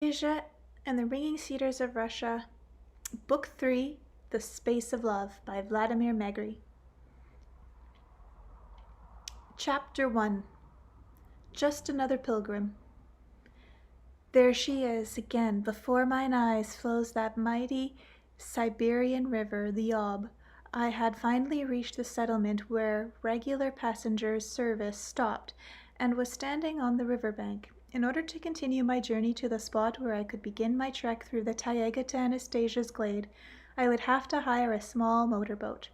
Asia and the Ringing Cedars of Russia, Book 3, The Space of Love by Vladimir Megre. Chapter 1. Just Another Pilgrim. There she is again. Before mine eyes flows that mighty Siberian river, the Ob. I had finally reached the settlement where regular passenger service stopped, and was standing on the riverbank. In order to continue my journey to the spot where I could begin my trek through the taiga to Anastasia's glade, I would have to hire a small motorboat.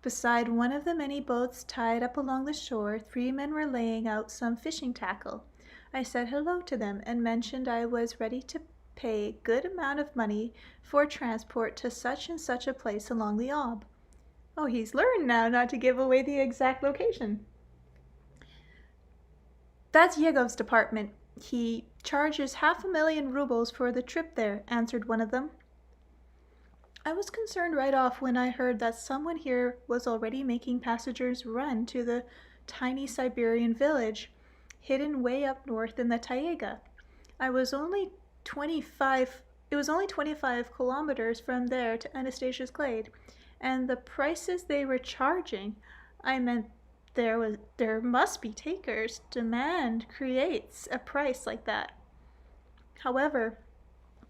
Beside one of the many boats tied up along the shore, 3 men were laying out some fishing tackle. I said hello to them and mentioned I was ready to pay a good amount of money for transport to such and such a place along the Ob. Oh, he's learned now not to give away the exact location. That's Yegov's department. He charges 500,000 rubles for the trip there, answered one of them. I was concerned right off when I heard that someone here was already making passengers run to the tiny Siberian village, hidden way up north in the taiga. It was only 25 kilometers from there to Anastasia's glade, and the prices they were charging, I meant there must be takers. Demand creates a price like that. However,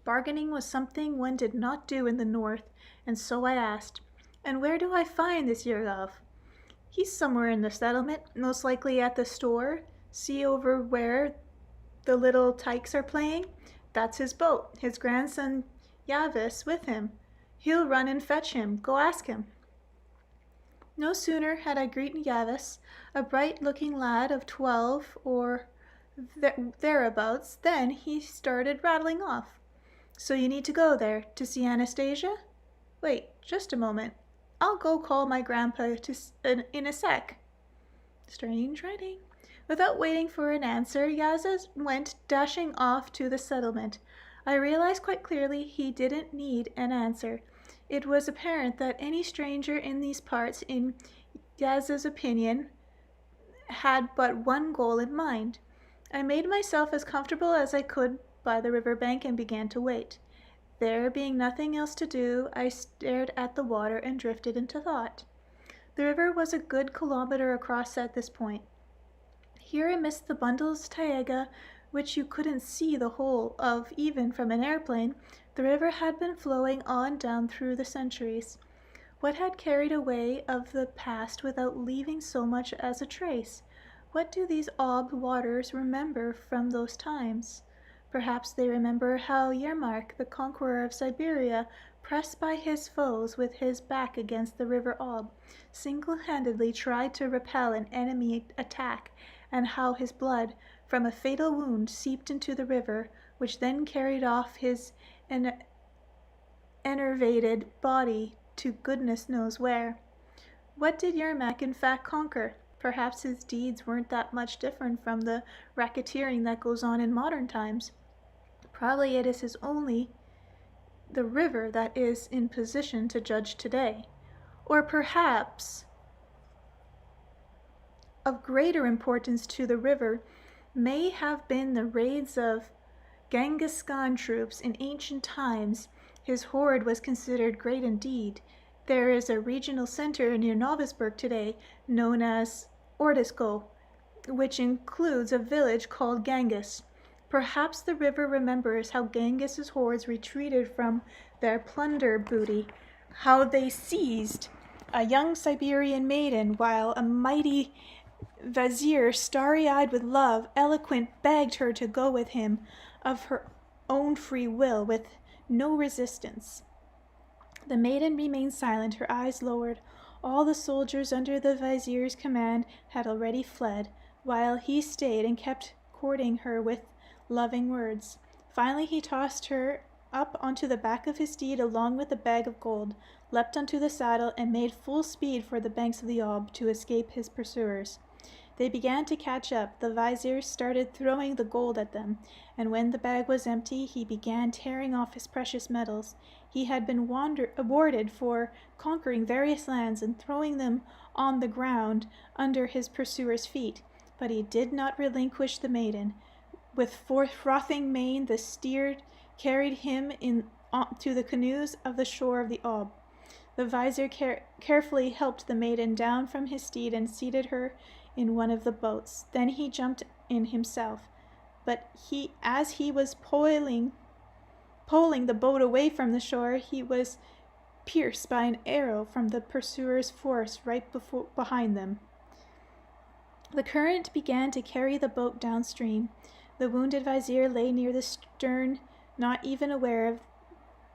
bargaining was something one did not do in the north, and so I asked, "And where do I find this Yergov?" "He's somewhere in the settlement, most likely at the store. See over where the little tykes are playing? That's his boat. His grandson Yavis with him. He'll run and fetch him. Go ask him." No sooner had I greeted Yavis, a bright-looking lad of 12 or thereabouts, than he started rattling off. "So you need to go there to see Anastasia? Wait, just a moment. I'll go call my grandpa in a sec." Strange writing. Without waiting for an answer, Yazas went dashing off to the settlement. I realized quite clearly he didn't need an answer. It was apparent that any stranger in these parts, in Yaz's opinion, had but one goal in mind. I made myself as comfortable as I could by the riverbank and began to wait. There being nothing else to do, I stared at the water and drifted into thought. The river was a good kilometer across at this point. Here amidst the bundles of taiga, which you couldn't see the whole of even from an airplane, the river had been flowing on down through the centuries. What had carried away of the past without leaving so much as a trace? What do these Ob waters remember from those times? Perhaps they remember how Yermak, the conqueror of Siberia, pressed by his foes with his back against the river Ob, single-handedly tried to repel an enemy attack, and how his blood from a fatal wound seeped into the river, which then carried off his enervated body to goodness knows where. What did Yermak in fact conquer? Perhaps his deeds weren't that much different from the racketeering that goes on in modern times. Probably it is only the river that is in position to judge today. Or perhaps, of greater importance to the river, may have been the raids of Genghis Khan troops in ancient times. His horde was considered great indeed. There is a regional center near Novosibirsk today known as Ordisko, which includes a village called Genghis. Perhaps the river remembers how Genghis's hordes retreated from their plunder booty, how they seized a young Siberian maiden while a mighty vizier, starry-eyed with love, eloquent, begged her to go with him of her own free will, with no resistance. The maiden remained silent, her eyes lowered. All the soldiers under the vizier's command had already fled, while he stayed and kept courting her with loving words. Finally he tossed her up onto the back of his steed along with a bag of gold, leapt onto the saddle, and made full speed for the banks of the Ob to escape his pursuers. They began to catch up. The vizier started throwing the gold at them, and when the bag was empty, he began tearing off his precious metals. He had been awarded for conquering various lands and throwing them on the ground under his pursuers' feet, but he did not relinquish the maiden. With frothing mane, the steer carried him to the canoes of the shore of the Ob. The vizier carefully helped the maiden down from his steed and seated her in one of the boats. Then he jumped in himself. But as he was poling the boat away from the shore, he was pierced by an arrow from the pursuer's force right behind them. The current began to carry the boat downstream. The wounded vizier lay near the stern, not even aware of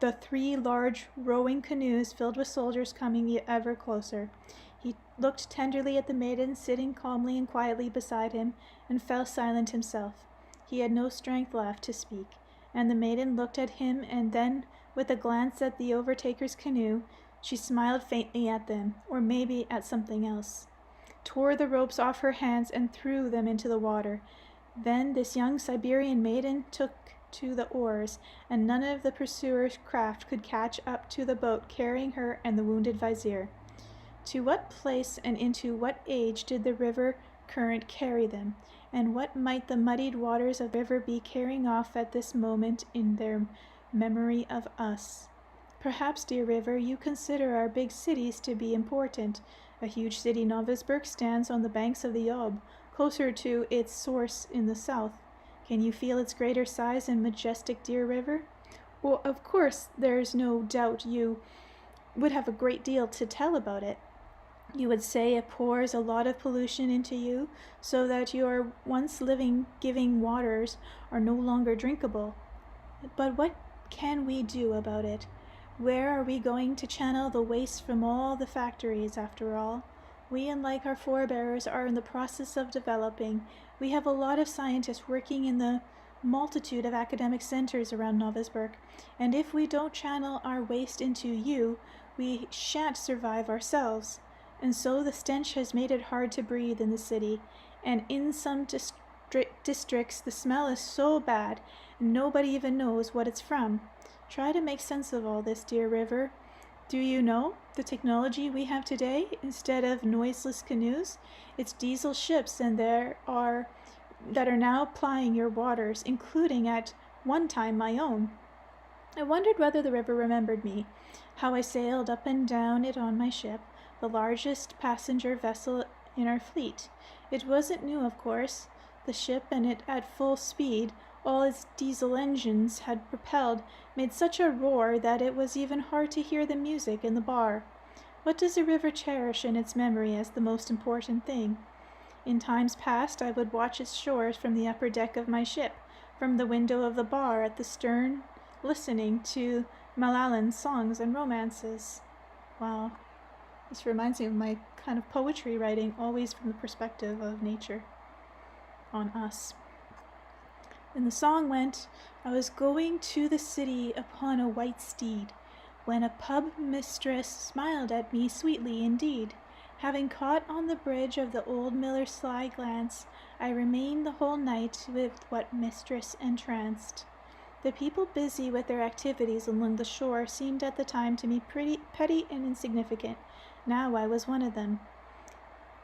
the 3 large rowing canoes filled with soldiers coming ever closer. He looked tenderly at the maiden sitting calmly and quietly beside him, and fell silent himself. He had no strength left to speak, and the maiden looked at him, and then, with a glance at the overtaker's canoe, she smiled faintly at them, or maybe at something else, tore the ropes off her hands and threw them into the water. Then this young Siberian maiden took to the oars, and none of the pursuer's craft could catch up to the boat carrying her and the wounded vizier. To what place and into what age did the river current carry them, and what might the muddied waters of the river be carrying off at this moment in their memory of us? Perhaps, dear river, you consider our big cities to be important. A huge city, Novosibirsk, stands on the banks of the Ob, closer to its source in the south. Can you feel its greater size and majestic, dear river? Well, of course, there's no doubt you would have a great deal to tell about it. You would say it pours a lot of pollution into you, so that your once living, giving waters are no longer drinkable. But what can we do about it? Where are we going to channel the waste from all the factories, after all? We, unlike our forebears, are in the process of developing. We have a lot of scientists working in the multitude of academic centers around Novosibirsk, and if we don't channel our waste into you, we shan't survive ourselves. And so the stench has made it hard to breathe in the city, and in some districts the smell is so bad, and nobody even knows what it's from. Try to make sense of all this, dear river. Do you know the technology we have today? Instead of noiseless canoes, it's diesel ships, and that are now plying your waters, including at one time my own. I wondered whether the river remembered me, how I sailed up and down it on my ship, the largest passenger vessel in our fleet. It wasn't new, of course. The ship, and it at full speed, all its diesel engines had propelled, made such a roar that it was even hard to hear the music in the bar. What does the river cherish in its memory as the most important thing? In times past, I would watch its shores from the upper deck of my ship, from the window of the bar at the stern, listening to Malalan's songs and romances. Wow. This reminds me of my kind of poetry writing, always from the perspective of nature on us. And the song went, I was going to the city upon a white steed, when a pub mistress smiled at me sweetly indeed. Having caught on the bridge of the old miller's sly glance, I remained the whole night with what mistress entranced. The people busy with their activities along the shore seemed at the time to me pretty petty and insignificant. Now I was one of them.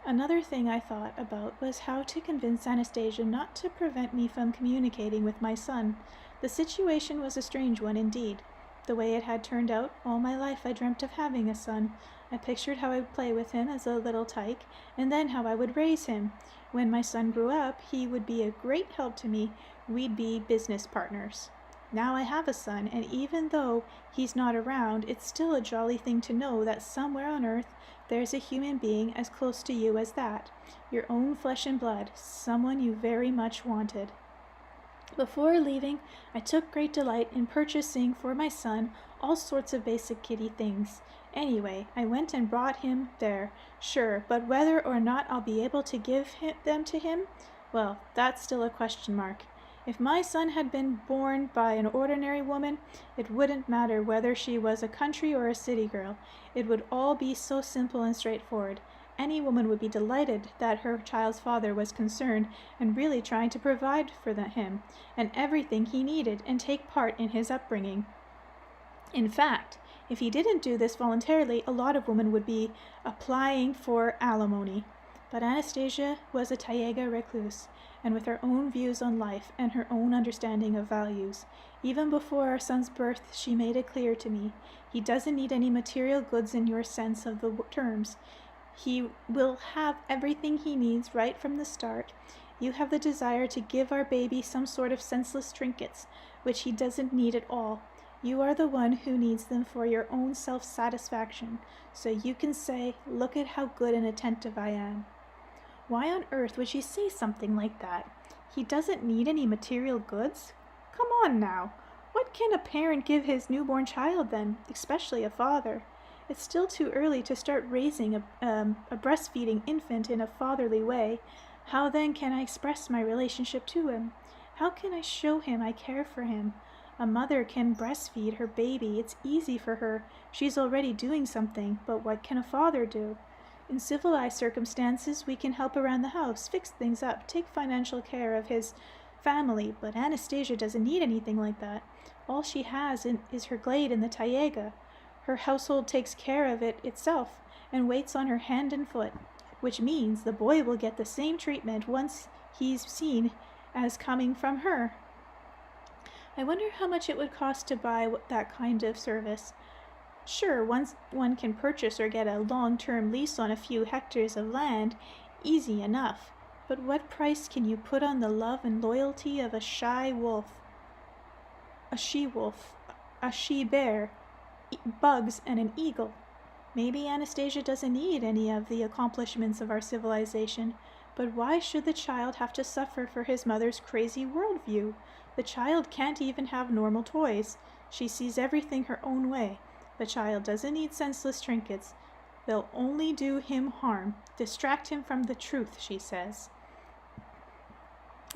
Another thing I thought about was how to convince Anastasia not to prevent me from communicating with my son. The situation was a strange one indeed. The way it had turned out, all my life I dreamt of having a son. I pictured how I would play with him as a little tyke, and then how I would raise him. When my son grew up, he would be a great help to me. We'd be business partners. Now I have a son, and even though he's not around, it's still a jolly thing to know that somewhere on earth there's a human being as close to you as that, your own flesh and blood, someone you very much wanted. Before leaving, I took great delight in purchasing for my son all sorts of basic kitty things. Anyway, I went and brought him there, sure, but whether or not I'll be able to give them to him, well, that's still a question mark. If my son had been born by an ordinary woman, it wouldn't matter whether she was a country or a city girl. It would all be so simple and straightforward. Any woman would be delighted that her child's father was concerned and really trying to provide for him and everything he needed and take part in his upbringing. In fact, if he didn't do this voluntarily, a lot of women would be applying for alimony. But Anastasia was a Taiga recluse, and with her own views on life and her own understanding of values. Even before our son's birth, she made it clear to me, he doesn't need any material goods in your sense of the terms. He will have everything he needs right from the start. You have the desire to give our baby some sort of senseless trinkets, which he doesn't need at all. You are the one who needs them for your own self-satisfaction, so you can say, look at how good and attentive I am. Why on earth would she say something like that? He doesn't need any material goods? Come on now. What can a parent give his newborn child then, especially a father? It's still too early to start raising a breastfeeding infant in a fatherly way. How then can I express my relationship to him? How can I show him I care for him? A mother can breastfeed her baby. It's easy for her. She's already doing something, but what can a father do? In civilized circumstances, we can help around the house, fix things up, take financial care of his family, but Anastasia doesn't need anything like that. All she has is her glade in the Taiga. Her household takes care of it itself and waits on her hand and foot, which means the boy will get the same treatment once he's seen as coming from her. I wonder how much it would cost to buy that kind of service. Sure, once one can purchase or get a long-term lease on a few hectares of land, easy enough. But what price can you put on the love and loyalty of a she-wolf, a she-bear, bugs, and an eagle? Maybe Anastasia doesn't need any of the accomplishments of our civilization, but why should the child have to suffer for his mother's crazy worldview? The child can't even have normal toys. She sees everything her own way. The child doesn't need senseless trinkets. They'll only do him harm, distract him from the truth, she says.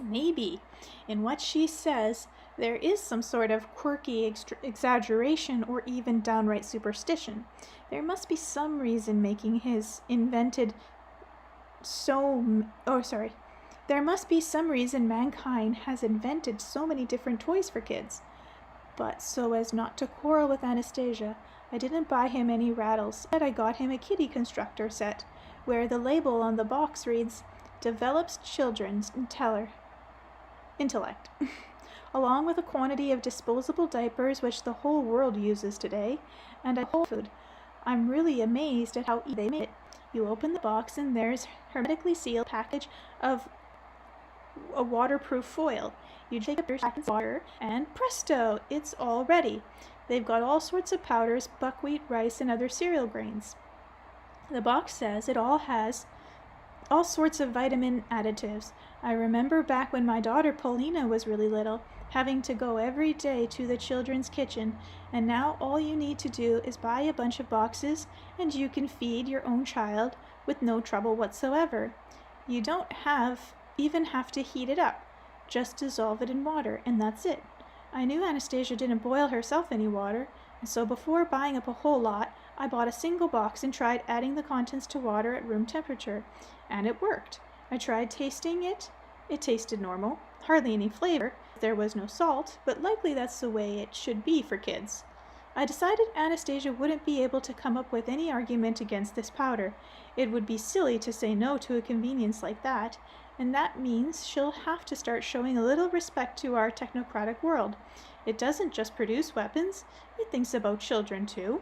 Maybe in what she says there is some sort of quirky exaggeration or even downright superstition. There must be some reason There must be some reason mankind has invented so many different toys for kids. But so as not to quarrel with Anastasia, I didn't buy him any rattles. Instead, I got him a kitty constructor set, where the label on the box reads, Develops Children's Intellect, along with a quantity of disposable diapers which the whole world uses today, and a whole food. I'm really amazed at how easy they made it. You open the box and there's hermetically sealed package of a waterproof foil. You take a packet of water and presto, it's all ready. They've got all sorts of powders, buckwheat, rice, and other cereal grains. The box says it all has all sorts of vitamin additives. I remember back when my daughter Paulina was really little, having to go every day to the children's kitchen, and now all you need to do is buy a bunch of boxes and you can feed your own child with no trouble whatsoever. You don't even have to heat it up. Just dissolve it in water, and that's it. I knew Anastasia didn't boil herself any water, and so before buying up a whole lot, I bought a single box and tried adding the contents to water at room temperature, and it worked. I tried tasting it. It tasted normal, hardly any flavor. There was no salt, but likely that's the way it should be for kids. I decided Anastasia wouldn't be able to come up with any argument against this powder. It would be silly to say no to a convenience like that, and that means she'll have to start showing a little respect to our technocratic world. It doesn't just produce weapons, it thinks about children too.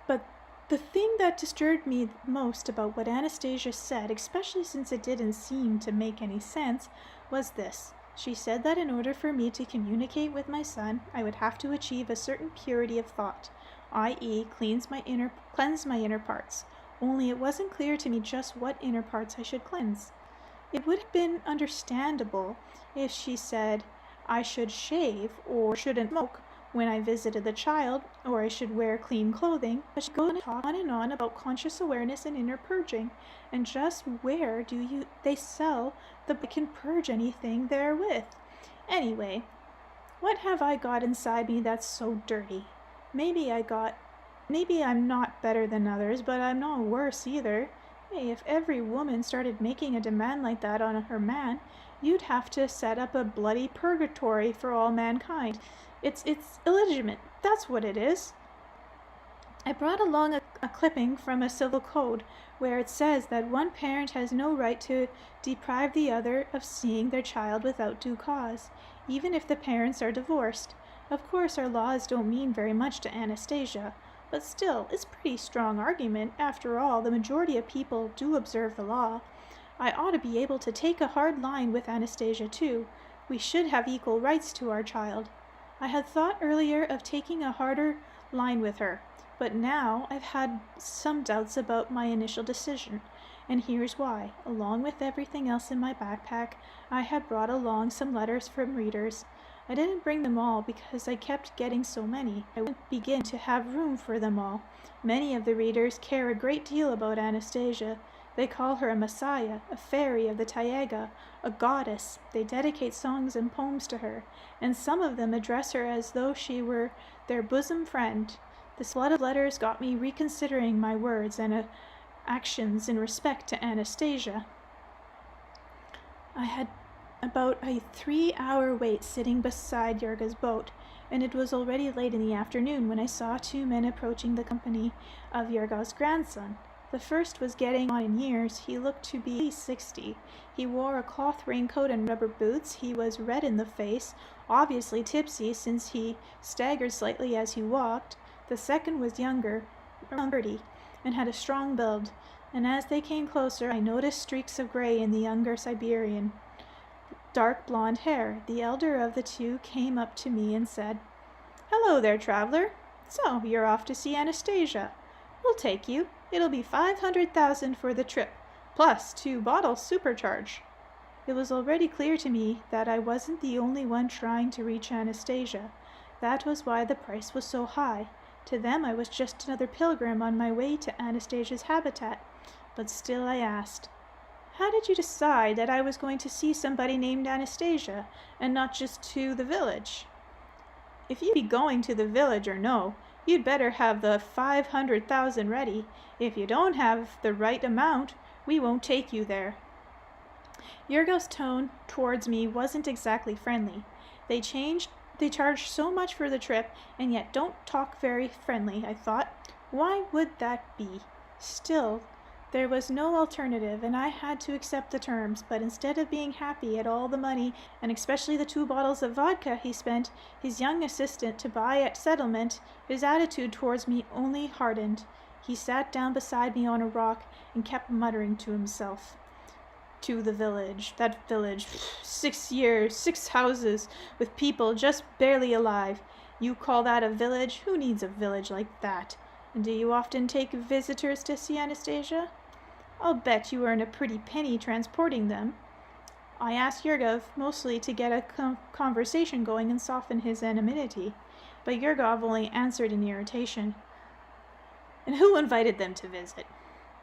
But the thing that disturbed me most about what Anastasia said, especially since it didn't seem to make any sense, was this. She said that in order for me to communicate with my son, I would have to achieve a certain purity of thought, i.e. cleanse my inner parts. Only it wasn't clear to me just what inner parts I should cleanse. It would have been understandable if she said I should shave or shouldn't smoke when I visited the child, or I should wear clean clothing, but she goes on and on about conscious awareness and inner purging, and just where do they sell the can purge anything therewith? Anyway, what have I got inside me that's so dirty? Maybe I'm not better than others, but I'm not worse either. Hey, if every woman started making a demand like that on her man, you'd have to set up a bloody purgatory for all mankind. It's illegitimate. That's what it is. I brought along a clipping from a civil code where it says that one parent has no right to deprive the other of seeing their child without due cause, even if the parents are divorced. Of course, our laws don't mean very much to Anastasia, but still, it's a pretty strong argument. After all, the majority of people do observe the law. I ought to be able to take a hard line with Anastasia, too. We should have equal rights to our child. I had thought earlier of taking a harder line with her, but now I've had some doubts about my initial decision, and here's why. Along with everything else in my backpack, I had brought along some letters from readers. I didn't bring them all because I kept getting so many. I wouldn't begin to have room for them all. Many of the readers care a great deal about Anastasia. They call her a messiah, a fairy of the Taiga, a goddess. They dedicate songs and poems to her, and some of them address her as though she were their bosom friend. This flood of letters got me reconsidering my words and actions in respect to Anastasia. I had about a 3-hour wait sitting beside Yurga's boat, and it was already late in the afternoon when I saw 2 men approaching the company of Yurga's grandson. The first was getting on in years. He looked to be at least 60. He wore a cloth raincoat and rubber boots. He was red in the face, obviously tipsy since he staggered slightly as he walked. The second was younger, around 30, and had a strong build, and as they came closer I noticed streaks of gray in the younger Siberian. Dark blonde hair. The elder of the two came up to me and said, "Hello there, traveler. So, you're off to see Anastasia. We'll take you. It'll be 500,000 for the trip, plus 2 bottles supercharge." It was already clear to me that I wasn't the only one trying to reach Anastasia. That was why the price was so high. To them I was just another pilgrim on my way to Anastasia's habitat. But still I asked, "How did you decide that I was going to see somebody named Anastasia, and not just to the village?" "If you be going to the village or no, you'd better have the 500,000 ready. If you don't have the right amount, we won't take you there." Yurgo's tone towards me wasn't exactly friendly. They charge so much for the trip, and yet don't talk very friendly, I thought. Why would that be? Still, there was no alternative, and I had to accept the terms, but instead of being happy at all the money, and especially the 2 bottles of vodka he spent his young assistant to buy at settlement, his attitude towards me only hardened. He sat down beside me on a rock and kept muttering to himself. "To the village. That village. 6 years, 6 houses, with people just barely alive. You call that a village? Who needs a village like that? And do you often take visitors to see Anastasia? I'll bet you earn a pretty penny transporting them." I asked Yurgov mostly to get a conversation going and soften his anonymity, but Yurgov only answered in irritation. "And who invited them to visit?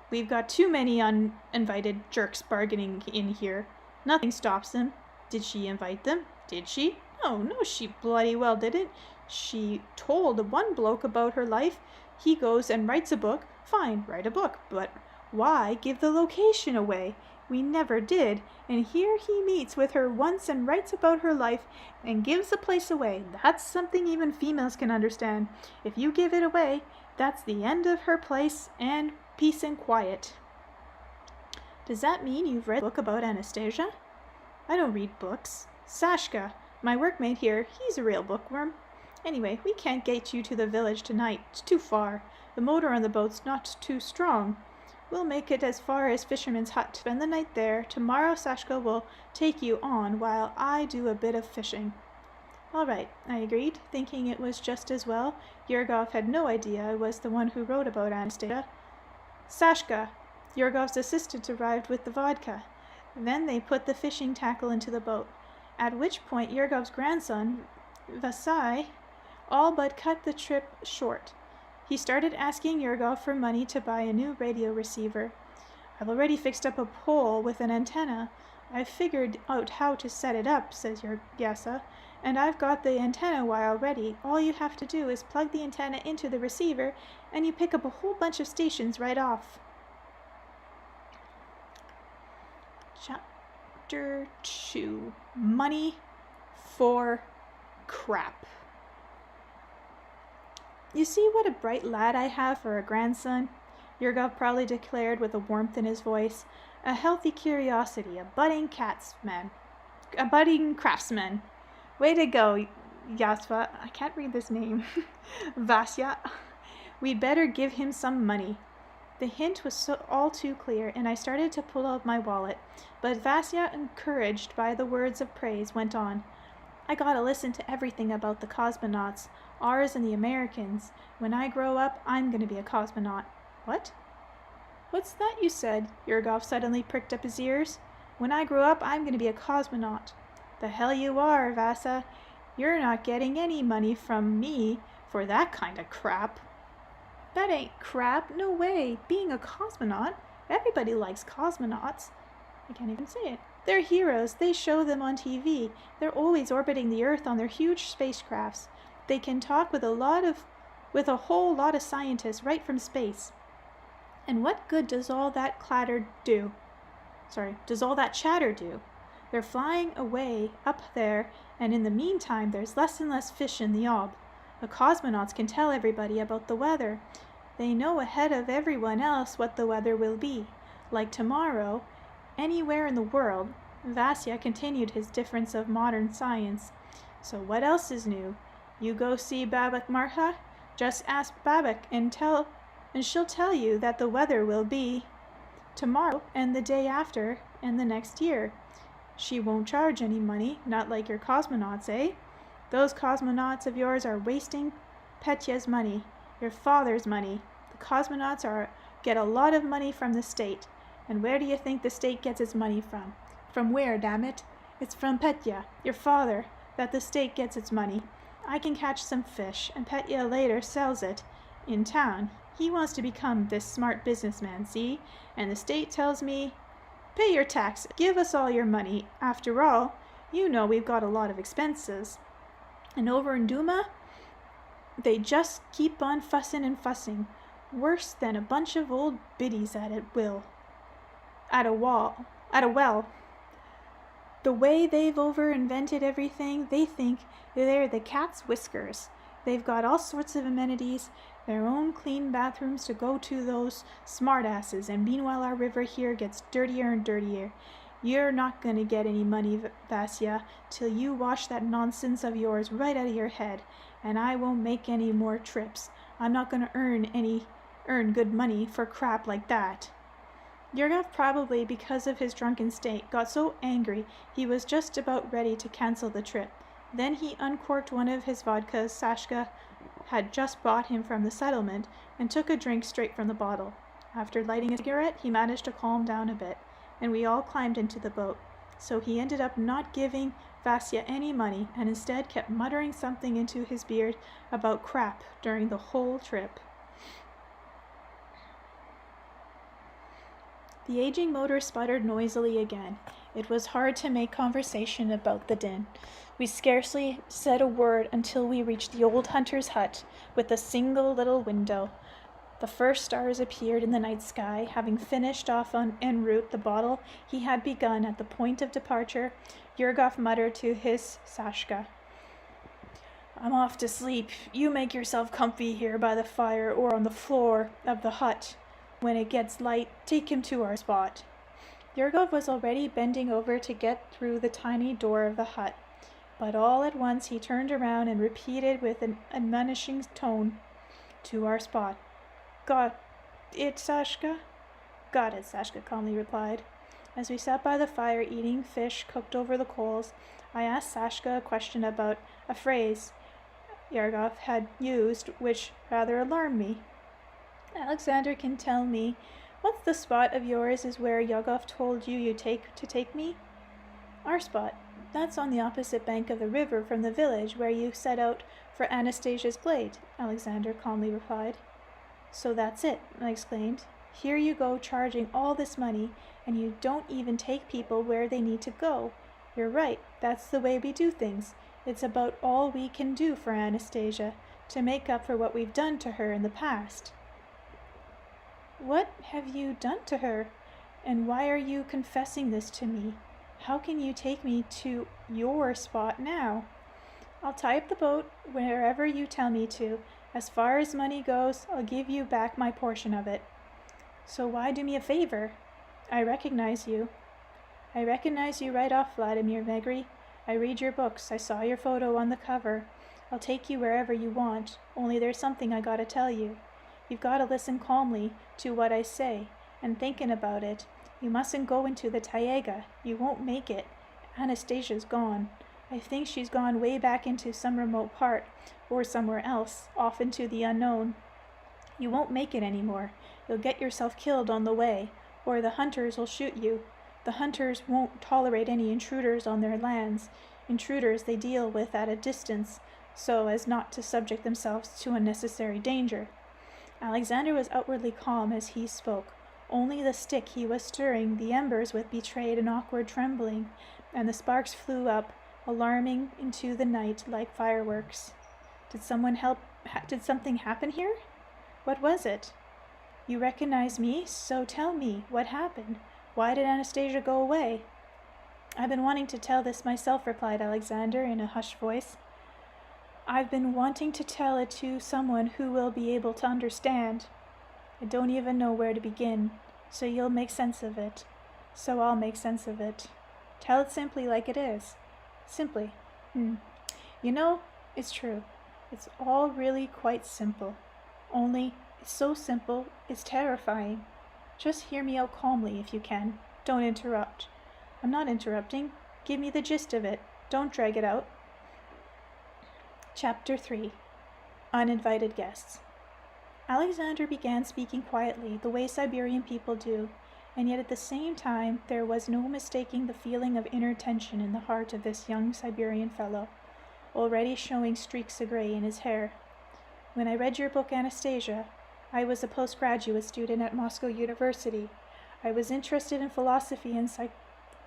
We've got too many uninvited jerks bargaining in here. Nothing stops them. Did she invite them? Did she? No, she bloody well didn't. She told one bloke about her life. He goes and writes a book. Fine, write a book, but why give the location away? We never did, and here he meets with her once and writes about her life and gives the place away. That's something even females can understand. If you give it away, that's the end of her place and peace and quiet." "Does that mean you've read a book about Anastasia?" "I don't read books. Sashka, my workmate here, he's a real bookworm. Anyway, we can't get you to the village tonight. It's too far. The motor on the boat's not too strong. We'll make it as far as Fisherman's Hut. Spend the night there. Tomorrow Sashka will take you on while I do a bit of fishing." "All right," I agreed, thinking it was just as well. Yurgov had no idea I was the one who wrote about Anastasia. Sashka, Yurgov's assistant, arrived with the vodka. Then they put the fishing tackle into the boat, at which point Yurgov's grandson, Vasai, all but cut the trip short. He started asking Yurgov for money to buy a new radio receiver. "I've already fixed up a pole with an antenna. I've figured out how to set it up," says Yasa, "and I've got the antenna wire ready. All you have to do is plug the antenna into the receiver, and you pick up a whole bunch of stations right off." Chapter 2. Money for crap. You see what a bright lad I have for a grandson? Yurgov proudly declared with a warmth in his voice. A healthy curiosity, a budding craftsman. Way to go, Yasva. I can't read this name. Vasya. We'd better give him some money. The hint was all too clear, and I started to pull out my wallet. But Vasya, encouraged by the words of praise, went on. I gotta listen to everything about the cosmonauts, ours and the Americans. When I grow up, I'm gonna be a cosmonaut. What? What's that you said? Yurgov suddenly pricked up his ears. When I grow up, I'm gonna be a cosmonaut. The hell you are, Vasa. You're not getting any money from me for that kind of crap. That ain't crap, no way. Being a cosmonaut, everybody likes cosmonauts. I can't even say it. They're heroes. They show them on TV. They're always orbiting the Earth on their huge spacecrafts. They can talk with a whole lot of scientists right from space. And what good does all that chatter do? They're flying away up there, and in the meantime there's less and less fish in the ob. The cosmonauts can tell everybody about the weather. They know ahead of everyone else what the weather will be. Like tomorrow, anywhere in the world. Vasya continued his difference of modern science. So what else is new? You go see Babak Marha? Just ask Babak and she'll tell you that the weather will be tomorrow and the day after and the next year. She won't charge any money, not like your cosmonauts, eh? Those cosmonauts of yours are wasting Petya's money, your father's money. The cosmonauts get a lot of money from the state. And where do you think the state gets its money from? From where, damn it? It's from Petya, your father, that the state gets its money. I can catch some fish, and Petya later sells it in town. He wants to become this smart businessman, see? And the state tells me, pay your tax, give us all your money. After all, you know we've got a lot of expenses. And over in Duma, they just keep on fussing and fussing. Worse than a bunch of old biddies at a well. The way they've over-invented everything, they think they're the cat's whiskers. They've got all sorts of amenities, their own clean bathrooms to go to those smartasses, and meanwhile our river here gets dirtier and dirtier. You're not going to get any money, Vasya, till you wash that nonsense of yours right out of your head, and I won't make any more trips. I'm not going to earn good money for crap like that. Yurgov, probably because of his drunken state, got so angry he was just about ready to cancel the trip. Then he uncorked one of his vodkas Sashka had just bought him from the settlement and took a drink straight from the bottle. After lighting a cigarette, he managed to calm down a bit, and we all climbed into the boat. So he ended up not giving Vasya any money and instead kept muttering something into his beard about crap during the whole trip. The aging motor sputtered noisily again. It was hard to make conversation about the din. We scarcely said a word until we reached the old hunter's hut with a single little window. The first stars appeared in the night sky. Having finished off en route the bottle he had begun at the point of departure, Yurgov muttered to his Sashka, I'm off to sleep. You make yourself comfy here by the fire or on the floor of the hut. When it gets light, take him to our spot. Yurgov was already bending over to get through the tiny door of the hut, but all at once he turned around and repeated with an admonishing tone, to our spot. Got it, Sashka? Got it, Sashka calmly replied. As we sat by the fire eating fish cooked over the coals, I asked Sashka a question about a phrase Yurgov had used, which rather alarmed me. Alexander can tell me, what's the spot of yours is where Yurgov told you to take me? Our spot. That's on the opposite bank of the river from the village where you set out for Anastasia's glade, Alexander calmly replied. So that's it, I exclaimed. Here you go charging all this money, and you don't even take people where they need to go. You're right, that's the way we do things. It's about all we can do for Anastasia, to make up for what we've done to her in the past. What have you done to her? And why are you confessing this to me? How can you take me to your spot now? I'll tie up the boat wherever you tell me to, As far as money goes, I'll give you back my portion of it. So why do me a favor? I recognize you. I recognize you right off, Vladimir Megre. I read your books. I saw your photo on the cover. I'll take you wherever you want, only there's something I gotta tell you. You've gotta listen calmly to what I say, and thinking about it. You mustn't go into the taiga. You won't make it. Anastasia's gone. I think she's gone way back into some remote part, or somewhere else, off into the unknown. You won't make it anymore. You'll get yourself killed on the way, or the hunters will shoot you. The hunters won't tolerate any intruders on their lands. Intruders they deal with at a distance, so as not to subject themselves to unnecessary danger. Alexander was outwardly calm as he spoke. Only the stick he was stirring the embers with betrayed an awkward trembling, and the sparks flew up, alarming into the night like fireworks. Did something happen here? What was it? You recognize me, so tell me, what happened? Why did Anastasia go away? I've been wanting to tell this myself, replied Alexander in a hushed voice. I've been wanting to tell it to someone who will be able to understand. I don't even know where to begin, so you'll make sense of it. So I'll make sense of it. Tell it simply like it is. Simply. You know, it's true. It's all really quite simple. Only, it's so simple, it's terrifying. Just hear me out calmly if you can. Don't interrupt. I'm not interrupting. Give me the gist of it. Don't drag it out. Chapter 3. Uninvited Guests. Alexander began speaking quietly, the way Siberian people do, and yet at the same time there was no mistaking the feeling of inner tension in the heart of this young Siberian fellow, already showing streaks of gray in his hair. When I read your book, Anastasia, I was a postgraduate student at Moscow University. I was interested in philosophy and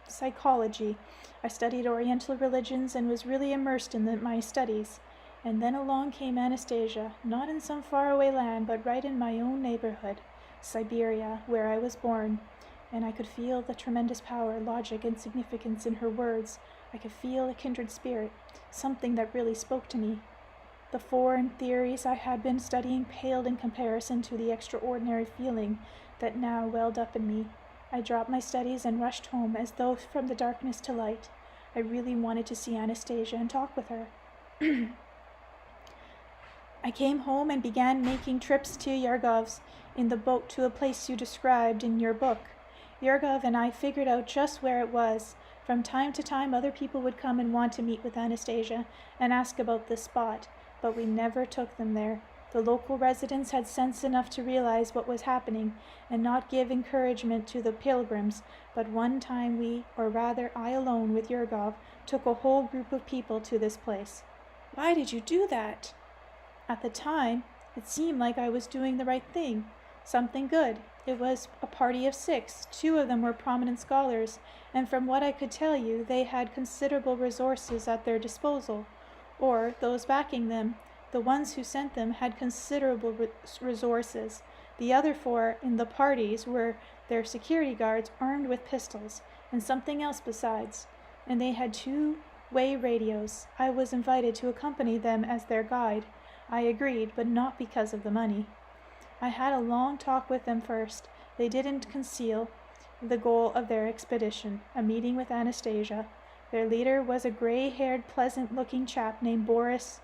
psychology. I studied Oriental religions and was really immersed in my studies. And then along came Anastasia, not in some faraway land, but right in my own neighborhood, Siberia, where I was born. And I could feel the tremendous power, logic, and significance in her words. I could feel a kindred spirit, something that really spoke to me. The foreign theories I had been studying paled in comparison to the extraordinary feeling that now welled up in me. I dropped my studies and rushed home as though from the darkness to light. I really wanted to see Anastasia and talk with her. I came home and began making trips to Yergov's in the boat to a place you described in your book. Yergov and I figured out just where it was. From time to time, other people would come and want to meet with Anastasia and ask about this spot, but we never took them there. The local residents had sense enough to realize what was happening and not give encouragement to the pilgrims, but one time we, or rather I alone with Yergov, took a whole group of people to this place. Why did you do that? At the time, it seemed like I was doing the right thing, something good. It was a party of 6. 2 of them were prominent scholars, and from what I could tell you, they had considerable resources at their disposal, or those backing them. The ones who sent them had considerable resources. The other 4 in the parties were their security guards armed with pistols, and something else besides, and they had 2-way radios. I was invited to accompany them as their guide. I agreed, but not because of the money. I had a long talk with them first. They didn't conceal the goal of their expedition, a meeting with Anastasia. Their leader was a gray-haired, pleasant-looking chap named Boris.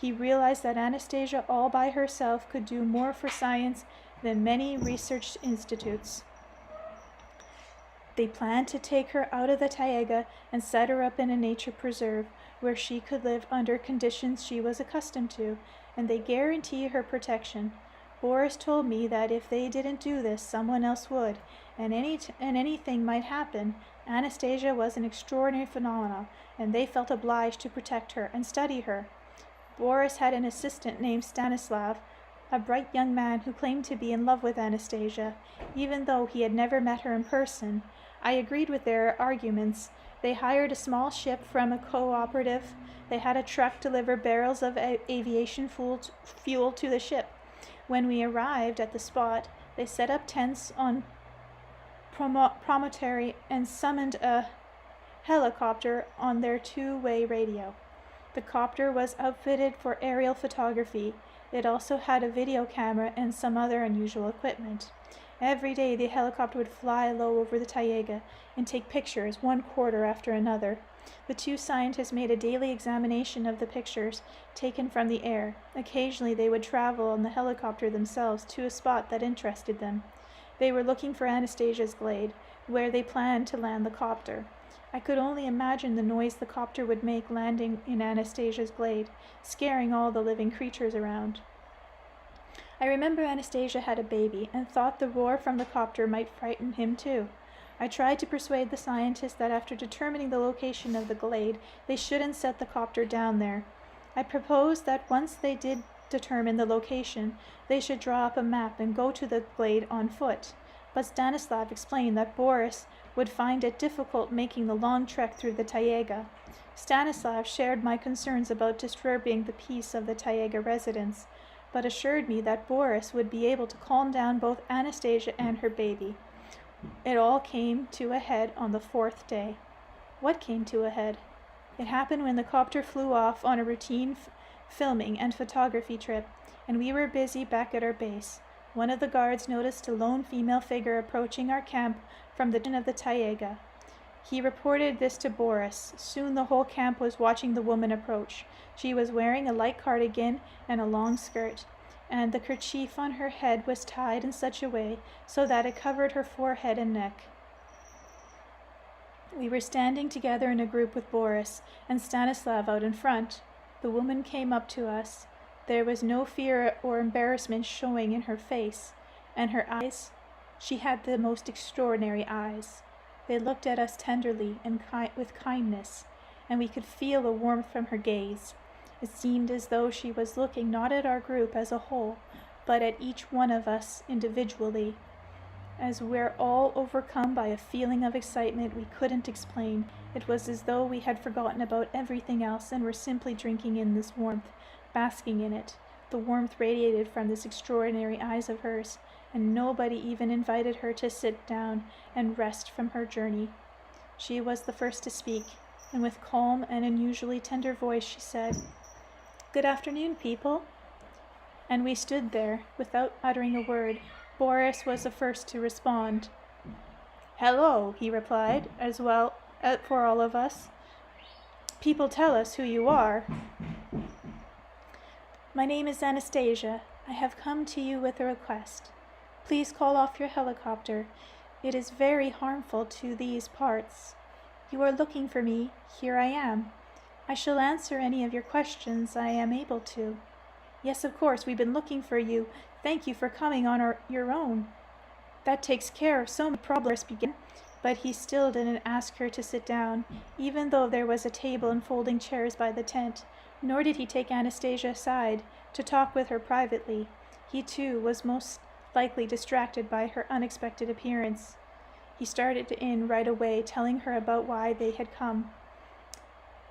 He realized that Anastasia all by herself could do more for science than many research institutes. They planned to take her out of the taiga and set her up in a nature preserve where she could live under conditions she was accustomed to, and they guaranteed her protection. Boris told me that if they didn't do this, someone else would, and anything might happen. Anastasia was an extraordinary phenomenon, and they felt obliged to protect her and study her. Boris had an assistant named Stanislav, a bright young man who claimed to be in love with Anastasia, even though he had never met her in person. I agreed with their arguments. They hired a small ship from a cooperative. They had a truck deliver barrels of aviation fuel to the ship. When we arrived at the spot, they set up tents on promontory and summoned a helicopter on their 2-way radio. The copter was outfitted for aerial photography, It also had a video camera and some other unusual equipment. Every day the helicopter would fly low over the taiga and take pictures, one quarter after another. The two scientists made a daily examination of the pictures taken from the air. Occasionally they would travel on the helicopter themselves to a spot that interested them. They were looking for Anastasia's glade, where they planned to land the copter. I could only imagine the noise the copter would make landing in Anastasia's glade, scaring all the living creatures around. I remember Anastasia had a baby and thought the roar from the copter might frighten him too. I tried to persuade the scientists that after determining the location of the glade, they shouldn't set the copter down there. I proposed that once they did determine the location, they should draw up a map and go to the glade on foot. But Stanislav explained that Boris would find it difficult making the long trek through the taiga. Stanislav shared my concerns about disturbing the peace of the taiga residents, but assured me that Boris would be able to calm down both Anastasia and her baby. It all came to a head on the fourth day. What came to a head? It happened when the copter flew off on a routine filming and photography trip, and we were busy back at our base. One of the guards noticed a lone female figure approaching our camp from the direction of the taiga. He reported this to Boris. Soon the whole camp was watching the woman approach. She was wearing a light cardigan and a long skirt, and the kerchief on her head was tied in such a way so that it covered her forehead and neck. We were standing together in a group with Boris and Stanislav out in front. The woman came up to us. There was no fear or embarrassment showing in her face, and her eyes, she had the most extraordinary eyes. They looked at us tenderly and with kindness, and we could feel a warmth from her gaze. It seemed as though she was looking not at our group as a whole, but at each one of us individually. As we're all overcome by a feeling of excitement we couldn't explain, it was as though we had forgotten about everything else and were simply drinking in this warmth, basking in it. The warmth radiated from this extraordinary eyes of hers, and nobody even invited her to sit down and rest from her journey. She was the first to speak, and with calm and unusually tender voice she said, "Good afternoon, people." And we stood there, without uttering a word. Boris was the first to respond. "Hello," he replied, as well for all of us. "People, tell us who you are." "My name is Anastasia. I have come to you with a request. Please call off your helicopter. It is very harmful to these parts. You are looking for me. Here I am. I shall answer any of your questions I am able to." "Yes, of course, we've been looking for you. Thank you for coming on your own." "That takes care of so many problems," began, but he still didn't ask her to sit down, even though there was a table and folding chairs by the tent, nor did he take Anastasia aside to talk with her privately. He, too, was most likely distracted by her unexpected appearance. He started in right away, telling her about why they had come.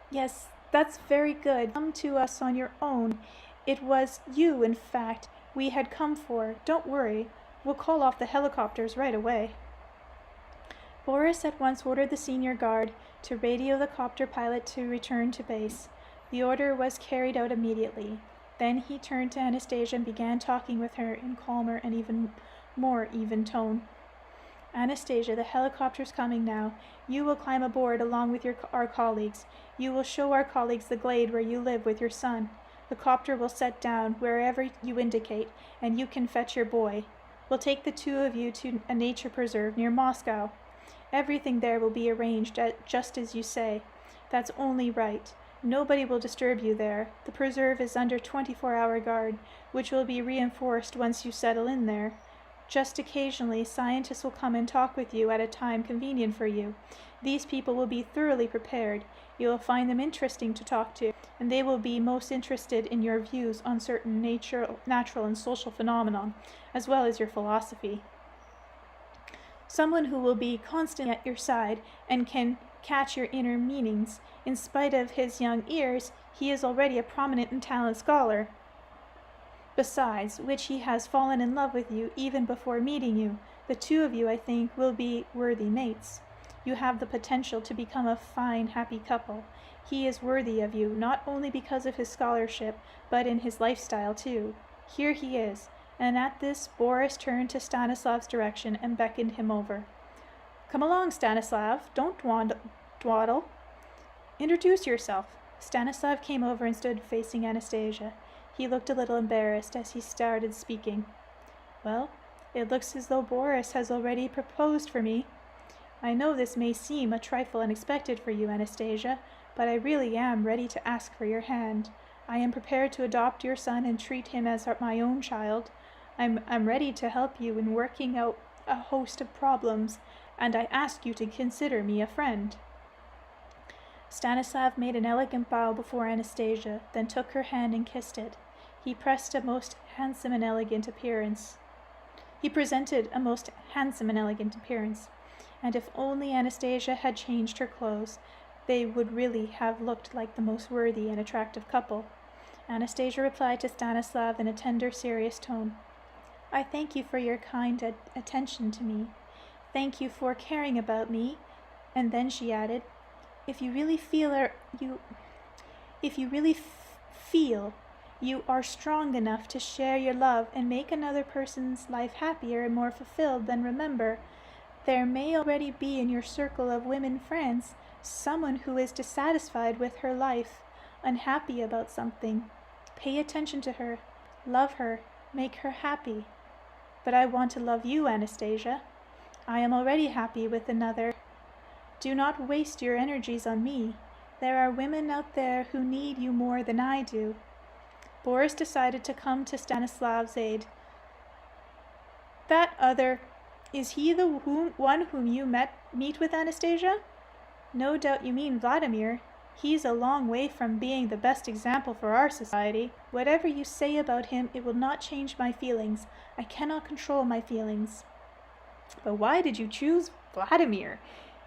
"Yes, that's very good. Come to us on your own. It was you, in fact, we had come for. Don't worry. We'll call off the helicopters right away." Boris at once ordered the senior guard to radio the copter pilot to return to base. The order was carried out immediately. Then he turned to Anastasia and began talking with her in calmer and even more even tone. "Anastasia, the helicopter's coming now. You will climb aboard along with our colleagues. You will show our colleagues the glade where you live with your son. The copter will set down wherever you indicate, and you can fetch your boy. We'll take the two of you to a nature preserve near Moscow. Everything there will be arranged just as you say. That's only right. Nobody will disturb you there. The preserve is under 24-hour guard, which will be reinforced once you settle in there. Just occasionally, scientists will come and talk with you at a time convenient for you. These people will be thoroughly prepared. You will find them interesting to talk to, and they will be most interested in your views on certain natural and social phenomena, as well as your philosophy. Someone who will be constantly at your side and can catch your inner meanings. In spite of his young years, he is already a prominent and talented scholar. Besides which, he has fallen in love with you even before meeting you. The two of you, I think, will be worthy mates. You have the potential to become a fine, happy couple. He is worthy of you, not only because of his scholarship, but in his lifestyle, too. Here he is." And at this, Boris turned to Stanislav's direction and beckoned him over. "Come along, Stanislav. Don't dawdle. Introduce yourself." Stanislav came over and stood facing Anastasia. He looked a little embarrassed as he started speaking. "Well, it looks as though Boris has already proposed for me. I know this may seem a trifle unexpected for you, Anastasia, but I really am ready to ask for your hand. I am prepared to adopt your son and treat him as my own child. I'm ready to help you in working out a host of problems, and I ask you to consider me a friend." Stanislav made an elegant bow before Anastasia, then took her hand and kissed it. He presented a most handsome and elegant appearance. And if only Anastasia had changed her clothes, they would really have looked like the most worthy and attractive couple. Anastasia replied to Stanislav in a tender, serious tone. "I thank you for your kind attention to me. Thank you for caring about me." And then she added, If you really feel you are strong enough to share your love and make another person's life happier and more fulfilled, then remember, there may already be in your circle of women friends someone who is dissatisfied with her life, unhappy about something. Pay attention to her, love her, make her happy. But I want to love you, Anastasia. I am already happy with another. Do not waste your energies on me. There are women out there who need you more than I do. Boris decided to come to Stanislav's aid. "That other, is he the one whom you meet with, Anastasia? No doubt you mean Vladimir. He's a long way from being the best example for our society. Whatever you say about him, it will not change my feelings. I cannot control my feelings." "But why did you choose Vladimir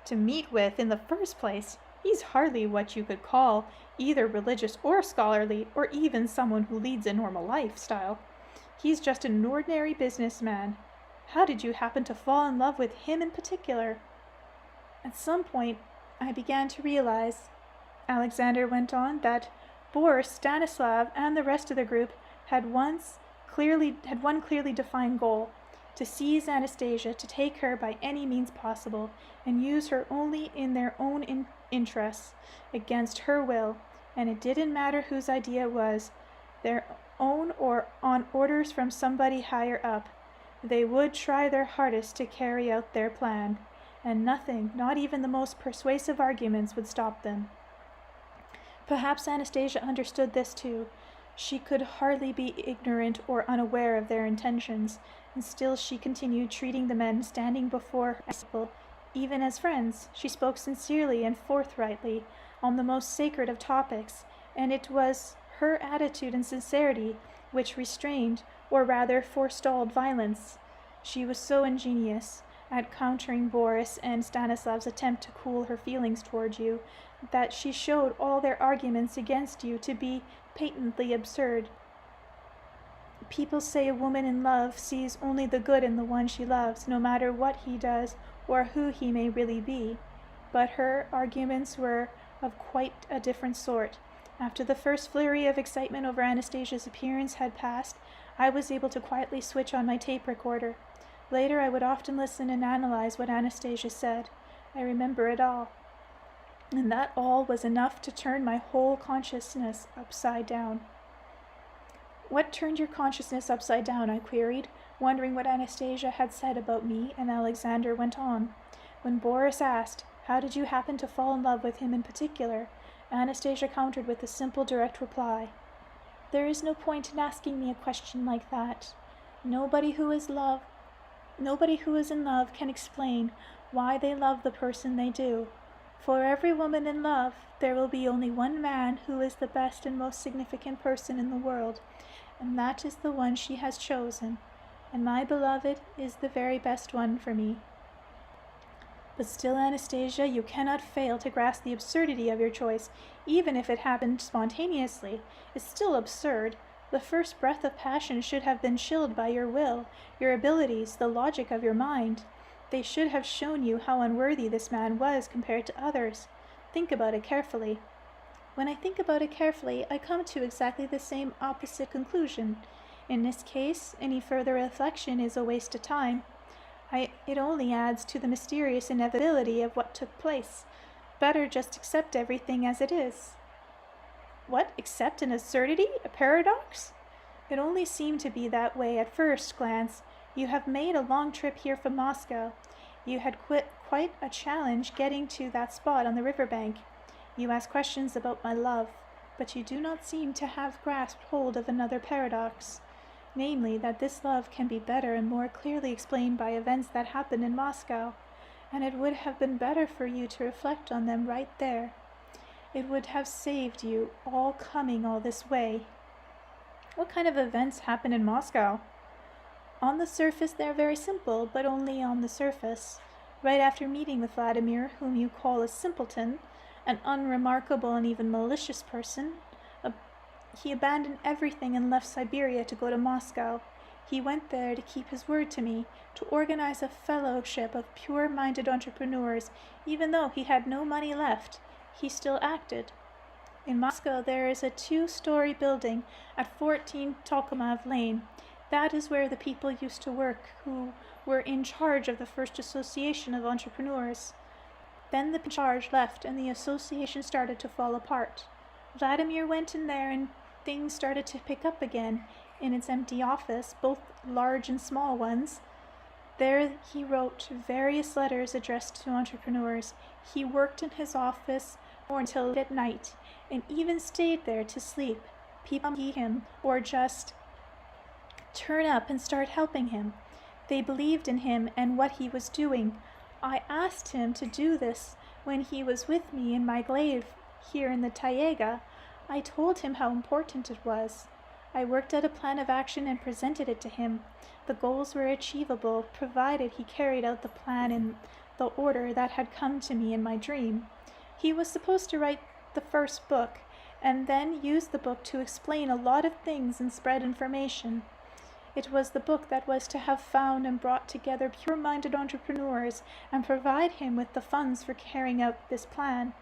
to meet with in the first place? He's hardly what you could call either religious or scholarly, or even someone who leads a normal lifestyle. He's just an ordinary businessman. How did you happen to fall in love with him in particular?" "At some point, I began to realize," Alexander went on, "that Boris, Stanislav, and the rest of the group had one clearly defined goal: to seize Anastasia, to take her by any means possible, and use her only in their own interests, against her will, and it didn't matter whose idea it was, their own or on orders from somebody higher up. They would try their hardest to carry out their plan, and nothing, not even the most persuasive arguments, would stop them." Perhaps Anastasia understood this too. She could hardly be ignorant or unaware of their intentions, and still she continued treating the men standing before her even as friends. She spoke sincerely and forthrightly on the most sacred of topics, and it was her attitude and sincerity which restrained, or rather forestalled, violence. She was so ingenious at countering Boris and Stanislav's attempt to cool her feelings toward you, that she showed all their arguments against you to be patently absurd. People say a woman in love sees only the good in the one she loves, no matter what he does or who he may really be. But her arguments were of quite a different sort. After the first flurry of excitement over Anastasia's appearance had passed, I was able to quietly switch on my tape recorder. Later I would often listen and analyze what Anastasia said. I remember it all. And that all was enough to turn my whole consciousness upside down. "What turned your consciousness upside down?" I queried, wondering what Anastasia had said about me, and Alexander went on. When Boris asked, "How did you happen to fall in love with him in particular?" Anastasia countered with a simple, direct reply. "There is no point in asking me a question like that. Nobody who is in love can explain why they love the person they do. For every woman in love, there will be only one man who is the best and most significant person in the world, and that is the one she has chosen, and my beloved is the very best one for me." "But still, Anastasia, you cannot fail to grasp the absurdity of your choice. Even if it happened spontaneously, it's still absurd. The first breath of passion should have been chilled by your will, your abilities, the logic of your mind. They should have shown you how unworthy this man was compared to others. Think about it carefully." "When I think about it carefully, I come to exactly the same opposite conclusion. In this case, any further reflection is a waste of time. It only adds to the mysterious inevitability of what took place. Better just accept everything as it is. What? Accept an absurdity? A paradox? It only seemed to be that way at first glance. You have made a long trip here from Moscow. You had quite a challenge getting to that spot on the riverbank. You ask questions about my love, but you do not seem to have grasped hold of another paradox, namely that this love can be better and more clearly explained by events that happened in Moscow, and it would have been better for you to reflect on them right there. It would have saved you all coming all this way. What kind of events happened in Moscow? On the surface they're very simple, but only on the surface. Right after meeting with Vladimir, whom you call a simpleton, an unremarkable and even malicious person, he abandoned everything and left Siberia to go to Moscow. He went there to keep his word to me, to organize a fellowship of pure-minded entrepreneurs. Even though he had no money left, he still acted. In Moscow there is a 2-story building at 14 Tolkomov Lane. That is where the people used to work who were in charge of the first association of entrepreneurs. Then the charge left and the association started to fall apart. Vladimir went in there and things started to pick up again in its empty office, both large and small ones. There he wrote various letters addressed to entrepreneurs. He worked in his office until at night and even stayed there to sleep. People meet him or just turn up and start helping him. They believed in him and what he was doing. I asked him to do this when he was with me in my glade here in the taiga. I told him how important it was. I worked out a plan of action and presented it to him. The goals were achievable, provided he carried out the plan in the order that had come to me in my dream. He was supposed to write the first book, and then use the book to explain a lot of things and spread information. It was the book that was to have found and brought together pure-minded entrepreneurs and provide him with the funds for carrying out this plan.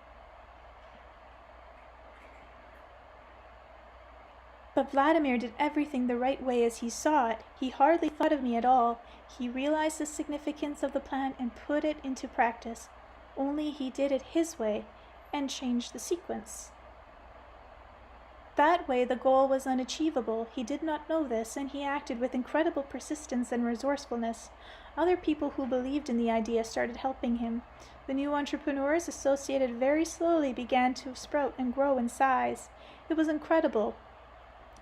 But Vladimir did everything the right way as he saw it. He hardly thought of me at all. He realized the significance of the plan and put it into practice. Only he did it his way and changed the sequence. That way the goal was unachievable. He did not know this, and he acted with incredible persistence and resourcefulness. Other people who believed in the idea started helping him. The new entrepreneurs associated very slowly began to sprout and grow in size. It was incredible.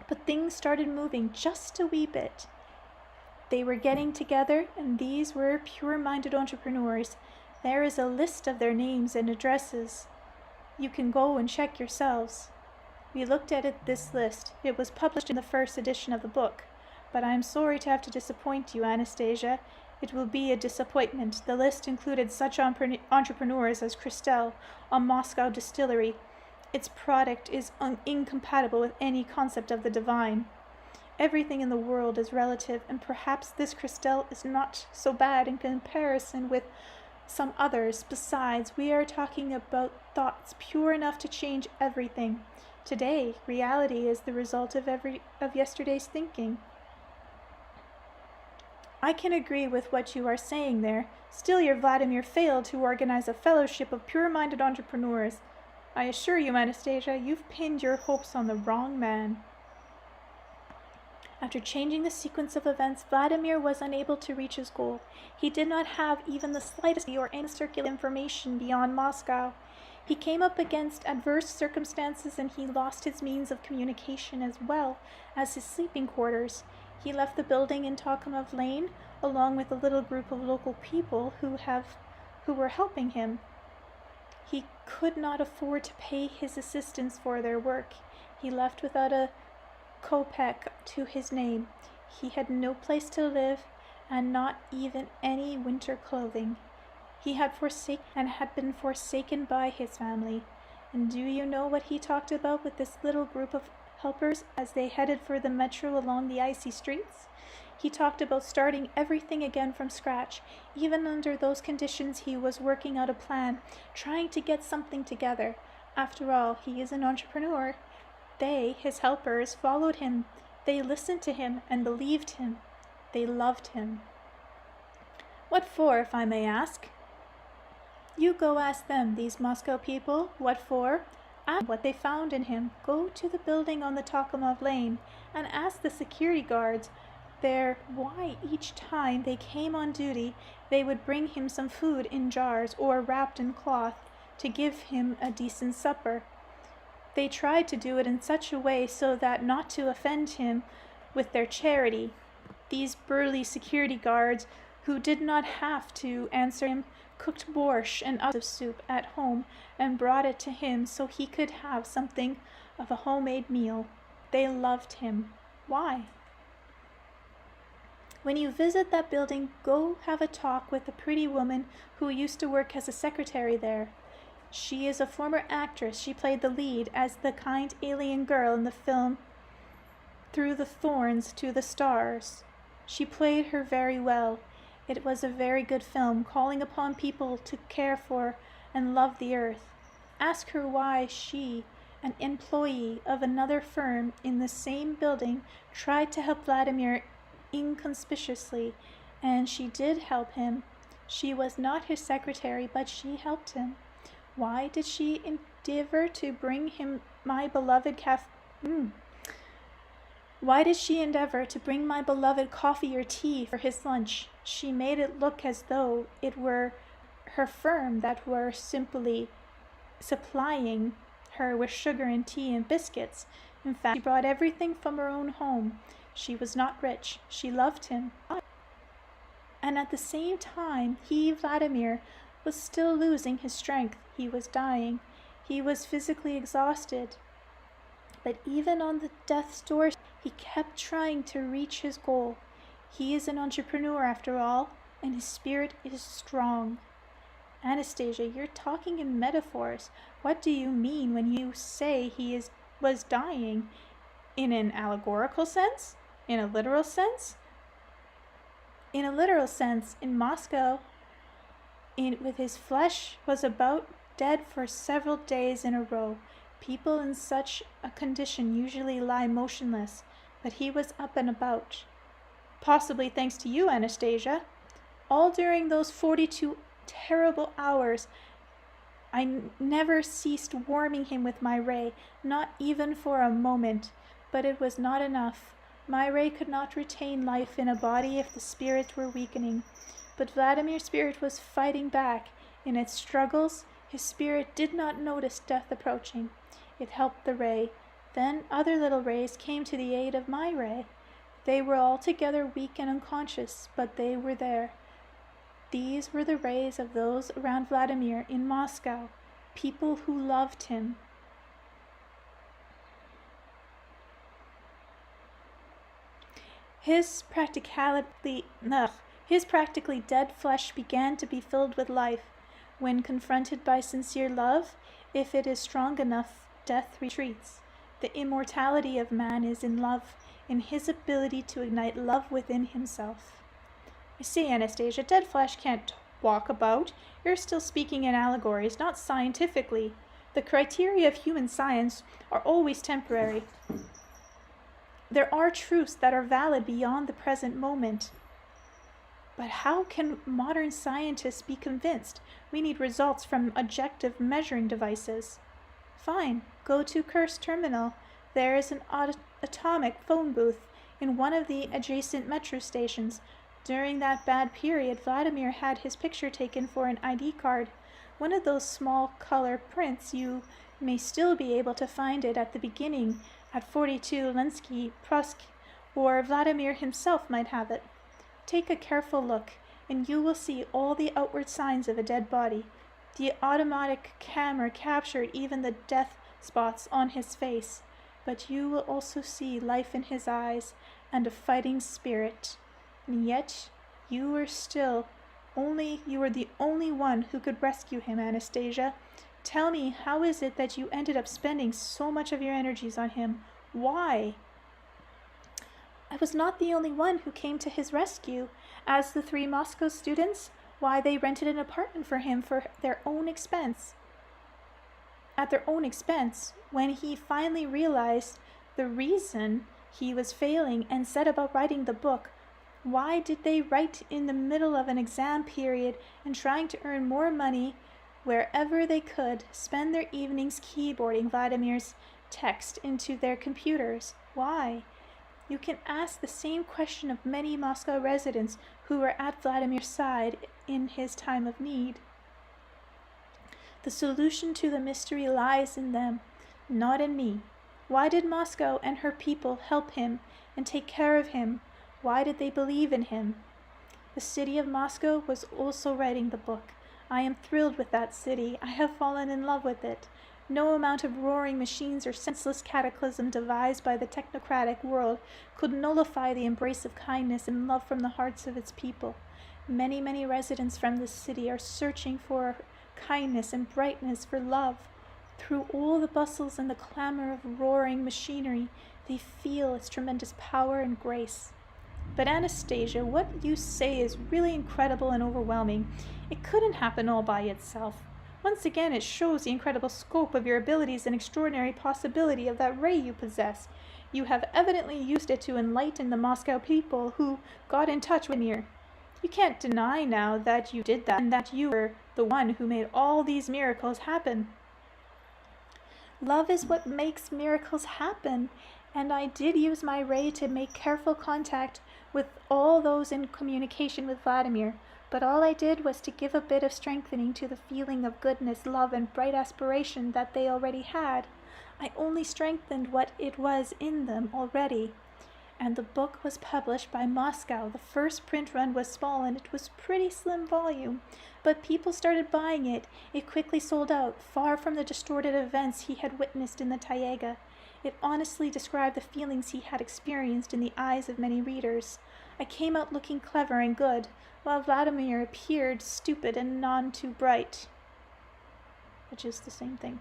But things started moving just a wee bit. They were getting together, and these were pure-minded entrepreneurs. There is a list of their names and addresses. You can go and check yourselves. We looked at this list. It was published in the first edition of the book. But I am sorry to have to disappoint you, Anastasia. It will be a disappointment. The list included such entrepreneurs as Christelle, a Moscow distillery. Its product is incompatible with any concept of the divine. Everything in the world is relative, and perhaps this Christelle is not so bad in comparison with some others. Besides, we are talking about thoughts pure enough to change everything. Today, reality is the result of yesterday's thinking. I can agree with what you are saying there. Still, your Vladimir failed to organize a fellowship of pure-minded entrepreneurs. I assure you, Anastasia, you've pinned your hopes on the wrong man. After changing the sequence of events, Vladimir was unable to reach his goal. He did not have even the slightest or any circular information beyond Moscow. He came up against adverse circumstances, and he lost his means of communication as well as his sleeping quarters. He left the building in Tolkomov Lane along with a little group of local people who were helping him. He could not afford to pay his assistants for their work. He left without a kopeck to his name. He had no place to live, and not even any winter clothing. He had been forsaken by his family. And do you know what he talked about with this little group of helpers as they headed for the metro along the icy streets? He talked about starting everything again from scratch. Even under those conditions, he was working out a plan, trying to get something together. After all, he is an entrepreneur. They, his helpers, followed him. They listened to him and believed him. They loved him. What for, if I may ask? You go ask them, these Moscow people, what for? Ask what they found in him. Go to the building on the Tokimov Lane and ask the security guards there why each time they came on duty they would bring him some food in jars or wrapped in cloth to give him a decent supper. They tried to do it in such a way so that not to offend him with their charity. These burly security guards, who did not have to answer him, cooked borscht and other soup at home and brought it to him so he could have something of a homemade meal. They loved him. Why? When you visit that building, go have a talk with a pretty woman who used to work as a secretary there. She is a former actress. She played the lead as the kind alien girl in the film Through the Thorns to the Stars. She played her very well. It was a very good film, calling upon people to care for and love the earth. Ask her why she, an employee of another firm in the same building, tried to help Vladimir inconspicuously, and she did help him. She was not his secretary, but she helped him. Why did she endeavor to bring him my beloved Why did she endeavor to bring my beloved coffee or tea for his lunch? She made it look as though it were her firm that were simply supplying her with sugar and tea and biscuits. In fact, she brought everything from her own home. She was not rich. She loved him. And at the same time, he, Vladimir, was still losing his strength. He was dying. He was physically exhausted. But even on the death's door, he kept trying to reach his goal. He is an entrepreneur after all, and his spirit is strong. Anastasia, you're talking in metaphors. What do you mean when you say he was dying? In an allegorical sense? In a literal sense? In a literal sense, in Moscow, with his flesh was about dead for several days in a row. People in such a condition usually lie motionless, but he was up and about. Possibly thanks to you, Anastasia. All during those 42 terrible hours, I never ceased warming him with my ray, not even for a moment. But it was not enough. My ray could not retain life in a body if the spirit were weakening. But Vladimir's spirit was fighting back. In its struggles, his spirit did not notice death approaching. It helped the ray. Then other little rays came to the aid of my ray. They were altogether weak and unconscious, but they were there. These were the rays of those around Vladimir in Moscow, people who loved him. His practically dead flesh began to be filled with life. When confronted by sincere love, if it is strong enough, death retreats. The immortality of man is in love, in his ability to ignite love within himself. I see, Anastasia, dead flesh can't walk about. You're still speaking in allegories, not scientifically. The criteria of human science are always temporary. There are truths that are valid beyond the present moment. But how can modern scientists be convinced? We need results from objective measuring devices. Fine, go to Kursk Terminal. There is an atomic phone booth in one of the adjacent metro stations. During that bad period, Vladimir had his picture taken for an ID card. One of those small color prints, you may still be able to find it at the beginning at 42 Lensky Prusk, or Vladimir himself might have it. Take a careful look, and you will see all the outward signs of a dead body. The automatic camera captured even the death spots on his face, but you will also see life in his eyes and a fighting spirit. And yet, you were the only one who could rescue him, Anastasia. Tell me, how is it that you ended up spending so much of your energies on him? Why? I was not the only one who came to his rescue. As the 3 Moscow students, why, they rented an apartment for him at their own expense. When he finally realized the reason he was failing and set about writing the book. Why did they write in the middle of an exam period and trying to earn more money wherever they could, spend their evenings keyboarding Vladimir's text into their computers? Why? You can ask the same question of many Moscow residents who were at Vladimir's side in his time of need. The solution to the mystery lies in them, not in me. Why did Moscow and her people help him and take care of him? Why did they believe in him? The city of Moscow was also writing the book. I am thrilled with that city. I have fallen in love with it. No amount of roaring machines or senseless cataclysm devised by the technocratic world could nullify the embrace of kindness and love from the hearts of its people. Many, many residents from this city are searching for kindness and brightness, for love. Through all the bustles and the clamor of roaring machinery, they feel its tremendous power and grace. But Anastasia, what you say is really incredible and overwhelming. It couldn't happen all by itself. Once again, it shows the incredible scope of your abilities and extraordinary possibility of that ray you possess. You have evidently used it to enlighten the Moscow people who got in touch with Mir. You can't deny now that you did that and that you were the one who made all these miracles happen. Love is what makes miracles happen, and I did use my ray to make careful contact with all those in communication with Vladimir. But all I did was to give a bit of strengthening to the feeling of goodness, love, and bright aspiration that they already had. I only strengthened what it was in them already. And the book was published by Moscow. The first print run was small, and it was pretty slim volume. But people started buying it. It quickly sold out, far from the distorted events he had witnessed in the Taiga. It honestly described the feelings he had experienced in the eyes of many readers. I came out looking clever and good, while Vladimir appeared stupid and none too bright, which is the same thing.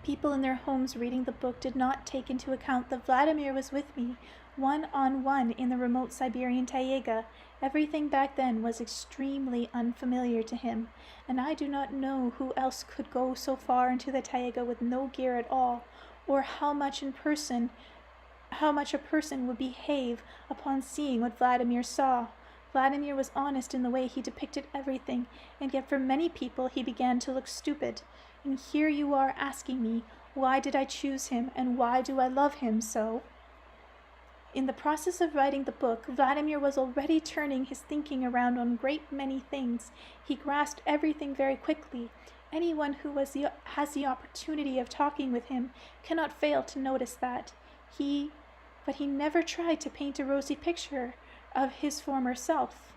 People in their homes reading the book did not take into account that Vladimir was with me, one-on-one in the remote Siberian taiga. Everything back then was extremely unfamiliar to him, and I do not know who else could go so far into the taiga with no gear at all, or how much a person would behave upon seeing what Vladimir saw. Vladimir was honest in the way he depicted everything, and yet for many people he began to look stupid. And here you are asking me, why did I choose him, and why do I love him so? In the process of writing the book, Vladimir was already turning his thinking around on a great many things. He grasped everything very quickly. Anyone who has the opportunity of talking with him cannot fail to notice that. But he never tried to paint a rosy picture of his former self.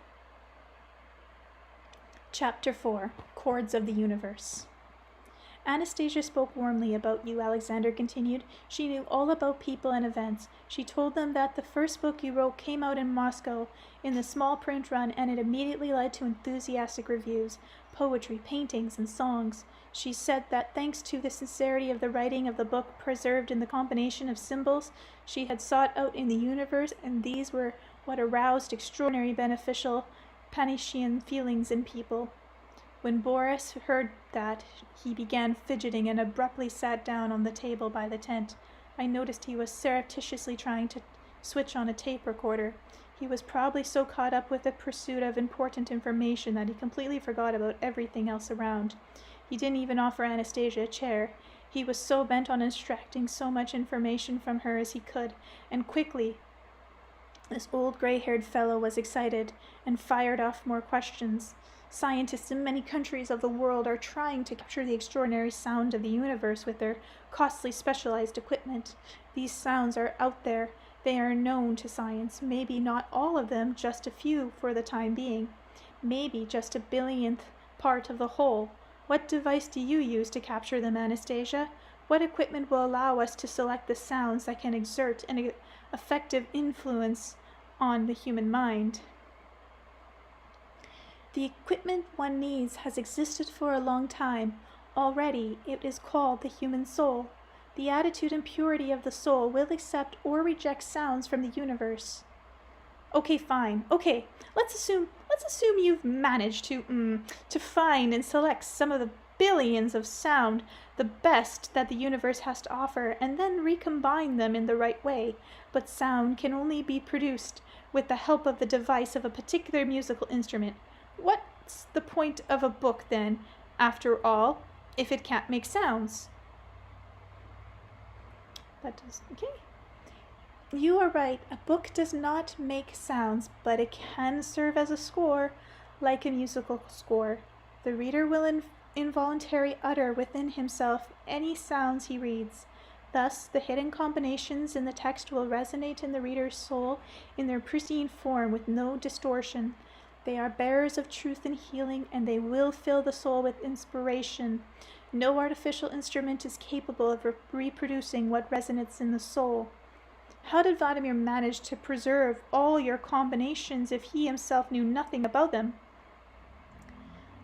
Chapter 4. Chords of the Universe. Anastasia spoke warmly about you, Alexander continued. She knew all about people and events. She told them that the first book you wrote came out in Moscow in the small print run, and it immediately led to enthusiastic reviews, poetry, paintings, and songs. She said that thanks to the sincerity of the writing of the book preserved in the combination of symbols she had sought out in the universe, and these were what aroused extraordinary beneficial Panician feelings in people. When Boris heard that, he began fidgeting and abruptly sat down on the table by the tent. I noticed he was surreptitiously trying to switch on a tape recorder. He was probably so caught up with the pursuit of important information that he completely forgot about everything else around. He didn't even offer Anastasia a chair. He was so bent on extracting so much information from her as he could, and quickly this old gray-haired fellow was excited and fired off more questions. Scientists in many countries of the world are trying to capture the extraordinary sound of the universe with their costly specialized equipment. These sounds are out there. They are known to science. Maybe not all of them, just a few for the time being. Maybe just a billionth part of the whole. What device do you use to capture them, Anastasia? What equipment will allow us to select the sounds that can exert an effective influence on the human mind? The equipment one needs has existed for a long time. Already, it is called the human soul. The attitude and purity of the soul will accept or reject sounds from the universe. Okay, fine. Let's assume you've managed to find and select some of the billions of sound, the best that the universe has to offer, and then recombine them in the right way. But sound can only be produced with the help of the device of a particular musical instrument. What's the point of a book, then, after all, if it can't make sounds? Okay. You are right. A book does not make sounds, but it can serve as a score, like a musical score. The reader will involuntarily utter within himself any sounds he reads. Thus, the hidden combinations in the text will resonate in the reader's soul in their pristine form with no distortion. They are bearers of truth and healing, and they will fill the soul with inspiration. No artificial instrument is capable of reproducing what resonates in the soul. How did Vladimir manage to preserve all your combinations if he himself knew nothing about them?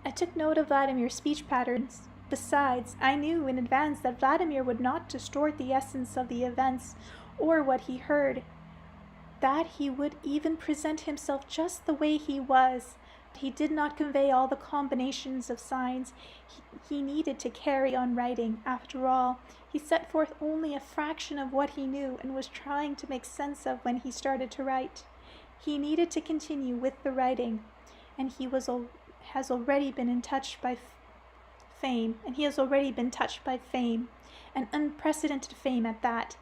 I took note of Vladimir's speech patterns. Besides, I knew in advance that Vladimir would not distort the essence of the events or what he heard, that he would even present himself just the way he was. He did not convey all the combinations of signs he needed to carry on writing. After all, he set forth only a fraction of what he knew and was trying to make sense of when he started to write. He needed to continue with the writing, and has already been touched by fame, an unprecedented fame at that.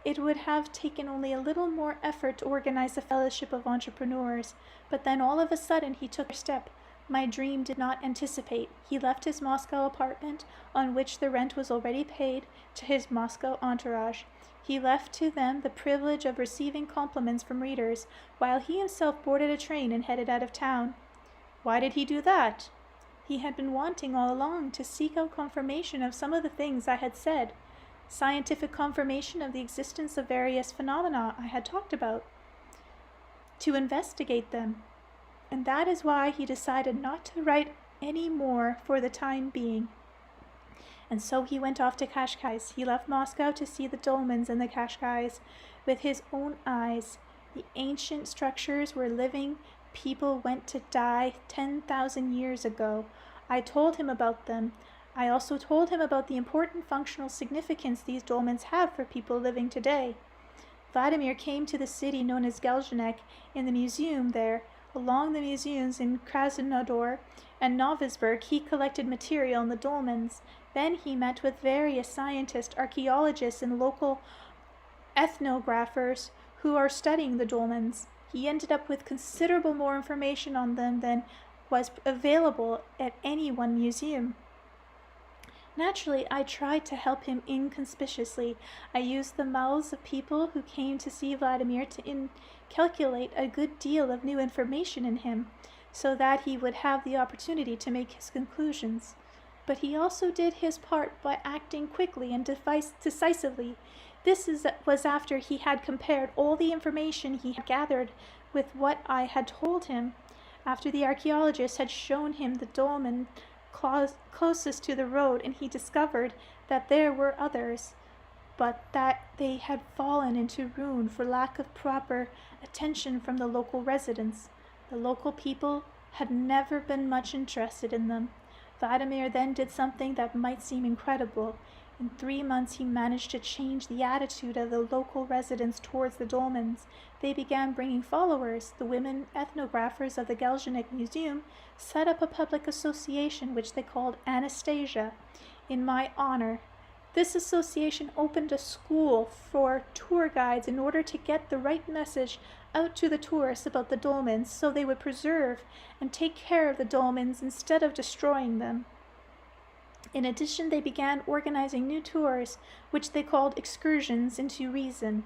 It would have taken only a little more effort to organize a fellowship of entrepreneurs, but then all of a sudden he took a step my dream did not anticipate. He left his Moscow apartment, on which the rent was already paid, to his Moscow entourage. He left to them the privilege of receiving compliments from readers, while he himself boarded a train and headed out of town. Why did he do that? He had been wanting all along to seek out confirmation of some of the things I had said, scientific confirmation of the existence of various phenomena I had talked about, to investigate them. And that is why he decided not to write any more for the time being. And so he went off to Kashkais. He left Moscow to see the dolmens and the Kashkais with his own eyes. The ancient structures where living people went to die 10,000 years ago. I told him about them. I also told him about the important functional significance these dolmens have for people living today. Vladimir came to the city known as Geljanek in the museum there. Along the museums in Krasnodar and Novosibirsk, he collected material on the dolmens. Then he met with various scientists, archaeologists, and local ethnographers who are studying the dolmens. He ended up with considerable more information on them than was available at any one museum. Naturally, I tried to help him inconspicuously. I used the mouths of people who came to see Vladimir to calculate a good deal of new information in him, so that he would have the opportunity to make his conclusions. But he also did his part by acting quickly and decisively. This was after he had compared all the information he had gathered with what I had told him, after the archaeologist had shown him the dolmen closest to the road, and he discovered that there were others, but that they had fallen into ruin for lack of proper attention from the local residents. The local people had never been much interested in them. Vladimir then did something that might seem incredible. In 3 months he managed to change the attitude of the local residents towards the dolmens. They began bringing followers. The women ethnographers of the Geljanek Museum set up a public association which they called Anastasia, in my honor. This association opened a school for tour guides in order to get the right message out to the tourists about the dolmens, so they would preserve and take care of the dolmens instead of destroying them. In addition, they began organizing new tours, which they called excursions into reason.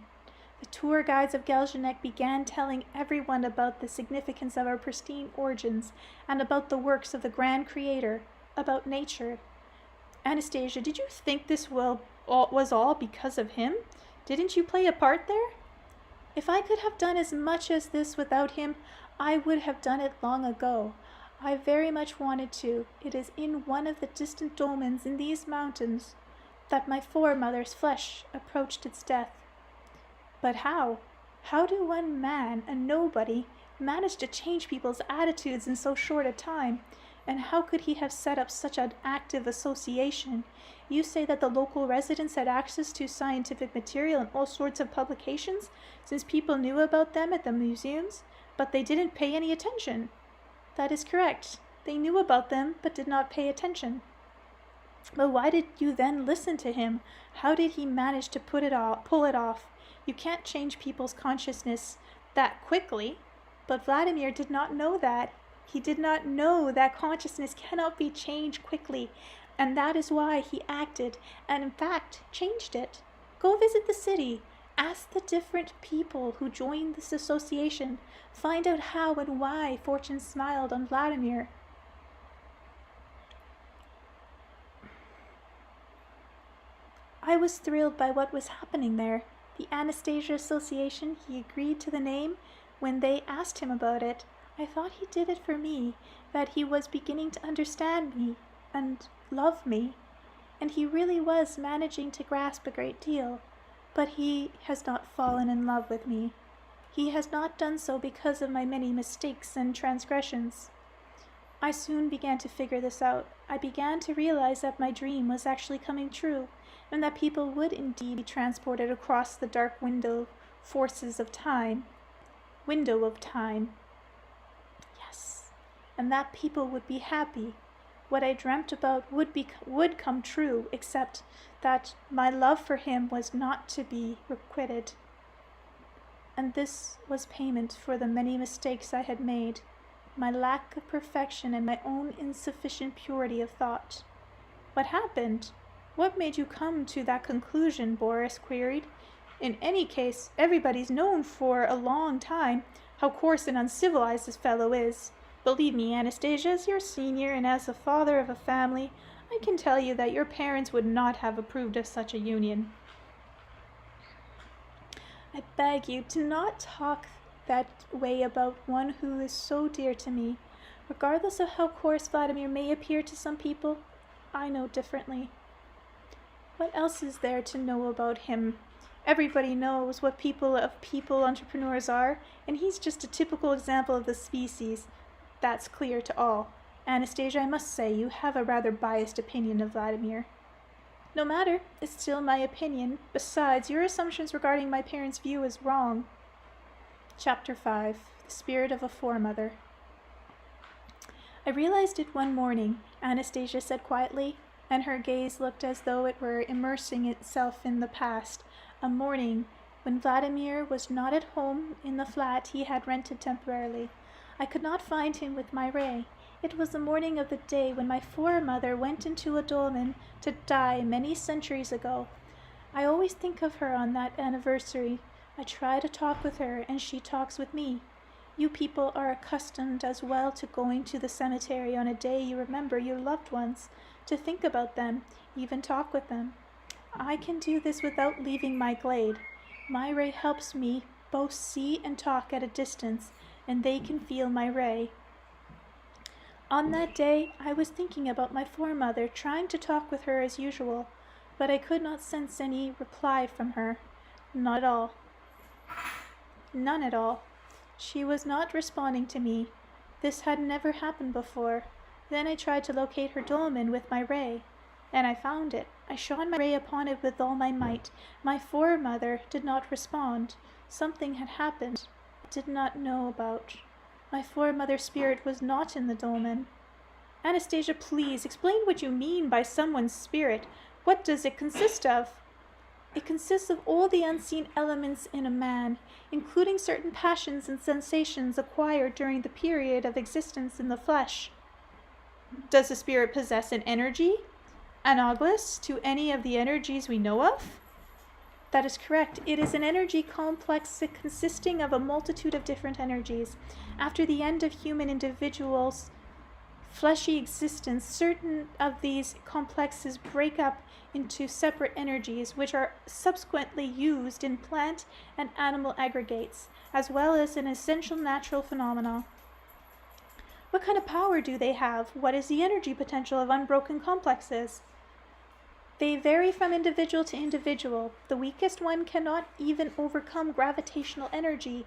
The tour guides of Geljanek began telling everyone about the significance of our pristine origins and about the works of the grand creator, about nature. Anastasia, did you think this was all because of him? Didn't you play a part there? If I could have done as much as this without him, I would have done it long ago. I very much wanted to. It is in one of the distant dolmens in these mountains that my foremother's flesh approached its death. But how? How do one man, a nobody, manage to change people's attitudes in so short a time? And how could he have set up such an active association? You say that the local residents had access to scientific material and all sorts of publications, since people knew about them at the museums, but they didn't pay any attention. That is correct. They knew about them, but did not pay attention. But why did you then listen to him? How did he manage to pull it off? You can't change people's consciousness that quickly. But Vladimir did not know that. He did not know that consciousness cannot be changed quickly, and that is why he acted, and in fact changed it. Go visit the city. Ask the different people who joined this association. Find out how and why fortune smiled on Vladimir. I was thrilled by what was happening there. The Anastasia Association, he agreed to the name when they asked him about it. I thought he did it for me, that he was beginning to understand me and love me, and he really was managing to grasp a great deal. But he has not fallen in love with me. He has not done so because of my many mistakes and transgressions. I soon began to figure this out. I began to realize that my dream was actually coming true, and that people would indeed be transported across the dark window of time. Yes, and that people would be happy. What I dreamt about would come true, except that my love for him was not to be requited. And this was payment for the many mistakes I had made, my lack of perfection and my own insufficient purity of thought. What happened? What made you come to that conclusion? Boris queried. In any case, everybody's known for a long time how coarse and uncivilized this fellow is. Believe me, Anastasia, as your senior and as the father of a family, I can tell you that your parents would not have approved of such a union. I beg you, do not talk that way about one who is so dear to me. Regardless of how coarse Vladimir may appear to some people, I know differently. What else is there to know about him? Everybody knows what people entrepreneurs are, and he's just a typical example of the species. That's clear to all. Anastasia, I must say, you have a rather biased opinion of Vladimir. No matter, it's still my opinion. Besides, your assumptions regarding my parents' view is wrong. Chapter 5. The Spirit of a Foremother. I realized it one morning, Anastasia said quietly, and her gaze looked as though it were immersing itself in the past, a morning when Vladimir was not at home in the flat he had rented temporarily. I could not find him with my ray. It was the morning of the day when my foremother went into a dolmen to die many centuries ago. I always think of her on that anniversary. I try to talk with her, and she talks with me. You people are accustomed as well to going to the cemetery on a day you remember your loved ones, to think about them, even talk with them. I can do this without leaving my glade. My ray helps me both see and talk at a distance, and they can feel my ray. On that day, I was thinking about my foremother, trying to talk with her as usual, but I could not sense any reply from her. Not at all. None at all. She was not responding to me. This had never happened before. Then I tried to locate her dolmen with my ray, and I found it. I shone my ray upon it with all my might. My foremother did not respond. Something had happened I did not know about. My foremother's spirit was not in the dolmen. Anastasia, please, explain what you mean by someone's spirit. What does it consist of? It consists of all the unseen elements in a man, including certain passions and sensations acquired during the period of existence in the flesh. Does the spirit possess an energy, analogous to any of the energies we know of? That is correct. It is an energy complex consisting of a multitude of different energies. After the end of human individuals' fleshy existence, certain of these complexes break up into separate energies, which are subsequently used in plant and animal aggregates, as well as in essential natural phenomena. What kind of power do they have? What is the energy potential of unbroken complexes? They vary from individual to individual. The weakest one cannot even overcome gravitational energy.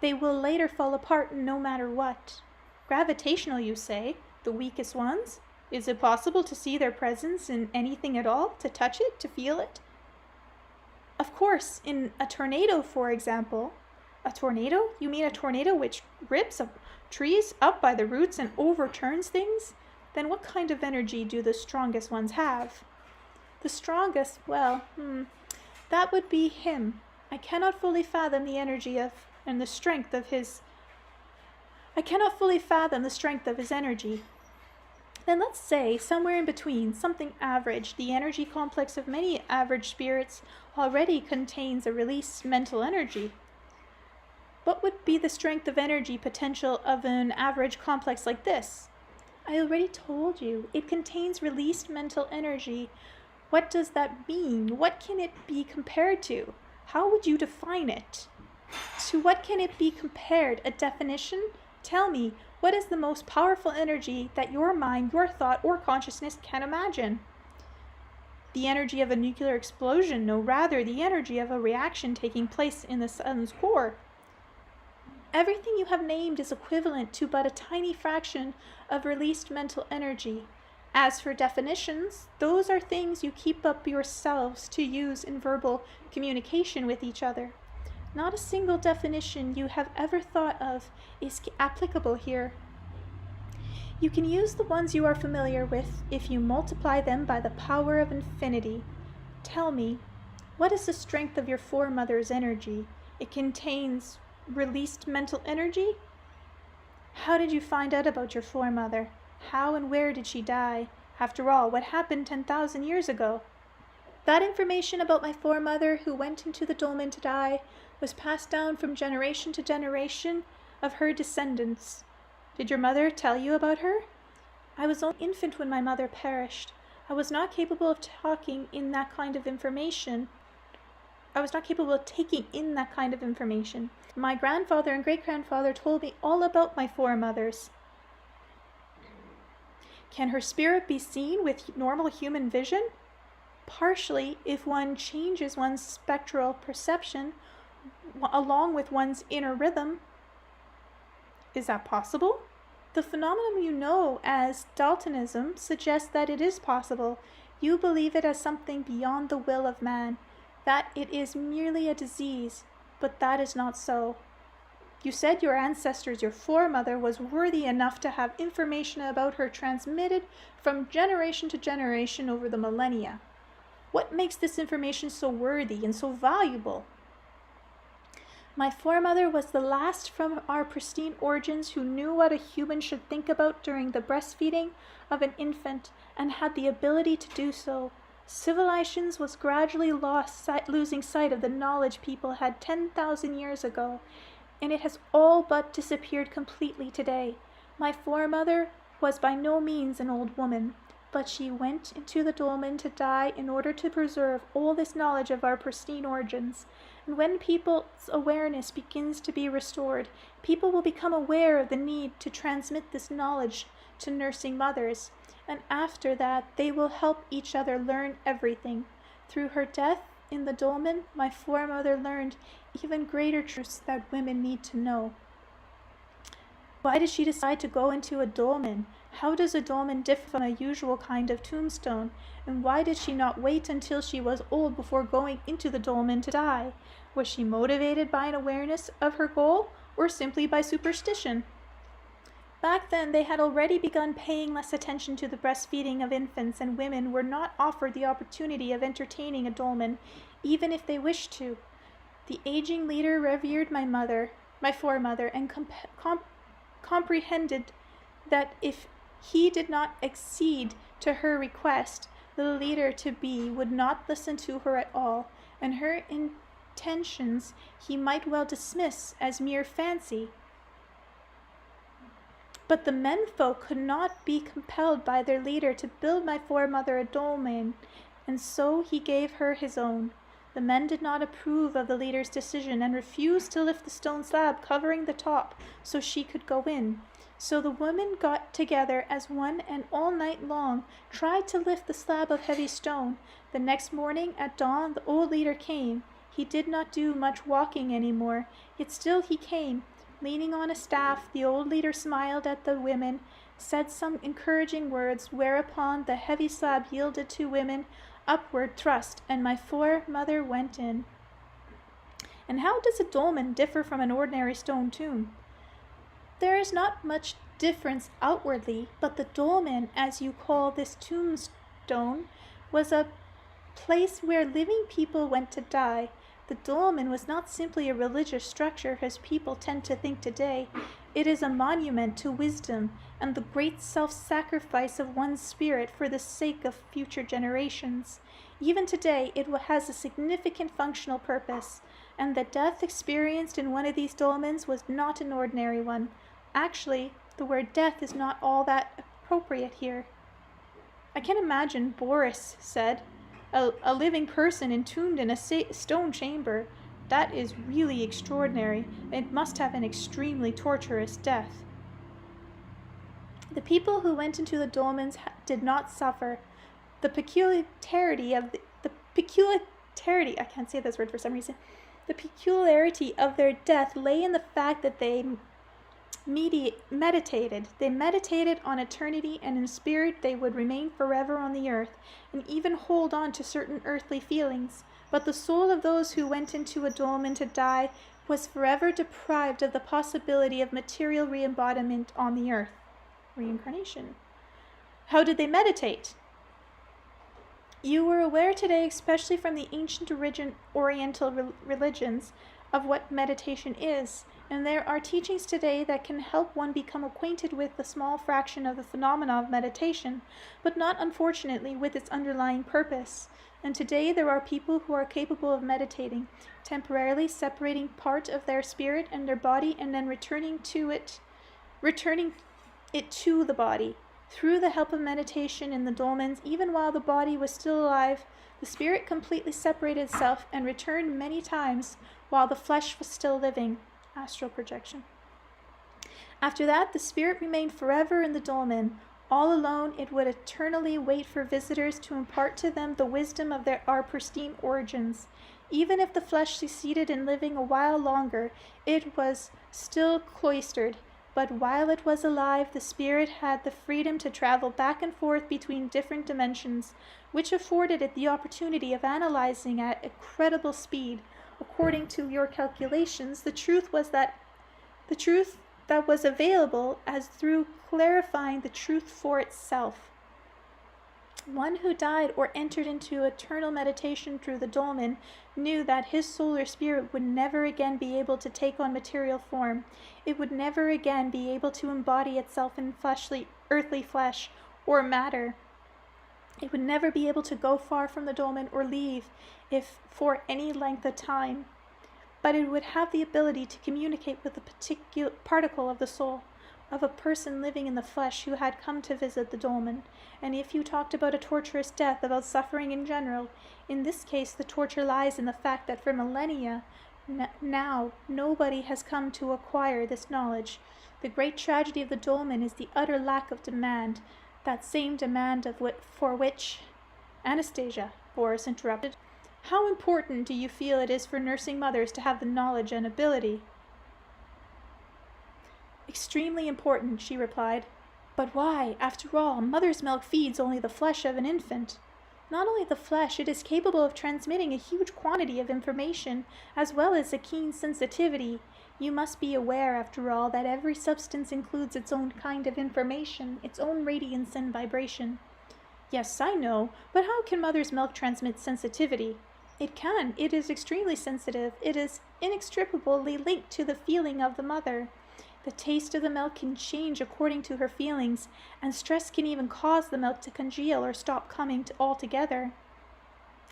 They will later fall apart no matter what. Gravitational, you say? The weakest ones? Is it possible to see their presence in anything at all? To touch it? To feel it? Of course, in a tornado, for example. A tornado? You mean a tornado which rips trees up by the roots and overturns things? Then what kind of energy do the strongest ones have? The strongest, well, that would be him. I cannot fully fathom the energy of and the strength of his. I cannot fully fathom the strength of his energy. Then let's say, somewhere in between, something average. The energy complex of many average spirits already contains a released mental energy. What would be the strength of energy potential of an average complex like this? I already told you, it contains released mental energy. What does that mean? What can it be compared to? How would you define it? To what can it be compared? A definition? Tell me, what is the most powerful energy that your mind, your thought, or consciousness can imagine? The energy of a nuclear explosion, no, rather the energy of a reaction taking place in the sun's core. Everything you have named is equivalent to but a tiny fraction of released mental energy. As for definitions, those are things you keep up yourselves to use in verbal communication with each other. Not a single definition you have ever thought of is applicable here. You can use the ones you are familiar with if you multiply them by the power of infinity. Tell me, what is the strength of your foremother's energy? It contains released mental energy? How did you find out about your foremother? How and where did she die? After all, what happened 10,000 years ago? That information about my foremother who went into the dolmen to die was passed down from generation to generation of her descendants. Did your mother tell you about her? I was only an infant when my mother perished. I was not capable of taking in that kind of information. My grandfather and great-grandfather told me all about my foremothers. Can her spirit be seen with normal human vision? Partially, if one changes one's spectral perception along with one's inner rhythm. Is that possible? The phenomenon you know as Daltonism suggests that it is possible. You believe it as something beyond the will of man, that it is merely a disease, but that is not so. You said your ancestors, your foremother, was worthy enough to have information about her transmitted from generation to generation over the millennia. What makes this information so worthy and so valuable? My foremother was the last from our pristine origins who knew what a human should think about during the breastfeeding of an infant and had the ability to do so. Civilization was gradually losing sight of the knowledge people had 10,000 years ago, and it has all but disappeared completely today. My foremother was by no means an old woman, but she went into the dolmen to die in order to preserve all this knowledge of our pristine origins. And when people's awareness begins to be restored, people will become aware of the need to transmit this knowledge to nursing mothers. And after that, they will help each other learn everything. Through her death in the dolmen, my foremother learned even greater truths that women need to know. Why did she decide to go into a dolmen? How does a dolmen differ from a usual kind of tombstone? And why did she not wait until she was old before going into the dolmen to die? Was she motivated by an awareness of her goal, or simply by superstition? Back then, they had already begun paying less attention to the breastfeeding of infants, and women were not offered the opportunity of entertaining a dolmen, even if they wished to. The aging leader revered my foremother, and comprehended that if he did not accede to her request, the leader-to-be would not listen to her at all, and her intentions he might well dismiss as mere fancy. But the menfolk could not be compelled by their leader to build my foremother a dolmen, and so he gave her his own. The men did not approve of the leader's decision and refused to lift the stone slab covering the top so she could go in. So the women got together as one and all night long tried to lift the slab of heavy stone. The next morning at dawn the old leader came. He did not do much walking any more, yet still he came. Leaning on a staff, the old leader smiled at the women. said some encouraging words, whereupon the heavy slab yielded to women upward thrust, and my foremother went in. And how does a dolmen differ from an ordinary stone tomb? There is not much difference outwardly, but the dolmen, as you call this tombstone, was a place where living people went to die. The dolmen was not simply a religious structure as people tend to think today. It is a monument to wisdom and the great self-sacrifice of one's spirit for the sake of future generations. Even today, it has a significant functional purpose, and the death experienced in one of these dolmens was not an ordinary one. Actually, the word death is not all that appropriate here. I can imagine, Boris said, a living person entombed in a stone chamber. That is really extraordinary. It must have an extremely torturous death. The people who went into the dolmens did not suffer. The peculiarity, I can't say this word for some reason. The peculiarity of their death lay in the fact that they meditated. They meditated on eternity, and in spirit they would remain forever on the earth, and even hold on to certain earthly feelings. But the soul of those who went into a dolmen to die was forever deprived of the possibility of material re-embodiment on the earth. Reincarnation. How did they meditate? You were aware today, especially from the ancient Oriental religions, of what meditation is, and there are teachings today that can help one become acquainted with a small fraction of the phenomena of meditation, but not, unfortunately, with its underlying purpose. And today there are people who are capable of meditating, temporarily separating part of their spirit and their body and then returning it to the body. Through the help of meditation in the dolmens, even while the body was still alive, the spirit completely separated itself and returned many times while the flesh was still living. Astral projection. After that, the spirit remained forever in the dolmen. All alone, it would eternally wait for visitors to impart to them the wisdom of our pristine origins. Even if the flesh succeeded in living a while longer, it was still cloistered. But while it was alive, the spirit had the freedom to travel back and forth between different dimensions, which afforded it the opportunity of analyzing at incredible speed. According to your calculations, the truth that was available as through clarifying the truth for itself. One who died or entered into eternal meditation through the dolmen knew that his soul or spirit would never again be able to take on material form. It would never again be able to embody itself in earthly flesh or matter. It would never be able to go far from the dolmen or leave, if for any length of time. But it would have the ability to communicate with a particular particle of the soul of a person living in the flesh who had come to visit the dolmen. And if you talked about a torturous death, about suffering in general, in this case the torture lies in the fact that for millennia now nobody has come to acquire this knowledge. The great tragedy of the dolmen is the utter lack of demand, that same demand for which Anastasia, Boris interrupted. How important do you feel it is for nursing mothers to have the knowledge and ability? Extremely important, she replied. But why? After all, mother's milk feeds only the flesh of an infant. Not only the flesh, it is capable of transmitting a huge quantity of information, as well as a keen sensitivity. You must be aware, after all, that every substance includes its own kind of information, its own radiance and vibration. Yes, I know, but how can mother's milk transmit sensitivity? It can. It is extremely sensitive. It is inextricably linked to the feeling of the mother. The taste of the milk can change according to her feelings, and stress can even cause the milk to congeal or stop coming altogether.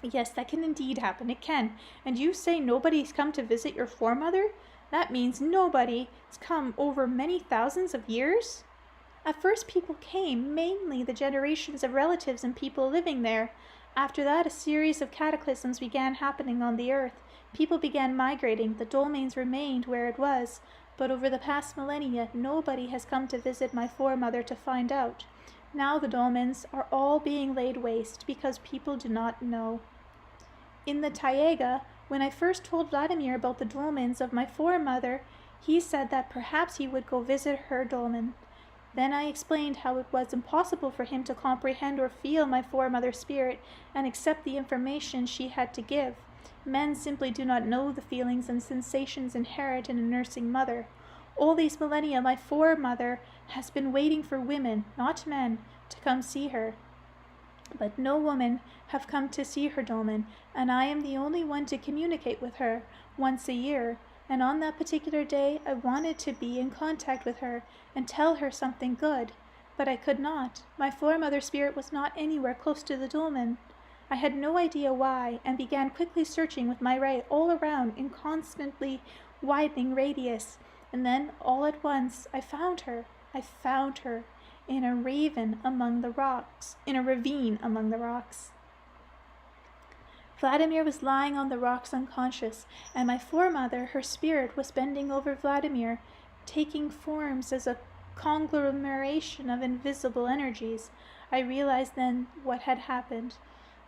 Yes, that can indeed happen. It can. And you say nobody's come to visit your foremother? That means nobody's come over many thousands of years? At first people came, mainly the generations of relatives and people living there. After that, a series of cataclysms began happening on the earth. People began migrating. The dolmens remained where it was. But over the past millennia, nobody has come to visit my foremother to find out. Now the dolmens are all being laid waste because people do not know. In the taiga, when I first told Vladimir about the dolmens of my foremother, he said that perhaps he would go visit her dolmen. Then I explained how it was impossible for him to comprehend or feel my foremother's spirit and accept the information she had to give. Men simply do not know the feelings and sensations inherent in a nursing mother. All these millennia, my foremother has been waiting for women, not men, to come see her. But no woman have come to see her dolmen, and I am the only one to communicate with her once a year. And on that particular day I wanted to be in contact with her and tell her something good, but I could not. My foremother's spirit was not anywhere close to the dolmen. I had no idea why, and began quickly searching with my ray all around in constantly widening radius. And then, all at once, I found her. I found her in a ravine among the rocks. Vladimir was lying on the rocks unconscious, and my foremother, her spirit, was bending over Vladimir, taking forms as a conglomeration of invisible energies. I realized then what had happened.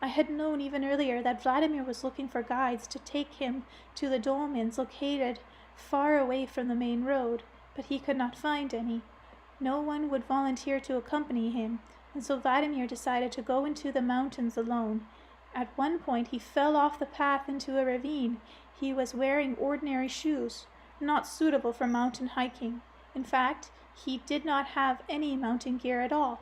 I had known even earlier that Vladimir was looking for guides to take him to the dolmens located far away from the main road, but he could not find any. No one would volunteer to accompany him, and so Vladimir decided to go into the mountains alone. At one point he fell off the path into a ravine. He was wearing ordinary shoes, not suitable for mountain hiking. In fact, he did not have any mountain gear at all.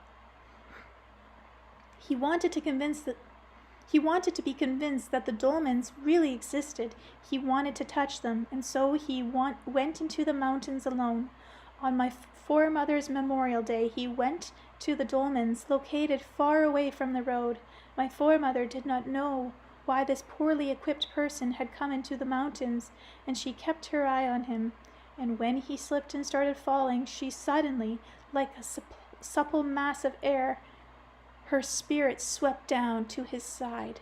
He wanted to be convinced that the dolmens really existed. He wanted to touch them, and so he went into the mountains alone. On my foremother's memorial day, he went to the dolmens located far away from the road. My foremother did not know why this poorly equipped person had come into the mountains, and she kept her eye on him. And when he slipped and started falling, she suddenly, like a supple mass of air, her spirit swept down to his side.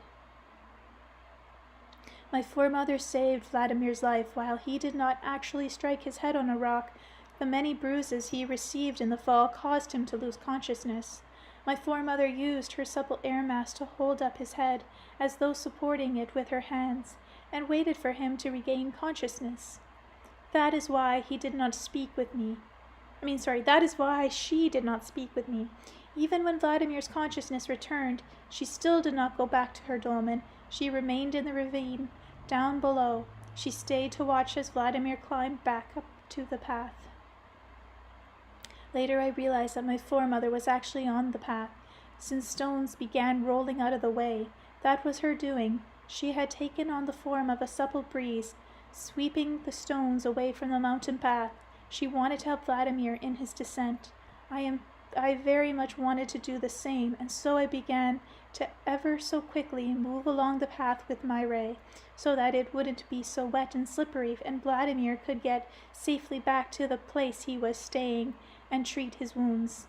My foremother saved Vladimir's life while he did not actually strike his head on a rock. The many bruises he received in the fall caused him to lose consciousness. My foremother used her supple air mass to hold up his head, as though supporting it with her hands, and waited for him to regain consciousness. That is why she did not speak with me. Even when Vladimir's consciousness returned, she still did not go back to her dolmen. She remained in the ravine, down below. She stayed to watch as Vladimir climbed back up to the path. Later I realized that my foremother was actually on the path, since stones began rolling out of the way. That was her doing. She had taken on the form of a supple breeze, sweeping the stones away from the mountain path. She wanted to help Vladimir in his descent. I very much wanted to do the same, and so I began to ever so quickly move along the path with my ray, so that it wouldn't be so wet and slippery, and Vladimir could get safely back to the place he was staying and treat his wounds.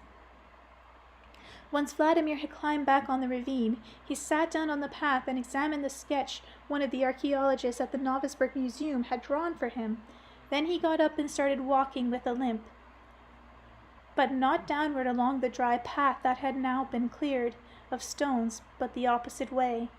Once Vladimir had climbed back on the ravine, he sat down on the path and examined the sketch one of the archaeologists at the Novosburg Museum had drawn for him. Then he got up and started walking with a limp, but not downward along the dry path that had now been cleared of stones, but the opposite way,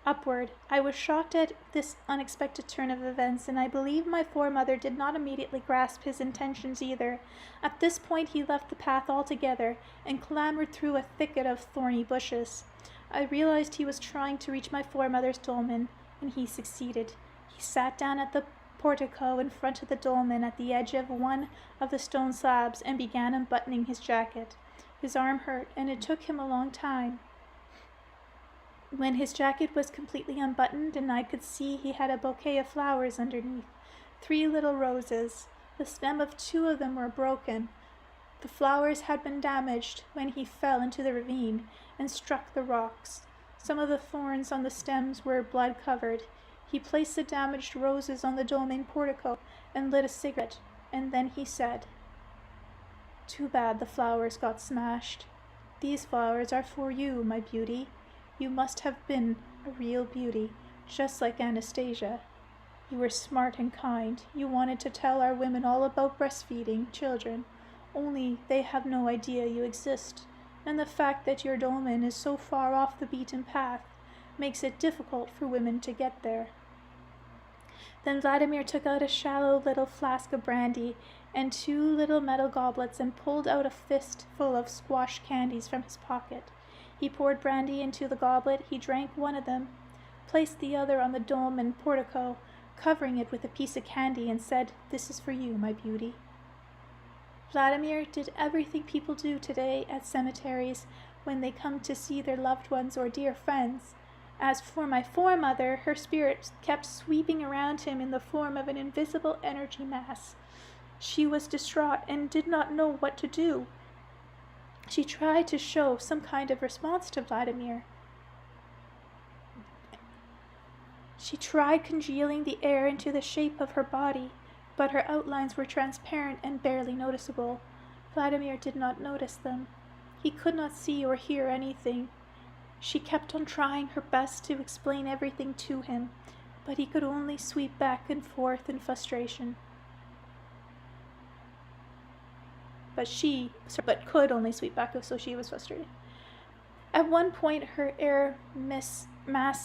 upward. I was shocked at this unexpected turn of events, and I believe my foremother did not immediately grasp his intentions either. At this point he left the path altogether and clambered through a thicket of thorny bushes. I realized he was trying to reach my foremother's dolmen, and he succeeded. He sat down at the portico in front of the dolmen at the edge of one of the stone slabs and began unbuttoning his jacket. His arm hurt, and it took him a long time. When his jacket was completely unbuttoned and I could see he had a bouquet of flowers underneath, 3 little roses. The stem of 2 of them were broken. The flowers had been damaged when he fell into the ravine and struck the rocks. Some of the thorns on the stems were blood-covered. He placed the damaged roses on the dolmen portico and lit a cigarette, and then he said, "Too bad the flowers got smashed. These flowers are for you, my beauty. You must have been a real beauty, just like Anastasia. You were smart and kind. You wanted to tell our women all about breastfeeding children, only they have no idea you exist, and the fact that your dolmen is so far off the beaten path makes it difficult for women to get there. Then Vladimir took out a shallow little flask of brandy and 2 little metal goblets and pulled out a fistful of squash candies from his pocket. He poured brandy into the goblet, he drank one of them, placed the other on the dome and portico, covering it with a piece of candy, and said, "This is for you, my beauty." Vladimir did everything people do today at cemeteries when they come to see their loved ones or dear friends. As for my foremother, her spirit kept sweeping around him in the form of an invisible energy mass. She was distraught and did not know what to do. She tried to show some kind of response to Vladimir. She tried congealing the air into the shape of her body, but her outlines were transparent and barely noticeable. Vladimir did not notice them. He could not see or hear anything. She kept on trying her best to explain everything to him, but he could only sweep back and forth in frustration. But could only sweep back, so she was frustrated. At one point, her air mass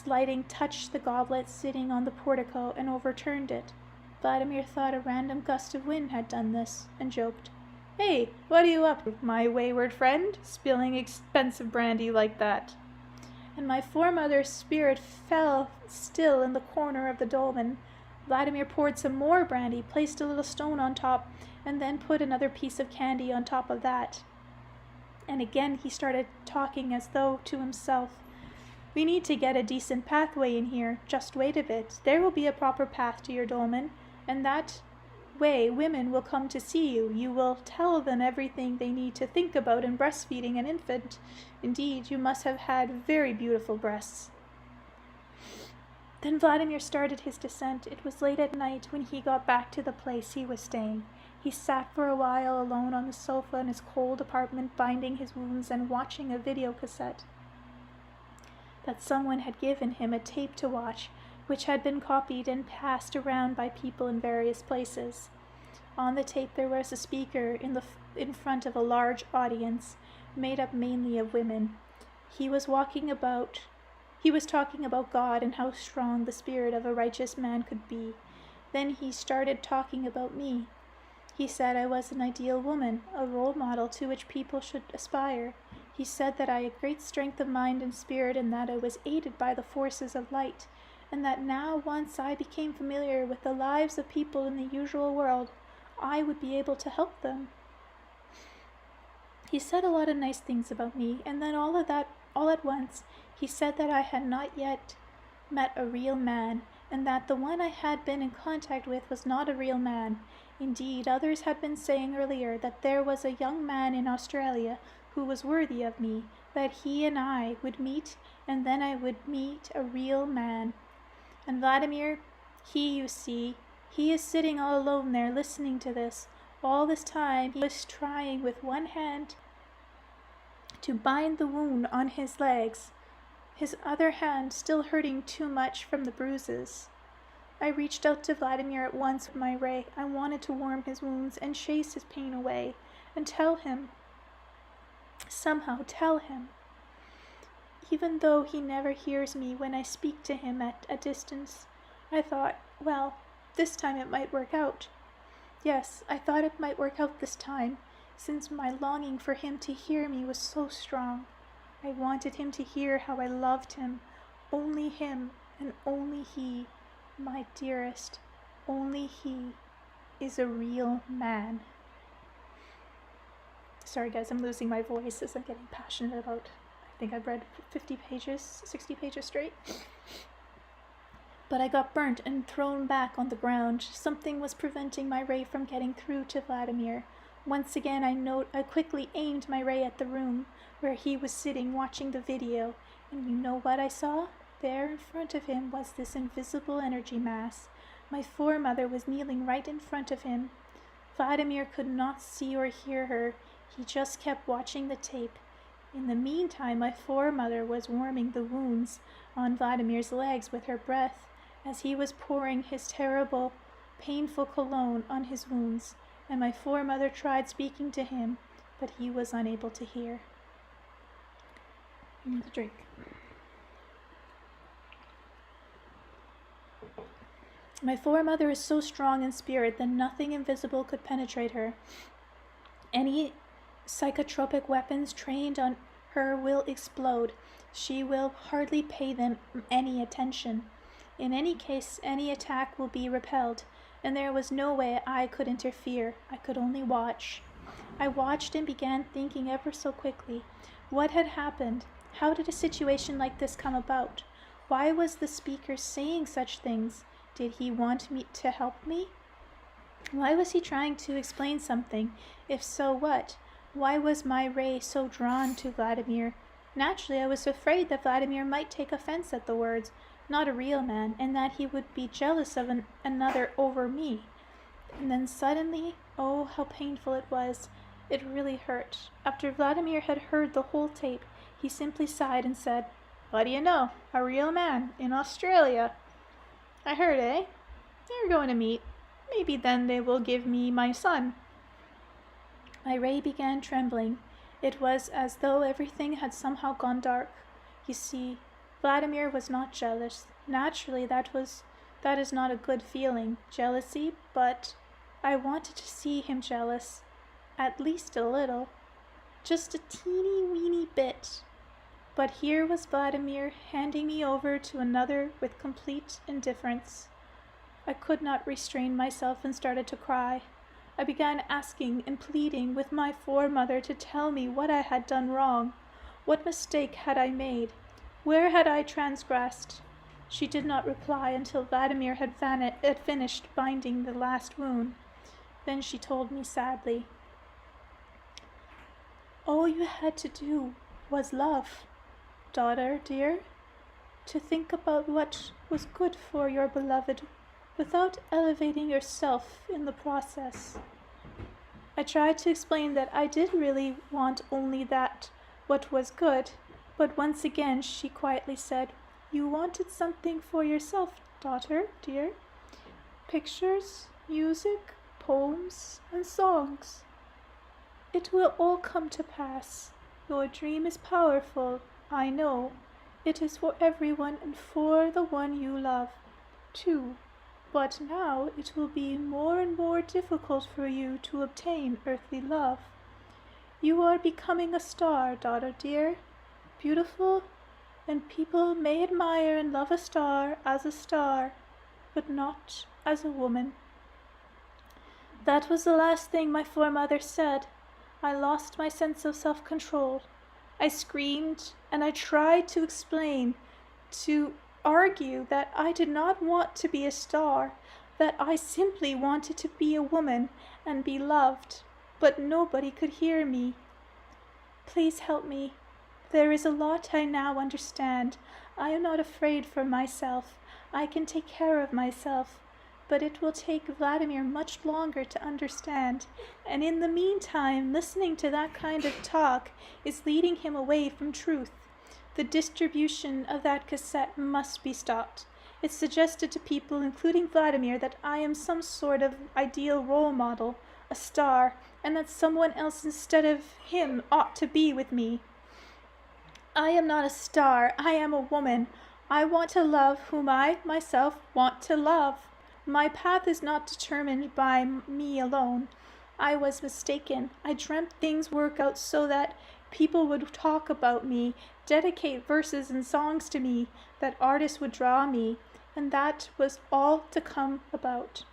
lighting touched the goblet sitting on the portico and overturned it. Vladimir thought a random gust of wind had done this, and joked, "Hey, what are you up to, my wayward friend, spilling expensive brandy like that?" And my foremother's spirit fell still in the corner of the dolmen. Vladimir poured some more brandy, placed a little stone on top, and then put another piece of candy on top of that. And again he started talking as though to himself. "We need to get a decent pathway in here. Just wait a bit. There will be a proper path to your dolmen, and that way women will come to see you. You will tell them everything they need to think about in breastfeeding an infant. Indeed, you must have had very beautiful breasts." Then Vladimir started his descent. It was late at night when he got back to the place he was staying. He sat for a while alone on the sofa in his cold apartment, binding his wounds and watching a video cassette that someone had given him, a tape to watch, which had been copied and passed around by people in various places. On the tape there was a speaker in front of a large audience, made up mainly of women. He was talking about God and how strong the spirit of a righteous man could be. Then he started talking about me. He said I was an ideal woman, a role model to which people should aspire. He said that I had great strength of mind and spirit, and that I was aided by the forces of light, and that now once I became familiar with the lives of people in the usual world, I would be able to help them. He said a lot of nice things about me, and then all at once, he said that I had not yet met a real man, and that the one I had been in contact with was not a real man. Indeed, others had been saying earlier that there was a young man in Australia who was worthy of me, that he and I would meet, and then I would meet a real man. And Vladimir, you see, he is sitting all alone there listening to this. All this time he was trying with one hand to bind the wound on his legs, his other hand still hurting too much from the bruises. I reached out to Vladimir at once with my ray. I wanted to warm his wounds and chase his pain away, and tell him, even though he never hears me when I speak to him at a distance. I thought, well, this time it might work out. Yes, I thought it might work out this time, since my longing for him to hear me was so strong. I wanted him to hear how I loved him, only him and only he, my dearest, only he is a real man. Sorry guys, I'm losing my voice as I'm getting passionate about, I think I've read 50 pages, 60 pages straight. But I got burnt and thrown back on the ground. Something was preventing my ray from getting through to Vladimir. Once again I quickly aimed my ray at the room where he was sitting watching the video, and you know what I saw? There in front of him was this invisible energy mass. My foremother was kneeling right in front of him. Vladimir could not see or hear her. He just kept watching the tape. In the meantime, my foremother was warming the wounds on Vladimir's legs with her breath as he was pouring his terrible, painful cologne on his wounds, and my foremother tried speaking to him, but he was unable to hear. Another drink. My foremother is so strong in spirit that nothing invisible could penetrate her. Any psychotropic weapons trained on her will explode. She will hardly pay them any attention. In any case, any attack will be repelled, and there was no way I could interfere. I could only watch. I watched and began thinking ever so quickly. What had happened? How did a situation like this come about? Why was the speaker saying such things? Did he want me to help me? Why was he trying to explain something? If so, what? Why was my ray so drawn to Vladimir? Naturally, I was afraid that Vladimir might take offense at the words, not a real man, and that he would be jealous of another over me. And then suddenly, oh, how painful it was. It really hurt. After Vladimir had heard the whole tape, he simply sighed and said, "What do you know? A real man in Australia." I heard, eh? They're going to meet. Maybe then they will give me my son. My ray began trembling. It was as though everything had somehow gone dark. You see, Vladimir was not jealous. Naturally, that is not a good feeling, jealousy, but I wanted to see him jealous. At least a little. Just a teeny weeny bit. But here was Vladimir handing me over to another with complete indifference. I could not restrain myself and started to cry. I began asking and pleading with my foremother to tell me what I had done wrong. What mistake had I made? Where had I transgressed? She did not reply until Vladimir had finished binding the last wound. Then she told me sadly, "All you had to do was love, daughter dear, to think about what was good for your beloved without elevating yourself in the process." I tried to explain that I did really want only that what was good, but once again she quietly said, "You wanted something for yourself, daughter dear. Pictures, music, poems, and songs. It will all come to pass. Your dream is powerful, I know. It is for everyone and for the one you love, too. But now it will be more and more difficult for you to obtain earthly love. You are becoming a star, daughter dear, beautiful, and people may admire and love a star, but not as a woman." That was the last thing my foremother said. I lost my sense of self-control. I screamed, and I tried to explain, to argue that I did not want to be a star, that I simply wanted to be a woman and be loved, but nobody could hear me. "Please help me. There is a lot I now understand. I am not afraid for myself. I can take care of myself. But it will take Vladimir much longer to understand, and in the meantime, listening to that kind of talk is leading him away from truth. The distribution of that cassette must be stopped. It suggested to people, including Vladimir, that I am some sort of ideal role model, a star, and that someone else instead of him ought to be with me. I am not a star. I am a woman. I want to love whom I myself want to love. My path is not determined by me alone. I was mistaken. I dreamt things work out so that people would talk about me, dedicate verses and songs to me, that artists would draw me, and that was all to come about.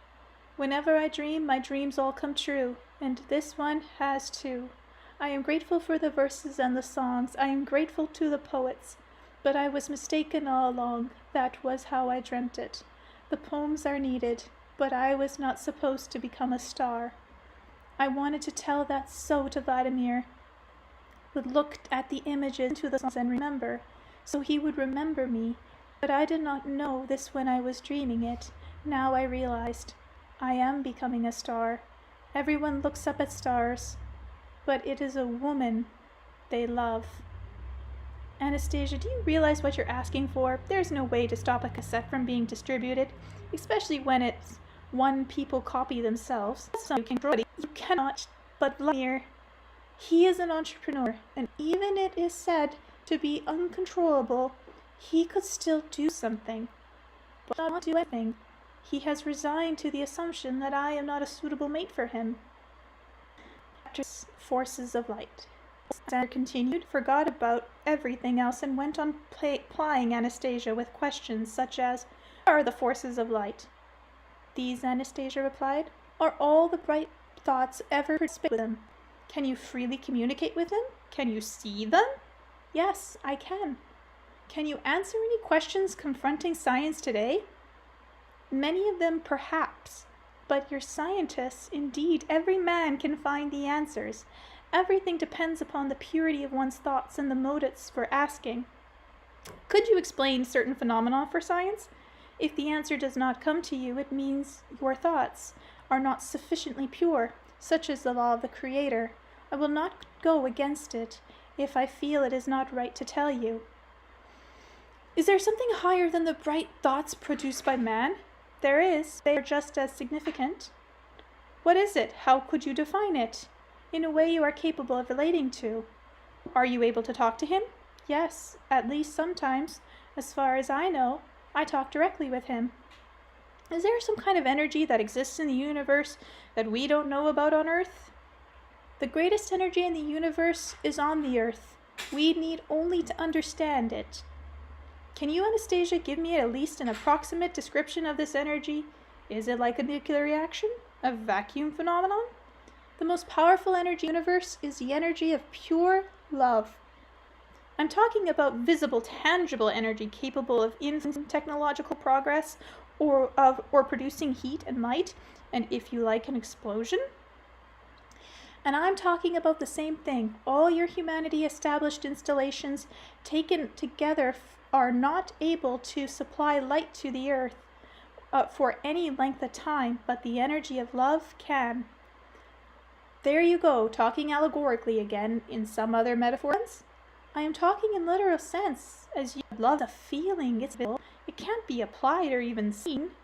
Whenever I dream, my dreams all come true, and this one has too. I am grateful for the verses and the songs. I am grateful to the poets, but I was mistaken all along. That was how I dreamt it. The poems are needed, but I was not supposed to become a star. I wanted to tell that so to Vladimir, would look at the images into the songs and remember, so he would remember me, but I did not know this when I was dreaming it. Now I realized. I am becoming a star. Everyone looks up at stars, but it is a woman they love. Anastasia, do you realize what you're asking for? There's no way to stop a cassette from being distributed, especially when it's one people copy themselves. That's not you can control it. You cannot, but Vladimir, he is an entrepreneur, and even it is said to be uncontrollable, he could still do something, but not do anything. He has resigned to the assumption that I am not a suitable mate for him. Forces of light. Alexander continued, forgot about everything else, and went on plying Anastasia with questions such as, "What are the forces of light?" "These," Anastasia replied, "are all the bright thoughts ever participated with them." "Can you freely communicate with them? Can you see them?" "Yes, I can." "Can you answer any questions confronting science today?" "Many of them, perhaps. But your scientists, indeed, every man can find the answers. Everything depends upon the purity of one's thoughts and the motives for asking." "Could you explain certain phenomena for science?" "If the answer does not come to you, it means your thoughts are not sufficiently pure. Such is the law of the Creator. I will not go against it if I feel it is not right to tell you." "Is there something higher than the bright thoughts produced by man?" "There is. They are just as significant." "What is it? How could you define it?" "In a way you are capable of relating to." "Are you able to talk to him?" "Yes, at least sometimes. As far as I know, I talk directly with him." "Is there some kind of energy that exists in the universe that we don't know about on Earth?" "The greatest energy in the universe is on the Earth. We need only to understand it." "Can you, Anastasia, give me at least an approximate description of this energy? Is it like a nuclear reaction? A vacuum phenomenon?" "The most powerful energy in the universe is the energy of pure love." "I'm talking about visible, tangible energy capable of infinite technological progress or producing heat and light, and if you like, an explosion." "And I'm talking about the same thing. All your humanity established installations taken together are not able to supply light to the earth for any length of time, but the energy of love can." "There you go, talking allegorically again. In some other metaphors?" "I am talking in literal sense. As you love a feeling, it's visible. It can't be applied or even seen.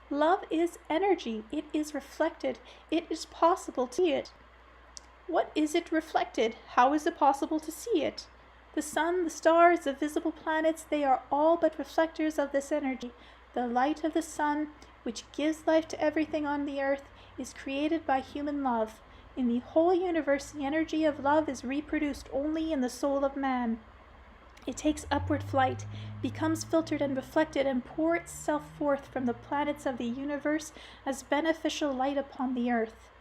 Love is energy. It is reflected. It is possible to see it." "What is it reflected? How is it possible to see it?" "The sun, the stars, the visible planets, they are all but reflectors of this energy. The light of the sun, which gives life to everything on the earth, is created by human love. In the whole universe, the energy of love is reproduced only in the soul of man. It takes upward flight, becomes filtered and reflected, and pours itself forth from the planets of the universe as beneficial light upon the earth."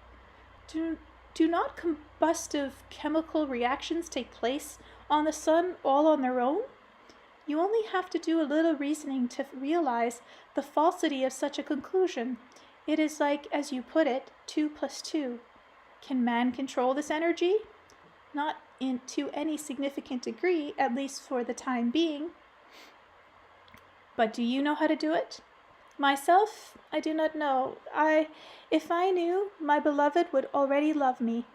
Do not combustive chemical reactions take place on the sun all on their own? You only have to do a little reasoning to realize the falsity of such a conclusion. It is like, as you put it, 2 plus 2. Can man control this energy? Not to any significant degree, at least for the time being. But do you know how to do it? Myself, I do not know. If I knew, my beloved would already love me.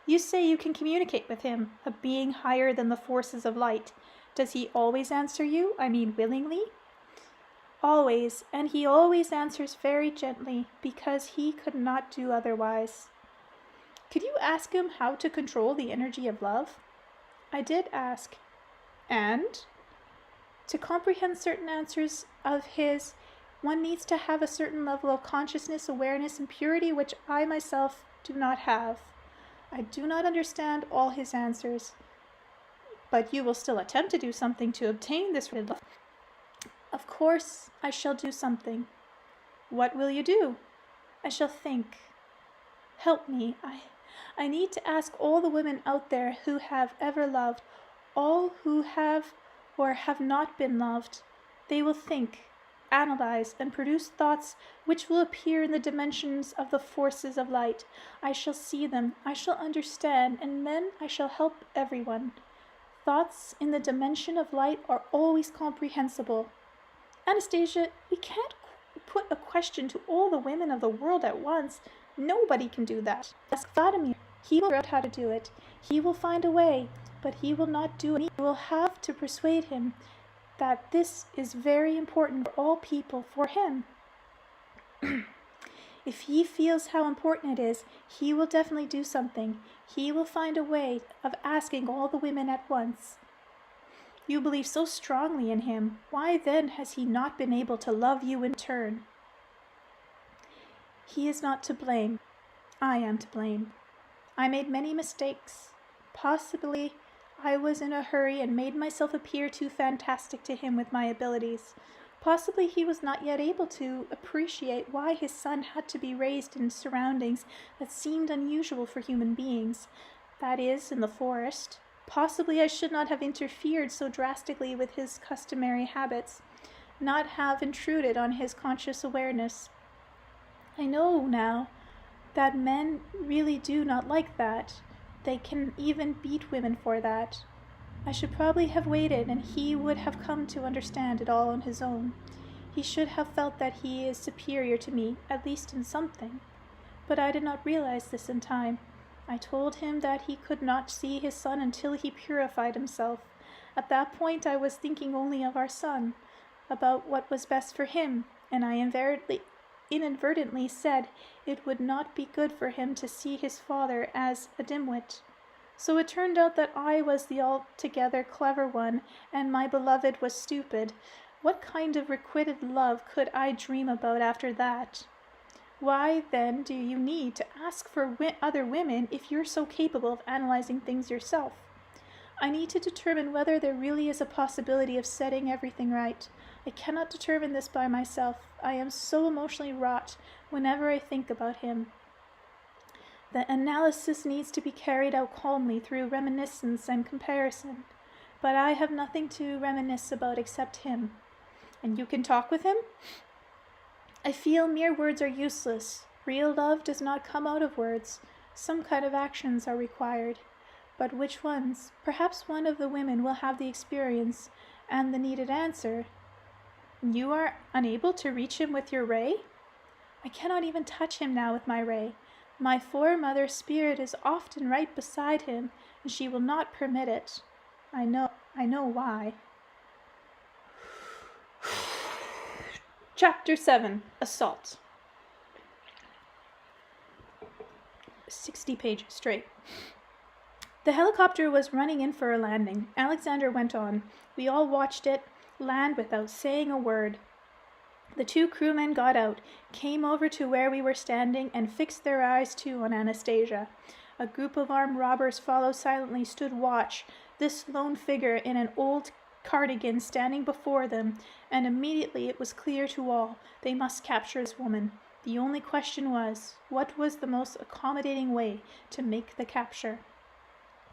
You say you can communicate with him, a being higher than the forces of light. Does he always answer you? I mean, willingly? Always, and he always answers very gently, because he could not do otherwise. Could you ask him how to control the energy of love? I did ask. And? To comprehend certain answers of his, one needs to have a certain level of consciousness, awareness, and purity, which I myself do not have. I do not understand all his answers. But you will still attempt to do something to obtain this love. Of course, I shall do something. What will you do? I shall think. Help me. I need to ask all the women out there who have ever loved, all who have or have not been loved. They will think, analyze, and produce thoughts which will appear in the dimensions of the forces of light. I shall see them, I shall understand, and then I shall help everyone. Thoughts in the dimension of light are always comprehensible. Anastasia, we can't put a question to all the women of the world at once. Nobody can do that. Ask Vladimir. He will figure out how to do it. He will find a way, but he will not do it. You will have to persuade him that this is very important for all people, for him. If he feels how important it is, he will definitely do something. He will find a way of asking all the women at once. You believe so strongly in him. Why then has he not been able to love you in turn? He is not to blame. I am to blame. I made many mistakes. Possibly I was in a hurry and made myself appear too fantastic to him with my abilities. Possibly he was not yet able to appreciate why his son had to be raised in surroundings that seemed unusual for human beings, that is, in the forest. Possibly I should not have interfered so drastically with his customary habits, not have intruded on his conscious awareness. I know now that men really do not like that. They can even beat women for that. I should probably have waited, and he would have come to understand it all on his own. He should have felt that he is superior to me, at least in something. But I did not realize this in time. I told him that he could not see his son until he purified himself. At that point I was thinking only of our son, about what was best for him, and I inadvertently said it would not be good for him to see his father as a dimwit. So it turned out that I was the altogether clever one, and my beloved was stupid. What kind of requited love could I dream about after that? Why, then, do you need to ask for other women if you're so capable of analyzing things yourself? I need to determine whether there really is a possibility of setting everything right. I cannot determine this by myself. I am so emotionally wrought whenever I think about him. The analysis needs to be carried out calmly through reminiscence and comparison. But I have nothing to reminisce about except him. And you can talk with him? I feel mere words are useless. Real love does not come out of words. Some kind of actions are required. But which ones? Perhaps one of the women will have the experience and the needed answer. You are unable to reach him with your ray? I cannot even touch him now with my ray. My foremother spirit is often right beside him, and she will not permit it. I know why. Chapter 7. Assault. 60 pages straight. The helicopter was running in for a landing. Alexander went on. We all watched it land without saying a word. The two crewmen got out, came over to where we were standing, and fixed their eyes too on Anastasia. A group of armed robbers followed silently, stood watch, this lone figure in an old cardigan standing before them, and immediately it was clear to all they must capture this woman. The only question was, what was the most accommodating way to make the capture?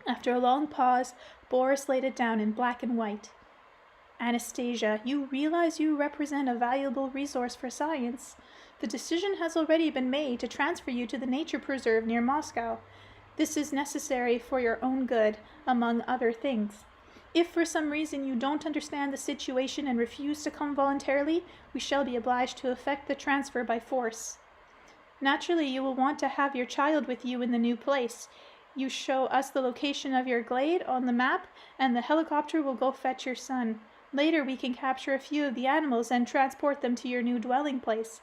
After a long pause, Boris laid it down in black and white. Anastasia, you realize you represent a valuable resource for science. The decision has already been made to transfer you to the nature preserve near Moscow. This is necessary for your own good, among other things. If for some reason you don't understand the situation and refuse to come voluntarily, we shall be obliged to effect the transfer by force. Naturally, you will want to have your child with you in the new place. You show us the location of your glade on the map, and the helicopter will go fetch your son. Later we can capture a few of the animals and transport them to your new dwelling place.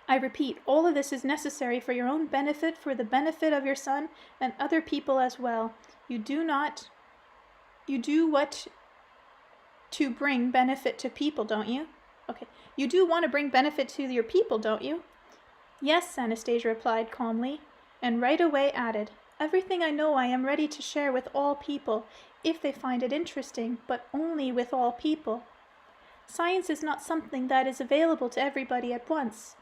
I repeat, all of this is necessary for your own benefit, for the benefit of your son, and other people as well. You do what to bring benefit to people, don't you? Okay. You do want to bring benefit to your people, don't you? Yes, Anastasia replied calmly, and right away added, everything I know I am ready to share with all people, if they find it interesting, but only with all people. Science is not something that is available to everybody at once.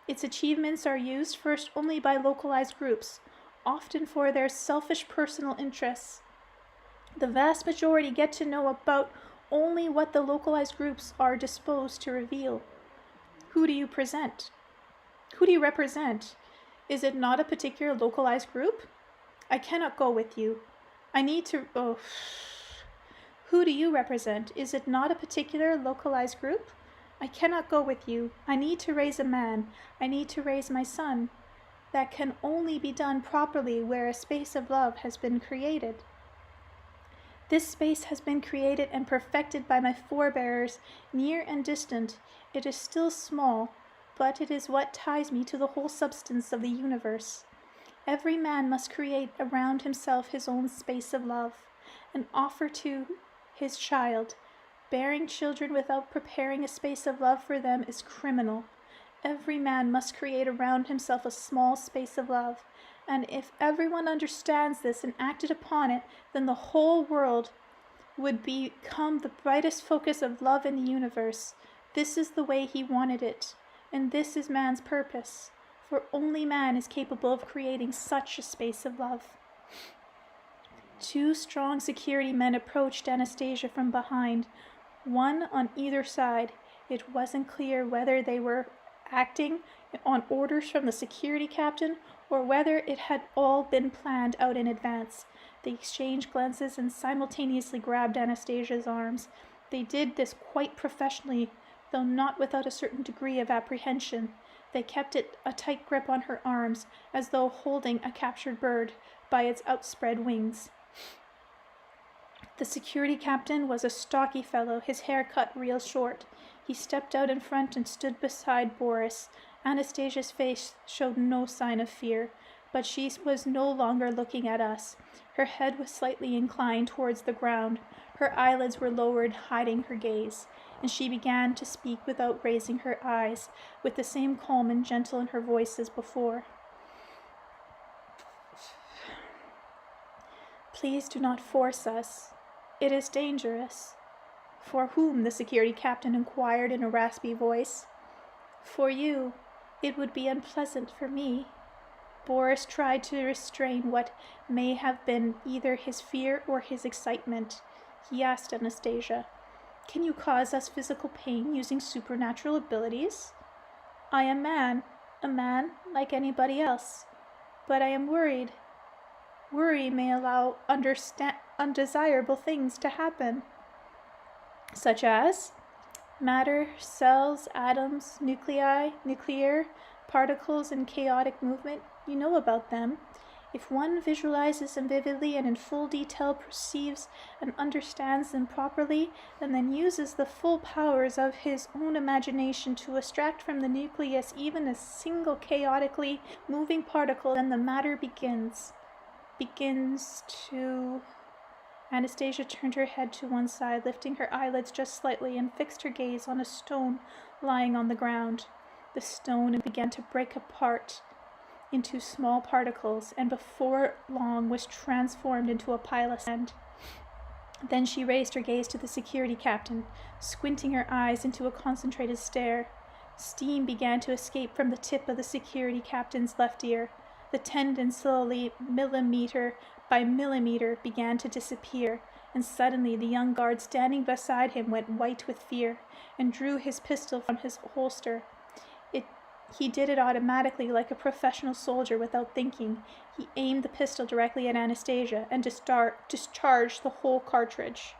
Its achievements are used first only by localized groups, often for their selfish personal interests. The vast majority get to know about only what the localized groups are disposed to reveal. Who do you present? Who do you represent? Is it not a particular localized group? I cannot go with you. I need to... Oh. Who do you represent? Is it not a particular localized group? I cannot go with you. I need to raise a man. I need to raise my son. That can only be done properly where a space of love has been created. This space has been created and perfected by my forebears, near and distant. It is still small, but it is what ties me to the whole substance of the universe. Every man must create around himself his own space of love, and offer to his child. Bearing children without preparing a space of love for them is criminal. Every man must create around himself a small space of love, and if everyone understands this and acted upon it, then the whole world would become the brightest focus of love in the universe. This is the way he wanted it, and this is man's purpose, for only man is capable of creating such a space of love. Two strong security men approached Anastasia from behind, one on either side. It wasn't clear whether they were acting on orders from the security captain or whether it had all been planned out in advance. They exchanged glances and simultaneously grabbed Anastasia's arms. They did this quite professionally, though not without a certain degree of apprehension. They kept a tight grip on her arms, as though holding a captured bird by its outspread wings. The security captain was a stocky fellow, his hair cut real short. He stepped out in front and stood beside Boris. Anastasia's face showed no sign of fear, but she was no longer looking at us. Her head was slightly inclined towards the ground. Her eyelids were lowered, hiding her gaze, and she began to speak without raising her eyes, with the same calm and gentle in her voice as before. Please do not force us. It is dangerous. For whom? The security captain inquired in a raspy voice. For you. It would be unpleasant for me. Boris tried to restrain what may have been either his fear or his excitement. He asked Anastasia, "Can you cause us physical pain using supernatural abilities?" "I am a man like anybody else. But I am worried. Worry may allow undesirable things to happen." "Such as?" "Matter, cells, atoms, nuclear particles in chaotic movement. You know about them. If one visualizes them vividly and in full detail, perceives and understands them properly, and then uses the full powers of his own imagination to extract from the nucleus even a single chaotically moving particle, then the matter begins to..." Anastasia turned her head to one side, lifting her eyelids just slightly, and fixed her gaze on a stone lying on the ground. The stone began to break apart into small particles, and before long was transformed into a pile of sand. Then she raised her gaze to the security captain, squinting her eyes into a concentrated stare. Steam began to escape from the tip of the security captain's left ear. The tendon slowly, millimeter by millimeter, began to disappear, and suddenly the young guard standing beside him went white with fear and drew his pistol from his holster. He did it automatically, like a professional soldier, without thinking. He aimed the pistol directly at Anastasia and discharged the whole cartridge.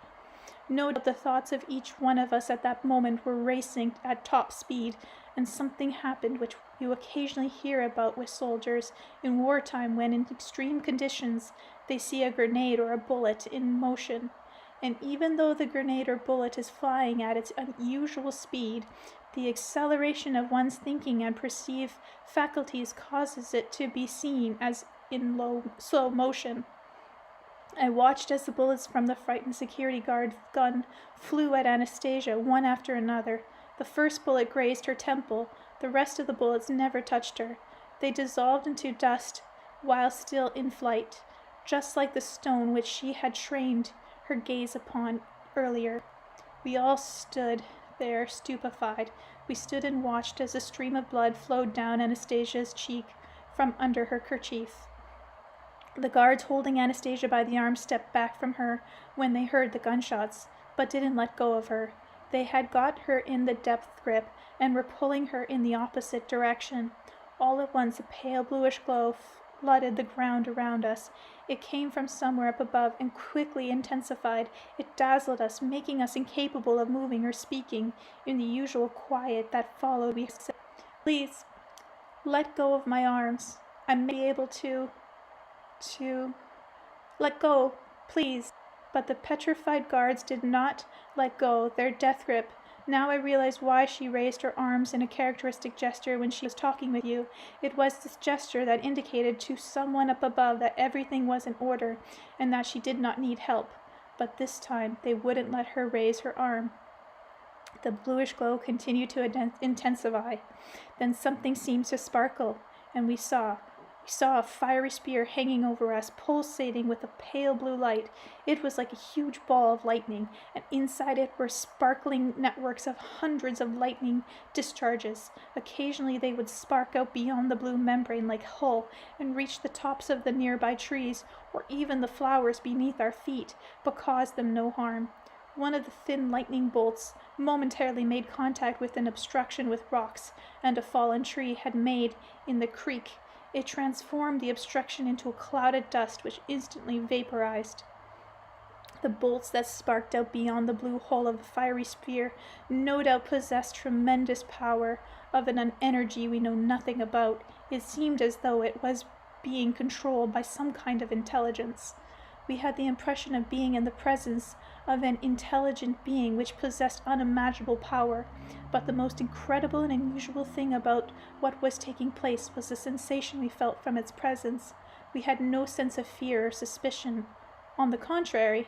No doubt the thoughts of each one of us at that moment were racing at top speed, and something happened which you occasionally hear about with soldiers in wartime when, in extreme conditions, they see a grenade or a bullet in motion. And even though the grenade or bullet is flying at its unusual speed, the acceleration of one's thinking and perceived faculties causes it to be seen as in slow motion. I watched as the bullets from the frightened security guard gun flew at Anastasia, one after another. The first bullet grazed her temple. The rest of the bullets never touched her. They dissolved into dust while still in flight, just like the stone which she had trained her gaze upon earlier. We all stood there stupefied. We stood and watched as a stream of blood flowed down Anastasia's cheek from under her kerchief. The guards holding Anastasia by the arm stepped back from her when they heard the gunshots, but didn't let go of her. They had got her in the depth grip and were pulling her in the opposite direction. All at once a pale bluish glow flooded the ground around us. It came from somewhere up above and quickly intensified. It dazzled us, making us incapable of moving or speaking. In the usual quiet that followed, we said, "Please, let go of my arms. I may be able to let go, please." But the petrified guards did not let go their death grip. Now I realized why she raised her arms in a characteristic gesture when she was talking with you. It was this gesture that indicated to someone up above that everything was in order and that she did not need help. But this time they wouldn't let her raise her arm. The bluish glow continued to intensify. Then something seemed to sparkle, and we saw a fiery spear hanging over us, pulsating with a pale blue light. It was like a huge ball of lightning, and inside it were sparkling networks of hundreds of lightning discharges. Occasionally they would spark out beyond the blue membrane like hull and reach the tops of the nearby trees, or even the flowers beneath our feet, but caused them no harm. One of the thin lightning bolts momentarily made contact with an obstruction with rocks and a fallen tree had made in the creek. It transformed the obstruction into a cloud of dust which instantly vaporized. The bolts that sparked out beyond the blue hull of the fiery spear no doubt possessed tremendous power of an energy we know nothing about. It seemed as though it was being controlled by some kind of intelligence. We had the impression of being in the presence of an intelligent being which possessed unimaginable power, but the most incredible and unusual thing about what was taking place was the sensation we felt from its presence. We had no sense of fear or suspicion. On the contrary,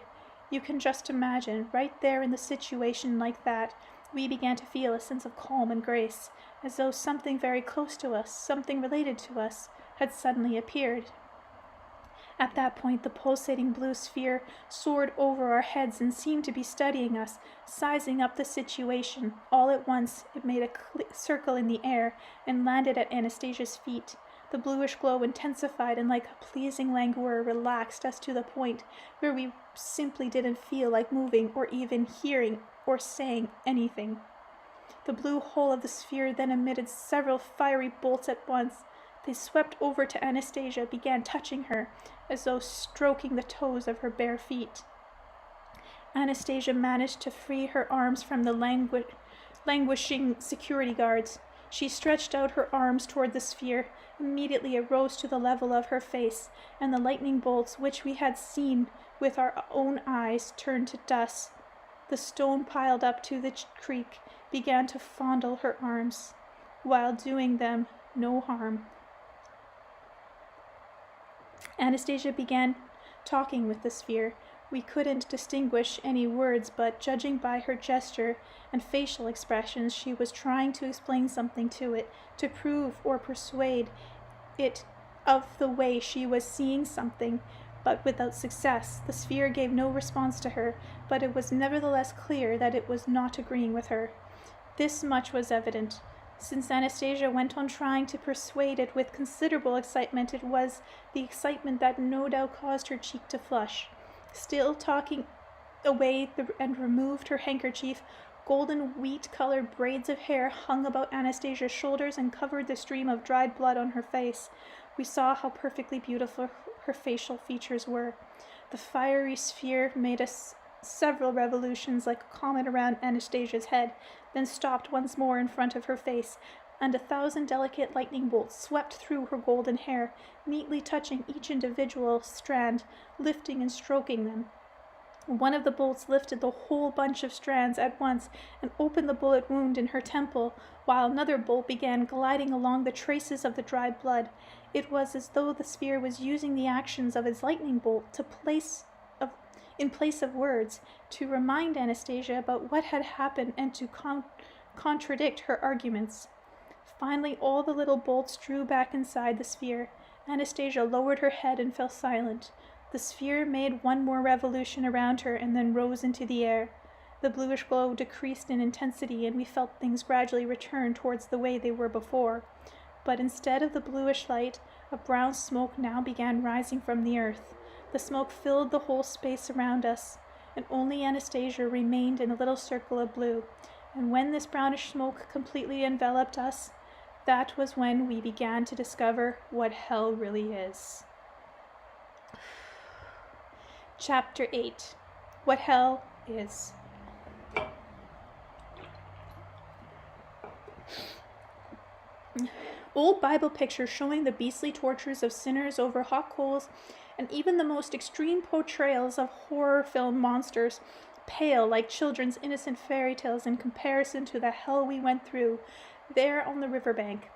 you can just imagine, right there in the situation like that, we began to feel a sense of calm and grace, as though something very close to us, something related to us, had suddenly appeared. At that point, the pulsating blue sphere soared over our heads and seemed to be studying us, sizing up the situation. All at once, it made a circle in the air and landed at Anastasia's feet. The bluish glow intensified and, like a pleasing languor, relaxed us to the point where we simply didn't feel like moving or even hearing or saying anything. The blue hull of the sphere then emitted several fiery bolts at once. They swept over to Anastasia, began touching her, as though stroking the toes of her bare feet. Anastasia managed to free her arms from the languishing security guards. She stretched out her arms toward the sphere. Immediately it rose to the level of her face, and the lightning bolts, which we had seen with our own eyes, turned to dust. The stone piled up to the creek began to fondle her arms, while doing them no harm. Anastasia began talking with the sphere. We couldn't distinguish any words, but judging by her gesture and facial expressions, she was trying to explain something to it, to prove or persuade it of the way she was seeing something, but without success. The sphere gave no response to her, but it was nevertheless clear that it was not agreeing with her. This much was evident. Since Anastasia went on trying to persuade it with considerable excitement, it was the excitement that no doubt caused her cheek to flush. Still talking away and removed her handkerchief, golden wheat-colored braids of hair hung about Anastasia's shoulders and covered the stream of dried blood on her face. We saw how perfectly beautiful her facial features were. The fiery sphere made several revolutions like a comet around Anastasia's head, then stopped once more in front of her face, and 1,000 delicate lightning bolts swept through her golden hair, neatly touching each individual strand, lifting and stroking them. One of the bolts lifted the whole bunch of strands at once and opened the bullet wound in her temple, while another bolt began gliding along the traces of the dried blood. It was as though the sphere was using the actions of its lightning bolt in place of words, to remind Anastasia about what had happened and to contradict her arguments. Finally, all the little bolts drew back inside the sphere. Anastasia lowered her head and fell silent. The sphere made one more revolution around her and then rose into the air. The bluish glow decreased in intensity, and we felt things gradually return towards the way they were before. But instead of the bluish light, a brown smoke now began rising from the earth. The smoke filled the whole space around us, and only Anastasia remained in a little circle of blue. And when this brownish smoke completely enveloped us, that was when we began to discover what hell really is. Chapter 8. What Hell Is. Old Bible pictures showing the beastly tortures of sinners over hot coals, and even the most extreme portrayals of horror film monsters, pale like children's innocent fairy tales in comparison to the hell we went through there on the riverbank.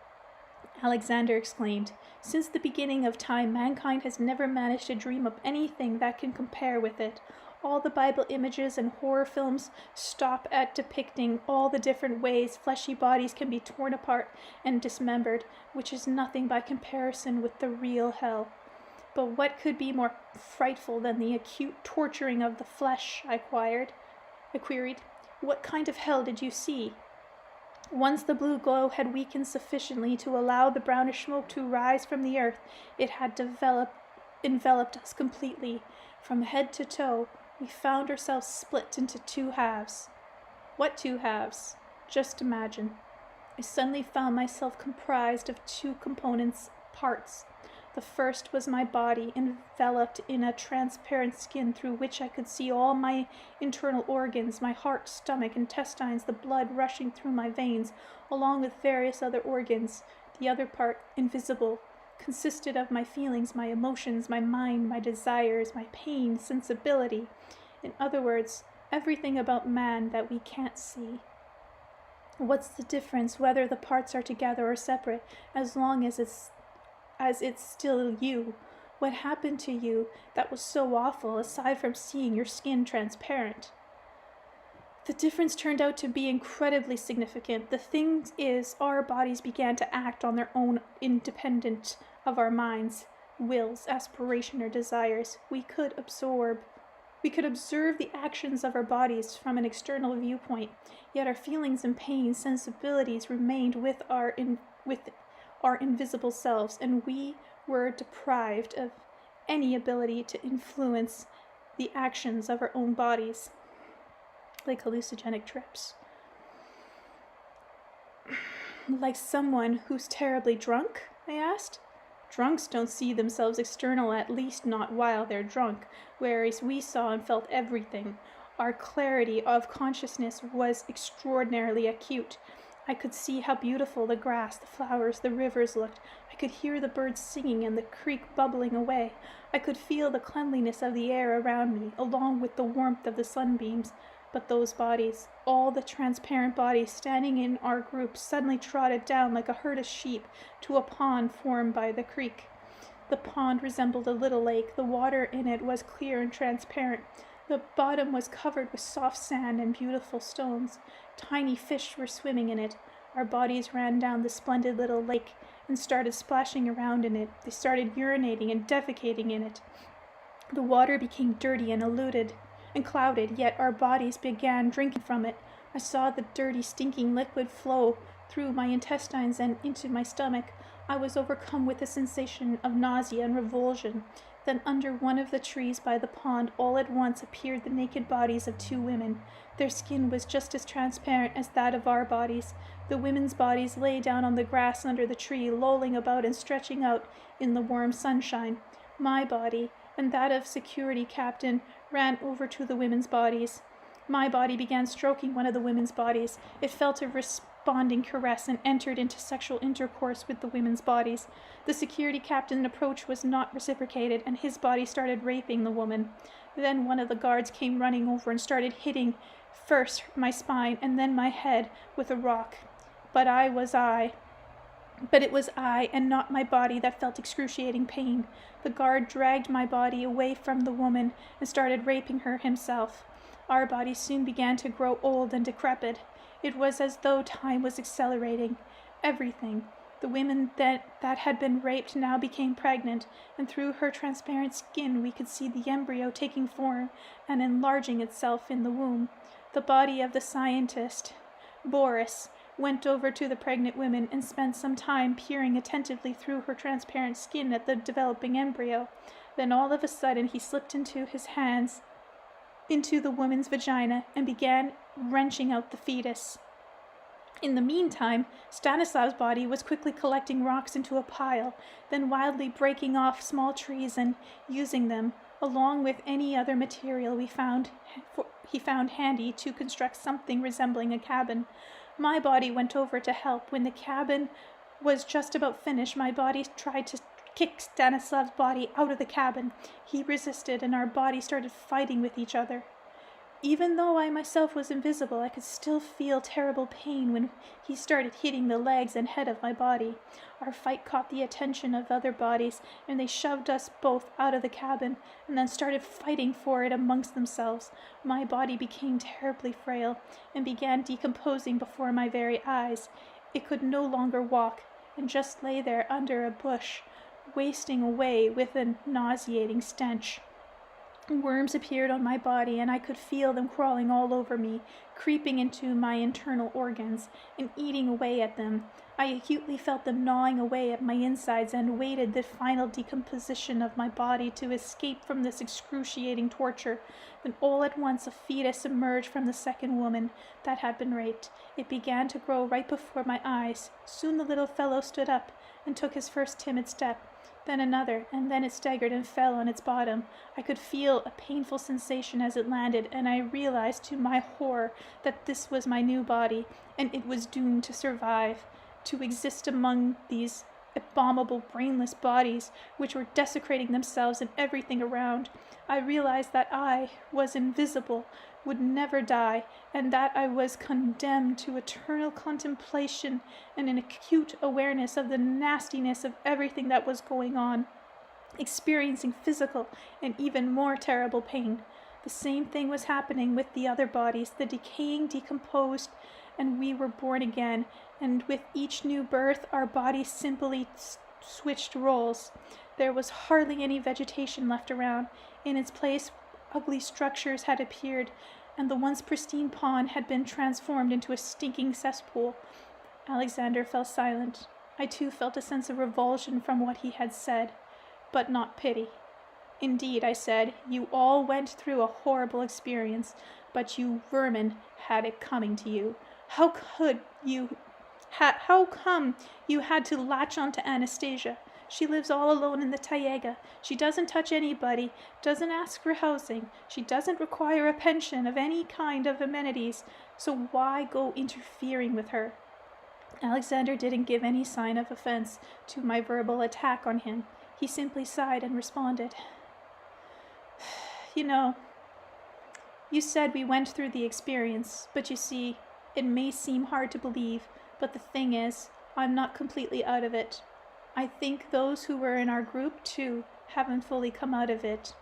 Alexander exclaimed, "Since the beginning of time, mankind has never managed to dream up anything that can compare with it. All the Bible images and horror films stop at depicting all the different ways fleshy bodies can be torn apart and dismembered, which is nothing by comparison with the real hell. But what could be more frightful than the acute torturing of the flesh? I queried. What kind of hell did you see? Once the blue glow had weakened sufficiently to allow the brownish smoke to rise from the earth, it had enveloped us completely. From head to toe, we found ourselves split into two halves. What two halves? Just imagine. I suddenly found myself comprised of two parts. The first was my body, enveloped in a transparent skin through which I could see all my internal organs, my heart, stomach, intestines, the blood rushing through my veins, along with various other organs. The other part, invisible, consisted of my feelings, my emotions, my mind, my desires, my pain, sensibility. In other words, everything about man that we can't see. What's the difference whether the parts are together or separate, as long as it's still you? What happened to you that was so awful, aside from seeing your skin transparent? The difference turned out to be incredibly significant. The thing is, our bodies began to act on their own, independent of our minds, wills, aspiration, or desires. We could observe the actions of our bodies from an external viewpoint, yet our feelings and pains, sensibilities remained with our invisible selves, and we were deprived of any ability to influence the actions of our own bodies, like hallucinogenic trips. Like someone who's terribly drunk? I asked. Drunks don't see themselves external, at least not while they're drunk, whereas we saw and felt everything. Our clarity of consciousness was extraordinarily acute. I could see how beautiful the grass, the flowers, the rivers looked. I could hear the birds singing and the creek bubbling away. I could feel the cleanliness of the air around me, along with the warmth of the sunbeams. But those bodies, all the transparent bodies standing in our group, suddenly trotted down like a herd of sheep to a pond formed by the creek. The pond resembled a little lake. The water in it was clear and transparent. The bottom was covered with soft sand and beautiful stones. Tiny fish were swimming in it. Our bodies ran down the splendid little lake and started splashing around in it. They started urinating and defecating in it. The water became dirty and clouded, yet our bodies began drinking from it. I saw the dirty, stinking liquid flow through my intestines and into my stomach. I was overcome with a sensation of nausea and revulsion. Then under one of the trees by the pond, all at once appeared the naked bodies of two women. Their skin was just as transparent as that of our bodies. The women's bodies lay down on the grass under the tree, lolling about and stretching out in the warm sunshine. My body and that of security captain ran over to the women's bodies. My body began stroking one of the women's bodies. It felt a responding caress and entered into sexual intercourse with the women's bodies. The security captain's approach was not reciprocated, and his body started raping the woman. Then one of the guards came running over and started hitting first my spine and then my head with a rock. But it was I and not my body that felt excruciating pain. The guard dragged my body away from the woman and started raping her himself. Our bodies soon began to grow old and decrepit. It was as though time was accelerating. Everything. The woman that had been raped now became pregnant, and through her transparent skin we could see the embryo taking form and enlarging itself in the womb. The body of the scientist, Boris, went over to the pregnant woman and spent some time peering attentively through her transparent skin at the developing embryo. Then all of a sudden he slipped his hands into the woman's vagina and began wrenching out the fetus. In the meantime, Stanislav's body was quickly collecting rocks into a pile, then wildly breaking off small trees and using them, along with any other material he found handy, to construct something resembling a cabin. My body went over to help. When the cabin was just about finished, my body tried to kick Stanislav's body out of the cabin. He resisted, and our bodies started fighting with each other. Even though I myself was invisible, I could still feel terrible pain when he started hitting the legs and head of my body. Our fight caught the attention of other bodies, and they shoved us both out of the cabin, and then started fighting for it amongst themselves. My body became terribly frail, and began decomposing before my very eyes. It could no longer walk, and just lay there under a bush, wasting away with a nauseating stench. Worms appeared on my body, and I could feel them crawling all over me, creeping into my internal organs, and eating away at them. I acutely felt them gnawing away at my insides, and waited the final decomposition of my body to escape from this excruciating torture. Then all at once a fetus emerged from the second woman that had been raped. It began to grow right before my eyes. Soon the little fellow stood up, and took his first timid step. Then another, and then it staggered and fell on its bottom. I could feel a painful sensation as it landed, and I realized to my horror that this was my new body, and it was doomed to survive, to exist among these abominable brainless bodies which were desecrating themselves and everything around. I realized that I was invisible, would never die, and that I was condemned to eternal contemplation and an acute awareness of the nastiness of everything that was going on, experiencing physical and even more terrible pain. The same thing was happening with the other bodies. The decaying decomposed, and we were born again, and with each new birth our bodies simply switched roles. There was hardly any vegetation left around. In its place, ugly structures had appeared, and the once pristine pond had been transformed into a stinking cesspool. Alexander fell silent. I too felt a sense of revulsion from what he had said, but not pity. Indeed, I said, you all went through a horrible experience, but you vermin had it coming to you. How come you had to latch on to Anastasia? She lives all alone in the taiga. She doesn't touch anybody, doesn't ask for housing. She doesn't require a pension of any kind of amenities, so why go interfering with her? Alexander didn't give any sign of offense to my verbal attack on him. He simply sighed and responded, You know, you said we went through the experience, but you see, it may seem hard to believe, but the thing is, I'm not completely out of it. I think those who were in our group, too, haven't fully come out of it.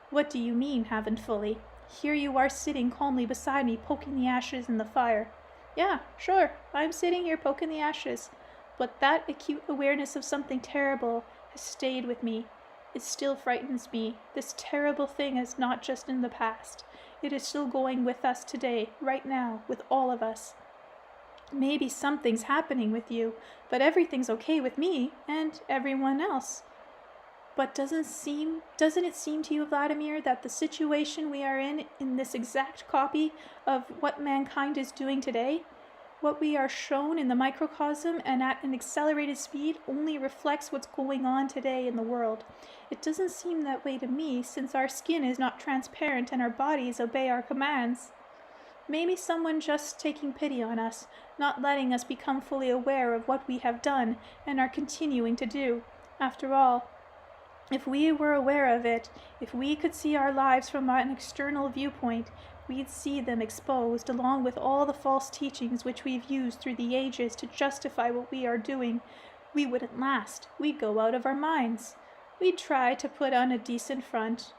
What do you mean, haven't fully? Here you are sitting calmly beside me, poking the ashes in the fire. Yeah, sure, I'm sitting here poking the ashes. But that acute awareness of something terrible has stayed with me. It still frightens me. This terrible thing is not just in the past. It is still going with us today, right now, with all of us. Maybe something's happening with you, but everything's okay with me and everyone else. But doesn't it seem to you, Vladimir, that the situation we are in this exact copy of what mankind is doing today, what we are shown in the microcosm and at an accelerated speed, only reflects what's going on today in the world? It doesn't seem that way to me, since our skin is not transparent and our bodies obey our commands. Maybe someone just taking pity on us, not letting us become fully aware of what we have done and are continuing to do. After all, if we were aware of it, if we could see our lives from an external viewpoint, we'd see them exposed, along with all the false teachings which we've used through the ages to justify what we are doing. We wouldn't last. We'd go out of our minds. We'd try to put on a decent front.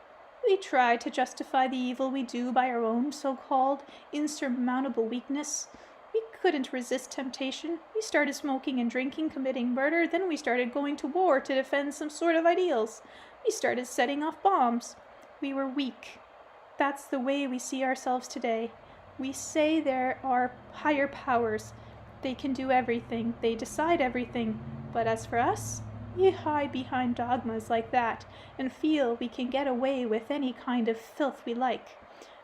We try to justify the evil we do by our own so-called insurmountable weakness. We couldn't resist temptation. We started smoking and drinking, committing murder, then we started going to war to defend some sort of ideals. We started setting off bombs. We were weak. That's the way we see ourselves today. We say there are higher powers. They can do everything. They decide everything. But as for us, we hide behind dogmas like that and feel we can get away with any kind of filth we like.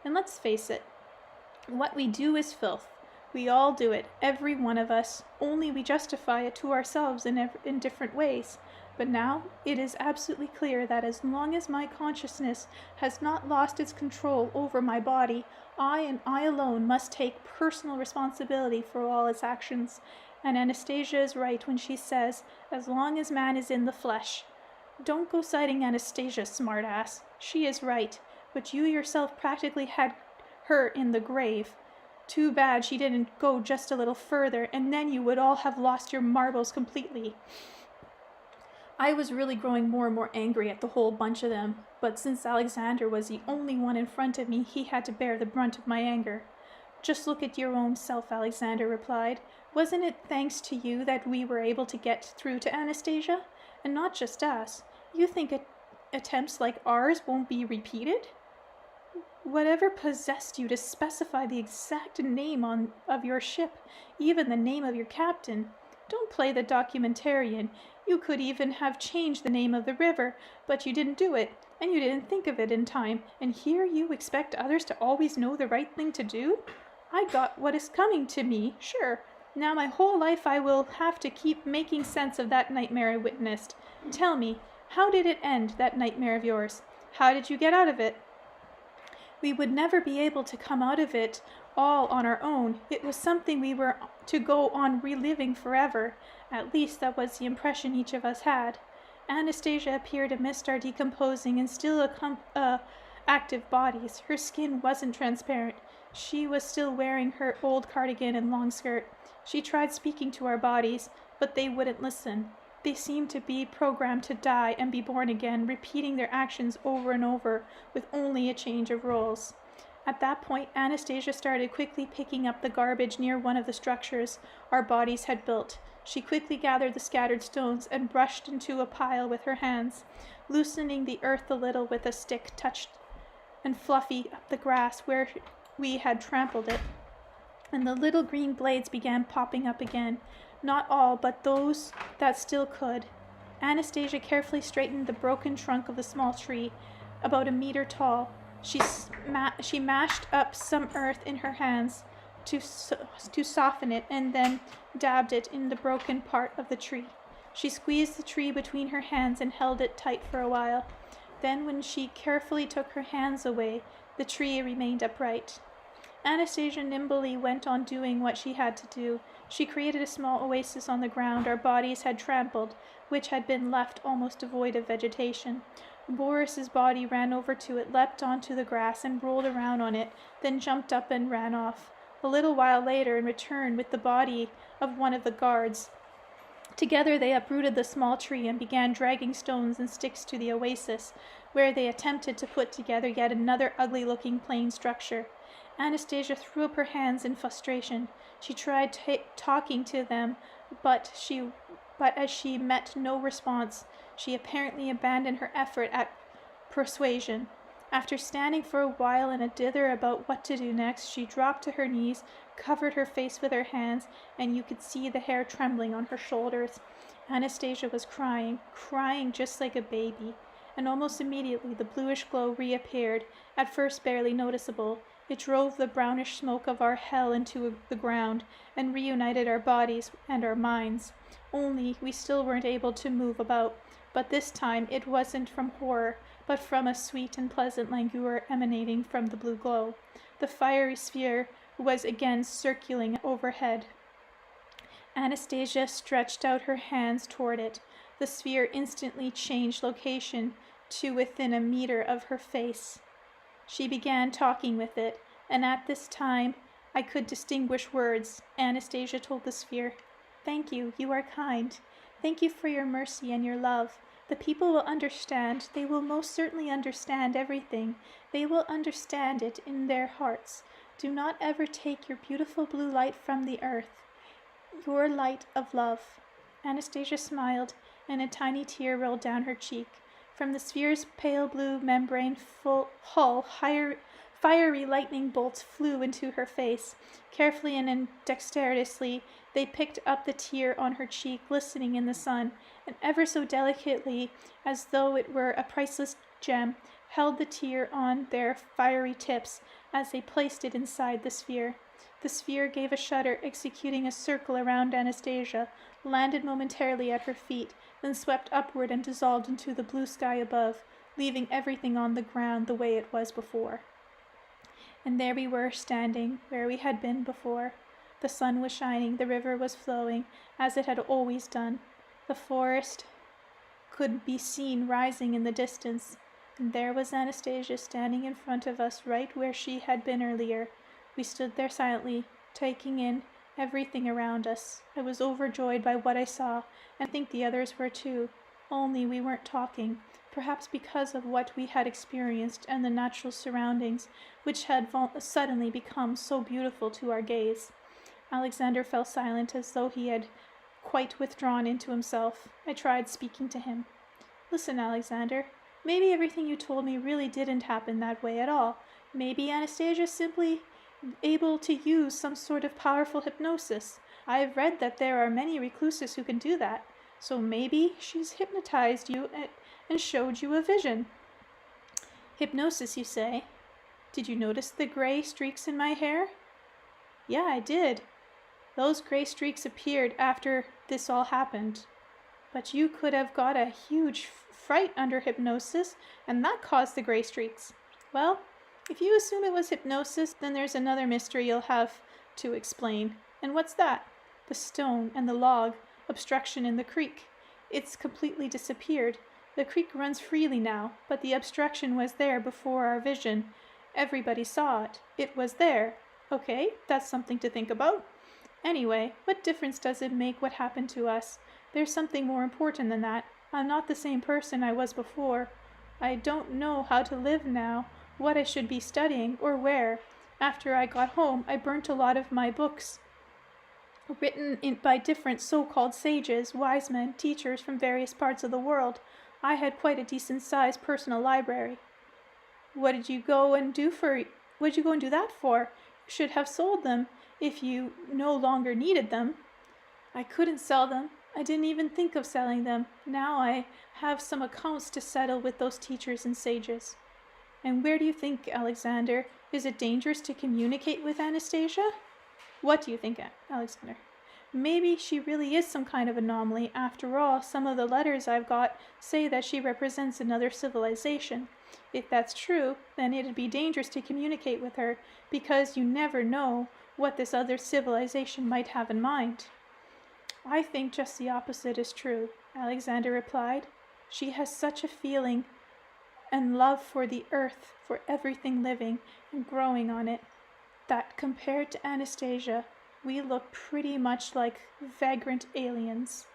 And let's face it, what we do is filth. We all do it, every one of us, only we justify it to ourselves in different ways. But now it is absolutely clear that as long as my consciousness has not lost its control over my body, I and I alone must take personal responsibility for all its actions. And Anastasia is right when she says, as long as man is in the flesh. Don't go citing Anastasia, smartass. She is right, but you yourself practically had her in the grave. Too bad she didn't go just a little further, and then you would all have lost your marbles completely. I was really growing more and more angry at the whole bunch of them, but since Alexander was the only one in front of me, he had to bear the brunt of my anger. Just look at your own self, Alexander replied. Wasn't it thanks to you that we were able to get through to Anastasia? And not just us. You think attempts like ours won't be repeated? Whatever possessed you to specify the exact name of your ship, even the name of your captain? Don't play the documentarian. You could even have changed the name of the river, but you didn't do it, and you didn't think of it in time, and here you expect others to always know the right thing to do? I got what is coming to me, sure. Now my whole life I will have to keep making sense of that nightmare I witnessed. Tell me, how did it end, that nightmare of yours? How did you get out of it? We would never be able to come out of it all on our own. It was something we were to go on reliving forever. At least that was the impression each of us had. Anastasia appeared amidst our decomposing and still active bodies. Her skin wasn't transparent. She was still wearing her old cardigan and long skirt. She tried speaking to our bodies, but they wouldn't listen. They seemed to be programmed to die and be born again, repeating their actions over and over, with only a change of roles. At that point, Anastasia started quickly picking up the garbage near one of the structures our bodies had built. She quickly gathered the scattered stones and brushed into a pile with her hands, loosening the earth a little with a stick touched and fluffy up the grass where we had trampled it. And the little green blades began popping up again. Not all, but those that still could. Anastasia carefully straightened the broken trunk of the small tree, about a meter tall. She mashed up some earth in her hands to soften it, and then dabbed it in the broken part of the tree. She squeezed the tree between her hands and held it tight for a while. Then, when she carefully took her hands away, the tree remained upright. Anastasia nimbly went on doing what she had to do. She created a small oasis on the ground our bodies had trampled, which had been left almost devoid of vegetation. Boris's body ran over to it, leapt onto the grass, and rolled around on it, then jumped up and ran off. A little while later, and returned with the body of one of the guards. Together they uprooted the small tree and began dragging stones and sticks to the oasis, where they attempted to put together yet another ugly-looking plain structure. Anastasia threw up her hands in frustration. She tried talking to them, but as she met no response, she apparently abandoned her effort at persuasion. After standing for a while in a dither about what to do next, she dropped to her knees, covered her face with her hands, and you could see the hair trembling on her shoulders. Anastasia was crying just like a baby, and almost immediately the bluish glow reappeared, at first barely noticeable. It drove the brownish smoke of our hell into the ground, and reunited our bodies and our minds. Only we still weren't able to move about, but this time it wasn't from horror, but from a sweet and pleasant languor emanating from the blue glow. The fiery sphere was again circling overhead. Anastasia stretched out her hands toward it. The sphere instantly changed location to within a meter of her face. She began talking with it, and at this time I could distinguish words. Anastasia told the sphere, "Thank you, you are kind. Thank you for your mercy and your love. The people will understand. They will most certainly understand everything. They will understand it in their hearts. Do not ever take your beautiful blue light from the earth. Your light of love." Anastasia smiled, and a tiny tear rolled down her cheek. From the sphere's pale blue membrane hull, fiery lightning bolts flew into her face. Carefully and dexterously, they picked up the tear on her cheek, glistening in the sun, and ever so delicately, as though it were a priceless gem, held the tear on their fiery tips as they placed it inside the sphere. The sphere gave a shudder, executing a circle around Anastasia, landed momentarily at her feet, then swept upward and dissolved into the blue sky above, leaving everything on the ground the way it was before. And there we were, standing where we had been before. The sun was shining, the river was flowing, as it had always done. The forest could be seen rising in the distance, And there was Anastasia standing in front of us right where she had been earlier. We stood there silently, taking in everything around us. I was overjoyed by what I saw, and I think the others were too. Only we weren't talking, perhaps because of what we had experienced and the natural surroundings, which had suddenly become so beautiful to our gaze. Alexander fell silent as though he had quite withdrawn into himself. I tried speaking to him. Listen, Alexander, maybe everything you told me really didn't happen that way at all. Maybe Anastasia's simply able to use some sort of powerful hypnosis. I have read that there are many recluses who can do that. So maybe she's hypnotized you and showed you a vision. Hypnosis, you say? Did you notice the gray streaks in my hair? Yeah, I did. Those gray streaks appeared after this all happened. But you could have got a huge fright under hypnosis, and that caused the gray streaks. Well, if you assume it was hypnosis, then there's another mystery you'll have to explain. And what's that? The stone and the log obstruction in the creek. It's completely disappeared. The creek runs freely now, but the obstruction was there before our vision. Everybody saw it. It was there. Okay, that's something to think about. Anyway, what difference does it make what happened to us? There's something more important than that. I'm not the same person I was before. I don't know how to live now, what I should be studying, or where. After I got home, I burnt a lot of my books, written by different so-called sages, wise men, teachers from various parts of the world. I had quite a decent-sized personal library. What did you go and do that for? You should have sold them if you no longer needed them. I couldn't sell them. I didn't even think of selling them. Now I have some accounts to settle with those teachers and sages. And where do you think, Alexander? Is it dangerous to communicate with Anastasia? What do you think, Alexander? Maybe she really is some kind of anomaly. After all, some of the letters I've got say that she represents another civilization. If that's true, then it'd be dangerous to communicate with her, because you never know what this other civilization might have in mind. I think just the opposite is true, Alexander replied. She has such a feeling and love for the earth, for everything living and growing on it, that compared to Anastasia, we look pretty much like vagrant aliens.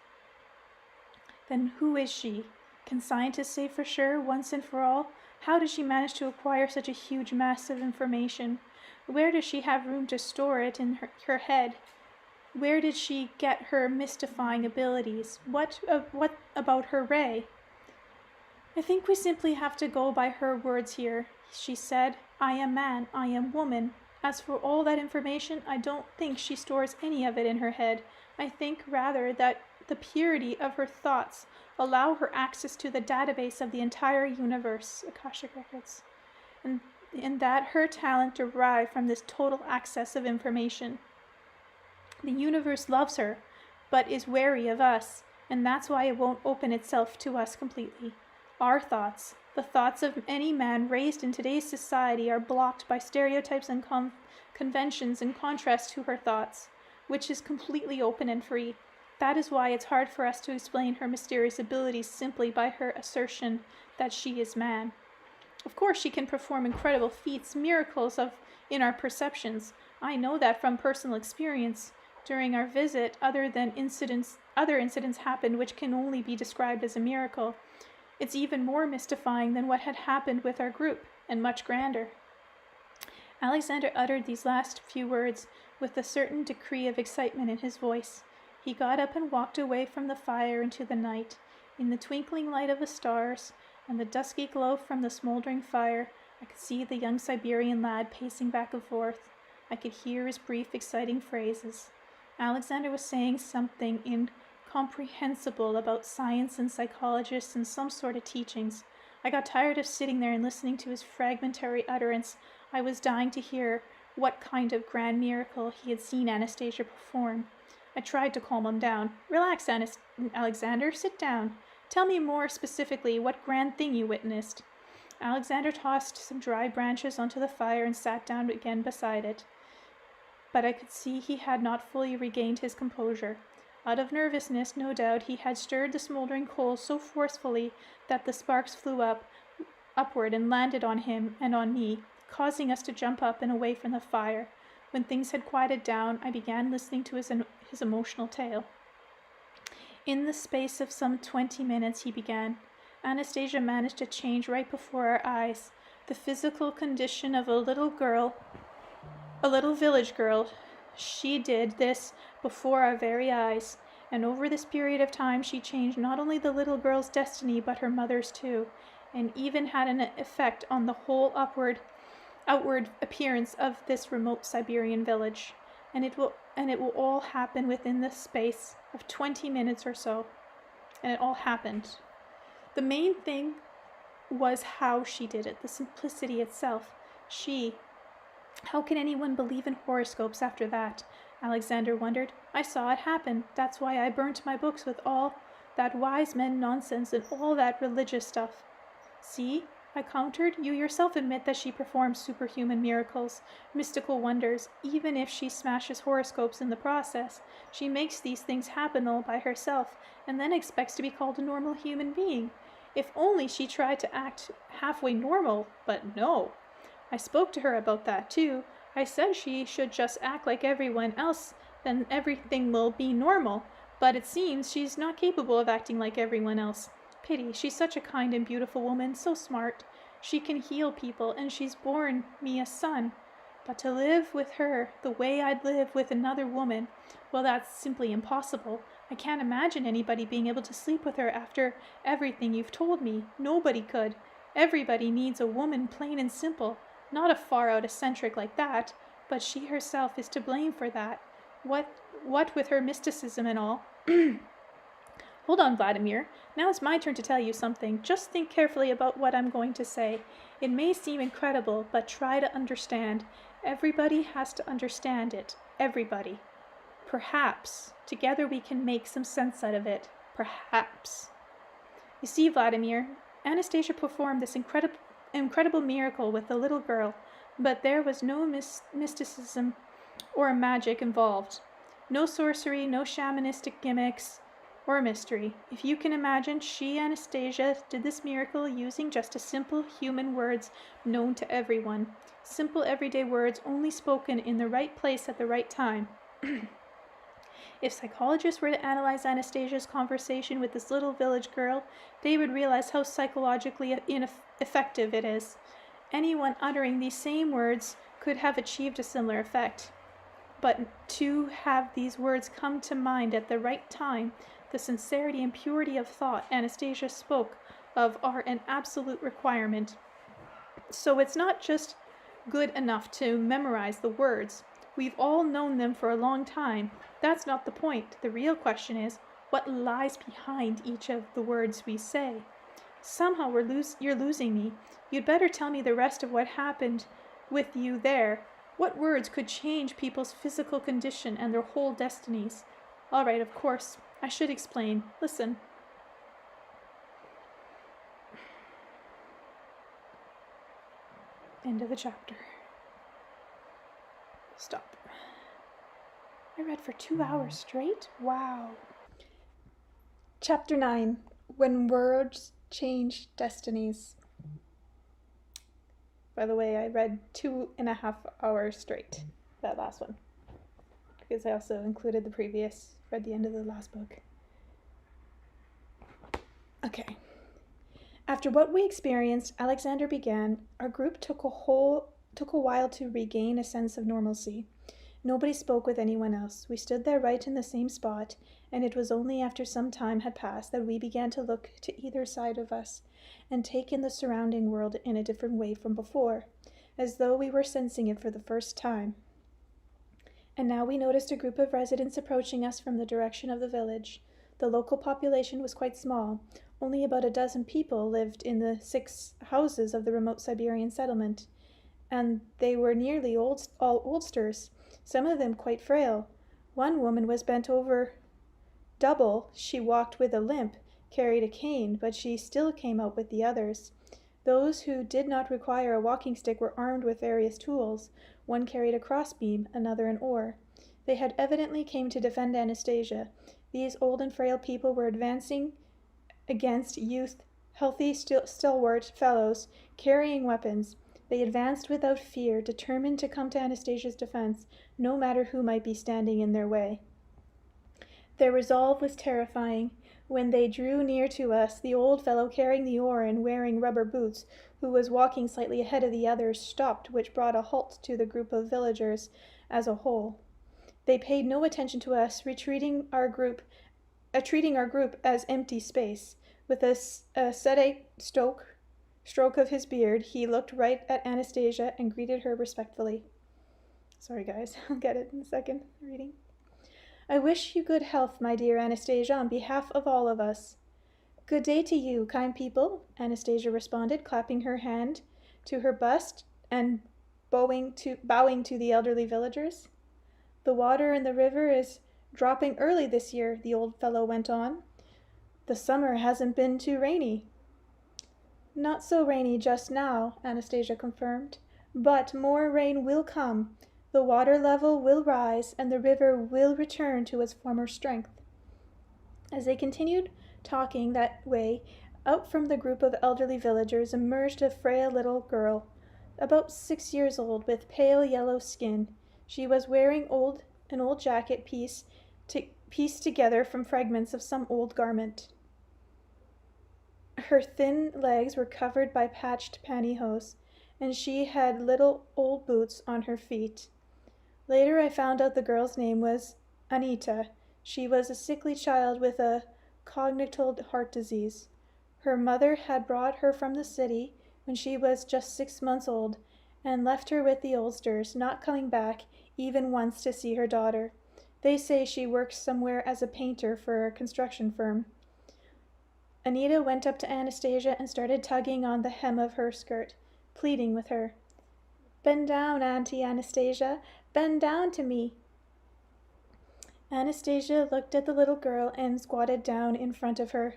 Then who is she? Can scientists say for sure, once and for all? How does she manage to acquire such a huge mass of information? Where does she have room to store it in her head? Where did she get her mystifying abilities? What about her ray? I think we simply have to go by her words here. She said, I am man, I am woman. As for all that information, I don't think she stores any of it in her head. I think rather that the purity of her thoughts allow her access to the database of the entire universe, Akashic Records, and that her talent derived from this total access of information. The universe loves her, but is wary of us, and that's why it won't open itself to us completely. Our thoughts, the thoughts of any man raised in today's society, are blocked by stereotypes and conventions in contrast to her thoughts, which is completely open and free. That is why it's hard for us to explain her mysterious abilities simply by her assertion that she is man. Of course, she can perform incredible feats, miracles in our perceptions. I know that from personal experience. During our visit, other incidents happened which can only be described as a miracle. It's even more mystifying than what had happened with our group, and much grander. Alexander uttered these last few words with a certain degree of excitement in his voice. He got up and walked away from the fire into the night. In the twinkling light of the stars and the dusky glow from the smoldering fire, I could see the young Siberian lad pacing back and forth. I could hear his brief, exciting phrases. Alexander was saying something incomprehensible about science and psychologists and some sort of teachings. I got tired of sitting there and listening to his fragmentary utterance. I was dying to hear what kind of grand miracle he had seen Anastasia perform. I tried to calm him down. Relax, Alexander, sit down. Tell me more specifically what grand thing you witnessed. Alexander tossed some dry branches onto the fire and sat down again beside it. But I could see he had not fully regained his composure. Out of nervousness, no doubt, he had stirred the smoldering coals so forcefully that the sparks flew up, upward and landed on him and on me, causing us to jump up and away from the fire. When things had quieted down, I began listening to his emotional tale. In the space of some 20 minutes, he began, Anastasia managed to change right before our eyes. The physical condition of a little village girl. She did this before our very eyes. And over this period of time, she changed not only the little girl's destiny, but her mother's too, and even had an effect on the whole outward appearance of this remote Siberian village. And it will all happen within the space of 20 minutes or so. And it all happened. The main thing was how she did it, the simplicity itself. How can anyone believe in horoscopes after that? Alexander wondered. I saw it happen. That's why I burnt my books with all that wise men nonsense and all that religious stuff. See, I countered. You yourself admit that she performs superhuman miracles, mystical wonders, even if she smashes horoscopes in the process. She makes these things happen all by herself, and then expects to be called a normal human being. If only she tried to act halfway normal, but no. I spoke to her about that too. I said she should just act like everyone else, then everything will be normal. But it seems she's not capable of acting like everyone else. Pity, she's such a kind and beautiful woman, so smart. She can heal people, and she's borne me a son. But to live with her the way I'd live with another woman, well, that's simply impossible. I can't imagine anybody being able to sleep with her after everything you've told me. Nobody could. Everybody needs a woman plain and simple. Not a far-out eccentric like that, but she herself is to blame for that. What with her mysticism and all? Hold on, Vladimir. Now it's my turn to tell you something. Just think carefully about what I'm going to say. It may seem incredible, but try to understand. Everybody has to understand it. Everybody. Perhaps. Together we can make some sense out of it. Perhaps. You see, Vladimir, Anastasia performed this incredible miracle with the little girl, but there was no mysticism or magic involved. No sorcery, no shamanistic gimmicks or mystery. If you can imagine, Anastasia, did this miracle using just a simple human words known to everyone. Simple everyday words only spoken in the right place at the right time. If psychologists were to analyze Anastasia's conversation with this little village girl, they would realize how psychologically ineffective it is. Anyone uttering these same words could have achieved a similar effect. But to have these words come to mind at the right time, the sincerity and purity of thought Anastasia spoke of are an absolute requirement. So it's not just good enough to memorize the words. We've all known them for a long time. That's not the point. The real question is, what lies behind each of the words we say? Somehow you're losing me. You'd better tell me the rest of what happened with you there. What words could change people's physical condition and their whole destinies? All right, of course. I should explain. Listen. End of the chapter. Stop. I read for 2 hours straight? Wow. Chapter 9. When Words Change Destinies. By the way, I read 2.5 hours straight, that last one. Because I also included read the end of the last book. Okay. After what we experienced, Alexander began, our group took a while to regain a sense of normalcy. Nobody spoke with anyone else. We stood there right in the same spot, and it was only after some time had passed that we began to look to either side of us and take in the surrounding world in a different way from before, as though we were sensing it for the first time. And now we noticed a group of residents approaching us from the direction of the village. The local population was quite small. Only about a dozen people lived in the 6 houses of the remote Siberian settlement, and they were nearly all oldsters, some of them quite frail. One woman was bent over double. She walked with a limp, carried a cane, but she still came out with the others. Those who did not require a walking stick were armed with various tools. One carried a crossbeam, another an oar. They had evidently came to defend Anastasia. These old and frail people were advancing against youth Healthy, stalwart fellows, carrying weapons. They advanced without fear, determined to come to Anastasia's defense, no matter who might be standing in their way. Their resolve was terrifying. When they drew near to us, the old fellow carrying the oar and wearing rubber boots, who was walking slightly ahead of the others, stopped, which brought a halt to the group of villagers as a whole. They paid no attention to us, treating our group as empty space. With a ascetic stroke of his beard, he looked right at Anastasia and greeted her respectfully. Sorry, guys, I'll get it in a second. Reading. I wish you good health, my dear Anastasia, on behalf of all of us. Good day to you, kind people, Anastasia responded, clapping her hand to her bust and bowing to the elderly villagers. The water in the river is dropping early this year, the old fellow went on. The summer hasn't been too rainy. Not so rainy just now, Anastasia confirmed, but more rain will come. The water level will rise, and the river will return to its former strength. As they continued talking that way, out from the group of elderly villagers emerged a frail little girl, about 6 years old, with pale yellow skin. She was wearing an old jacket pieced together from fragments of some old garment. Her thin legs were covered by patched pantyhose, and she had little old boots on her feet. Later I found out the girl's name was Anita. She was a sickly child with a congenital heart disease. Her mother had brought her from the city when she was just 6 months old and left her with the Ulsters, not coming back even once to see her daughter. They say she works somewhere as a painter for a construction firm. Anita went up to Anastasia and started tugging on the hem of her skirt, pleading with her. Bend down, Auntie Anastasia. Bend down to me. Anastasia looked at the little girl and squatted down in front of her.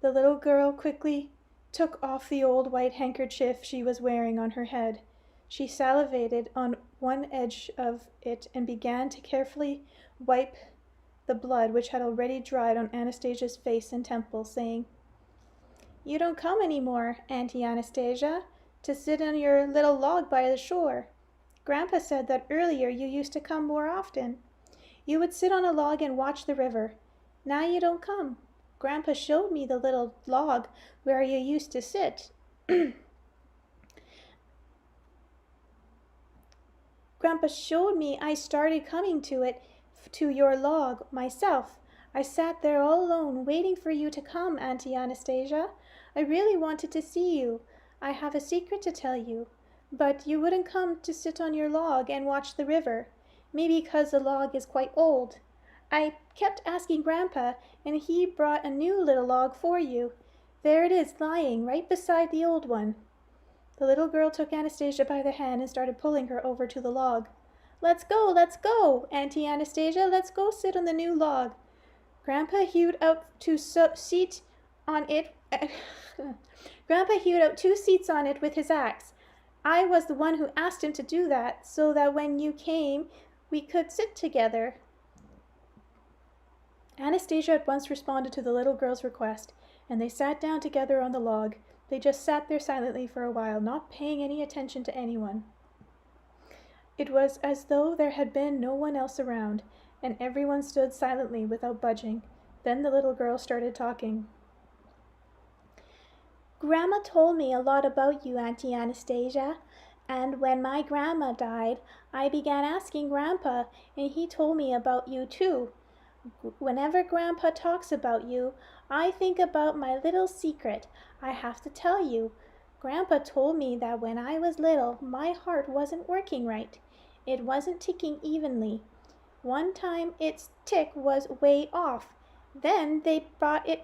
The little girl quickly took off the old white handkerchief she was wearing on her head. She salivated on one edge of it and began to carefully wipe the blood which had already dried on Anastasia's face and temples, saying, You don't come any more, Auntie Anastasia, to sit on your little log by the shore. Grandpa said that earlier you used to come more often. You would sit on a log and watch the river. Now you don't come. Grandpa showed me the little log where you used to sit. Grandpa showed me. I started coming to your log myself. I sat there all alone waiting for you to come, Auntie Anastasia. I really wanted to see you. I have a secret to tell you. But you wouldn't come to sit on your log and watch the river. Maybe because the log is quite old. I kept asking Grandpa, and he brought a new little log for you. There it is, lying right beside the old one. The little girl took Anastasia by the hand and started pulling her over to the log. Let's go, Auntie Anastasia, let's go sit on the new log. Grandpa hewed out two seats on it. Grandpa hewed out 2 seats on it with his axe. I was the one who asked him to do that, so that when you came, we could sit together. Anastasia at once responded to the little girl's request, and they sat down together on the log. They just sat there silently for a while, not paying any attention to anyone. It was as though there had been no one else around, and everyone stood silently without budging. Then the little girl started talking. Grandma told me a lot about you, Auntie Anastasia, and when my grandma died, I began asking Grandpa, and he told me about you too. Whenever Grandpa talks about you, I think about my little secret I have to tell you. Grandpa told me that when I was little, my heart wasn't working right. It wasn't ticking evenly. One time its tick was way off. Then they brought in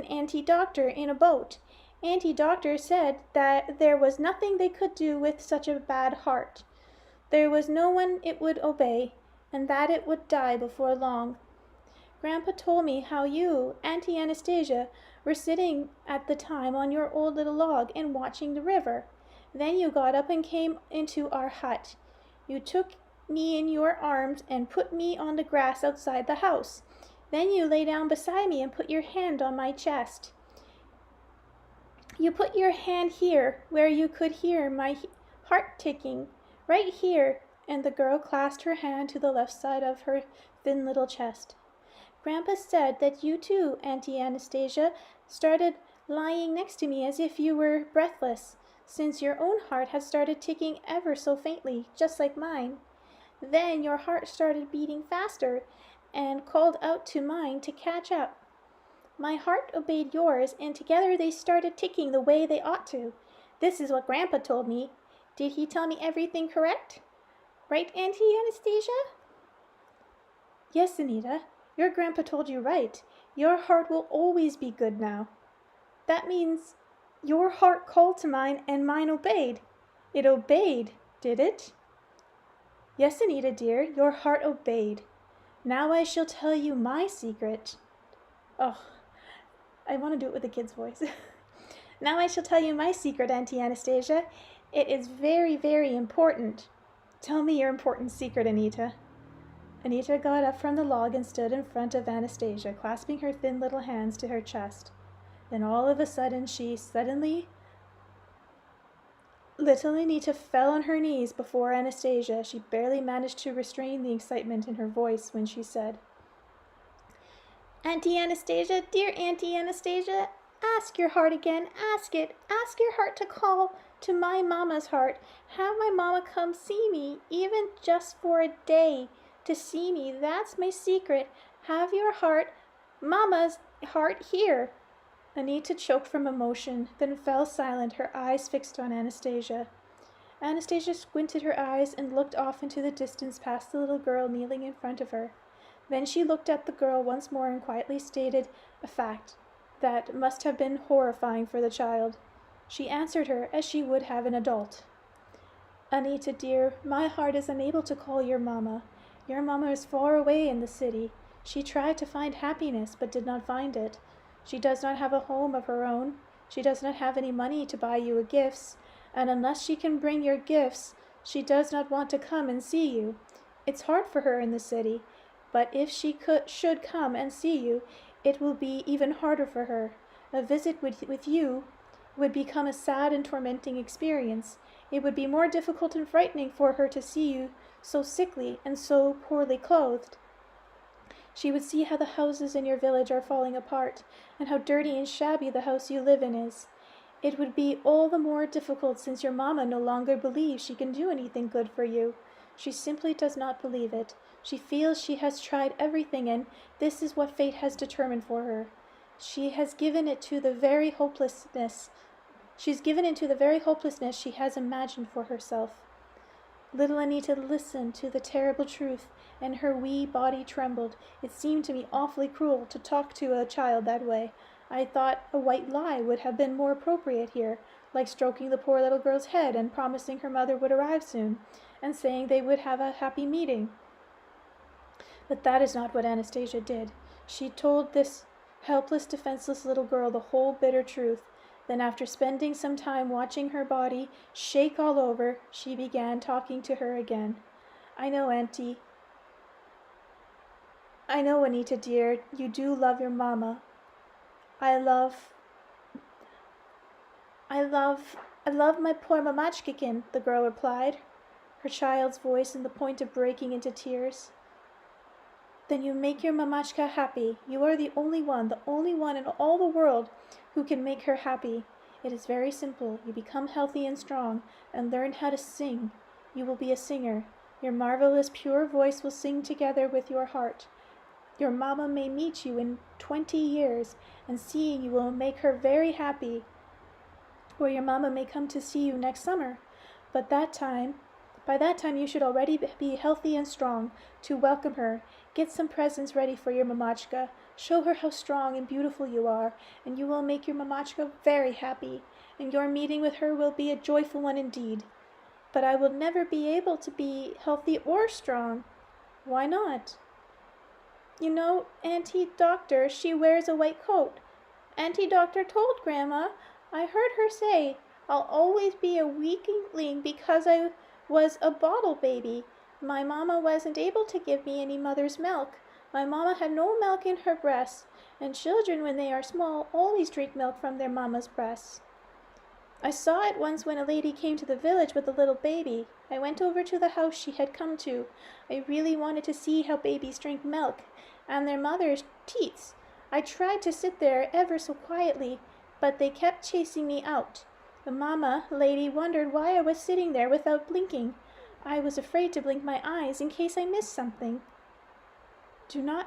Auntie Doctor in a boat. Auntie Doctor said that there was nothing they could do with such a bad heart. There was no one it would obey, and that it would die before long. Grandpa told me how you, Auntie Anastasia, were sitting at the time on your old little log and watching the river. Then you got up and came into our hut. You took me in your arms and put me on the grass outside the house. Then you lay down beside me and put your hand on my chest. You put your hand here, where you could hear my heart ticking, right here." And the girl clasped her hand to the left side of her thin little chest. "Grandpa said that you too, Auntie Anastasia, started lying next to me as if you were breathless, since your own heart had started ticking ever so faintly, just like mine. Then your heart started beating faster and called out to mine to catch up. My heart obeyed yours, and together they started ticking the way they ought to. This is what Grandpa told me. Did he tell me everything correct? Right, Auntie Anastasia?" "Yes, Anita, your grandpa told you right. Your heart will always be good now." "That means your heart called to mine and mine obeyed. It obeyed, did it?" "Yes, Anita dear, your heart obeyed. Now I shall tell you my secret." Oh, I want to do it with a kid's voice. "Now I shall tell you my secret, Auntie Anastasia. It is very, very important." "Tell me your important secret, Anita." Anita got up from the log and stood in front of Anastasia, clasping her thin little hands to her chest. Then all of a sudden little Anita fell on her knees before Anastasia. She barely managed to restrain the excitement in her voice when she said, "Auntie Anastasia, dear Auntie Anastasia, ask your heart again, ask it. Ask your heart to call to my mama's heart. Have my mama come see me, even just for a day, to see me. That's my secret. Have your heart, mama's heart, here." Anita choked from emotion, then fell silent, her eyes fixed on Anastasia. Anastasia squinted her eyes and looked off into the distance past the little girl kneeling in front of her. Then she looked at the girl once more and quietly stated a fact that must have been horrifying for the child. She answered her as she would have an adult. "Anita dear, my heart is unable to call your mama. Your mama is far away in the city. She tried to find happiness but did not find it. She does not have a home of her own. She does not have any money to buy you gifts, and unless she can bring your gifts, she does not want to come and see you. It's hard for her in the city, but if she should come and see you, it will be even harder for her. A visit with you would become a sad and tormenting experience. It would be more difficult and frightening for her to see you so sickly and so poorly clothed. She would see how the houses in your village are falling apart, and how dirty and shabby the house you live in is. It would be all the more difficult since your mamma no longer believes she can do anything good for you. She simply does not believe it. She feels she has tried everything, and this is what fate has determined for her. She's given into the very hopelessness she has imagined for herself." Little Anita listened to the terrible truth, and her wee body trembled. It seemed to me awfully cruel to talk to a child that way. I thought a white lie would have been more appropriate here, like stroking the poor little girl's head and promising her mother would arrive soon, and saying they would have a happy meeting. But that is not what Anastasia did. She told this helpless, defenseless little girl the whole bitter truth. Then, after spending some time watching her body shake all over, she began talking to her again. I know, Anita dear, you do love your mama. I love my poor mamachkikin," the girl replied, her child's voice on the point of breaking into tears. "Then you make your mamachka happy. You are the only one in all the world who can make her happy. It is very simple. You become healthy and strong, and learn how to sing. You will be a singer. Your marvelous pure voice will sing together with your heart. Your mamma may meet you in 20 years, and seeing you will make her very happy. Or your mamma may come to see you next summer. By that time you should already be healthy and strong to welcome her. Get some presents ready for your mamachka. Show her how strong and beautiful you are, and you will make your mamachka very happy, and your meeting with her will be a joyful one indeed. But I will never be able to be healthy or strong." "Why not?" "You know, Auntie Doctor, she wears a white coat. Auntie Doctor told Grandma. I heard her say, I'll always be a weakling because I was a bottle baby. My mamma wasn't able to give me any mother's milk. My mamma had no milk in her breast, and children when they are small always drink milk from their mamma's breasts. I saw it once when a lady came to the village with a little baby. I went over to the house she had come to. I really wanted to see how babies drink milk, and their mother's teats. I tried to sit there ever so quietly, but they kept chasing me out. The mamma lady wondered why I was sitting there without blinking. I was afraid to blink my eyes in case I missed something. Do not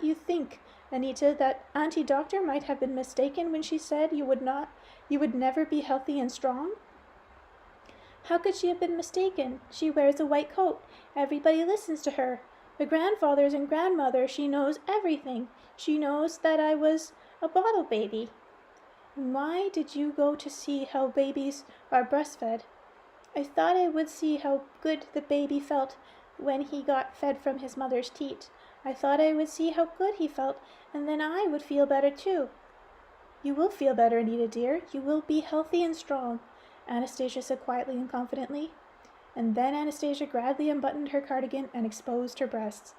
you think, Anita, that Auntie Doctor might have been mistaken when she said you would never be healthy and strong? How could she have been mistaken? She wears a white coat. Everybody listens to her. The grandfathers and grandmother, she knows everything. She knows that I was a bottle baby. And why did you go to see how babies are breastfed? I thought I would see how good the baby felt when he got fed from his mother's teat. I thought I would see how good he felt, and then I would feel better too. You will feel better, Anita dear. You will be healthy and strong, Anastasia said quietly and confidently. And then Anastasia gradually unbuttoned her cardigan and exposed her breasts.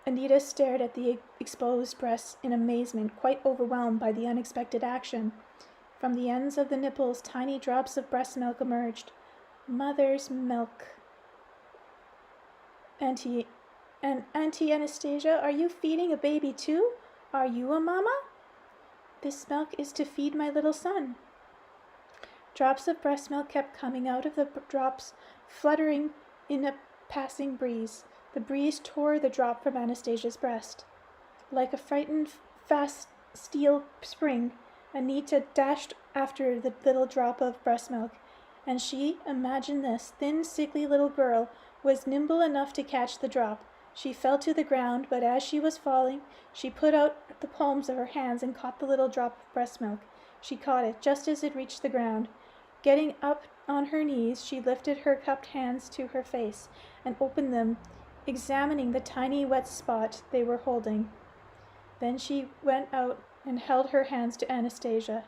Anita stared at the exposed breasts in amazement, quite overwhelmed by the unexpected action. From the ends of the nipples, tiny drops of breast milk emerged. Mother's milk. Auntie Anastasia, are you feeding a baby too? Are you a mama? This milk is to feed my little son. Drops of breast milk kept coming out of the drops, fluttering in a passing breeze. The breeze tore the drop from Anastasia's breast. Like a frightened, fast steel spring, Anita dashed after the little drop of breast milk, and she, imagine this, thin, sickly little girl, was nimble enough to catch the drop. She fell to the ground, but as she was falling, she put out the palms of her hands and caught the little drop of breast milk. She caught it just as it reached the ground. Getting up on her knees, she lifted her cupped hands to her face and opened them, examining the tiny wet spot they were holding. Then she went out and held her hands to Anastasia.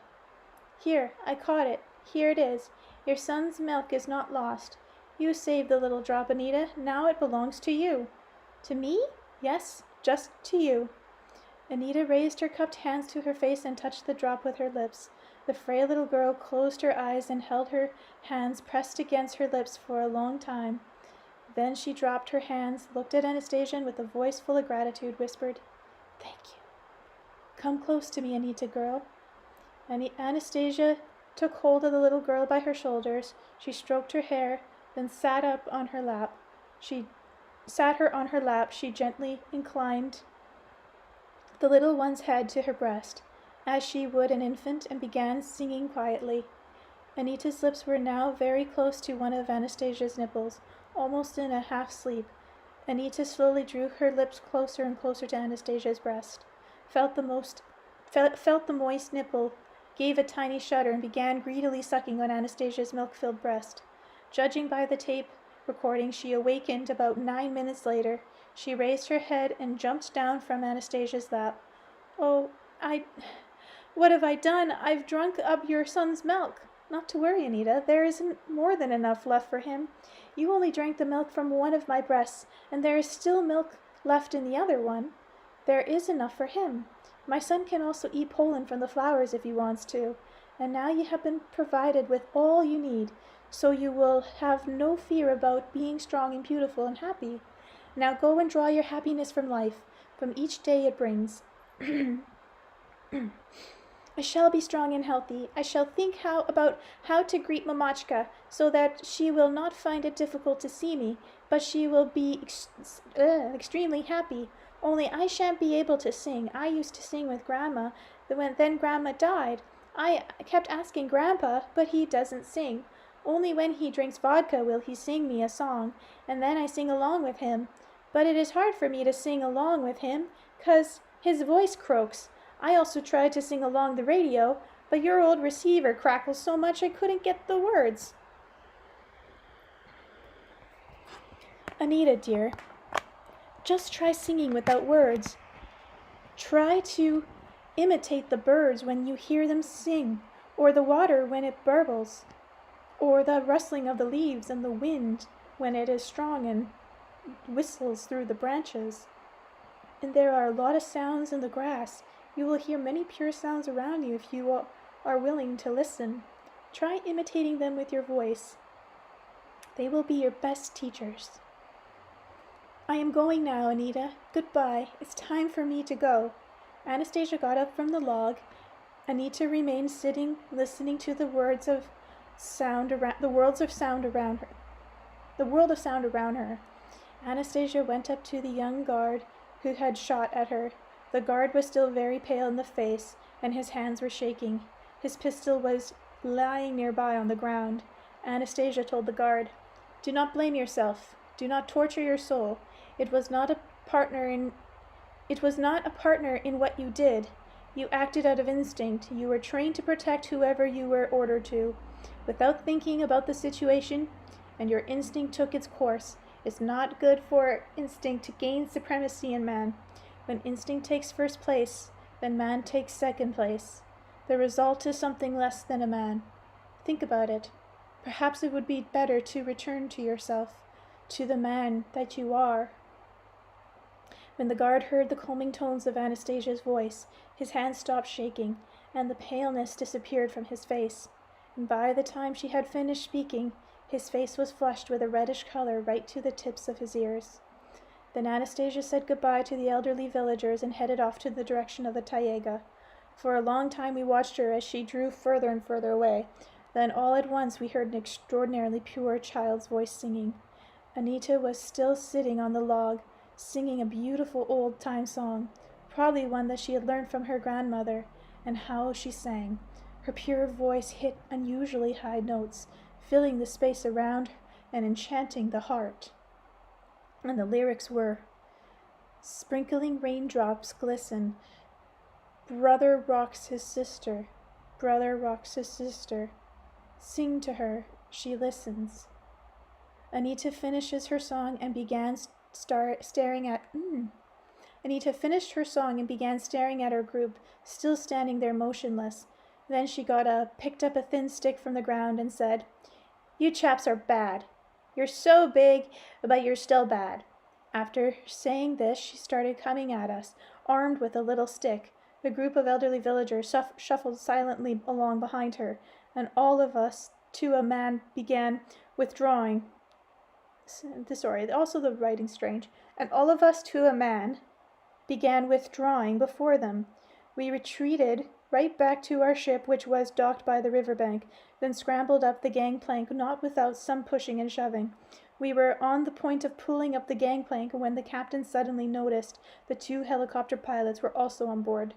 Here, I caught it. Here it is. Your son's milk is not lost. You saved the little drop, Anita. Now it belongs to you. To me? Yes, just to you. Anita raised her cupped hands to her face and touched the drop with her lips. The frail little girl closed her eyes and held her hands pressed against her lips for a long time. Then she dropped her hands, looked at Anastasia, and with a voice full of gratitude whispered, "Thank you. Come close to me, Anita girl." Anastasia took hold of the little girl by her shoulders. She stroked her hair, then sat her on her lap. She gently inclined the little one's head to her breast, as she would an infant, and began singing quietly. Anita's lips were now very close to one of Anastasia's nipples, almost in a half-sleep. Anita slowly drew her lips closer and closer to Anastasia's breast, felt the moist nipple, gave a tiny shudder, and began greedily sucking on Anastasia's milk-filled breast. Judging by the tape recording, she awakened about 9 minutes later. She raised her head and jumped down from Anastasia's lap. "Oh, what have I done? I've drunk up your son's milk." "Not to worry, Anita. There isn't more than enough left for him. You only drank the milk from one of my breasts, and there is still milk left in the other one. There is enough for him. My son can also eat pollen from the flowers if he wants to. And now you have been provided with all you need, so you will have no fear about being strong and beautiful and happy. Now go and draw your happiness from life, from each day it brings. I shall be strong and healthy. I shall think about how to greet Mamachka, so that she will not find it difficult to see me, but she will be extremely happy. Only I shan't be able to sing. I used to sing with Grandma. Then Grandma died. I kept asking Grandpa, but he doesn't sing. Only when he drinks vodka will he sing me a song, and then I sing along with him. But it is hard for me to sing along with him, 'cause his voice croaks. I also tried to sing along the radio, but your old receiver crackles so much I couldn't get the words." "Anita, dear, just try singing without words. Try to imitate the birds when you hear them sing, or the water when it burbles, or the rustling of the leaves and the wind when it is strong and whistles through the branches. And there are a lot of sounds in the grass. You will hear many pure sounds around you if you are willing to listen. Try imitating them with your voice. They will be your best teachers. I am going now, Anita. Goodbye. It's time for me to go. Anastasia got up from the log. Anita remained sitting, listening to the world of sound around her. Anastasia went up to the young guard who had shot at her. The guard was still very pale in the face, and his hands were shaking. His pistol was lying nearby on the ground. Anastasia told the guard, "Do not blame yourself. Do not torture your soul. It was not a partner in what you did. You acted out of instinct. You were trained to protect whoever you were ordered to, without thinking about the situation, and your instinct took its course. It's not good for instinct to gain supremacy in man. When instinct takes first place, then man takes second place. The result is something less than a man. Think about it. Perhaps it would be better to return to yourself, to the man that you are." When the guard heard the calming tones of Anastasia's voice, his hands stopped shaking, and the paleness disappeared from his face. And by the time she had finished speaking, his face was flushed with a reddish color right to the tips of his ears. Then Anastasia said goodbye to the elderly villagers and headed off to the direction of the taiga. For a long time we watched her as she drew further and further away. Then all at once we heard an extraordinarily pure child's voice singing. Anita was still sitting on the log, singing a beautiful old-time song, probably one that she had learned from her grandmother. And how she sang! Her pure voice hit unusually high notes, filling the space around and enchanting the heart. And the lyrics were, "Sprinkling raindrops glisten. Brother rocks his sister. Brother rocks his sister. Sing to her, she listens." Anita finishes her song and began staring at Anita finished her song and began staring at her group, still standing there motionless. Then she got up, picked up a thin stick from the ground, and said, "You chaps are bad. You're so big, but you're still bad." After saying this, she started coming at us, armed with a little stick. The group of elderly villagers shuffled silently along behind her, and all of us, to a man, began withdrawing. Also the writing's strange. And all of us, to a man, began withdrawing before them. We retreated right back to our ship, which was docked by the riverbank, then scrambled up the gangplank, not without some pushing and shoving. We were on the point of pulling up the gangplank when the captain suddenly noticed the 2 helicopter pilots were also on board.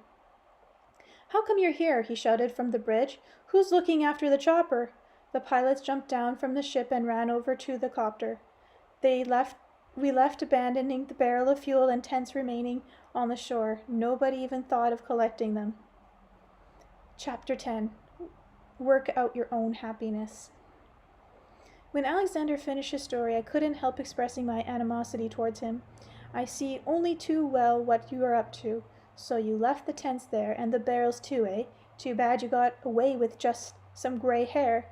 "How come you're here?" he shouted from the bridge. "Who's looking after the chopper?" The pilots jumped down from the ship and ran over to the copter. We left, abandoning the barrel of fuel and tents remaining on the shore. Nobody even thought of collecting them. Chapter 10. Work out your own happiness. When Alexander finished his story, I couldn't help expressing my animosity towards him. "I see only too well what you are up to. So you left the tents there, and the barrels too, eh? Too bad you got away with just some gray hair.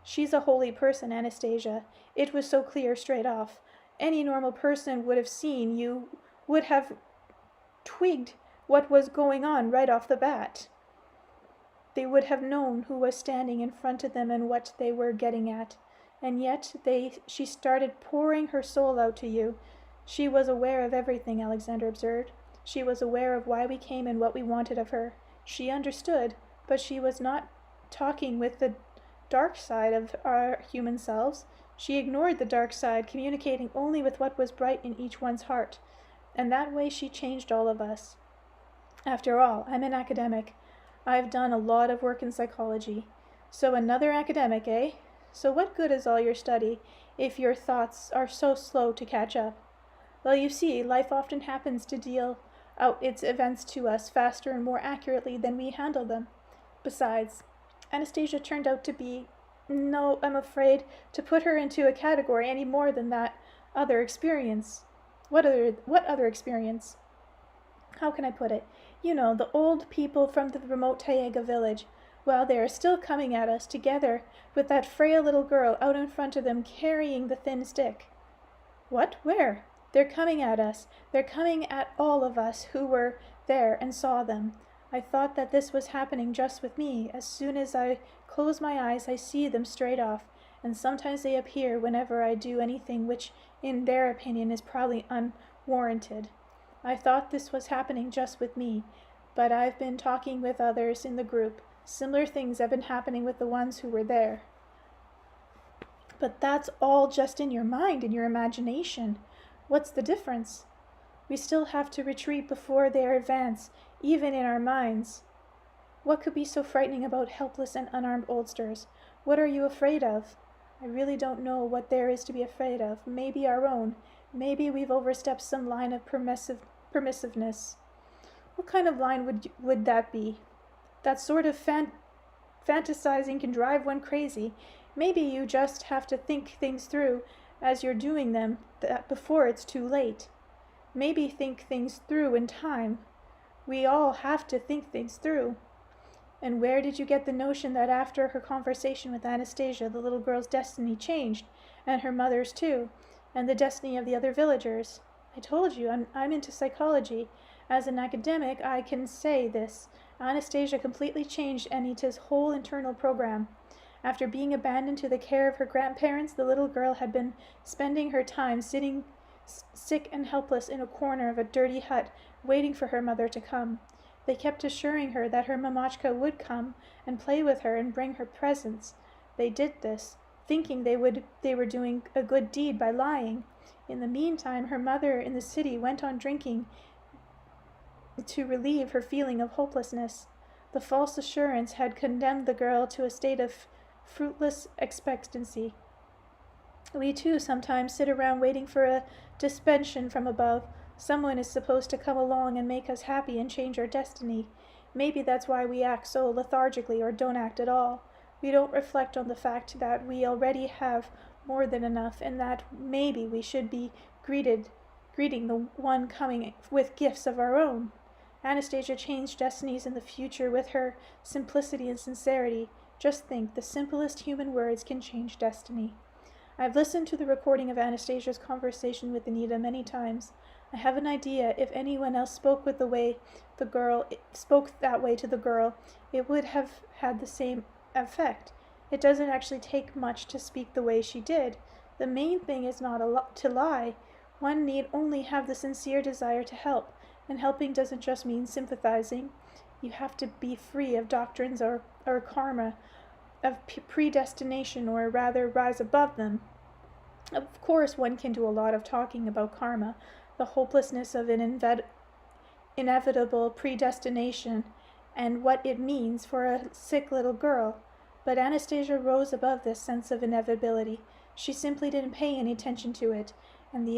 She's a holy person, Anastasia. It was so clear straight off. Any normal person would have seen you, would have twigged what was going on right off the bat. They would have known who was standing in front of them and what they were getting at. And yet she started pouring her soul out to you. She was aware of everything," Alexander observed. "She was aware of why we came and what we wanted of her. She understood, but she was not talking with the dark side of our human selves. She ignored the dark side, communicating only with what was bright in each one's heart. And that way she changed all of us. After all, I'm an academic. I've done a lot of work in psychology. So another academic, eh? So what good is all your study if your thoughts are so slow to catch up? Well, you see, life often happens to deal out its events to us faster and more accurately than we handle them. Besides, Anastasia turned out to be, no, I'm afraid to put her into a category any more than that other experience." What other experience?" "How can I put it? You know, the old people from the remote Taiga village. Well, they are still coming at us, together with that frail little girl out in front of them carrying the thin stick." "What? Where?" They're coming at us. They're coming at all of us who were there and saw them. I thought that this was happening just with me. As soon as I close my eyes, I see them straight off, and sometimes they appear whenever I do anything which, in their opinion, is probably unwarranted. I thought this was happening just with me, but I've been talking with others in the group. Similar things have been happening with the ones who were there. But that's all just in your mind, in your imagination. What's the difference? We still have to retreat before they advance, even in our minds. What could be so frightening about helpless and unarmed oldsters? What are you afraid of? I really don't know what there is to be afraid of. Maybe our own. Maybe we've overstepped some line of permissiveness. What kind of line would that be? That sort of fantasizing can drive one crazy. Maybe you just have to think things through as you're doing them before it's too late. Maybe think things through in time. We all have to think things through. And where did you get the notion that after her conversation with Anastasia, the little girl's destiny changed, and her mother's too, and the destiny of the other villagers? I told you, I'm into psychology. As an academic, I can say this. Anastasia completely changed Anita's whole internal program. After being abandoned to the care of her grandparents, the little girl had been spending her time sitting sick and helpless in a corner of a dirty hut, waiting for her mother to come. They kept assuring her that her Mamochka would come and play with her and bring her presents. They did this, thinking they were doing a good deed by lying. In the meantime, her mother in the city went on drinking to relieve her feeling of hopelessness. The false assurance had condemned the girl to a state of fruitless expectancy. We too sometimes sit around waiting for a dispensation from above. Someone is supposed to come along and make us happy and change our destiny. Maybe that's why we act so lethargically or don't act at all. We don't reflect on the fact that we already have more than enough, and that maybe we should be greeting the one coming with gifts of our own. Anastasia changed destinies in the future with her simplicity and sincerity. Just think, the simplest human words can change destiny. I've listened to the recording of Anastasia's conversation with Anita many times. I have an idea if anyone else spoke that way to the girl, it would have had the same effect. It doesn't actually take much to speak the way she did. The main thing is not to lie. One need only have the sincere desire to help, and helping doesn't just mean sympathizing. You have to be free of doctrines or karma, of predestination, or rather rise above them. Of course, one can do a lot of talking about karma, the hopelessness of an inevitable predestination, and what it means for a sick little girl. But Anastasia rose above this sense of inevitability. She simply didn't pay any attention to it, and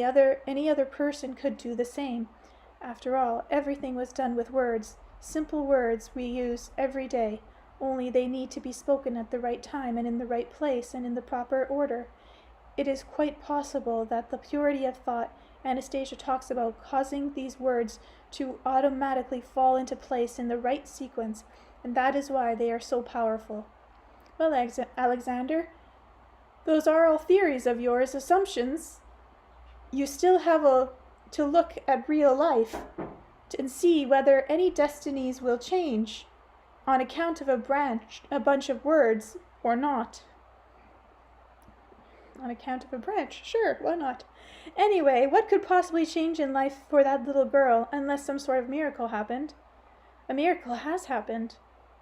any other person could do the same. After all, everything was done with words, simple words we use every day, only they need to be spoken at the right time and in the right place and in the proper order. It is quite possible that the purity of thought Anastasia talks about causing these words to automatically fall into place in the right sequence, and that is why they are so powerful. Well, Alexander, those are all theories of yours, assumptions. You still have to look at real life and see whether any destinies will change on account of a bunch of words, or not. On account of a branch, sure, why not? Anyway, what could possibly change in life for that little girl unless some sort of miracle happened? A miracle has happened.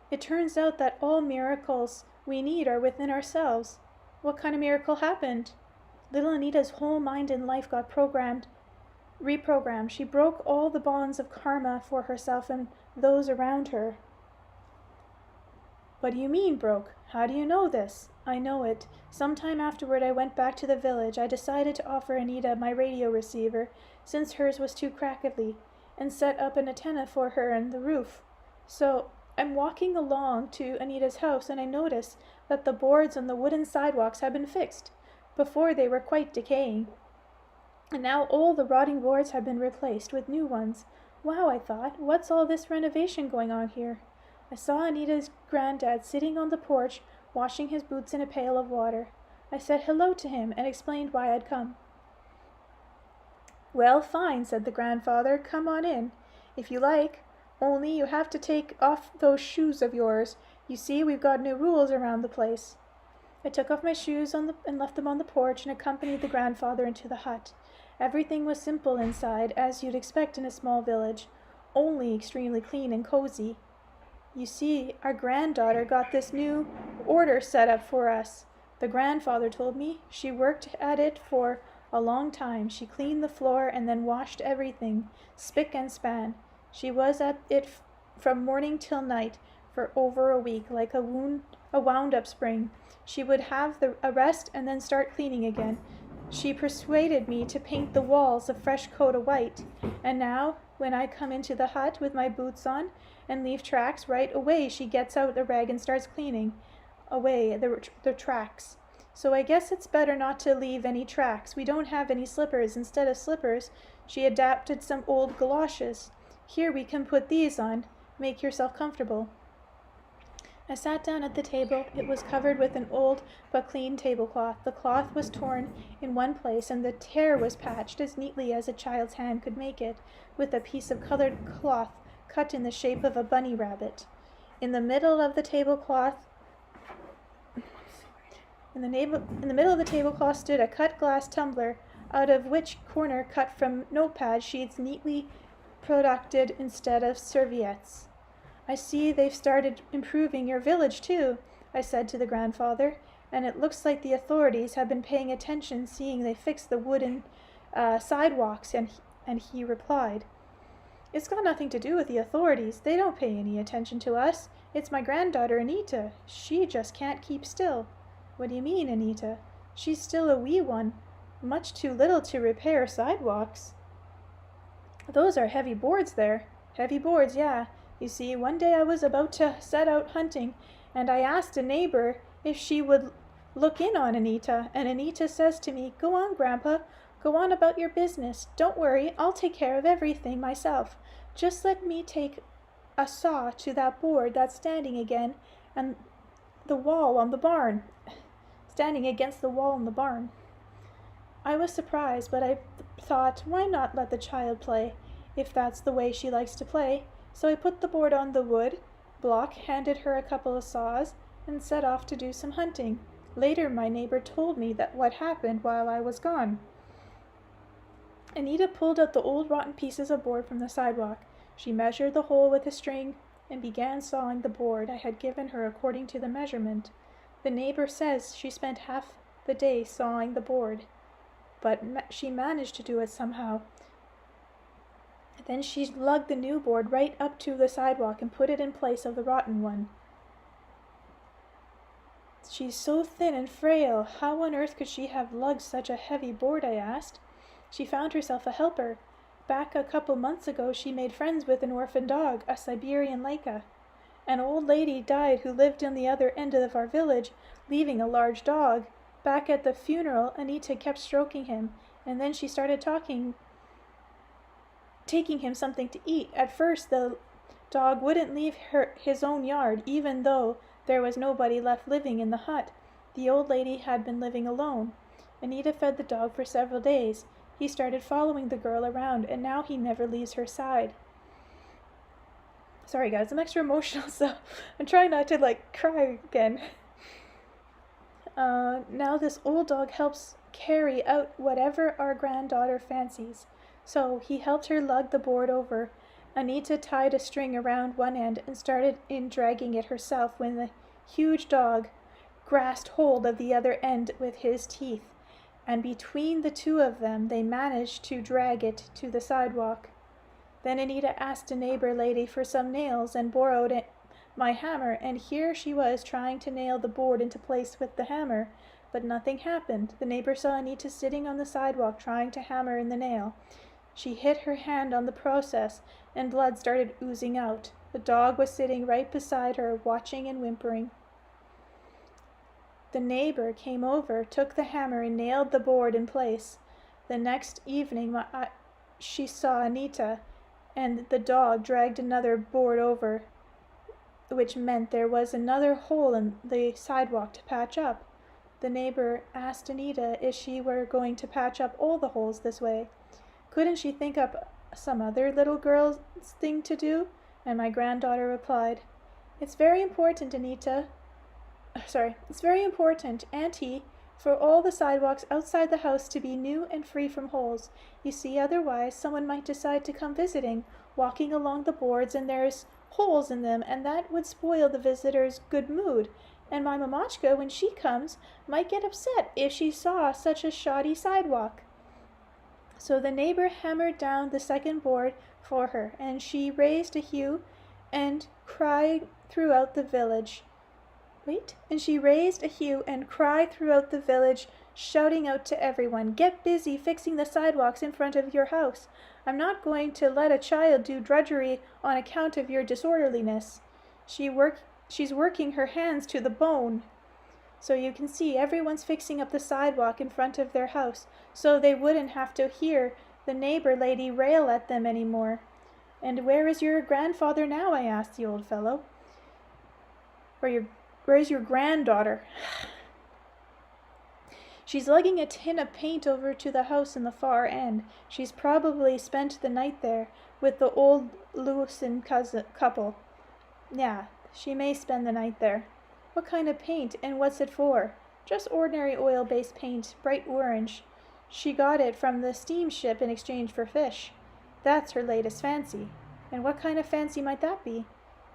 It turns out that all miracles we need are within ourselves. What kind of miracle happened? Little Anita's whole mind and life got reprogrammed. She broke all the bonds of karma for herself and those around her. What do you mean, broke? How do you know this? I know it. Sometime afterward I went back to the village. I decided to offer Anita my radio receiver, since hers was too crackly, and set up an antenna for her on the roof. So I'm walking along to Anita's house, and I notice that the boards on the wooden sidewalks have been fixed. Before they were quite decaying. And now all the rotting boards have been replaced with new ones. Wow, I thought, what's all this renovation going on here? I saw Anita's granddad sitting on the porch, washing his boots in a pail of water. I said hello to him and explained why I'd come. Well, fine, said the grandfather. Come on in, if you like. Only you have to take off those shoes of yours. You see, we've got new rules around the place. I took off my shoes and left them on the porch and accompanied the grandfather into the hut. Everything was simple inside, as you'd expect in a small village, only extremely clean and cozy. You see, our granddaughter got this new order set up for us. The grandfather told me she worked at it for a long time. She cleaned the floor and then washed everything, spick and span. She was at it from morning till night for over a week, like a wound-up spring. She would have a rest and then start cleaning again. She persuaded me to paint the walls a fresh coat of white. And now, when I come into the hut with my boots on and leave tracks, right away she gets out a rag and starts cleaning away the tracks. So I guess it's better not to leave any tracks. We don't have any slippers. Instead of slippers, she adapted some old galoshes. Here, we can put these on. Make yourself comfortable. I sat down at the table. It was covered with an old but clean tablecloth. The cloth was torn in one place, and the tear was patched as neatly as a child's hand could make it, with a piece of colored cloth cut in the shape of a bunny rabbit. In the middle of the tablecloth stood a cut glass tumbler, out of which corner cut from notepad sheets neatly produced instead of serviettes. I see they've started improving your village, too, I said to the grandfather, and it looks like the authorities have been paying attention, seeing they fixed the wooden sidewalks, and he replied, It's got nothing to do with the authorities. They don't pay any attention to us. It's my granddaughter, Anita. She just can't keep still. What do you mean, Anita? She's still a wee one, much too little to repair sidewalks. Those are heavy boards there. Heavy boards, yeah. You see, one day I was about to set out hunting, and I asked a neighbor if she would look in on Anita, and Anita says to me, Go on, Grandpa, go on about your business. Don't worry, I'll take care of everything myself. Just let me take a saw to that board that's standing again and the wall on the barn. Standing against the wall in the barn. I was surprised, but I thought, why not let the child play, if that's the way she likes to play? So I put the board on the wood block, handed her a couple of saws, and set off to do some hunting. Later, my neighbor told me that what happened while I was gone. Anita pulled out the old rotten pieces of board from the sidewalk. She measured the hole with a string and began sawing the board I had given her according to the measurement. The neighbor says she spent half the day sawing the board, but she managed to do it somehow. Then she lugged the new board right up to the sidewalk and put it in place of the rotten one. She's so thin and frail. How on earth could she have lugged such a heavy board, I asked. She found herself a helper. Back a couple months ago, she made friends with an orphan dog, a Siberian Laika. An old lady died who lived on the other end of our village, leaving a large dog. Back at the funeral, Anita kept stroking him, and then she started taking him something to eat. At first, the dog wouldn't leave his own yard, even though there was nobody left living in the hut. The old lady had been living alone. Anita fed the dog for several days. He started following the girl around, and now he never leaves her side. Sorry guys, I'm extra emotional, so I'm trying not to cry again. Now this old dog helps carry out whatever our granddaughter fancies. So he helped her lug the board over. Anita tied a string around one end and started in dragging it herself when the huge dog grasped hold of the other end with his teeth, and between the two of them they managed to drag it to the sidewalk. Then Anita asked a neighbor lady for some nails and borrowed my hammer, and here she was trying to nail the board into place with the hammer, but nothing happened. The neighbor saw Anita sitting on the sidewalk trying to hammer in the nail. She hit her hand on the process, and blood started oozing out. The dog was sitting right beside her, watching and whimpering. The neighbor came over, took the hammer, and nailed the board in place. The next evening, she saw Anita and the dog dragged another board over, which meant there was another hole in the sidewalk to patch up. The neighbor asked Anita if she were going to patch up all the holes this way. Couldn't she think up some other little girl's thing to do? And my granddaughter replied, It's very important, Anita. It's very important, Auntie, for all the sidewalks outside the house to be new and free from holes. You see, otherwise someone might decide to come visiting, walking along the boards, and there's holes in them, and that would spoil the visitor's good mood. And my mamachka, when she comes, might get upset if she saw such a shoddy sidewalk. So the neighbor hammered down the second board for her, and she raised a hue and cry throughout the village. Shouting out to everyone, Get busy fixing the sidewalks in front of your house. I'm not going to let a child do drudgery on account of your disorderliness. She's working her hands to the bone. So you can see everyone's fixing up the sidewalk in front of their house, so they wouldn't have to hear the neighbor lady rail at them any more. And where is your grandfather now? I asked the old fellow. Where is your granddaughter? She's lugging a tin of paint over to the house in the far end. She's probably spent the night there with the old Lewison couple. Yeah, she may spend the night there. What kind of paint, and what's it for? Just ordinary oil-based paint, bright orange. She got it from the steamship in exchange for fish. That's her latest fancy. And what kind of fancy might that be?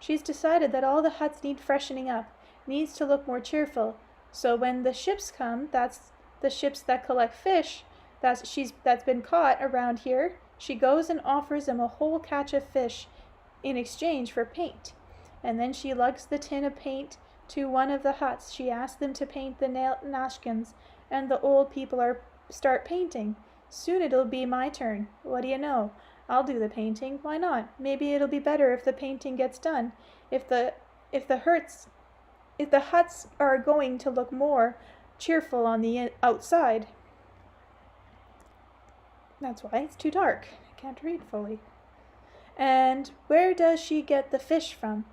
She's decided that all the huts need freshening up, needs to look more cheerful. So when the ships come, that's the ships that collect fish, that's been caught around here, she goes and offers them a whole catch of fish in exchange for paint. And then she lugs the tin of paint to one of the huts. She asks them to paint the nashkins, and the old people start painting. Soon it'll be my turn. What do you know? I'll do the painting. Why not? Maybe it'll be better if the painting gets done. If the huts are going to look more cheerful on the outside. That's why it's too dark. I can't read fully. And where does she get the fish from?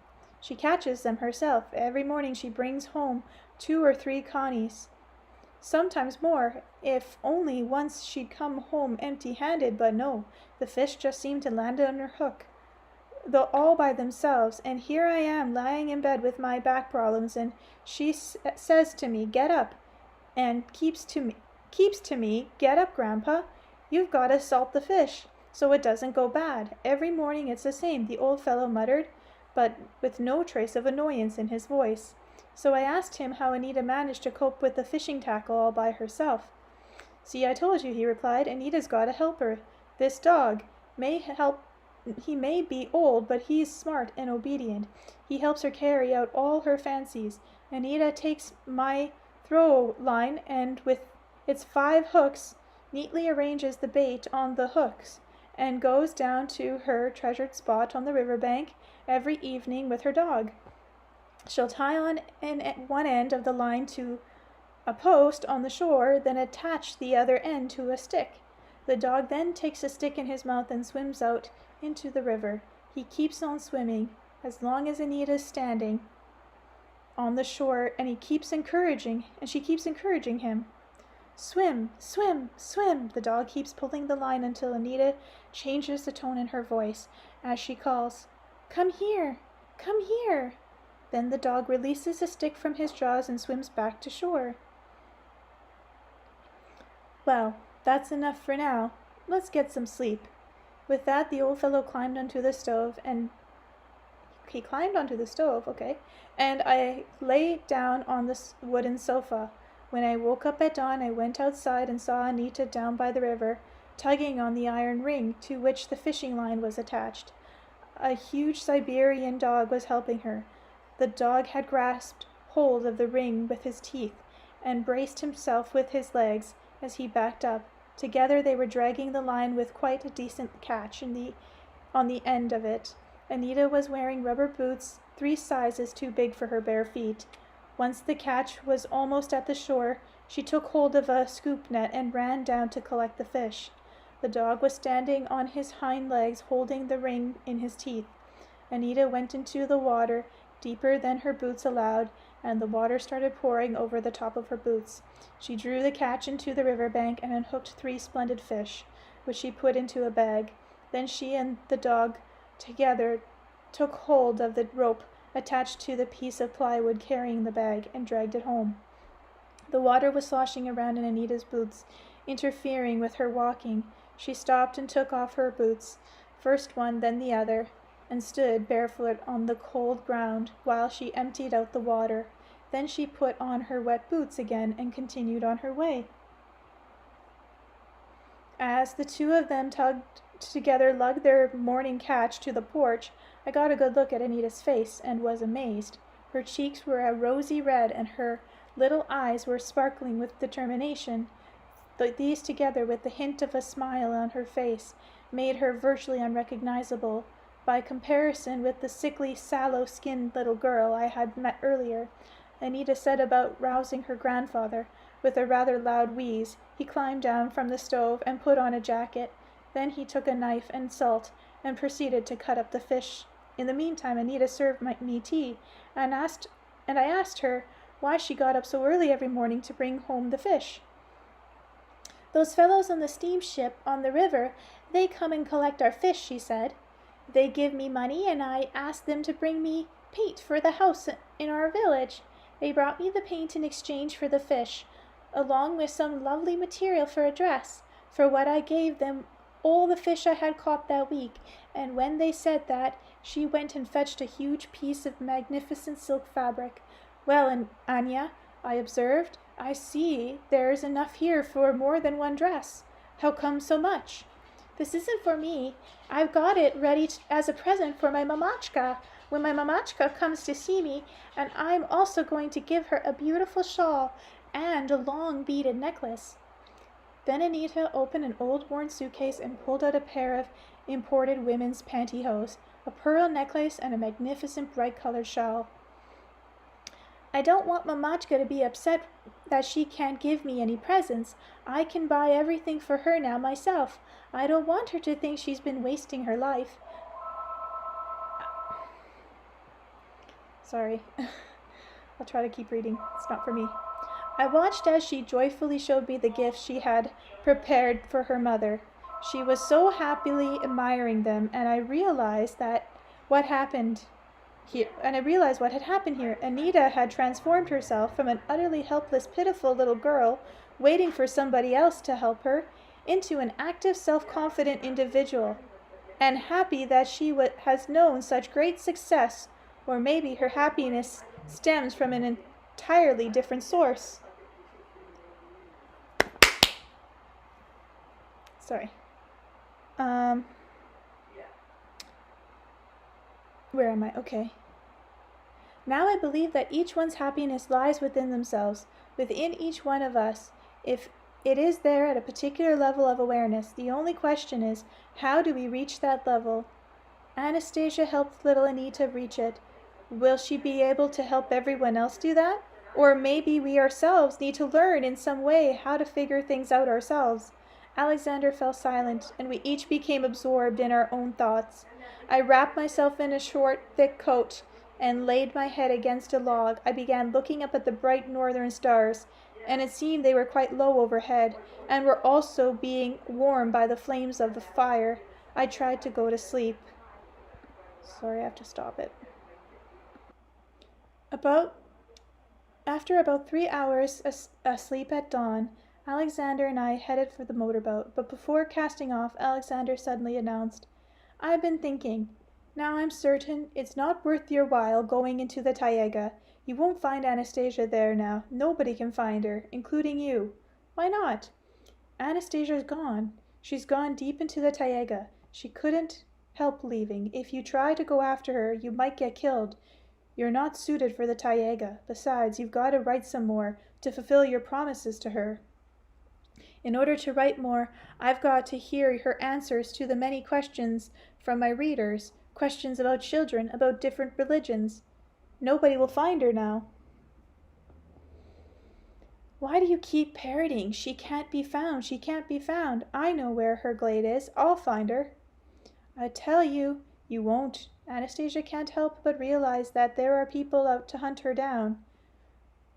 She catches them herself. Every morning she brings home 2 or 3 connies. Sometimes more, if only once she'd come home empty-handed, but no, the fish just seem to land on her hook, though all by themselves, and here I am lying in bed with my back problems, and she says to me, Get up, and keeps to me, Get up, Grandpa, you've got to salt the fish, so it doesn't go bad. Every morning it's the same, the old fellow muttered, but with no trace of annoyance in his voice. So I asked him how Anita managed to cope with the fishing tackle all by herself. See, I told you, he replied, Anita's got a helper. This dog may help. He may be old, but he's smart and obedient. He helps her carry out all her fancies. Anita takes my throw line and with its 5 hooks neatly arranges the bait on the hooks and goes down to her treasured spot on the riverbank every evening with her dog. She'll tie on one end of the line to a post on the shore, then attach the other end to a stick. The dog then takes a stick in his mouth and swims out into the river. He keeps on swimming as long as Anita's standing on the shore, and she keeps encouraging him. Swim, swim, swim. The dog keeps pulling the line until Anita changes the tone in her voice as she calls, Come here, come here. Then the dog releases the stick from his jaws and swims back to shore. Well, that's enough for now. Let's get some sleep. With that, the old fellow climbed onto the stove, and I lay down on the wooden sofa. When I woke up at dawn, I went outside and saw Anita down by the river, tugging on the iron ring to which the fishing line was attached. A huge Siberian dog was helping her. The dog had grasped hold of the ring with his teeth and braced himself with his legs as he backed up. Together they were dragging the line with quite a decent catch on the end of it. Anita was wearing rubber boots 3 sizes too big for her bare feet. Once the catch was almost at the shore, she took hold of a scoop net and ran down to collect the fish. The dog was standing on his hind legs, holding the ring in his teeth. Anita went into the water, deeper than her boots allowed, and the water started pouring over the top of her boots. She drew the catch into the riverbank and unhooked 3 splendid fish. which she put into a bag. Then she and the dog together took hold of the rope attached to the piece of plywood carrying the bag and dragged it home. The water was sloshing around in Anita's boots, interfering with her walking. She stopped and took off her boots, first one, then the other, and stood barefoot on the cold ground while she emptied out the water. Then she put on her wet boots again and continued on her way. As the two of them lugged their morning catch to the porch, I got a good look at Anita's face and was amazed. Her cheeks were a rosy red and her little eyes were sparkling with determination. These, together with the hint of a smile on her face, made her virtually unrecognizable by comparison with the sickly, sallow-skinned little girl I had met earlier. Anita set about rousing her grandfather. With a rather loud wheeze, he climbed down from the stove and put on a jacket. Then he took a knife and salt and proceeded to cut up the fish. In the meantime, Anita served me tea, and I asked her why she got up so early every morning to bring home the fish. "Those fellows on the steamship on the river, they come and collect our fish," she said. "They give me money, and I ask them to bring me paint for the house in our village. They brought me the paint in exchange for the fish, along with some lovely material for a dress. For what I gave them all the fish I had caught that week, and when they said that, she went and fetched a huge piece of magnificent silk fabric. 'Well, and Anya,' I observed, 'I see there's enough here for more than one dress. How come so much?' 'This isn't for me. I've got it ready as a present for my mamachka when my mamachka comes to see me, and I'm also going to give her a beautiful shawl and a long beaded necklace.'" Then Anita opened an old worn suitcase and pulled out a pair of imported women's pantyhose, a pearl necklace, and a magnificent bright-colored shawl. "I don't want mamachka to be upset that she can't give me any presents. I can buy everything for her now myself. I don't want her to think she's been wasting her life." Sorry. I'll try to keep reading. It's not for me. I watched as she joyfully showed me the gifts she had prepared for her mother. She was so happily admiring them, and I realized what had happened here. Anita had transformed herself from an utterly helpless, pitiful little girl, waiting for somebody else to help her, into an active, self-confident individual, and happy that she has known such great success, or maybe her happiness stems from an entirely different source. Sorry. Where am I? Okay. "Now I believe that each one's happiness lies within themselves, within each one of us, if it is there at a particular level of awareness. The only question is, how do we reach that level? Anastasia helped little Anita reach it. Will she be able to help everyone else do that? Or maybe we ourselves need to learn in some way how to figure things out ourselves." Alexander fell silent, and we each became absorbed in our own thoughts. I wrapped myself in a short, thick coat and laid my head against a log. I began looking up at the bright northern stars, and it seemed they were quite low overhead, and were also being warmed by the flames of the fire. I tried to go to sleep. Sorry, I have to stop it. After about 3 hours asleep at dawn, Alexander and I headed for the motorboat, but before casting off, Alexander suddenly announced, "I've been thinking. Now I'm certain it's not worth your while going into the Taiga. You won't find Anastasia there now. Nobody can find her, including you." "Why not?" "Anastasia's gone. She's gone deep into the Taiga. She couldn't help leaving. If you try to go after her, you might get killed. You're not suited for the Taiga. Besides, you've got to write some more to fulfill your promises to her. In order to write more, I've got to hear her answers to the many questions from my readers, questions about children, about different religions. Nobody will find her now." "Why do you keep parroting? She can't be found. She can't be found. I know where her glade is. I'll find her." "I tell you, you won't. Anastasia can't help but realize that there are people out to hunt her down."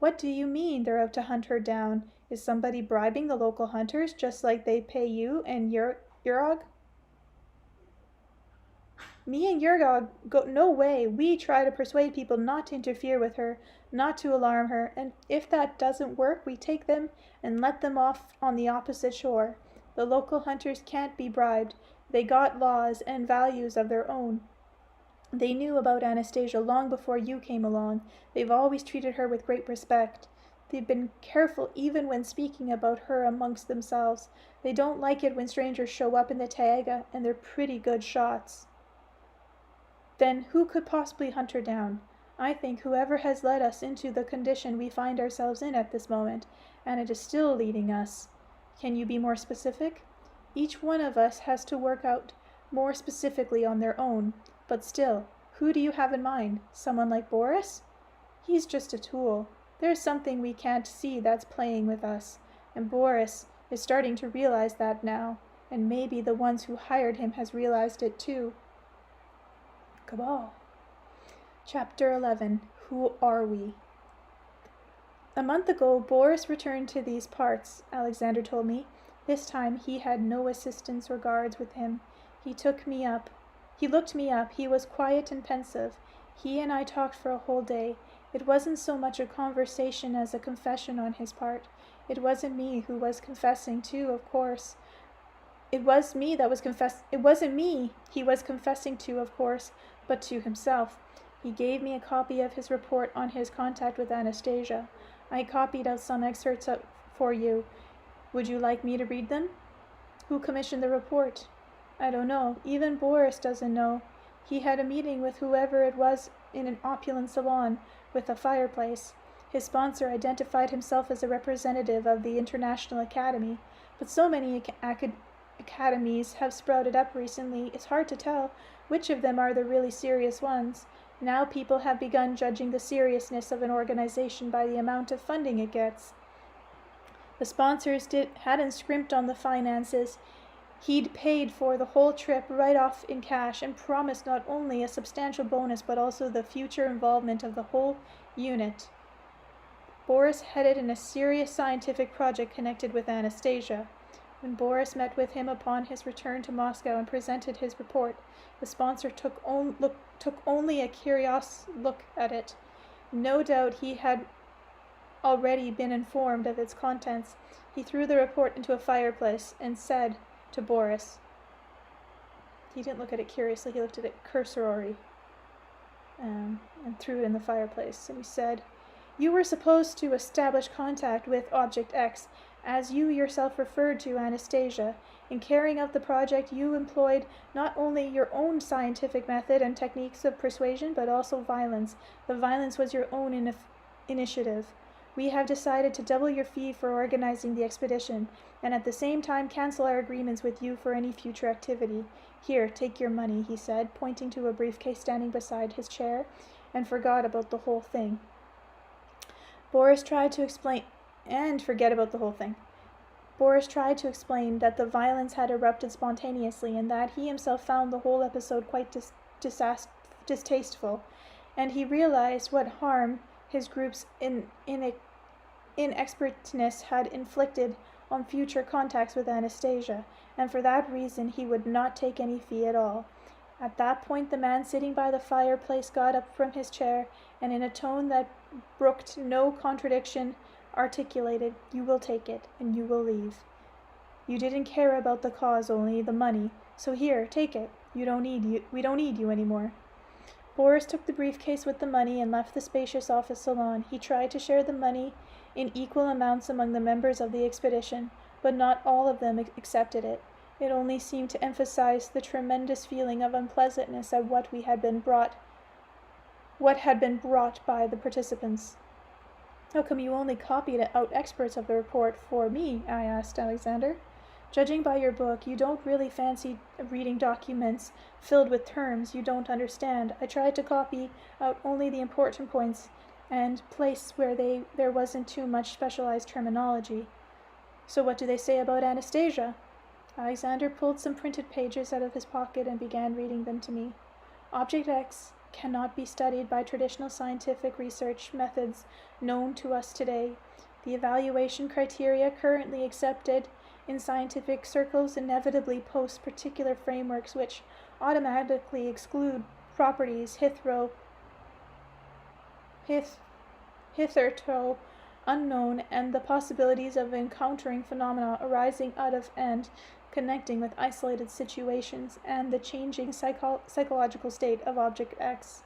"What do you mean, they're out to hunt her down? Is somebody bribing the local hunters just like they pay you and Urog? Me and Yurgog go no way. We try to persuade people not to interfere with her, not to alarm her, and if that doesn't work, we take them and let them off on the opposite shore. The local hunters can't be bribed. They got laws and values of their own. They knew about Anastasia long before you came along. They've always treated her with great respect. They've been careful even when speaking about her amongst themselves. They don't like it when strangers show up in the taiga, and they're pretty good shots. Then who could possibly hunt her down? I think whoever has led us into the condition we find ourselves in at this moment, and it is still leading us. Can you be more specific? Each one of us has to work out more specifically on their own. But still, who do you have in mind? Someone like Boris? He's just a tool. There's something we can't see that's playing with us, and Boris is starting to realize that now, and maybe the ones who hired him has realized it too. Cabal. Chapter 11. Who are we? A month ago, Boris returned to these parts, Alexander told me. This time he had no assistants or guards with him. He looked me up. He was quiet and pensive. He and I talked for a whole day. It wasn't so much a conversation as a confession on his part. It wasn't me who was confessing to, of course. It wasn't me he was confessing to, of course, but to himself. He gave me a copy of his report on his contact with Anastasia. I copied out some excerpts for you. Would you like me to read them? Who commissioned the report? I don't know. Even Boris doesn't know. He had a meeting with whoever it was in an opulent salon with a fireplace. His sponsor identified himself as a representative of the International Academy, but so many academies have sprouted up recently, it's hard to tell which of them are the really serious ones. Now people have begun judging the seriousness of an organization by the amount of funding it gets. The sponsors hadn't scrimped on the finances. He'd paid for the whole trip right off in cash and promised not only a substantial bonus but also the future involvement of the whole unit. Boris headed in a serious scientific project connected with Anastasia. When Boris met with him upon his return to Moscow and presented his report, the sponsor took only a curious look at it. No doubt he had already been informed of its contents. He threw the report into a fireplace and said to Boris, he didn't look at it curiously, he looked at it cursorily, and threw it in the fireplace, and he said, "You were supposed to establish contact with Object X, as you yourself referred to Anastasia. In carrying out the project, you employed not only your own scientific method and techniques of persuasion, but also violence. The violence was your own initiative. We have decided to double your fee for organizing the expedition, and at the same time cancel our agreements with you for any future activity. Here, take your money," he said, pointing to a briefcase standing beside his chair, and forgot about the whole thing. Boris tried to explain that the violence had erupted spontaneously and that he himself found the whole episode quite distasteful, and he realized what harm his group's inexpertness had inflicted on future contacts with Anastasia, and for that reason he would not take any fee at all. At that point the man sitting by the fireplace got up from his chair, and in a tone that brooked no contradiction articulated, "You will take it, and you will leave. You didn't care about the cause, only the money, so here, take it. We don't need you anymore." Boris took the briefcase with the money and left the spacious office salon. He tried to share the money in equal amounts among the members of the expedition, but not all of them accepted it. It only seemed to emphasize the tremendous feeling of unpleasantness at what had been brought by the participants. "How come you only copied out excerpts of the report for me?" I asked Alexander. "Judging by your book, you don't really fancy reading documents filled with terms you don't understand. I tried to copy out only the important points and place where there wasn't too much specialized terminology." "So what do they say about Anastasia?" Alexander pulled some printed pages out of his pocket and began reading them to me. "Object X cannot be studied by traditional scientific research methods known to us today. The evaluation criteria currently accepted in scientific circles inevitably post particular frameworks which automatically exclude properties hitherto unknown and the possibilities of encountering phenomena arising out of and connecting with isolated situations and the changing psychological state of object X.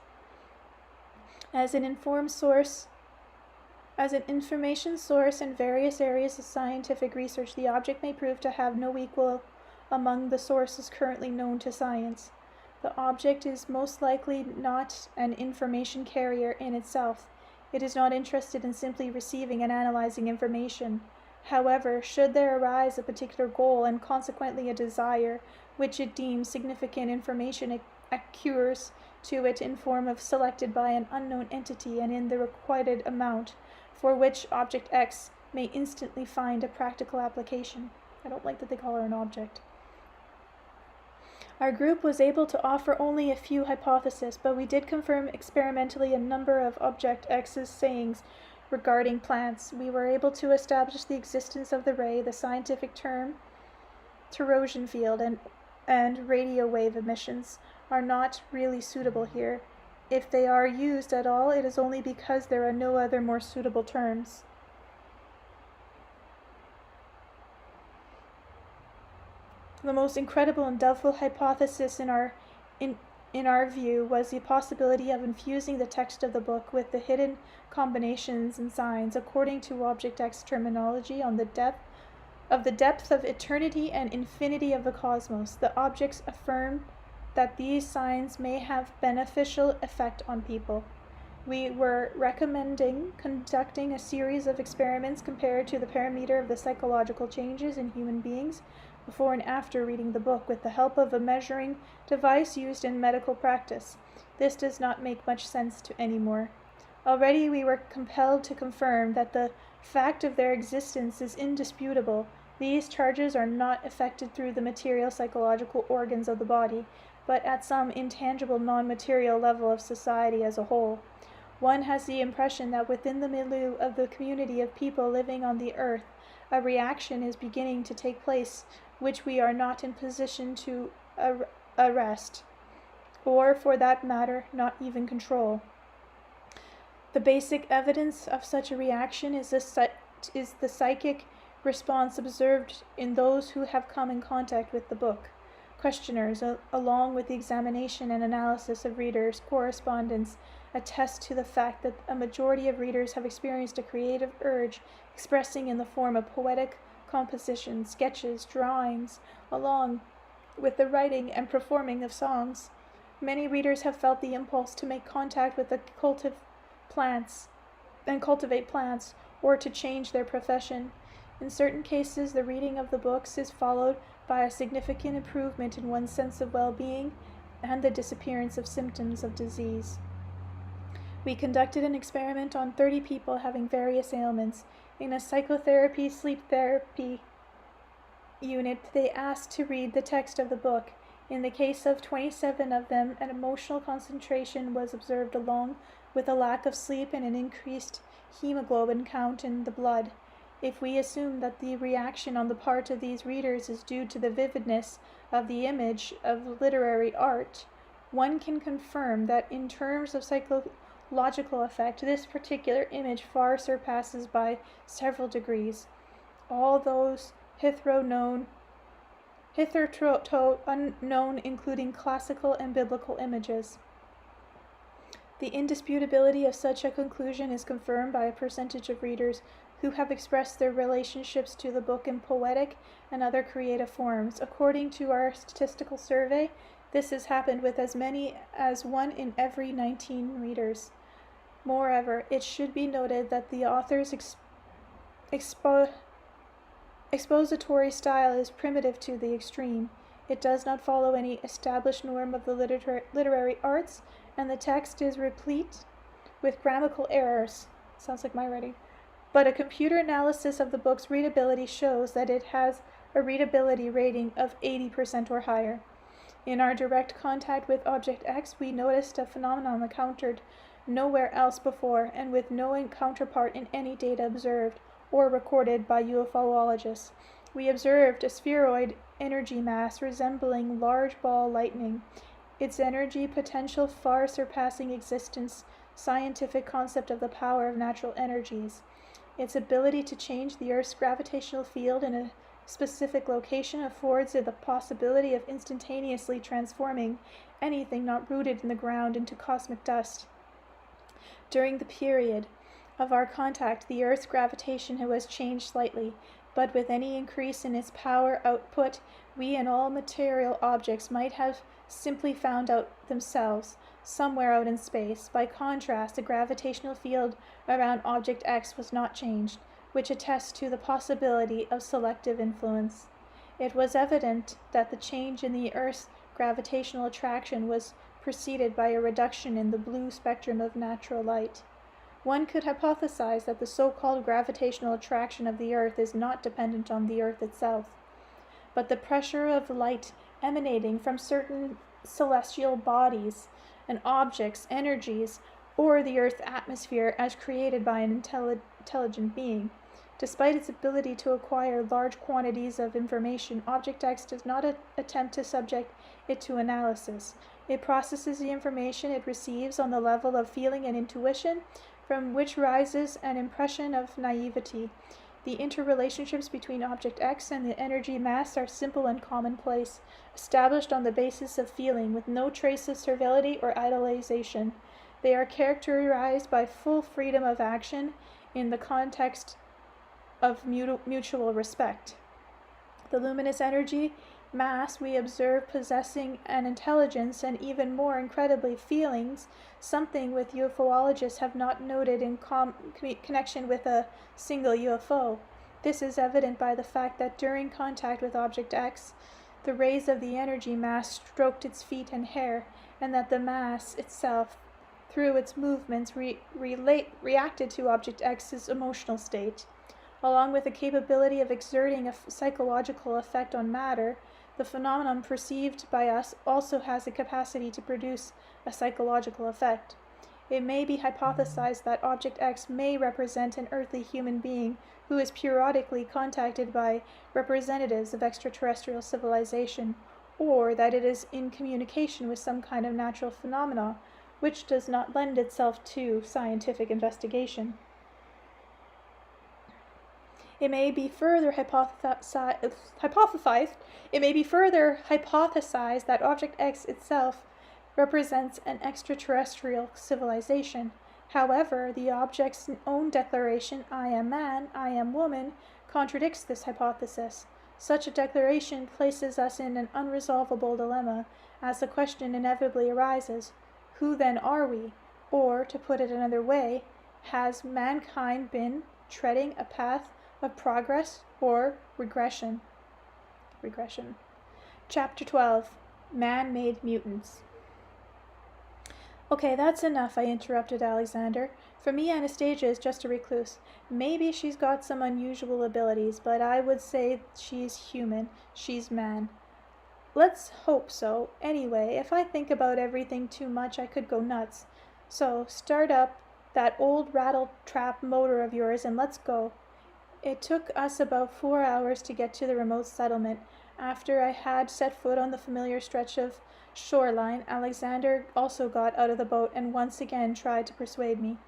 As an information source in various areas of scientific research, the object may prove to have no equal among the sources currently known to science. The object is most likely not an information carrier in itself. It is not interested in simply receiving and analyzing information. However, should there arise a particular goal and consequently a desire which it deems significant, information accrues to it in form of selected by an unknown entity and in the requited amount, for which object X may instantly find a practical application. I don't like that they call her an object. Our group was able to offer only a few hypotheses, but we did confirm experimentally a number of object X's sayings regarding plants. We were able to establish the existence of the ray, the scientific term toroidal field, and radio wave emissions are not really suitable here. If they are used at all, it is only because there are no other more suitable terms. The most incredible and doubtful hypothesis in our view was the possibility of infusing the text of the book with the hidden combinations and signs according to Object X terminology on the depth of eternity and infinity of the cosmos. The objects affirm that these signs may have beneficial effect on people. We were recommending conducting a series of experiments compared to the parameter of the psychological changes in human beings before and after reading the book with the help of a measuring device used in medical practice. This does not make much sense to anymore. Already we were compelled to confirm that the fact of their existence is indisputable. These charges are not affected through the material psychological organs of the body, but at some intangible non-material level of society as a whole. One has the impression that within the milieu of the community of people living on the earth, a reaction is beginning to take place which we are not in position to arrest, or, for that matter, not even control. The basic evidence of such a reaction is the psychic response observed in those who have come in contact with the book. Questioners, along with the examination and analysis of readers' correspondence, attest to the fact that a majority of readers have experienced a creative urge expressing in the form of poetic compositions, sketches, drawings, along with the writing and performing of songs. Many readers have felt the impulse to make contact with the cultivate plants, or to change their profession. In certain cases, the reading of the books is followed by a significant improvement in one's sense of well-being and the disappearance of symptoms of disease. We conducted an experiment on 30 people having various ailments. In a psychotherapy, sleep therapy unit, they asked to read the text of the book. In the case of 27 of them, an emotional concentration was observed along with a lack of sleep and an increased hemoglobin count in the blood. If we assume that the reaction on the part of these readers is due to the vividness of the image of literary art, one can confirm that in terms of psychological effect, this particular image far surpasses by several degrees all those hitherto unknown, including classical and biblical images. The indisputability of such a conclusion is confirmed by a percentage of readers who have expressed their relationships to the book in poetic and other creative forms. According to our statistical survey, this has happened with as many as 1 in every 19 readers. Moreover, it should be noted that the author's expository style is primitive to the extreme. It does not follow any established norm of the literary arts, and the text is replete with grammatical errors. Sounds like my writing. But a computer analysis of the book's readability shows that it has a readability rating of 80% or higher. In our direct contact with Object X, we noticed a phenomenon encountered nowhere else before and with no counterpart in any data observed or recorded by ufologists. We observed a spheroid energy mass resembling large ball lightning, its energy potential far surpassing existence scientific concept of the power of natural energies. Its ability to change the Earth's gravitational field in a specific location affords it the possibility of instantaneously transforming anything not rooted in the ground into cosmic dust. During the period of our contact, the Earth's gravitation was changed slightly, but with any increase in its power output, we and all material objects might have simply found out themselves somewhere out in space. By contrast, the gravitational field around object X was not changed, which attests to the possibility of selective influence. It was evident that the change in the Earth's gravitational attraction was preceded by a reduction in the blue spectrum of natural light. One could hypothesize that the so-called gravitational attraction of the Earth is not dependent on the Earth itself, but the pressure of light emanating from certain celestial bodies and objects, energies, or the Earth's atmosphere as created by an intelligent being. Despite its ability to acquire large quantities of information, Object X does not attempt to subject it to analysis. It processes the information it receives on the level of feeling and intuition, from which rises an impression of naivety. The interrelationships between Object X and the energy mass are simple and commonplace, established on the basis of feeling, with no trace of servility or idolization. They are characterized by full freedom of action in the context of mutual respect. The luminous energy mass we observe possessing an intelligence and even more incredibly feelings, something which ufologists have not noted in connection with a single UFO. This is evident by the fact that during contact with Object X, the rays of the energy mass stroked its feet and hair, and that the mass itself, through its movements, reacted to Object X's emotional state. Along with the capability of exerting a psychological effect on matter, the phenomenon perceived by us also has the capacity to produce a psychological effect. It may be hypothesized that Object X may represent an earthly human being who is periodically contacted by representatives of extraterrestrial civilization, or that it is in communication with some kind of natural phenomena, which does not lend itself to scientific investigation. It may be further hypothesized that Object X itself represents an extraterrestrial civilization. However, the object's own declaration, "I am man, I am woman," contradicts this hypothesis. Such a declaration places us in an unresolvable dilemma, as the question inevitably arises, who then are we? Or, to put it another way, has mankind been treading a path of progress or regression? Chapter 12. Man-Made Mutants. Okay, that's enough, I interrupted Alexander. For me, Anastasia is just a recluse. Maybe she's got some unusual abilities, but I would say she's human. She's man. Let's hope so. Anyway, if I think about everything too much, I could go nuts. So, start up that old rattle-trap motor of yours and let's go. It took us about 4 hours to get to the remote settlement. After I had set foot on the familiar stretch of shoreline, Alexander also got out of the boat and once again tried to persuade me.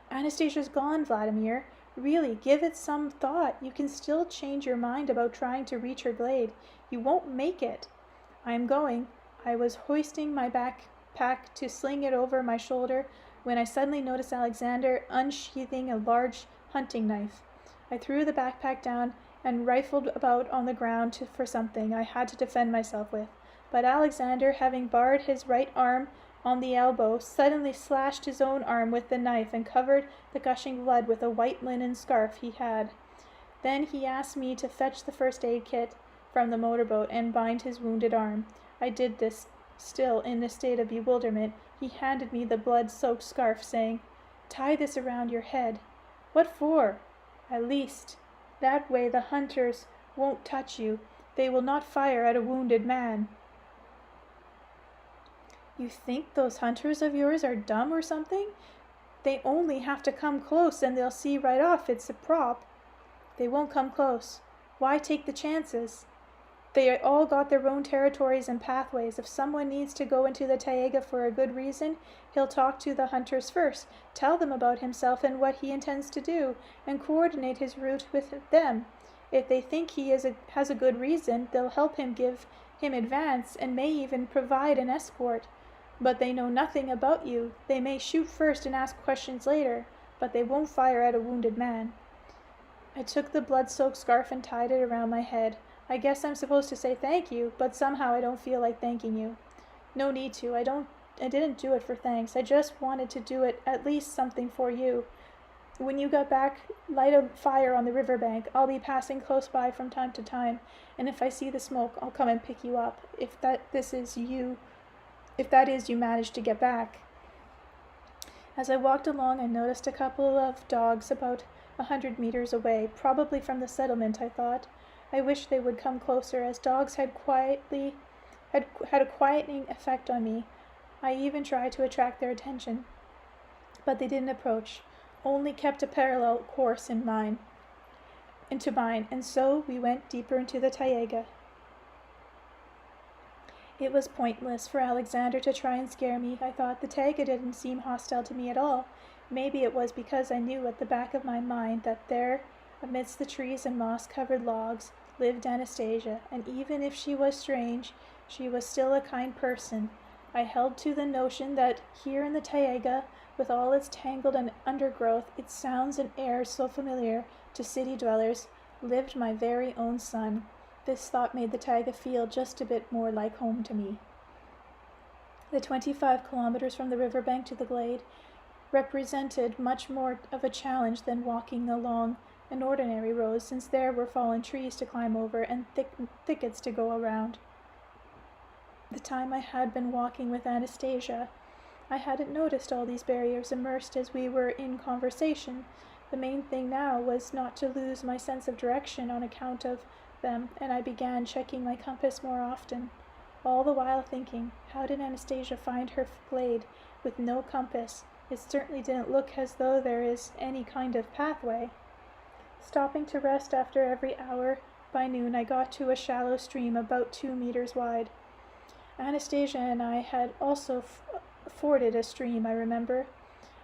Anastasia's gone, Vladimir. Really, give it some thought. You can still change your mind about trying to reach her blade. You won't make it. I am going. I was hoisting my backpack to sling it over my shoulder when I suddenly noticed Alexander unsheathing a large hunting knife. I threw the backpack down and rifled about on the ground for something I had to defend myself with. But Alexander, having bared his right arm on the elbow, suddenly slashed his own arm with the knife and covered the gushing blood with a white linen scarf he had. Then he asked me to fetch the first aid kit from the motorboat and bind his wounded arm. I did this. Still in a state of bewilderment, he handed me the blood-soaked scarf, saying, "Tie this around your head." "What for?" "At least. That way the hunters won't touch you. They will not fire at a wounded man." "You think those hunters of yours are dumb or something? They only have to come close and they'll see right off it's a prop." "They won't come close. Why take the chances? They all got their own territories and pathways. If someone needs to go into the taiga for a good reason, he'll talk to the hunters first, tell them about himself and what he intends to do, and coordinate his route with them. If they think he has a good reason, they'll help him, give him advance, and may even provide an escort. But they know nothing about you. They may shoot first and ask questions later, but they won't fire at a wounded man. I took the blood-soaked scarf and tied it around my head. I guess I'm supposed to say thank you, but somehow I don't feel like thanking you. No need to. I didn't do it for thanks. I just wanted to do it, at least something for you. When you get back, light a fire on the riverbank. I'll be passing close by from time to time, and if I see the smoke, I'll come and pick you up. If that is you manage to get back. As I walked along, I noticed a couple of dogs about 100 meters away, probably from the settlement, I thought. I wish they would come closer, as dogs had a quieting effect on me. I even tried to attract their attention, but they didn't approach, only kept a parallel course into mine, and so we went deeper into the taiga. It was pointless for Alexander to try and scare me. I thought the taiga didn't seem hostile to me at all. Maybe it was because I knew at the back of my mind that there, amidst the trees and moss-covered logs, lived Anastasia, and even if she was strange, she was still a kind person. I held to the notion that here in the taiga, with all its tangled undergrowth, its sounds and airs so familiar to city dwellers, lived my very own son. This thought made the taiga feel just a bit more like home to me. The 25 kilometers from the riverbank to the glade represented much more of a challenge than walking along an ordinary road, since there were fallen trees to climb over and thickets to go around. The time I had been walking with Anastasia, I hadn't noticed all these barriers immersed as we were in conversation. The main thing now was not to lose my sense of direction on account of them, and I began checking my compass more often, all the while thinking, how did Anastasia find her glade with no compass? It certainly didn't look as though there is any kind of pathway. Stopping to rest after every hour, by noon I got to a shallow stream about 2 meters wide. Anastasia and I had also forded a stream, I remember.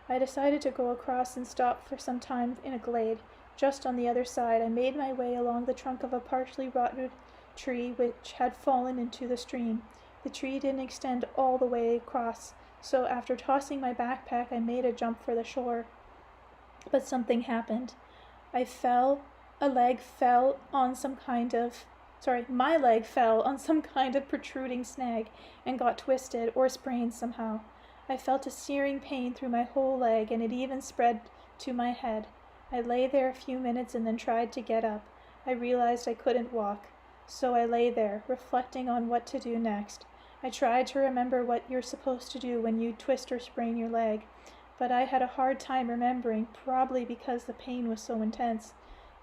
I decided to go across and stop for some time in a glade. Just on the other side, I made my way along the trunk of a partially rotted tree which had fallen into the stream. The tree didn't extend all the way across, so after tossing my backpack, I made a jump for the shore. But something happened. My leg fell on some kind of protruding snag and got twisted or sprained somehow. I felt a searing pain through my whole leg, and it even spread to my head. I lay there a few minutes and then tried to get up. I realized I couldn't walk, so I lay there, reflecting on what to do next. I tried to remember what you're supposed to do when you twist or sprain your leg, but I had a hard time remembering, probably because the pain was so intense.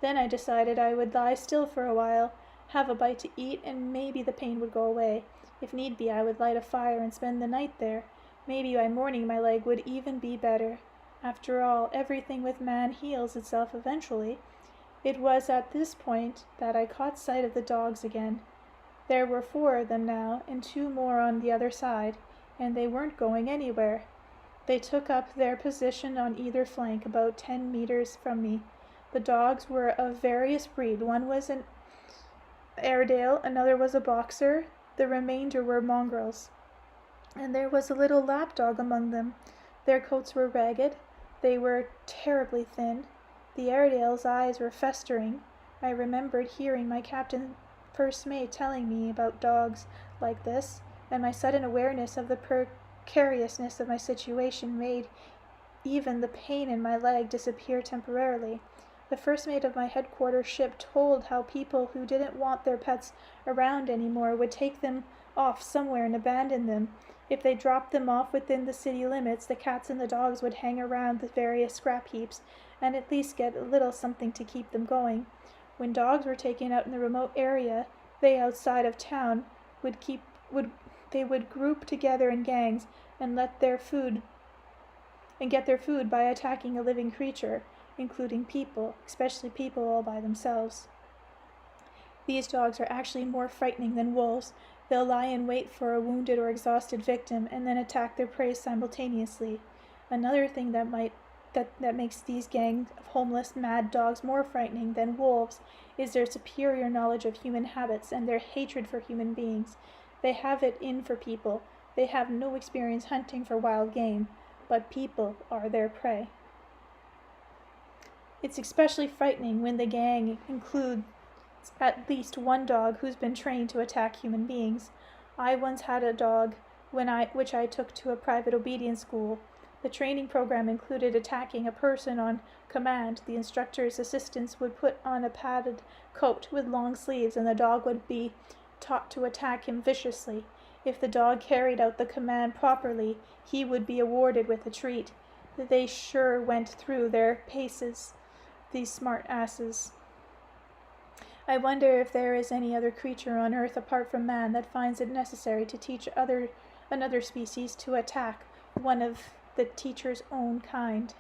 Then I decided I would lie still for a while, have a bite to eat, and maybe the pain would go away. If need be, I would light a fire and spend the night there. Maybe by morning my leg would even be better. After all, everything with man heals itself eventually. It was at this point that I caught sight of the dogs again. There were 4 of them now, and 2 more on the other side, and they weren't going anywhere. They took up their position on either flank, about 10 meters from me. The dogs were of various breed. One was an Airedale, another was a Boxer, the remainder were mongrels. And there was a little lapdog among them. Their coats were ragged. They were terribly thin. The Airedale's eyes were festering. I remembered hearing my first mate telling me about dogs like this, and my sudden awareness of the precariousness of my situation made even the pain in my leg disappear temporarily. The first mate of my headquarters ship told how people who didn't want their pets around anymore would take them off somewhere and abandon them. If they dropped them off within the city limits, the cats and the dogs would hang around the various scrap heaps and at least get a little something to keep them going. When dogs were taken out in the remote area, they outside of town would group together in gangs and get their food by attacking a living creature, including people, especially people all by themselves. These dogs are actually more frightening than wolves. They'll lie in wait for a wounded or exhausted victim and then attack their prey simultaneously. Another thing that makes these gangs of homeless, mad dogs more frightening than wolves is their superior knowledge of human habits and their hatred for human beings. They have it in for people. They have no experience hunting for wild game, but people are their prey. It's especially frightening when the gang includes at least one dog who's been trained to attack human beings. I once had a dog which I took to a private obedience school. The training program included attacking a person on command. The instructor's assistants would put on a padded coat with long sleeves, and the dog would be taught to attack him viciously. If the dog carried out the command properly, he would be awarded with a treat. They sure went through their paces, these smart asses. I wonder if there is any other creature on earth apart from man that finds it necessary to teach another species to attack one of the teacher's own kind.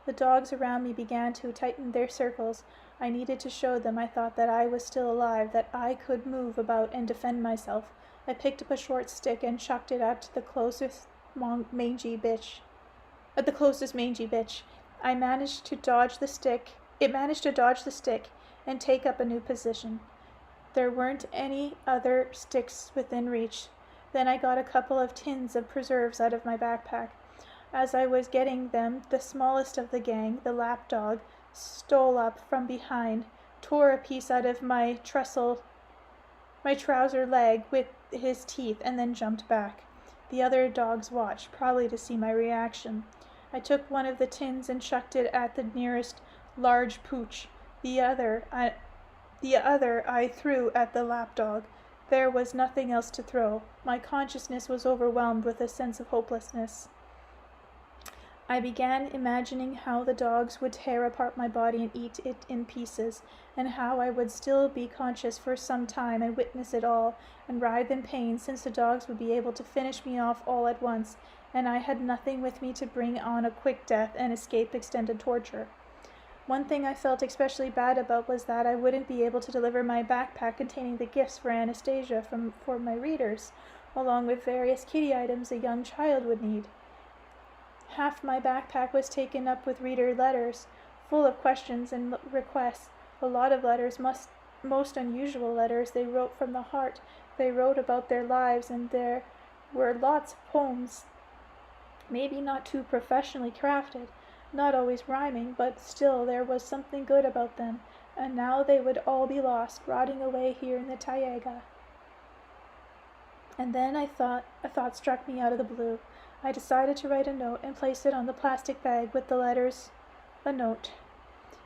The dogs around me began to tighten their circles. I needed to show them I thought that I was still alive, that I could move about and defend myself. I picked up a short stick and chucked it at the closest mangy bitch. I managed to dodge the stick. It managed to dodge the stick and take up a new position. There weren't any other sticks within reach. Then I got a couple of tins of preserves out of my backpack. As I was getting them, the smallest of the gang, the lapdog, stole up from behind, tore a piece out of my trouser leg with his teeth, and then jumped back. The other dogs watched, probably to see my reaction. I took one of the tins and chucked it at the nearest large pooch. The other I threw at the lapdog. There was nothing else to throw. My consciousness was overwhelmed with a sense of hopelessness. I began imagining how the dogs would tear apart my body and eat it in pieces, and how I would still be conscious for some time and witness it all, and writhe in pain, since the dogs would be able to finish me off all at once, and I had nothing with me to bring on a quick death and escape extended torture. One thing I felt especially bad about was that I wouldn't be able to deliver my backpack containing the gifts for Anastasia for my readers, along with various kitty items a young child would need. Half my backpack was taken up with reader letters, full of questions and requests. A lot of letters, most unusual letters. They wrote from the heart. They wrote about their lives, and there were lots of poems. Maybe not too professionally crafted, not always rhyming, but still there was something good about them, and now they would all be lost, rotting away here in the taiga. And then a thought struck me out of the blue. I decided to write a note and place it on the plastic bag with the letters. A note.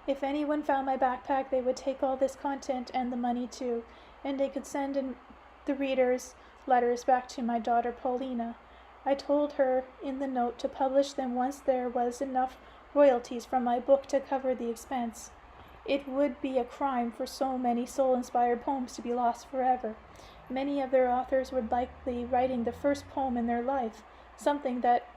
If anyone found my backpack, they would take all this content and the money too, and they could send in the readers' letters back to my daughter Paulina. I told her in the note to publish them once there was enough royalties from my book to cover the expense. It would be a crime for so many soul-inspired poems to be lost forever. Many of their authors were likely writing the first poem in their life, something that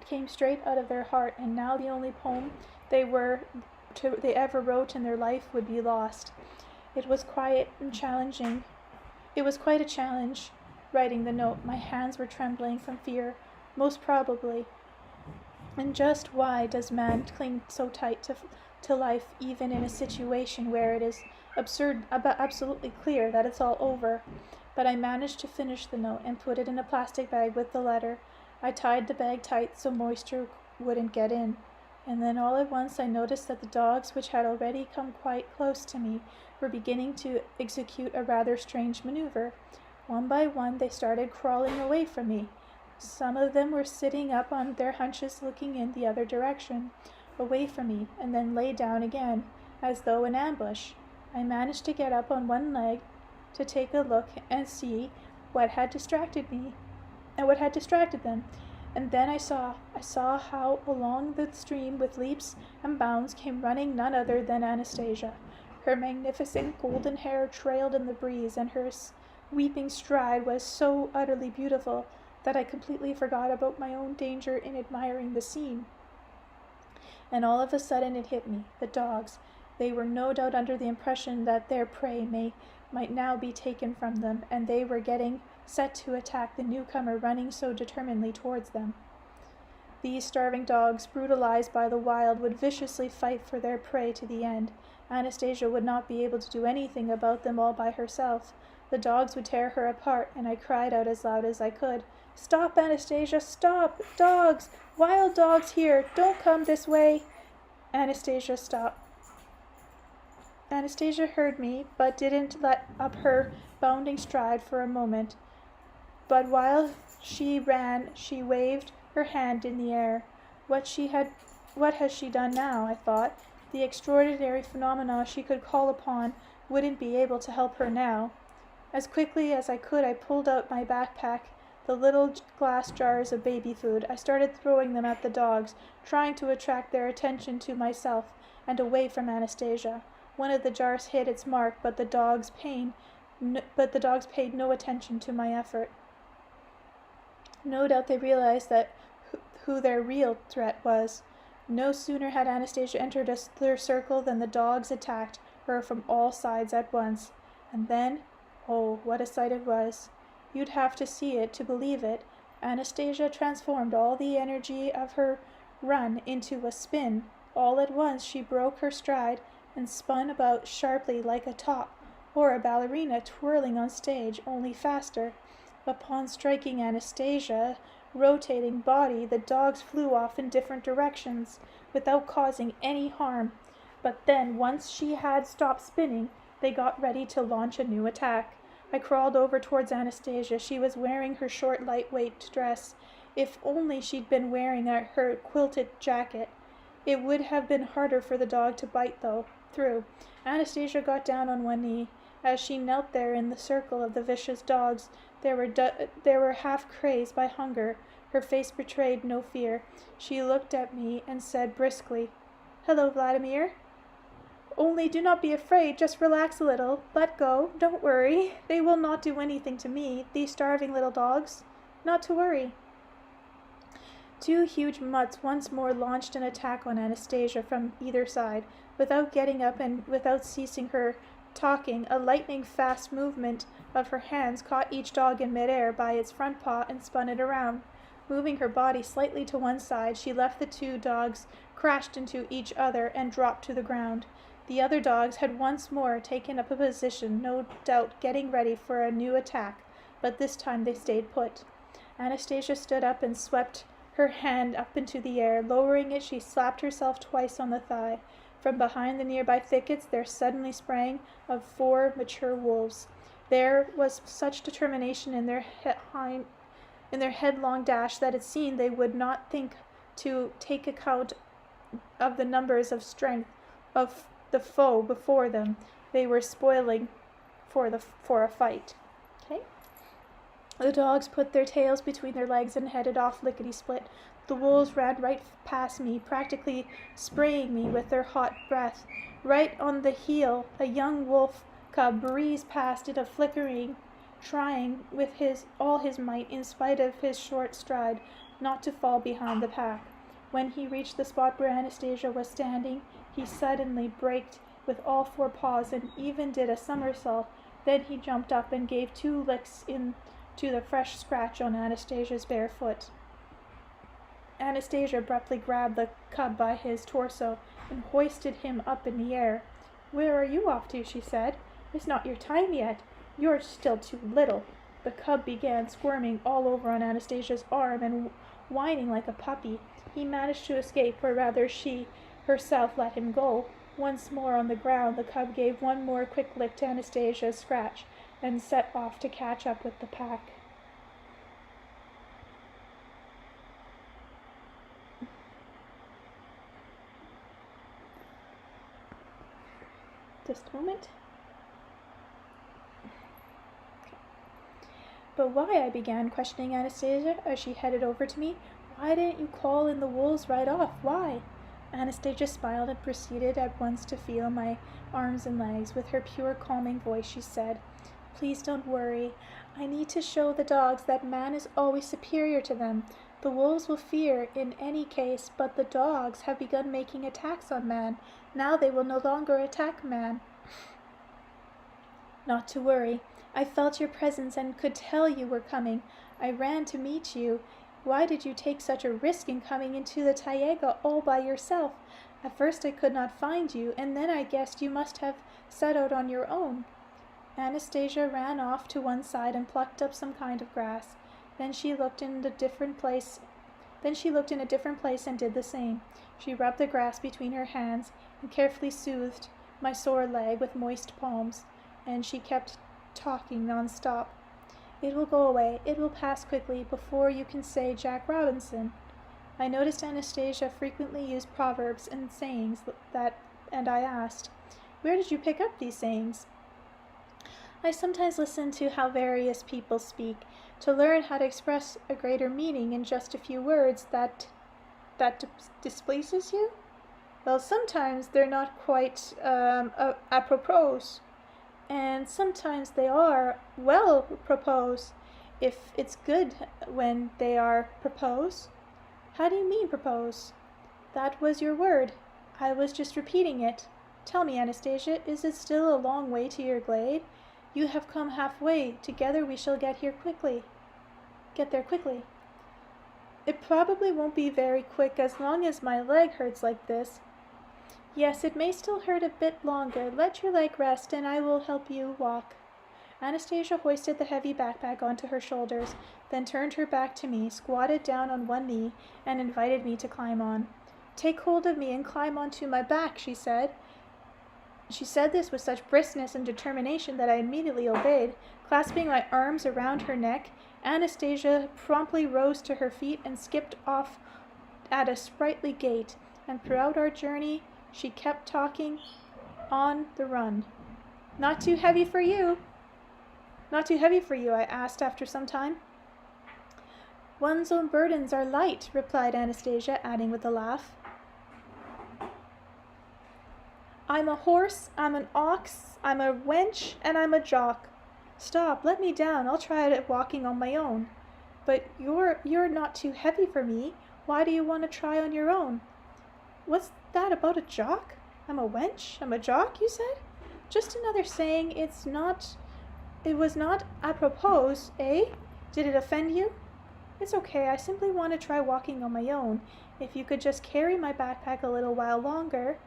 came straight out of their heart, and now the only poem they ever wrote in their life would be lost. It was quite a challenge writing the note. My hands were trembling from fear, most probably. And just why does man cling so tight to life, even in a situation where it is absolutely clear that it's all over? But I managed to finish the note and put it in a plastic bag with the letter. I tied the bag tight so moisture wouldn't get in, and then all at once I noticed that the dogs, which had already come quite close to me, were beginning to execute a rather strange maneuver. One by one they started crawling away from me. Some of them were sitting up on their haunches looking in the other direction, away from me, and then lay down again, as though in ambush. I managed to get up on one leg to take a look and see what had distracted them. And then I saw how along the stream with leaps and bounds came running none other than Anastasia. Her magnificent golden hair trailed in the breeze, and her sweeping stride was so utterly beautiful that I completely forgot about my own danger in admiring the scene. And all of a sudden it hit me, the dogs. They were no doubt under the impression that their prey might now be taken from them, and they were getting set to attack the newcomer running so determinedly towards them. These starving dogs, brutalized by the wild, would viciously fight for their prey to the end. Anastasia would not be able to do anything about them all by herself. The dogs would tear her apart, and I cried out as loud as I could, "Stop, Anastasia, stop! Dogs! Wild dogs here! Don't come this way!" Anastasia stopped. Anastasia heard me, but didn't let up her bounding stride for a moment. But while she ran, she waved her hand in the air. What has she done now? I thought. The extraordinary phenomena she could call upon wouldn't be able to help her now. As quickly as I could, I pulled out my backpack, the little glass jars of baby food. I started throwing them at the dogs, trying to attract their attention to myself and away from Anastasia. One of the jars hit its mark, but the dogs paid no attention to my effort. No doubt they realized who their real threat was. No sooner had Anastasia entered their circle than the dogs attacked her from all sides at once. And then, oh, what a sight it was! You'd have to see it to believe it. Anastasia transformed all the energy of her run into a spin. All at once she broke her stride and spun about sharply like a top, or a ballerina twirling on stage, only faster. Upon striking Anastasia, rotating body, the dogs flew off in different directions, without causing any harm. But then, once she had stopped spinning, they got ready to launch a new attack. I crawled over towards Anastasia. She was wearing her short, lightweight dress. If only she'd been wearing her quilted jacket. It would have been harder for the dog to bite through. Anastasia got down on one knee. As she knelt there in the circle of the vicious dogs, they were half crazed by hunger. Her face betrayed no fear. She looked at me and said briskly, "Hello, Vladimir. Only do not be afraid, just relax a little. Let go. Don't worry. They will not do anything to me, these starving little dogs. Not to worry." Two huge mutts once more launched an attack on Anastasia from either side. Without getting up and without ceasing her talking, a lightning-fast movement of her hands caught each dog in midair by its front paw and spun it around. Moving her body slightly to one side, she left the two dogs crashed into each other and dropped to the ground. The other dogs had once more taken up a position, no doubt getting ready for a new attack, but this time they stayed put. Anastasia stood up and swept her hand up into the air. Lowering it, she slapped herself twice on the thigh. From behind the nearby thickets there suddenly sprang of 4 mature wolves. There was such determination in their headlong dash that it seemed they would not think to take account of the numbers of strength of the foe before them. They were spoiling for a fight. Okay. The dogs put their tails between their legs and headed off lickety-split. The wolves ran right past me, practically spraying me with their hot breath. Right on the heel, a young wolf cub breezed past it, flickering, trying with all his might, in spite of his short stride, not to fall behind the pack. When he reached the spot where Anastasia was standing, he suddenly braked with all 4 paws and even did a somersault. Then he jumped up and gave 2 licks into the fresh scratch on Anastasia's bare foot. Anastasia abruptly grabbed the cub by his torso and hoisted him up in the air. "Where are you off to?" she said. "It's not your time yet. You're still too little." The cub began squirming all over on Anastasia's arm and whining like a puppy. He managed to escape, or rather she herself let him go. Once more on the ground, the cub gave one more quick lick to Anastasia's scratch and set off to catch up with the pack. Just a moment. "But why?" I began, questioning Anastasia as she headed over to me. "Why didn't you call in the wolves right off? Why?" Anastasia smiled and proceeded at once to feel my arms and legs. With her pure, calming voice, she said, "Please don't worry. I need to show the dogs that man is always superior to them. The wolves will fear in any case, but the dogs have begun making attacks on man. Now they will no longer attack man. Not to worry. I felt your presence and could tell you were coming. I ran to meet you. Why did you take such a risk in coming into the taiga all by yourself? At first I could not find you, and then I guessed you must have set out on your own. Anastasia ran off to one side and plucked up some kind of grass. Then she looked in a different place and did the same. She rubbed the grass between her hands and carefully soothed my sore leg with moist palms, and she kept talking non-stop. It will go away. It will pass quickly before you can say Jack Robinson. I noticed Anastasia frequently used proverbs and sayings and I asked, where did you pick up these sayings? I sometimes listen to how various people speak, to learn how to express a greater meaning in just a few words that displeases you? Well, sometimes they're not quite apropos, and sometimes they are well propose, if it's good when they are propose. How do you mean propose? That was your word. I was just repeating it. Tell me, Anastasia, is it still a long way to your glade? You have come halfway. Together we shall get there quickly. It probably won't be very quick as long as my leg hurts like this. Yes, it may still hurt a bit longer. Let your leg rest and I will help you walk. Anastasia hoisted the heavy backpack onto her shoulders, then turned her back to me, squatted down on one knee, and invited me to climb on. Take hold of me and climb onto my back, she said. She said this with such briskness and determination that I immediately obeyed. Clasping my arms around her neck, Anastasia promptly rose to her feet and skipped off at a sprightly gait, and throughout our journey she kept talking on the run. Not too heavy for you? Not too heavy for you, I asked after some time. One's own burdens are light, replied Anastasia, adding with a laugh. I'm a horse, I'm an ox, I'm a wench, and I'm a jock. Stop, let me down, I'll try it walking on my own. But you're not too heavy for me. Why do you want to try on your own? What's that about a jock? I'm a wench, I'm a jock, you said? Just another saying. It was not apropos, eh? Did it offend you? It's okay, I simply want to try walking on my own. If you could just carry my backpack a little while longer.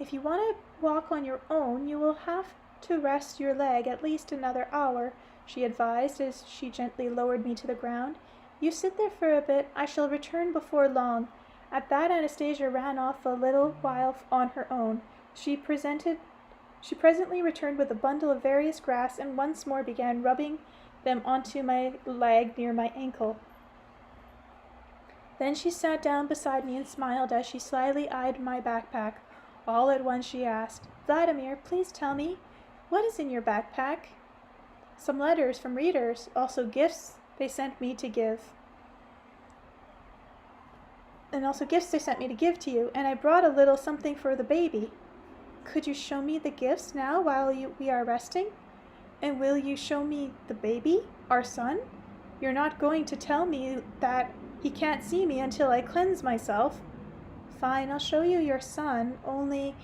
If you want to walk on your own, you will have to rest your leg at least another hour, she advised as she gently lowered me to the ground. You sit there for a bit. I shall return before long. At that, Anastasia ran off a little while on her own. She presently returned with a bundle of various grass and once more began rubbing them onto my leg near my ankle. Then she sat down beside me and smiled as she slyly eyed my backpack. All at once she asked, Vladimir, please tell me, what is in your backpack? Some letters from readers, also gifts they sent me to give. To you, and I brought a little something for the baby. Could you show me the gifts now while we are resting? And will you show me the baby, our son? You're not going to tell me that he can't see me until I cleanse myself. Fine, I'll show you your son, only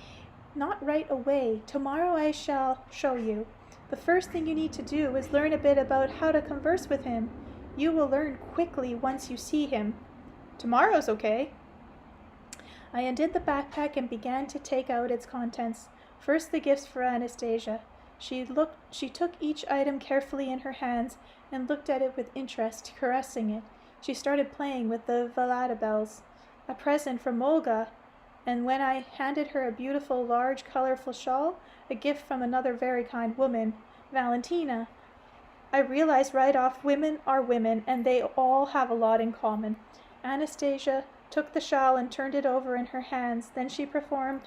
not right away. Tomorrow I shall show you. The first thing you need to do is learn a bit about how to converse with him. You will learn quickly once you see him. Tomorrow's okay. I undid the backpack and began to take out its contents. First the gifts for Anastasia. She took each item carefully in her hands and looked at it with interest, caressing it. She started playing with the Vladabels, a present from Olga, and when I handed her a beautiful, large, colorful shawl, a gift from another very kind woman, Valentina, I realized right off women are women, and they all have a lot in common. Anastasia took the shawl and turned it over in her hands. Then she performed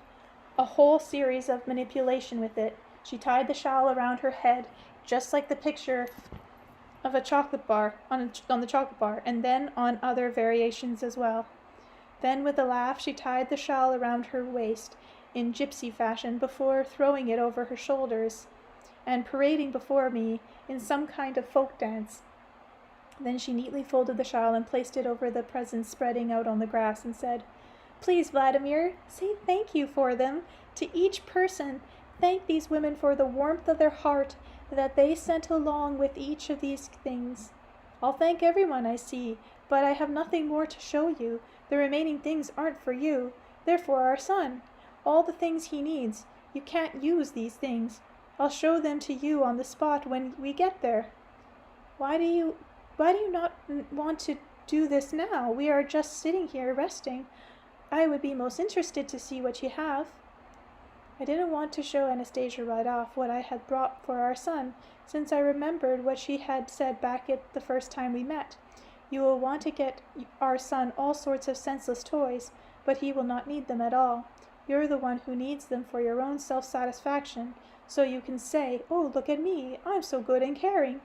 a whole series of manipulation with it. She tied the shawl around her head, just like the picture of a chocolate bar on the chocolate bar, and then on other variations as well. Then, with a laugh, she tied the shawl around her waist in gypsy fashion before throwing it over her shoulders and parading before me in some kind of folk dance. Then she neatly folded the shawl and placed it over the presents spreading out on the grass and said, "Please, Vladimir, say thank you for them. To each person, thank these women for the warmth of their heart that they sent along with each of these things. I'll thank everyone I see, but I have nothing more to show you. The remaining things aren't for you. They're for our son. All the things he needs. You can't use these things. I'll show them to you on the spot when we get there." Why do you not want to do this now? We are just sitting here resting. I would be most interested to see what you have." I didn't want to show Anastasia right off what I had brought for our son, since I remembered what she had said back at the first time we met. "You will want to get our son all sorts of senseless toys, but he will not need them at all. You're the one who needs them for your own self-satisfaction, so you can say, 'Oh, look at me, I'm so good and caring.'"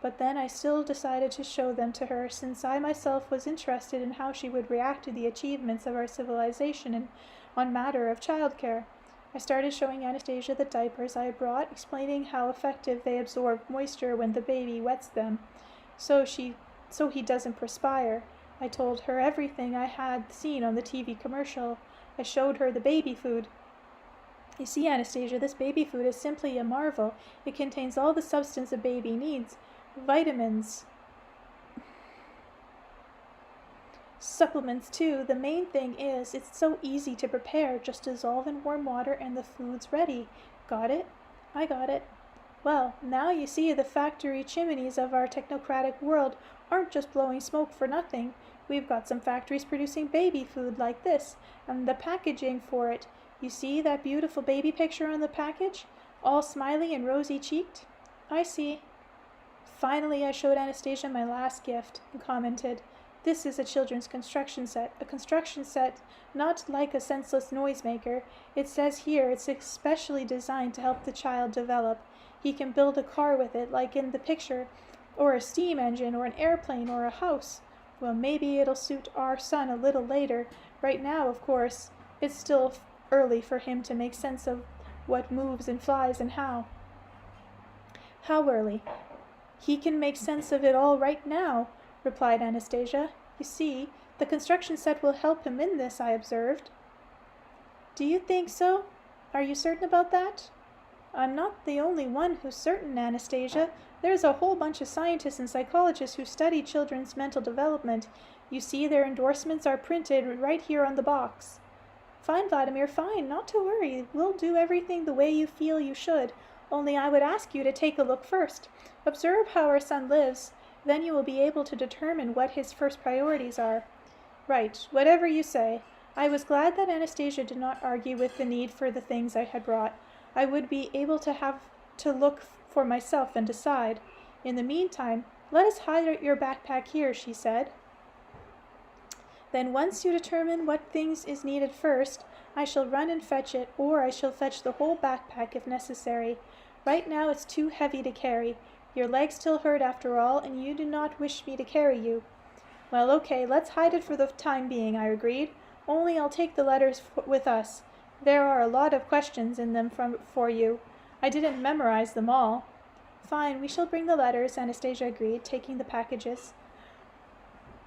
But then I still decided to show them to her, since I myself was interested in how she would react to the achievements of our civilization on matter of childcare. I started showing Anastasia the diapers I had brought, explaining how effective they absorb moisture when the baby wets them, so he doesn't perspire. I told her everything I had seen on the TV commercial. I showed her the baby food. "You see, Anastasia, this baby food is simply a marvel. It contains all the substance a baby needs. Vitamins, supplements too. The main thing is, it's so easy to prepare. Just dissolve in warm water and the food's ready. Got it?" I got it. "Well, now you see the factory chimneys of our technocratic world aren't just blowing smoke for nothing. We've got some factories producing baby food like this, and the packaging for it. You see that beautiful baby picture on the package? All smiley and rosy-cheeked?" "I see." Finally, I showed Anastasia my last gift and commented, "This is a children's construction set. A construction set not like a senseless noisemaker. It says here it's especially designed to help the child develop. He can build a car with it, like in the picture, or a steam engine, or an airplane, or a house. Well, maybe it'll suit our son a little later. Right now, of course, it's still early for him to make sense of what moves and flies and how." "How early?" "He can make sense of it all right now," replied Anastasia. "You see, the construction set will help him in this," I observed. "Do you think so? Are you certain about that?" "I'm not the only one who's certain, Anastasia. There's a whole bunch of scientists and psychologists who study children's mental development. You see, their endorsements are printed right here on the box." "Fine, Vladimir, fine. Not to worry. We'll do everything the way you feel you should. Only I would ask you to take a look first. Observe how our son lives. Then you will be able to determine what his first priorities are." "Right. Whatever you say." I was glad that Anastasia did not argue with the need for the things I had brought. I would be able to have to look for myself and decide. "In the meantime, let us hide your backpack here," she said. "Then once you determine what things is needed first, I shall run and fetch it, or I shall fetch the whole backpack if necessary. Right now it's too heavy to carry. Your legs still hurt after all, and you do not wish me to carry you." "Well, okay, let's hide it for the time being," I agreed. "Only I'll take the letters with us. There are a lot of questions in them for you. I didn't memorize them all." "Fine, we shall bring the letters," Anastasia agreed, taking the packages.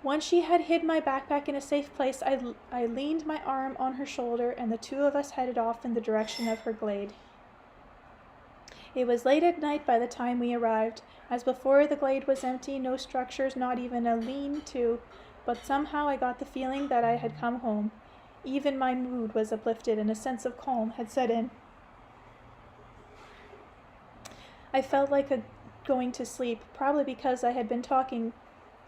Once she had hid my backpack in a safe place, I leaned my arm on her shoulder, and the two of us headed off in the direction of her glade. It was late at night by the time we arrived. As before, the glade was empty, no structures, not even a lean-to, but somehow I got the feeling that I had come home. Even my mood was uplifted, and a sense of calm had set in. I felt like going to sleep, probably because I had been talking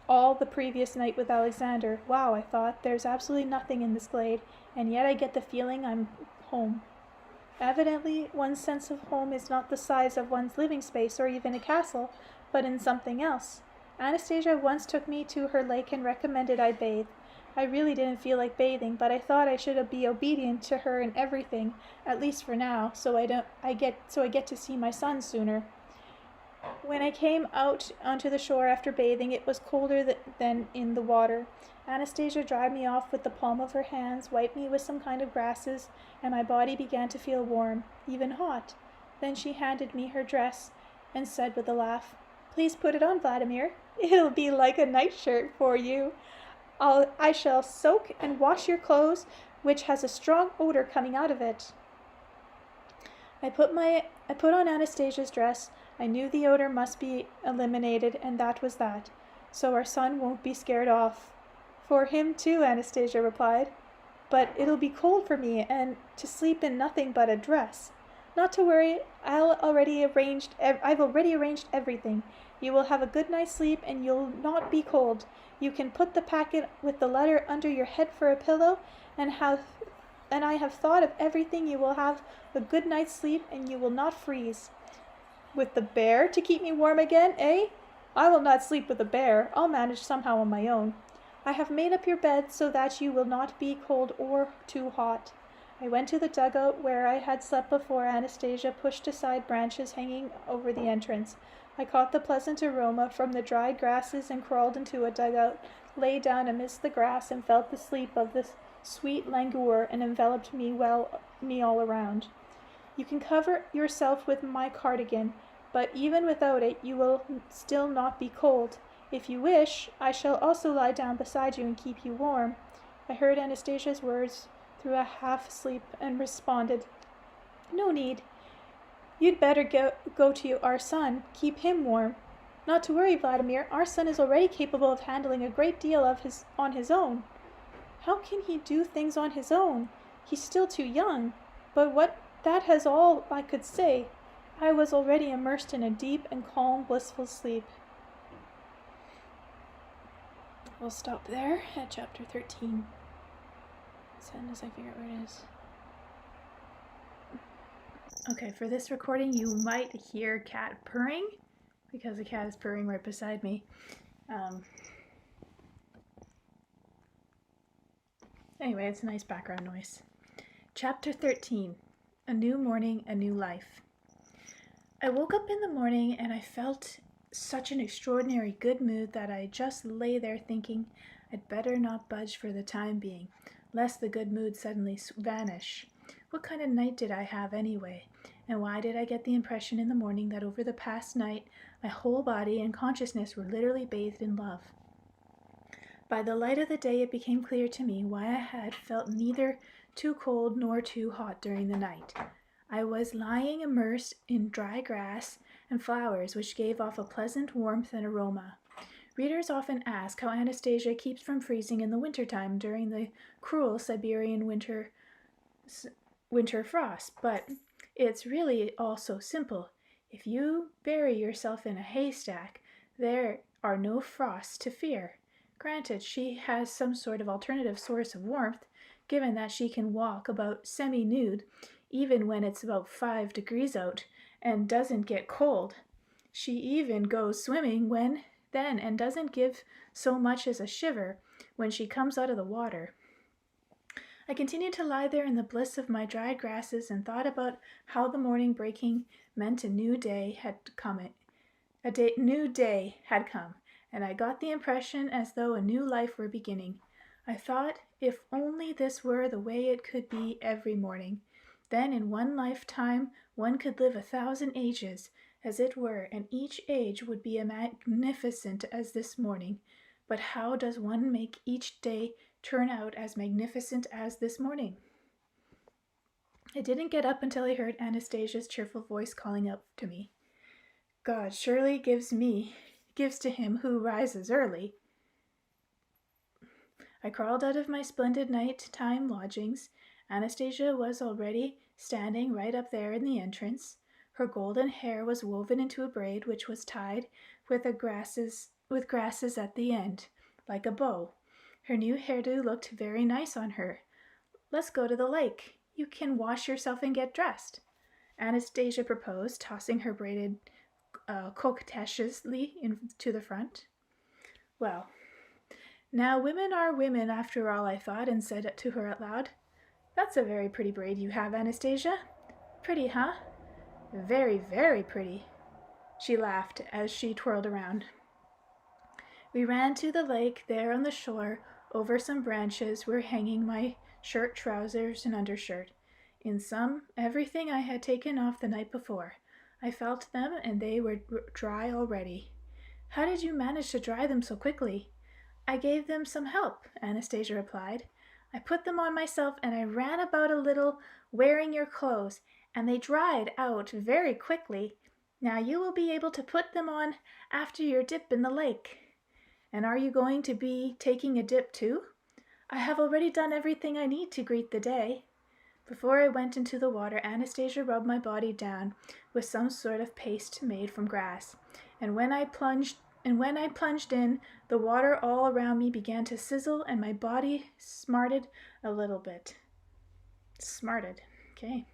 all the previous night with Alexander. Wow, I thought, there's absolutely nothing in this glade, and yet I get the feeling I'm home. Evidently, one's sense of home is not the size of one's living space or even a castle, but in something else. Anastasia once took me to her lake and recommended I bathe. I really didn't feel like bathing, but I thought I should be obedient to her in everything, at least for now, so I get to see my son sooner. When I came out onto the shore after bathing, it was colder than in the water. Anastasia dried me off with the palm of her hands, wiped me with some kind of grasses, and my body began to feel warm, even hot. Then she handed me her dress and said with a laugh, Please put it on, Vladimir. It'll be like a nightshirt for you. I shall soak and wash your clothes, which has a strong odor coming out of it. I put on Anastasia's dress. I knew the odor must be eliminated, and that was that. So our son won't be scared off. For him too, Anastasia replied. But it'll be cold for me, and to sleep in nothing but a dress. Not to worry, I've already arranged everything. You will have a good night's sleep, and you'll not be cold. You can put the packet with the letter under your head for a pillow, and I have thought of everything. You will have a good night's sleep, and you will not freeze. With the bear to keep me warm again, eh? I will not sleep with the bear. I'll manage somehow on my own. I have made up your bed so that you will not be cold or too hot. I went to the dugout where I had slept before. Anastasia pushed aside branches hanging over the entrance. I caught the pleasant aroma from the dried grasses and crawled into a dugout, lay down amidst the grass, and felt the sleep of the sweet languor and enveloped me all around. You can cover yourself with my cardigan, but even without it you will still not be cold. If you wish, I shall also lie down beside you and keep you warm. I heard Anastasia's words through a half-sleep and responded, No need. You'd better go to our son. Keep him warm. Not to worry, Vladimir. Our son is already capable of handling a great deal on his own. How can he do things on his own? He's still too young. But that has all I could say. I was already immersed in a deep and calm, blissful sleep. We'll stop there at chapter 13. As soon as I figure out where it is. Okay, for this recording you might hear cat purring, because the cat is purring right beside me. Anyway, it's a nice background noise. Chapter 13. A New Morning, a New Life. I woke up in the morning and I felt such an extraordinary good mood that I just lay there thinking I'd better not budge for the time being, lest the good mood suddenly vanish. What kind of night did I have anyway? And why did I get the impression in the morning that over the past night my whole body and consciousness were literally bathed in love? By the light of the day it became clear to me why I had felt neither too cold nor too hot during the night. I was lying immersed in dry grass and flowers which gave off a pleasant warmth and aroma. Readers often ask how Anastasia keeps from freezing in the wintertime during the cruel Siberian winter frost, but it's really all so simple. If you bury yourself in a haystack, there are no frosts to fear. Granted, she has some sort of alternative source of warmth, given that she can walk about semi-nude, even when it's about 5 degrees out, and doesn't get cold. She even goes swimming then and doesn't give so much as a shiver when she comes out of the water. I continued to lie there in the bliss of my dried grasses and thought about how the morning breaking meant a new day had come, and I got the impression as though a new life were beginning. I thought if only this were the way it could be every morning. Then in one lifetime one could live 1,000 ages, as it were, and each age would be as magnificent as this morning. But how does one make each day turn out as magnificent as this morning? I didn't get up until I heard Anastasia's cheerful voice calling up to me. God surely gives to him who rises early. I crawled out of my splendid night-time lodgings. Anastasia was already standing right up there in the entrance. Her golden hair was woven into a braid which was tied with grasses at the end, like a bow. Her new hairdo looked very nice on her. Let's go to the lake. You can wash yourself and get dressed, Anastasia proposed, tossing her braided coquettishly to the front. Well, now women are women after all, I thought, and said to her out loud, That's a very pretty braid you have, Anastasia. Pretty, huh? Very, very pretty. She laughed as she twirled around. We ran to the lake. There on the shore, over some branches, were hanging my shirt, trousers, and undershirt. In some, everything I had taken off the night before. I felt them, and they were dry already. How did you manage to dry them so quickly? I gave them some help, Anastasia replied. I put them on myself and I ran about a little wearing your clothes, and they dried out very quickly. Now you will be able to put them on after your dip in the lake. And are you going to be taking a dip too? I have already done everything I need to greet the day. Before I went into the water, Anastasia rubbed my body down with some sort of paste made from grass, and when I plunged in, the water all around me began to sizzle and my body smarted a little bit. Smarted, okay.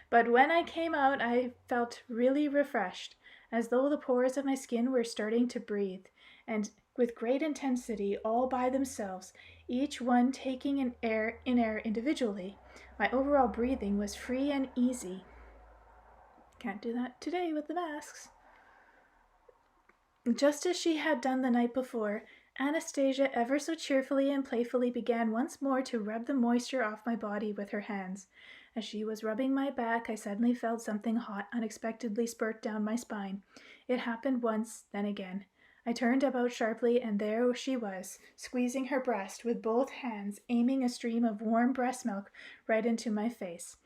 But when I came out, I felt really refreshed, as though the pores of my skin were starting to breathe, and with great intensity, all by themselves, each one taking in air individually. My overall breathing was free and easy. Can't do that today with the masks. Just as she had done the night before, Anastasia ever so cheerfully and playfully began once more to rub the moisture off my body with her hands. As she was rubbing my back, I suddenly felt something hot unexpectedly spurt down my spine. It happened once, then again. I turned about sharply, and there she was, squeezing her breast with both hands, aiming a stream of warm breast milk right into my face.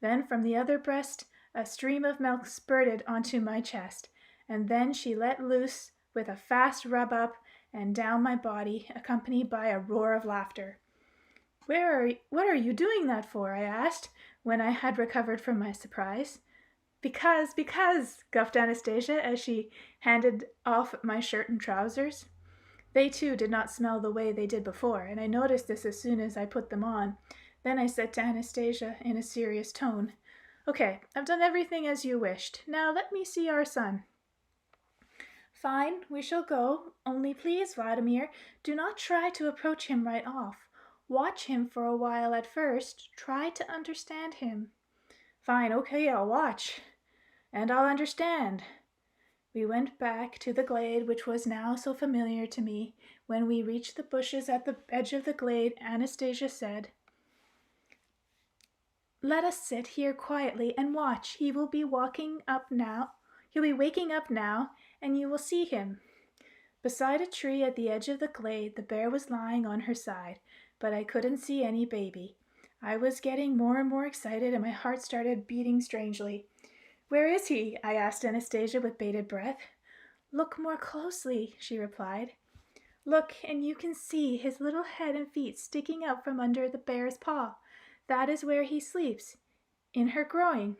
Then from the other breast, a stream of milk spurted onto my chest, and then she let loose with a fast rub up and down my body, accompanied by a roar of laughter. What are you doing that for? I asked, when I had recovered from my surprise. Because, guffed Anastasia as she handed off my shirt and trousers. They too did not smell the way they did before, and I noticed this as soon as I put them on. Then I said to Anastasia in a serious tone, Okay, I've done everything as you wished. Now let me see our son. Fine, we shall go. Only please, Vladimir, do not try to approach him right off. Watch him for a while at first. Try to understand him. Fine, okay, I'll watch. And I'll understand. We went back to the glade, which was now so familiar to me. When we reached the bushes at the edge of the glade, Anastasia said, Let us sit here quietly and watch. He will be waking up now, and you will see him. Beside a tree at the edge of the glade, the bear was lying on her side, but I couldn't see any baby. I was getting more and more excited, and my heart started beating strangely. Where is he? I asked Anastasia with bated breath. Look more closely, she replied. Look, and you can see his little head and feet sticking out from under the bear's paw. That is where he sleeps, in her groin.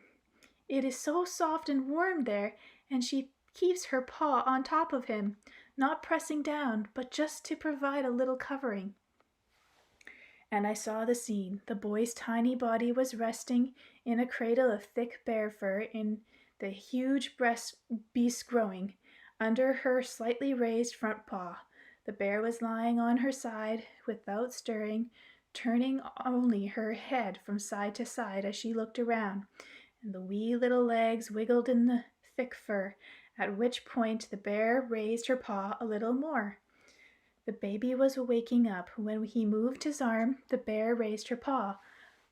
It is so soft and warm there, and she keeps her paw on top of him, not pressing down, but just to provide a little covering. And I saw the scene. The boy's tiny body was resting in a cradle of thick bear fur in the huge breast beast's growing, under her slightly raised front paw. The bear was lying on her side without stirring, turning only her head from side to side as she looked around, and the wee little legs wiggled in the thick fur, at which point the bear raised her paw a little more. The baby was waking up. When he moved his arm, the bear raised her paw.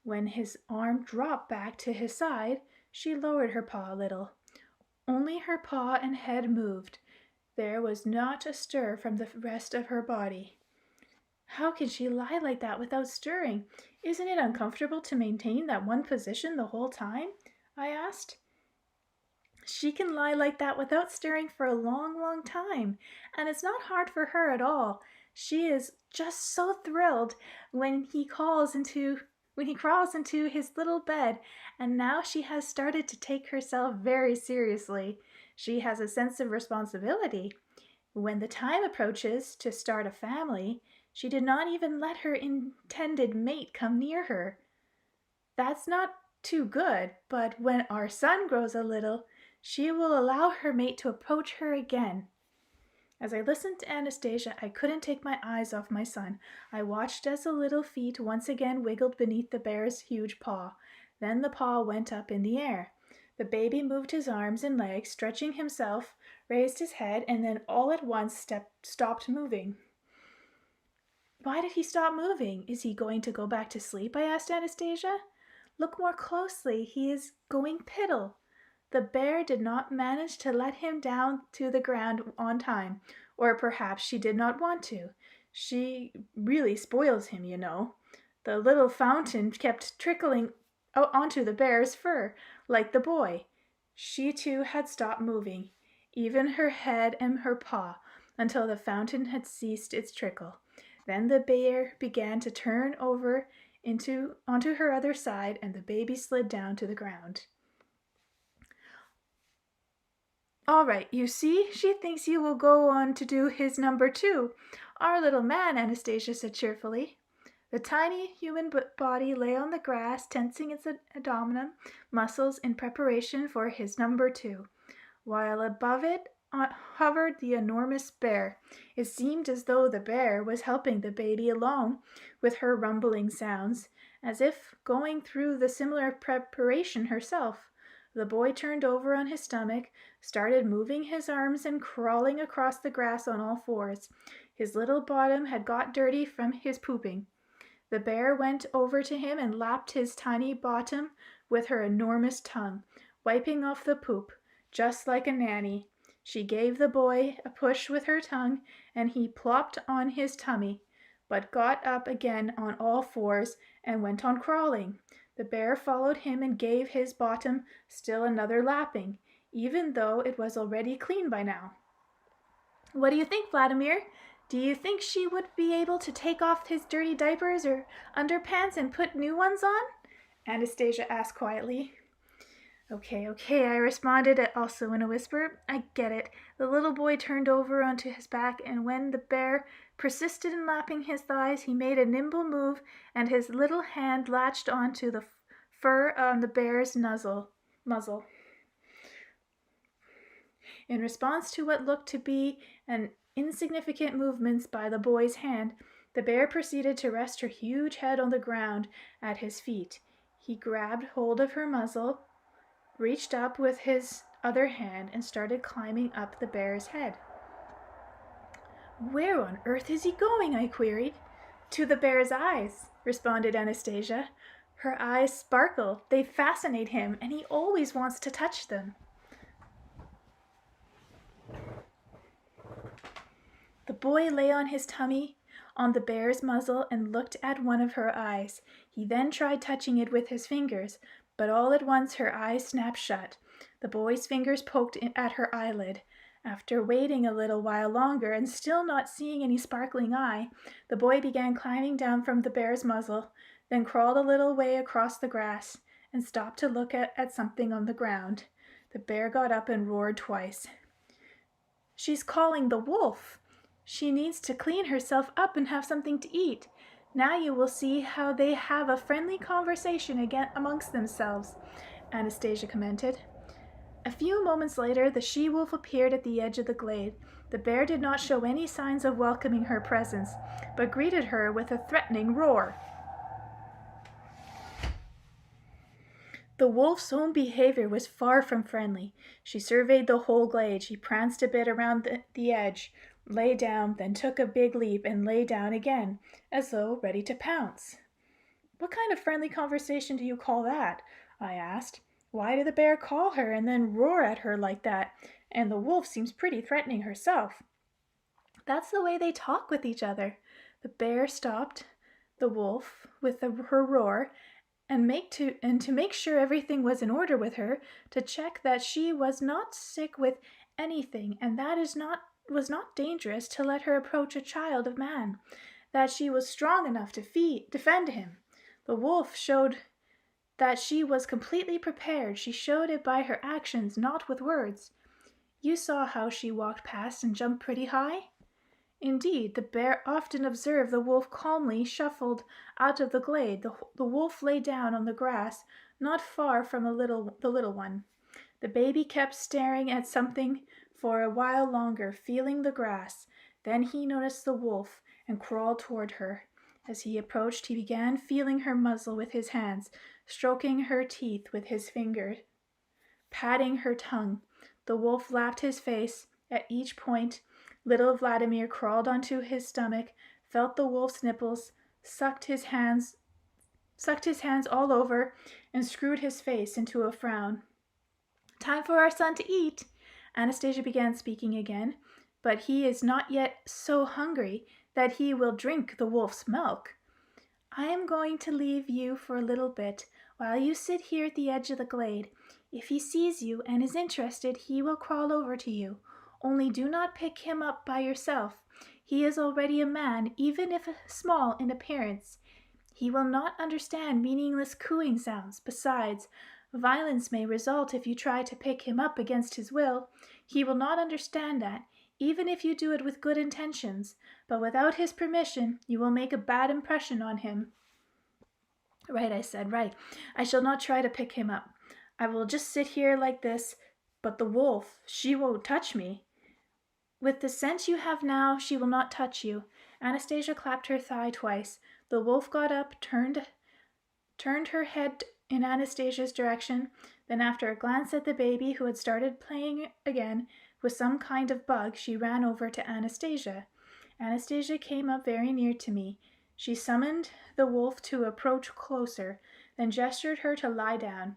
When his arm dropped back to his side, she lowered her paw a little. Only her paw and head moved. There was not a stir from the rest of her body. How can she lie like that without stirring? Isn't it uncomfortable to maintain that one position the whole time? I asked. She can lie like that without stirring for a long, long time, and it's not hard for her at all. She is just so thrilled when he crawls into his little bed, and now she has started to take herself very seriously. She has a sense of responsibility. When the time approaches to start a family, she did not even let her intended mate come near her. That's not too good, but when our son grows a little, she will allow her mate to approach her again. As I listened to Anastasia, I couldn't take my eyes off my son. I watched as the little feet once again wiggled beneath the bear's huge paw. Then the paw went up in the air. The baby moved his arms and legs, stretching himself, raised his head, and then all at once stopped moving. Why did he stop moving? Is he going to go back to sleep? I asked Anastasia. Look more closely. He is going piddle. The bear did not manage to let him down to the ground on time, or perhaps she did not want to. She really spoils him, you know. The little fountain kept trickling out onto the bear's fur, like the boy. She too had stopped moving, even her head and her paw, until the fountain had ceased its trickle. Then the bear began to turn over onto her other side, and the baby slid down to the ground. All right, you see, she thinks you will go on to do his number two. Our little man, Anastasia said cheerfully. The tiny human body lay on the grass, tensing its abdominal muscles in preparation for his number two, while above it hovered the enormous bear. It seemed as though the bear was helping the baby along with her rumbling sounds, as if going through the similar preparation herself. The boy turned over on his stomach, started moving his arms and crawling across the grass on all fours. His little bottom had got dirty from his pooping. The bear went over to him and lapped his tiny bottom with her enormous tongue, wiping off the poop, just like a nanny. She gave the boy a push with her tongue, and he plopped on his tummy, but got up again on all fours and went on crawling. The bear followed him and gave his bottom still another lapping, even though it was already clean by now. What do you think, Vladimir? Do you think she would be able to take off his dirty diapers or underpants and put new ones on? Anastasia asked quietly. Okay, I responded also in a whisper. I get it. The little boy turned over onto his back, and when the bear persisted in lapping his thighs, he made a nimble move, and his little hand latched onto the fur on the bear's muzzle. In response to what looked to be an insignificant movements by the boy's hand, the bear proceeded to rest her huge head on the ground at his feet. He grabbed hold of her muzzle, reached up with his other hand, and started climbing up the bear's head. Where on earth is he going? I queried. To the bear's eyes, responded Anastasia. Her eyes sparkle. They fascinate him, and he always wants to touch them. The boy lay on his tummy on the bear's muzzle and looked at one of her eyes. He then tried touching it with his fingers, but all at once her eyes snapped shut. The boy's fingers poked at her eyelid. After waiting a little while longer and still not seeing any sparkling eye, the boy began climbing down from the bear's muzzle, then crawled a little way across the grass and stopped to look at something on the ground. The bear got up and roared twice. She's calling the wolf. She needs to clean herself up and have something to eat. Now you will see how they have a friendly conversation again amongst themselves, Anastasia commented. A few moments later, the she-wolf appeared at the edge of the glade. The bear did not show any signs of welcoming her presence, but greeted her with a threatening roar. The wolf's own behavior was far from friendly. She surveyed the whole glade. She pranced a bit around the edge, lay down, then took a big leap and lay down again, as though ready to pounce. What kind of friendly conversation do you call that? I asked. Why did the bear call her and then roar at her like that? And the wolf seems pretty threatening herself. That's the way they talk with each other. The bear stopped the wolf with her roar, and to make sure everything was in order with her, to check that she was not sick with anything, and that was not dangerous to let her approach a child of man, that she was strong enough to defend him. The wolf showed that she was completely prepared. She showed it by her actions, not with words. You saw how she walked past and jumped pretty high? Indeed, the bear often observed the wolf calmly shuffled out of the glade. The wolf lay down on the grass, not far from the little one. The baby kept staring at something for a while longer, feeling the grass. Then he noticed the wolf and crawled toward her. As he approached, he began feeling her muzzle with his hands, stroking her teeth with his fingers, patting her tongue. The wolf lapped his face at each point. Little Vladimir crawled onto his stomach, felt the wolf's nipples, sucked his hands all over, and screwed his face into a frown. Time for our son to eat. Anastasia began speaking again, but he is not yet so hungry that he will drink the wolf's milk. I am going to leave you for a little bit while you sit here at the edge of the glade. If he sees you and is interested, he will crawl over to you. Only do not pick him up by yourself. He is already a man, even if small in appearance. He will not understand meaningless cooing sounds. Besides, violence may result if you try to pick him up against his will. He will not understand that, even if you do it with good intentions, but without his permission, you will make a bad impression on him. Right, I said, right. I shall not try to pick him up. I will just sit here like this, but the wolf, she won't touch me. With the sense you have now, she will not touch you. Anastasia clapped her thigh twice. The wolf got up, turned her head in Anastasia's direction, then after a glance at the baby, who had started playing again with some kind of bug, she ran over to Anastasia. Anastasia came up very near to me. She summoned the wolf to approach closer, then gestured her to lie down.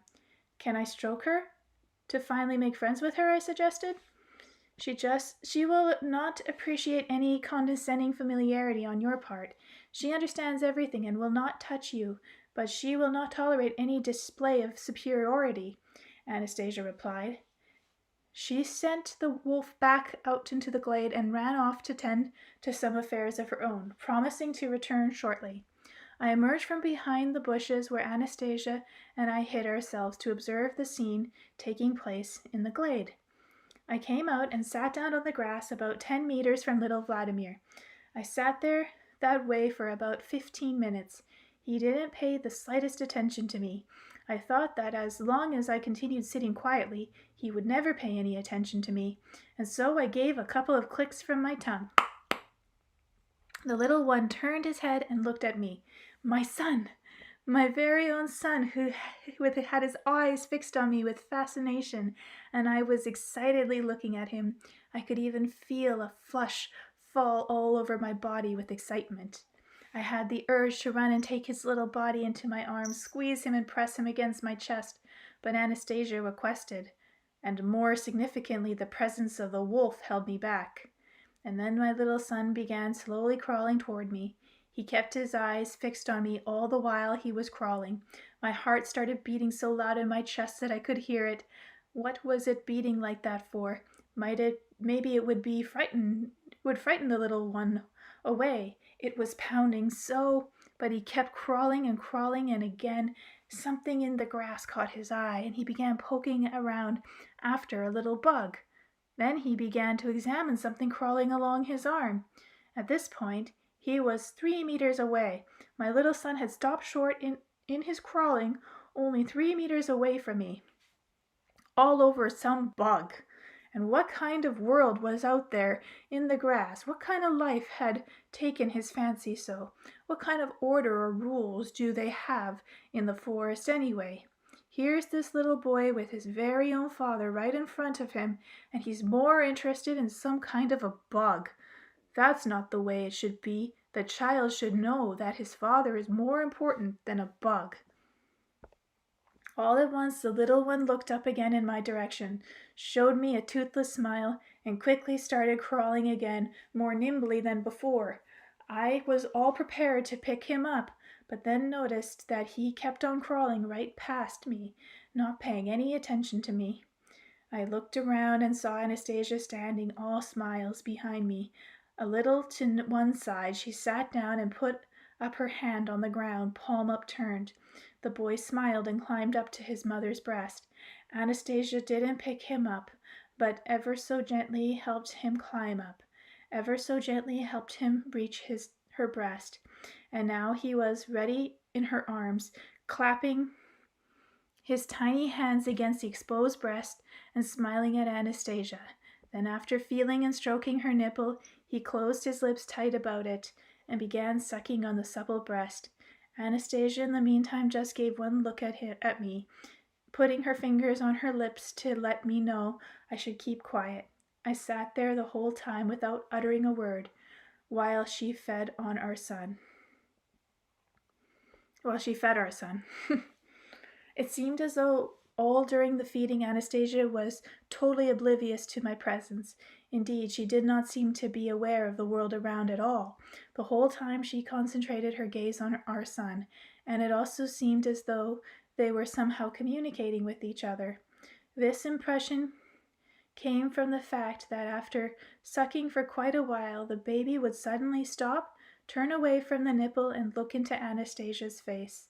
Can I stroke her? To finally make friends with her, I suggested. She will not appreciate any condescending familiarity on your part. She understands everything and will not touch you, but she will not tolerate any display of superiority, Anastasia replied. She sent the wolf back out into the glade and ran off to tend to some affairs of her own, promising to return shortly. I emerged from behind the bushes where Anastasia and I hid ourselves to observe the scene taking place in the glade. I came out and sat down on the grass about 10 meters from little Vladimir. I sat there that way for about 15 minutes. He didn't pay the slightest attention to me. I thought that as long as I continued sitting quietly, he would never pay any attention to me, and so I gave a couple of clicks from my tongue. The little one turned his head and looked at me. My son! My very own son, who had his eyes fixed on me with fascination, and I was excitedly looking at him. I could even feel a flush fall all over my body with excitement. I had the urge to run and take his little body into my arms, squeeze him and press him against my chest, but Anastasia requested, and more significantly, the presence of the wolf held me back. And then my little son began slowly crawling toward me. He kept his eyes fixed on me all the while he was crawling. My heart started beating so loud in my chest that I could hear it. What was it beating like that for? Maybe it would frighten the little one away. It was pounding so, but he kept crawling, and again something in the grass caught his eye, and he began poking around after a little bug. Then he began to examine something crawling along his arm. At this point, he was 3 meters away. My little son had stopped short in his crawling, only 3 meters away from me. All over some bug. And what kind of world was out there in the grass? What kind of life had taken his fancy so? What kind of order or rules do they have in the forest anyway? Here's this little boy with his very own father right in front of him, and he's more interested in some kind of a bug. That's not the way it should be. The child should know that his father is more important than a bug. All at once the little one looked up again in my direction, showed me a toothless smile, and quickly started crawling again, more nimbly than before. I was all prepared to pick him up, but then noticed that he kept on crawling right past me, not paying any attention to me. I looked around and saw Anastasia standing all smiles behind me. A little to one side, she sat down and put up her hand on the ground, palm upturned. The boy smiled and climbed up to his mother's breast. Anastasia didn't pick him up, but ever so gently helped him climb up, ever so gently helped him reach her breast. And now he was ready in her arms, clapping his tiny hands against the exposed breast and smiling at Anastasia. Then, after feeling and stroking her nipple, he closed his lips tight about it and began sucking on the supple breast. Anastasia, in the meantime, just gave one look at me, putting her fingers on her lips to let me know I should keep quiet. I sat there the whole time without uttering a word, while she fed our son. It seemed as though All during the feeding, Anastasia was totally oblivious to my presence. Indeed, she did not seem to be aware of the world around at all. The whole time she concentrated her gaze on our son, and it also seemed as though they were somehow communicating with each other. This impression came from the fact that after sucking for quite a while, the baby would suddenly stop, turn away from the nipple, and look into Anastasia's face.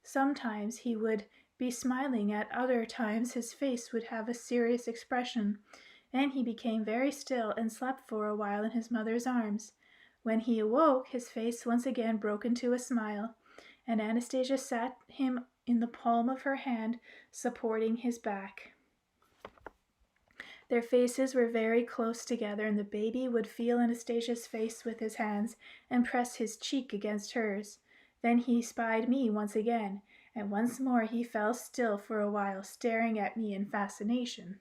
Sometimes he would be smiling, at other times his face would have a serious expression. Then he became very still and slept for a while in his mother's arms. When he awoke, his face once again broke into a smile, and Anastasia sat him in the palm of her hand, supporting his back. Their faces were very close together, and the baby would feel Anastasia's face with his hands and press his cheek against hers. Then he spied me once again, and once more he fell still for a while, staring at me in fascination.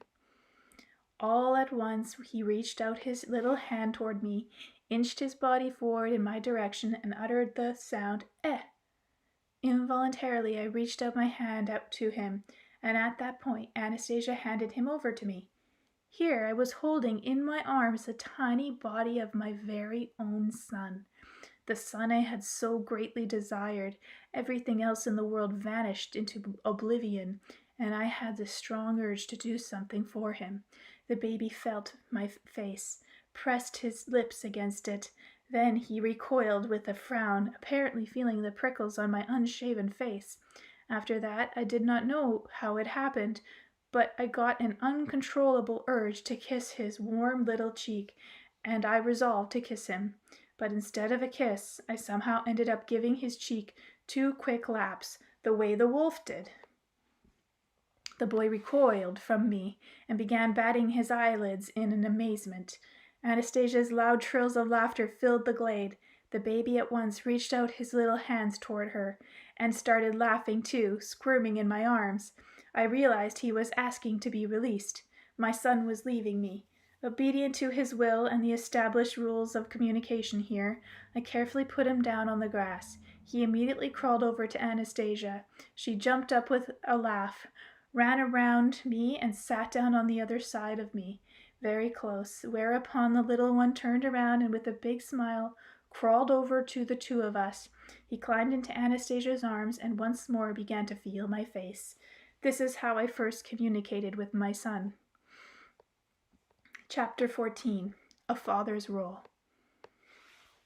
All at once he reached out his little hand toward me, inched his body forward in my direction, and uttered the sound, "Eh!" Involuntarily I reached out my hand up to him, and at that point Anastasia handed him over to me. Here I was holding in my arms the tiny body of my very own son, the son I had so greatly desired. Everything else in the world vanished into oblivion, and I had the strong urge to do something for him. The baby felt my face, pressed his lips against it. Then he recoiled with a frown, apparently feeling the prickles on my unshaven face. After that, I did not know how it happened, but I got an uncontrollable urge to kiss his warm little cheek, and I resolved to kiss him. But instead of a kiss, I somehow ended up giving his cheek 2 quick laps, the way the wolf did. The boy recoiled from me and began batting his eyelids in an amazement. Anastasia's loud trills of laughter filled the glade. The baby at once reached out his little hands toward her and started laughing too, squirming in my arms. I realized he was asking to be released. My son was leaving me. Obedient to his will and the established rules of communication here, I carefully put him down on the grass. He immediately crawled over to Anastasia. She jumped up with a laugh, ran around me, and sat down on the other side of me, very close, whereupon the little one turned around and with a big smile crawled over to the 2 of us. He climbed into Anastasia's arms and once more began to feel my face. This is how I first communicated with my son. Chapter 14. A Father's Role.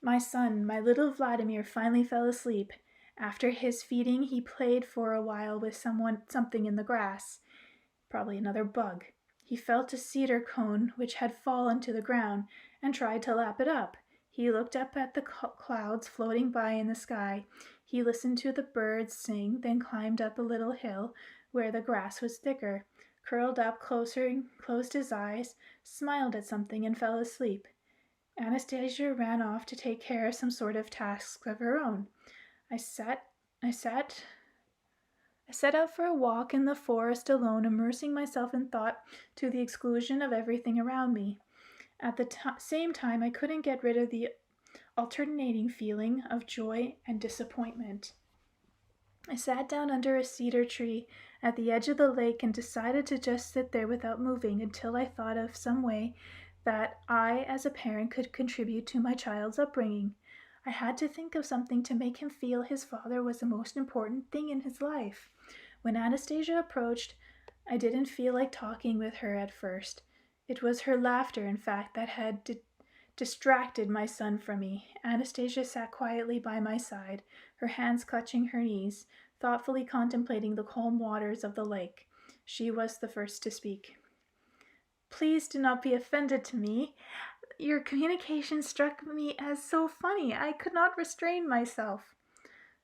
My son, my little Vladimir, finally fell asleep. After his feeding, he played for a while with something in the grass, probably another bug. He felt a cedar cone which had fallen to the ground and tried to lap it up. He looked up at the clouds floating by in the sky. He listened to the birds sing, then climbed up a little hill where the grass was thicker, curled up closer, closed his eyes, smiled at something, and fell asleep. Anastasia ran off to take care of some sort of tasks of her own. I set out for a walk in the forest alone, immersing myself in thought to the exclusion of everything around me. At the same time, I couldn't get rid of the alternating feeling of joy and disappointment. I sat down under a cedar tree at the edge of the lake and decided to just sit there without moving until I thought of some way that I, as a parent, could contribute to my child's upbringing. I had to think of something to make him feel his father was the most important thing in his life. When Anastasia approached, I didn't feel like talking with her at first. It was her laughter, in fact, that had distracted my son from me. Anastasia sat quietly by my side, her hands clutching her knees, thoughtfully contemplating the calm waters of the lake. She was the first to speak. "Please do not be offended to me. Your communication struck me as so funny. I could not restrain myself."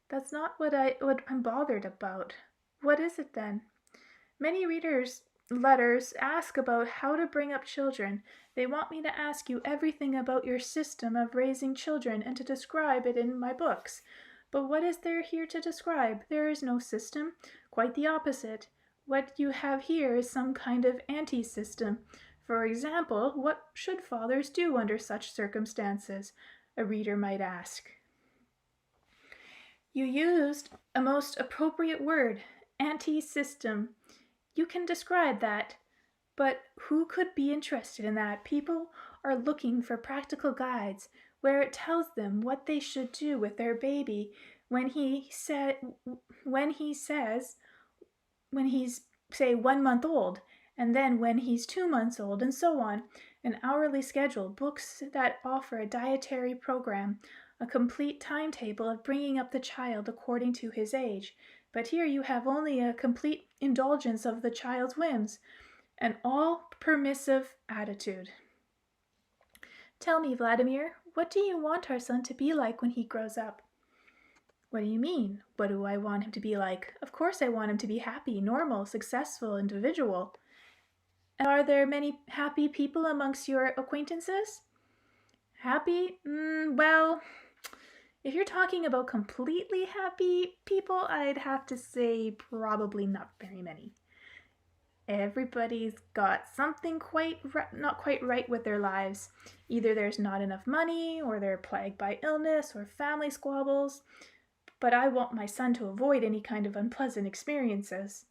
"That's not what I'm bothered about. What is it then?" "Many readers' letters ask about how to bring up children. They want me to ask you everything about your system of raising children and to describe it in my books. But what is there here to describe? There is no system. Quite the opposite. What you have here is some kind of anti-system. For example, what should fathers do under such circumstances?" a reader might ask. "You used a most appropriate word, anti-system. You can describe that. But who could be interested in that? People are looking for practical guides where it tells them what they should do with their baby when he said when he says when he's say 1 month old, and then when he's 2 months old, and so on. An hourly schedule, books that offer a dietary program, a complete timetable of bringing up the child according to his age. But here you have only a complete indulgence of the child's whims, an all permissive attitude. Tell me, Vladimir, what do you want our son to be like when he grows up? What do you mean? What do I want him to be like? Of course I want him to be happy, normal, successful, individual. Are there many happy people amongst your acquaintances? Happy? Well, if you're talking about completely happy people, I'd have to say probably not very many. Everybody's got something not quite right with their lives. Either there's not enough money, or they're plagued by illness or family squabbles. But I want my son to avoid any kind of unpleasant experiences.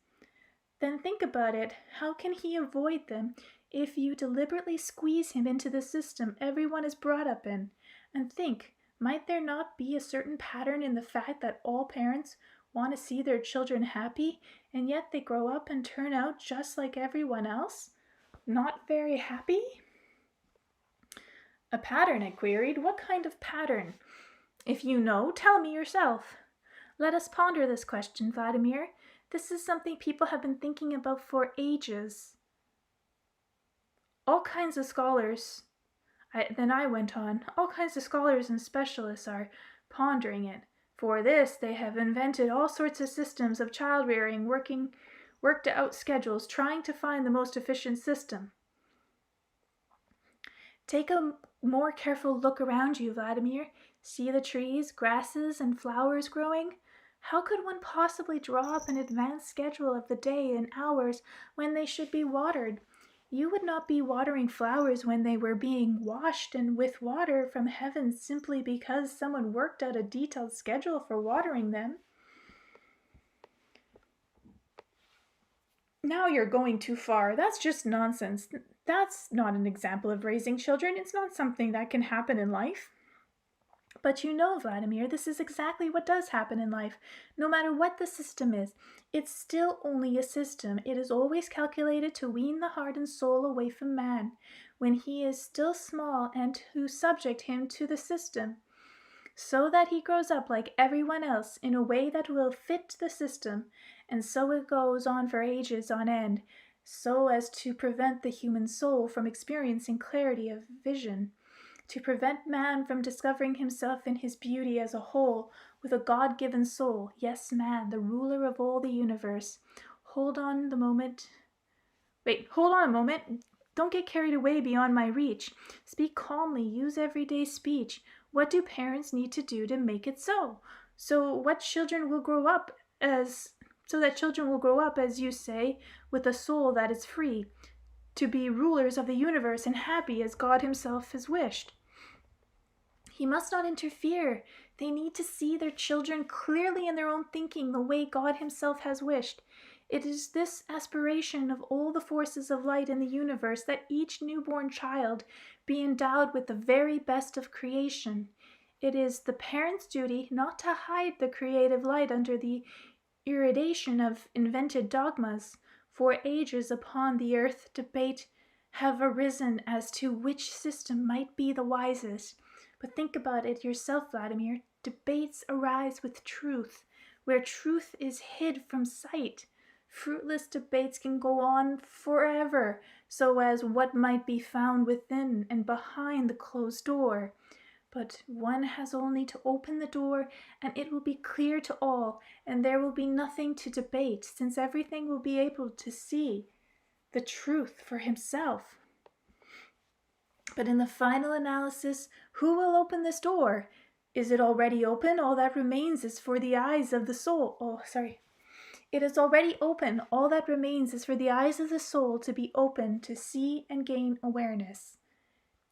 Then think about it. How can he avoid them if you deliberately squeeze him into the system everyone is brought up in? And think, might there not be a certain pattern in the fact that all parents want to see their children happy, and yet they grow up and turn out just like everyone else? Not very happy? A pattern, I queried. What kind of pattern? If you know, tell me yourself. Let us ponder this question, Vladimir. This is something people have been thinking about for ages. All kinds of scholars, I went on, all kinds of scholars and specialists are pondering it. For this, they have invented all sorts of systems of child rearing, worked out schedules, trying to find the most efficient system. Take a more careful look around you, Vladimir. See the trees, grasses, and flowers growing? How could one possibly draw up an advanced schedule of the day and hours when they should be watered? You would not be watering flowers when they were being washed and with water from heaven simply because someone worked out a detailed schedule for watering them. Now you're going too far. That's just nonsense. That's not an example of raising children. It's not something that can happen in life. But you know, Vladimir, this is exactly what does happen in life. No matter what the system is, it's still only a system. It is always calculated to wean the heart and soul away from man, when he is still small, and to subject him to the system, so that he grows up like everyone else in a way that will fit the system, and so it goes on for ages on end, so as to prevent the human soul from experiencing clarity of vision, to prevent man from discovering himself in his beauty as a whole, with a God-given soul. Yes, man, the ruler of all the universe. Hold on a moment. Don't get carried away beyond my reach. Speak calmly. Use everyday speech. What do parents need to do to make it so? So that children will grow up, as you say, with a soul that is free, to be rulers of the universe and happy as God himself has wished. He must not interfere. They need to see their children clearly in their own thinking, the way God himself has wished. It is this aspiration of all the forces of light in the universe that each newborn child be endowed with the very best of creation. It is the parent's duty not to hide the creative light under the irradiation of invented dogmas. For ages upon the earth debate have arisen as to which system might be the wisest. But think about it yourself, Vladimir. Debates arise with truth, where truth is hid from sight. Fruitless debates can go on forever, so as what might be found within and behind the closed door. But one has only to open the door, and it will be clear to all, and there will be nothing to debate, since everything will be able to see the truth for himself. But in the final analysis, who will open this door? Is it already open? All that remains is for the eyes of the soul. It is already open. All that remains is for the eyes of the soul to be open to see and gain awareness.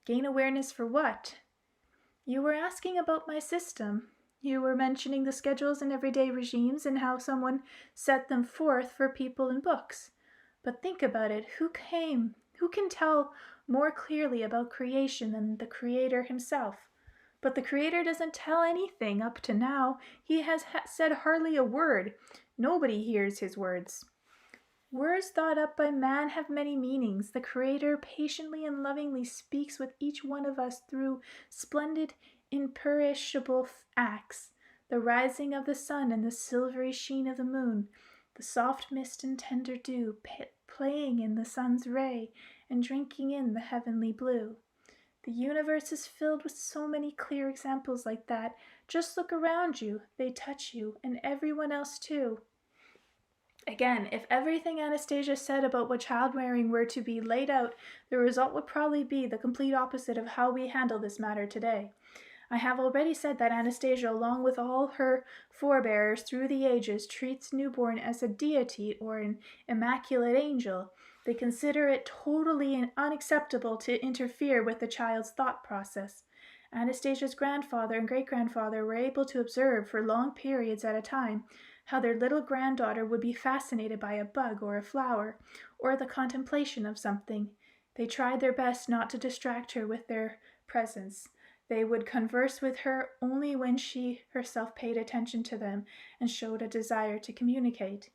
Gain awareness for what? You were asking about my system. You were mentioning the schedules and everyday regimes and how someone set them forth for people in books. But think about it, who can tell more clearly about creation than the Creator himself? But the Creator doesn't tell anything up to now. He has said hardly a word. Nobody hears his words. Words thought up by man have many meanings. The Creator patiently and lovingly speaks with each one of us through splendid, imperishable acts. The rising of the sun and the silvery sheen of the moon, the soft mist and tender dew, playing in the sun's ray and drinking in the heavenly blue. The universe is filled with so many clear examples like that. Just look around you. They touch you, and everyone else too. Again, if everything Anastasia said about what child rearing were to be laid out, the result would probably be the complete opposite of how we handle this matter today. I have already said that Anastasia, along with all her forebears through the ages, treats newborn as a deity or an immaculate angel. They consider it totally unacceptable to interfere with the child's thought process. Anastasia's grandfather and great-grandfather were able to observe for long periods at a time how their little granddaughter would be fascinated by a bug or a flower, or the contemplation of something. They tried their best not to distract her with their presence. They would converse with her only when she herself paid attention to them and showed a desire to communicate.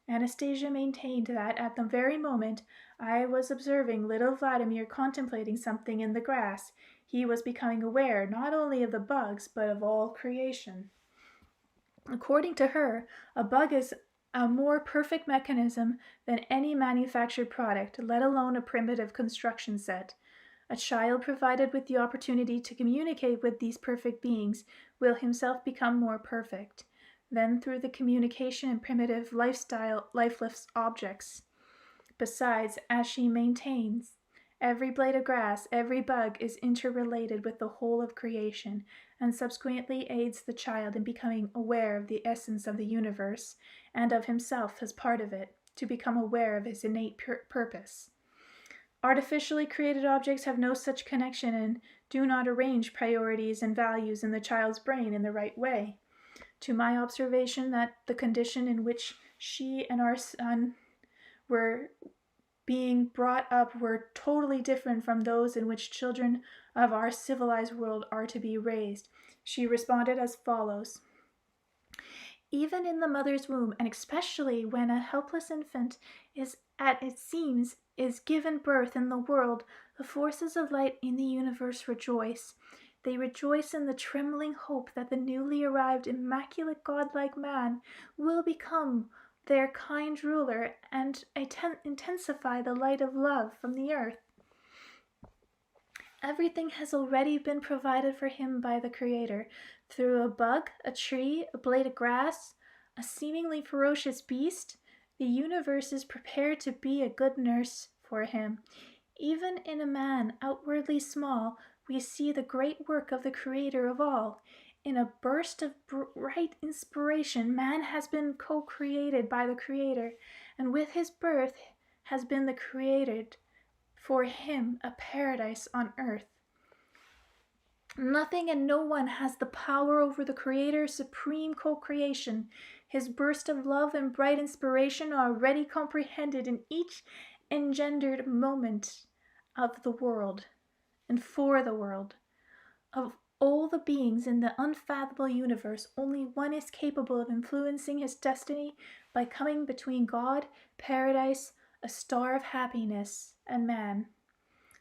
Anastasia maintained that at the very moment I was observing little Vladimir contemplating something in the grass, he was becoming aware not only of the bugs but of all creation. According to her, a bug is a more perfect mechanism than any manufactured product, let alone a primitive construction set. A child provided with the opportunity to communicate with these perfect beings will himself become more perfect. Then through the communication and primitive lifeless objects. Besides, as she maintains, every blade of grass, every bug is interrelated with the whole of creation, and subsequently aids the child in becoming aware of the essence of the universe, and of himself as part of it, to become aware of his innate purpose. Artificially created objects have no such connection and do not arrange priorities and values in the child's brain in the right way. To my observation, that the condition in which she and our son were being brought up were totally different from those in which children of our civilized world are to be raised. She responded as follows. Even in the mother's womb, and especially when a helpless infant is given birth in the world, the forces of light in the universe rejoice. They rejoice in the trembling hope that the newly arrived immaculate godlike man will become their kind ruler and intensify the light of love from the earth. Everything has already been provided for him by the Creator, through a bug, a tree, a blade of grass, a seemingly ferocious beast. The universe is prepared to be a good nurse for him. Even in a man outwardly small, we see the great work of the Creator of all. In a burst of bright inspiration, man has been co-created by the Creator, and with his birth has been created for him a paradise on earth. Nothing and no one has the power over the Creator's supreme co-creation. His burst of love and bright inspiration are already comprehended in each engendered moment of the world and for the world. Of all the beings in the unfathomable universe, only one is capable of influencing his destiny by coming between God, paradise, a star of happiness, and man.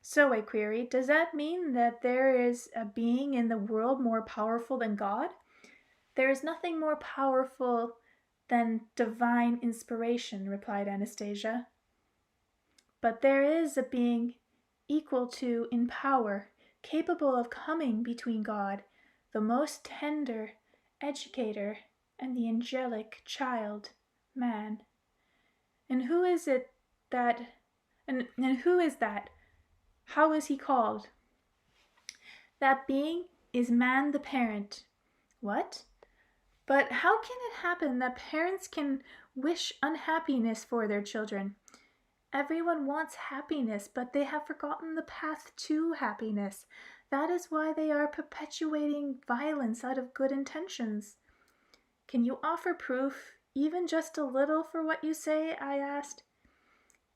So I queried, does that mean that there is a being in the world more powerful than God? There is nothing more powerful than divine inspiration, replied Anastasia. But there is a being equal to in power, capable of coming between God, the most tender educator, and the angelic child, man. And who is it that, and who is that? How is he called? That being is man the parent. What? But how can it happen that parents can wish unhappiness for their children? Everyone wants happiness, but they have forgotten the path to happiness. That is why they are perpetuating violence out of good intentions. Can you offer proof, even just a little, for what you say? I asked.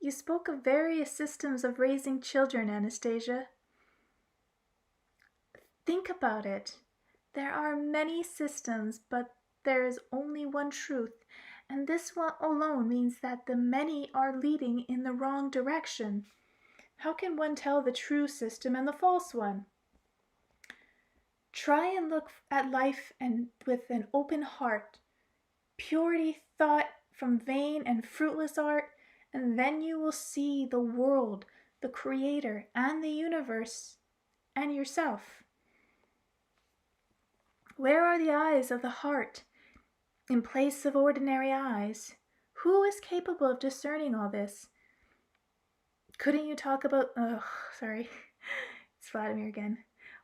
You spoke of various systems of raising children, Anastasia. Think about it. There are many systems, but there is only one truth, and this one alone means that the many are leading in the wrong direction. How can one tell the true system and the false one? Try and look at life and with an open heart, purity thought from vain and fruitless art, and then you will see the world, the Creator, and the universe, and yourself. Where are the eyes of the heart in place of ordinary eyes? Who is capable of discerning all this? Couldn't you talk about... sorry. It's Vladimir again.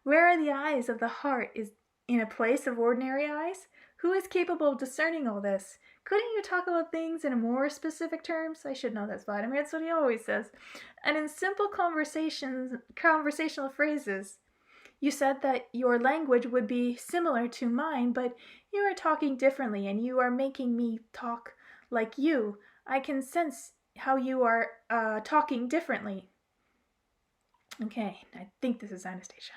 Where are the eyes of the heart is in a place of ordinary eyes? Who is capable of discerning all this? Couldn't you talk about things in more specific terms? I should know that's Vladimir. That's what he always says. And in simple conversational phrases. You said that your language would be similar to mine, but you are talking differently and you are making me talk like you. I can sense how you are talking differently. Okay, I think this is Anastasia.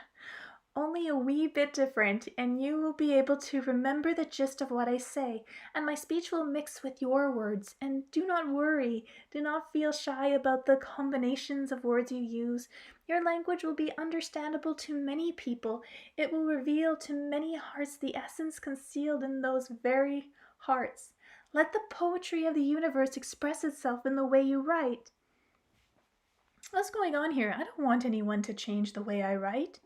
Only a wee bit different, and you will be able to remember the gist of what I say, and my speech will mix with your words. And do not worry, do not feel shy about the combinations of words you use. Your language will be understandable to many people. It will reveal to many hearts the essence concealed in those very hearts. Let the poetry of the universe express itself in the way you write. What's going on here? I don't want anyone to change the way I write.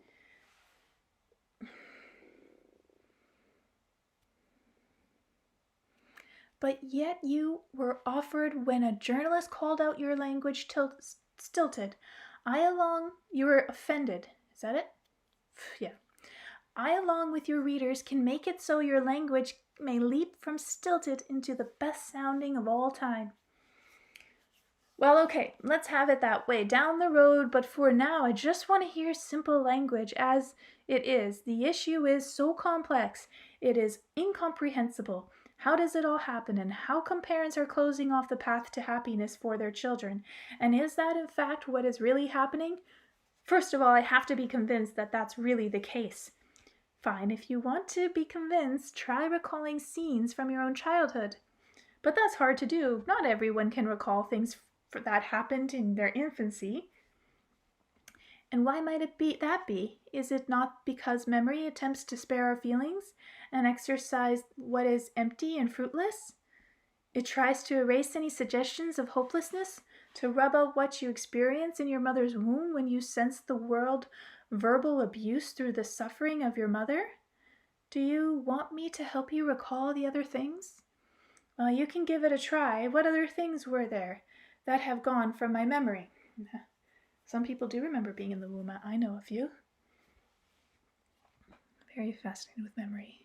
But yet you were offered when a journalist called out your language stilted. You were offended. Is that it? Yeah. I, along with your readers, can make it so your language may leap from stilted into the best sounding of all time. Well, okay, let's have it that way down the road, but for now I just want to hear simple language as it is. The issue is so complex, it is incomprehensible. How does it all happen, and how come parents are closing off the path to happiness for their children? And is that in fact what is really happening? First of all, I have to be convinced that that's really the case. Fine, if you want to be convinced, try recalling scenes from your own childhood. But that's hard to do. Not everyone can recall things that happened in their infancy. And why might it be? Is it not because memory attempts to spare our feelings and exercise what is empty and fruitless? It tries to erase any suggestions of hopelessness, to rub out what you experience in your mother's womb when you sense the world verbal abuse through the suffering of your mother. Do you want me to help you recall the other things? Well, you can give it a try. What other things were there that have gone from my memory? Some people do remember being in the womb. I know a few. Very fascinated with memory.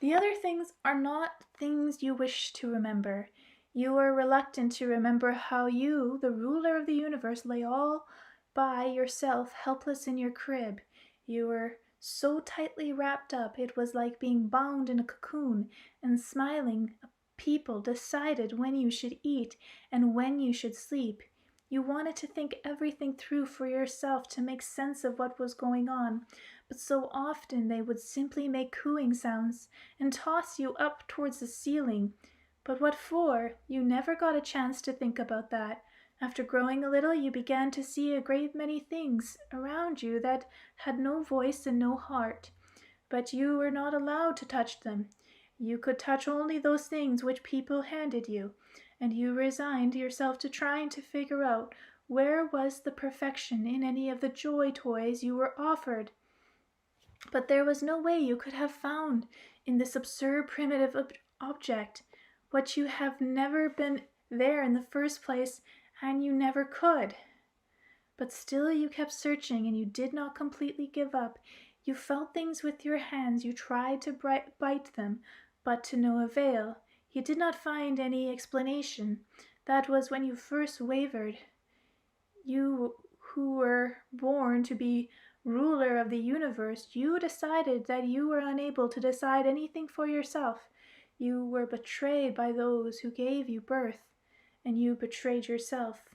The other things are not things you wish to remember. You are reluctant to remember how you, the ruler of the universe, lay all by yourself, helpless in your crib. You were so tightly wrapped up, it was like being bound in a cocoon, and smiling people decided when you should eat and when you should sleep. You wanted to think everything through for yourself to make sense of what was going on, but so often they would simply make cooing sounds and toss you up towards the ceiling. But what for? You never got a chance to think about that. After growing a little, you began to see a great many things around you that had no voice and no heart. But you were not allowed to touch them. You could touch only those things which people handed you, and you resigned yourself to trying to figure out where was the perfection in any of the joy toys you were offered. But there was no way you could have found in this absurd primitive object what you have never been there in the first place, and you never could. But still you kept searching, and you did not completely give up. You felt things with your hands, you tried to bite them, but to no avail. You did not find any explanation. That was when you first wavered. You who were born to be ruler of the universe, you decided that you were unable to decide anything for yourself. You were betrayed by those who gave you birth. and you betrayed yourself.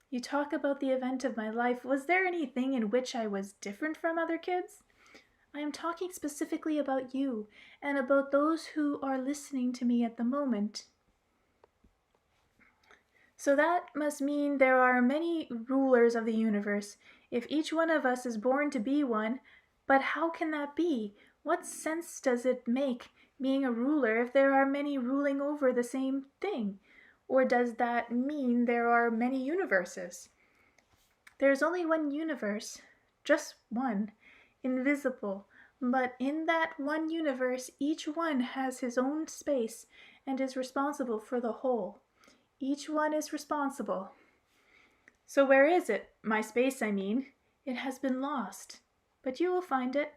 You talk about the event of my life. Was there anything in which I was different from other kids? I am talking specifically about you and about those who are listening to me at the moment. So that must mean there are many rulers of the universe, if each one of us is born to be one. But how can that be? What sense does it make being a ruler if there are many ruling over the same thing? Or does that mean there are many universes? There's only one universe, just one, invisible. But in that one universe, each one has his own space and is responsible for the whole. Each one is responsible. So where is it? My space, I mean. It has been lost. But you will find it.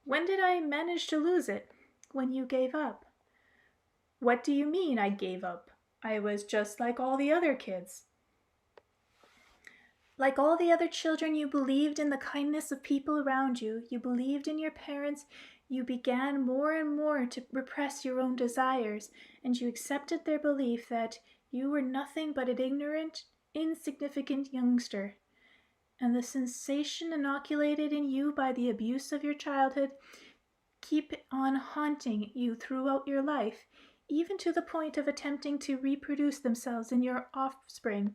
When did I manage to lose it? When you gave up. What do you mean I gave up? I was just like all the other kids. Like all the other children, you believed in the kindness of people around you. You believed in your parents. You began more and more to repress your own desires, and you accepted their belief that you were nothing but an ignorant, insignificant youngster. And the sensation inoculated in you by the abuse of your childhood keep on haunting you throughout your life, even to the point of attempting to reproduce themselves in your offspring.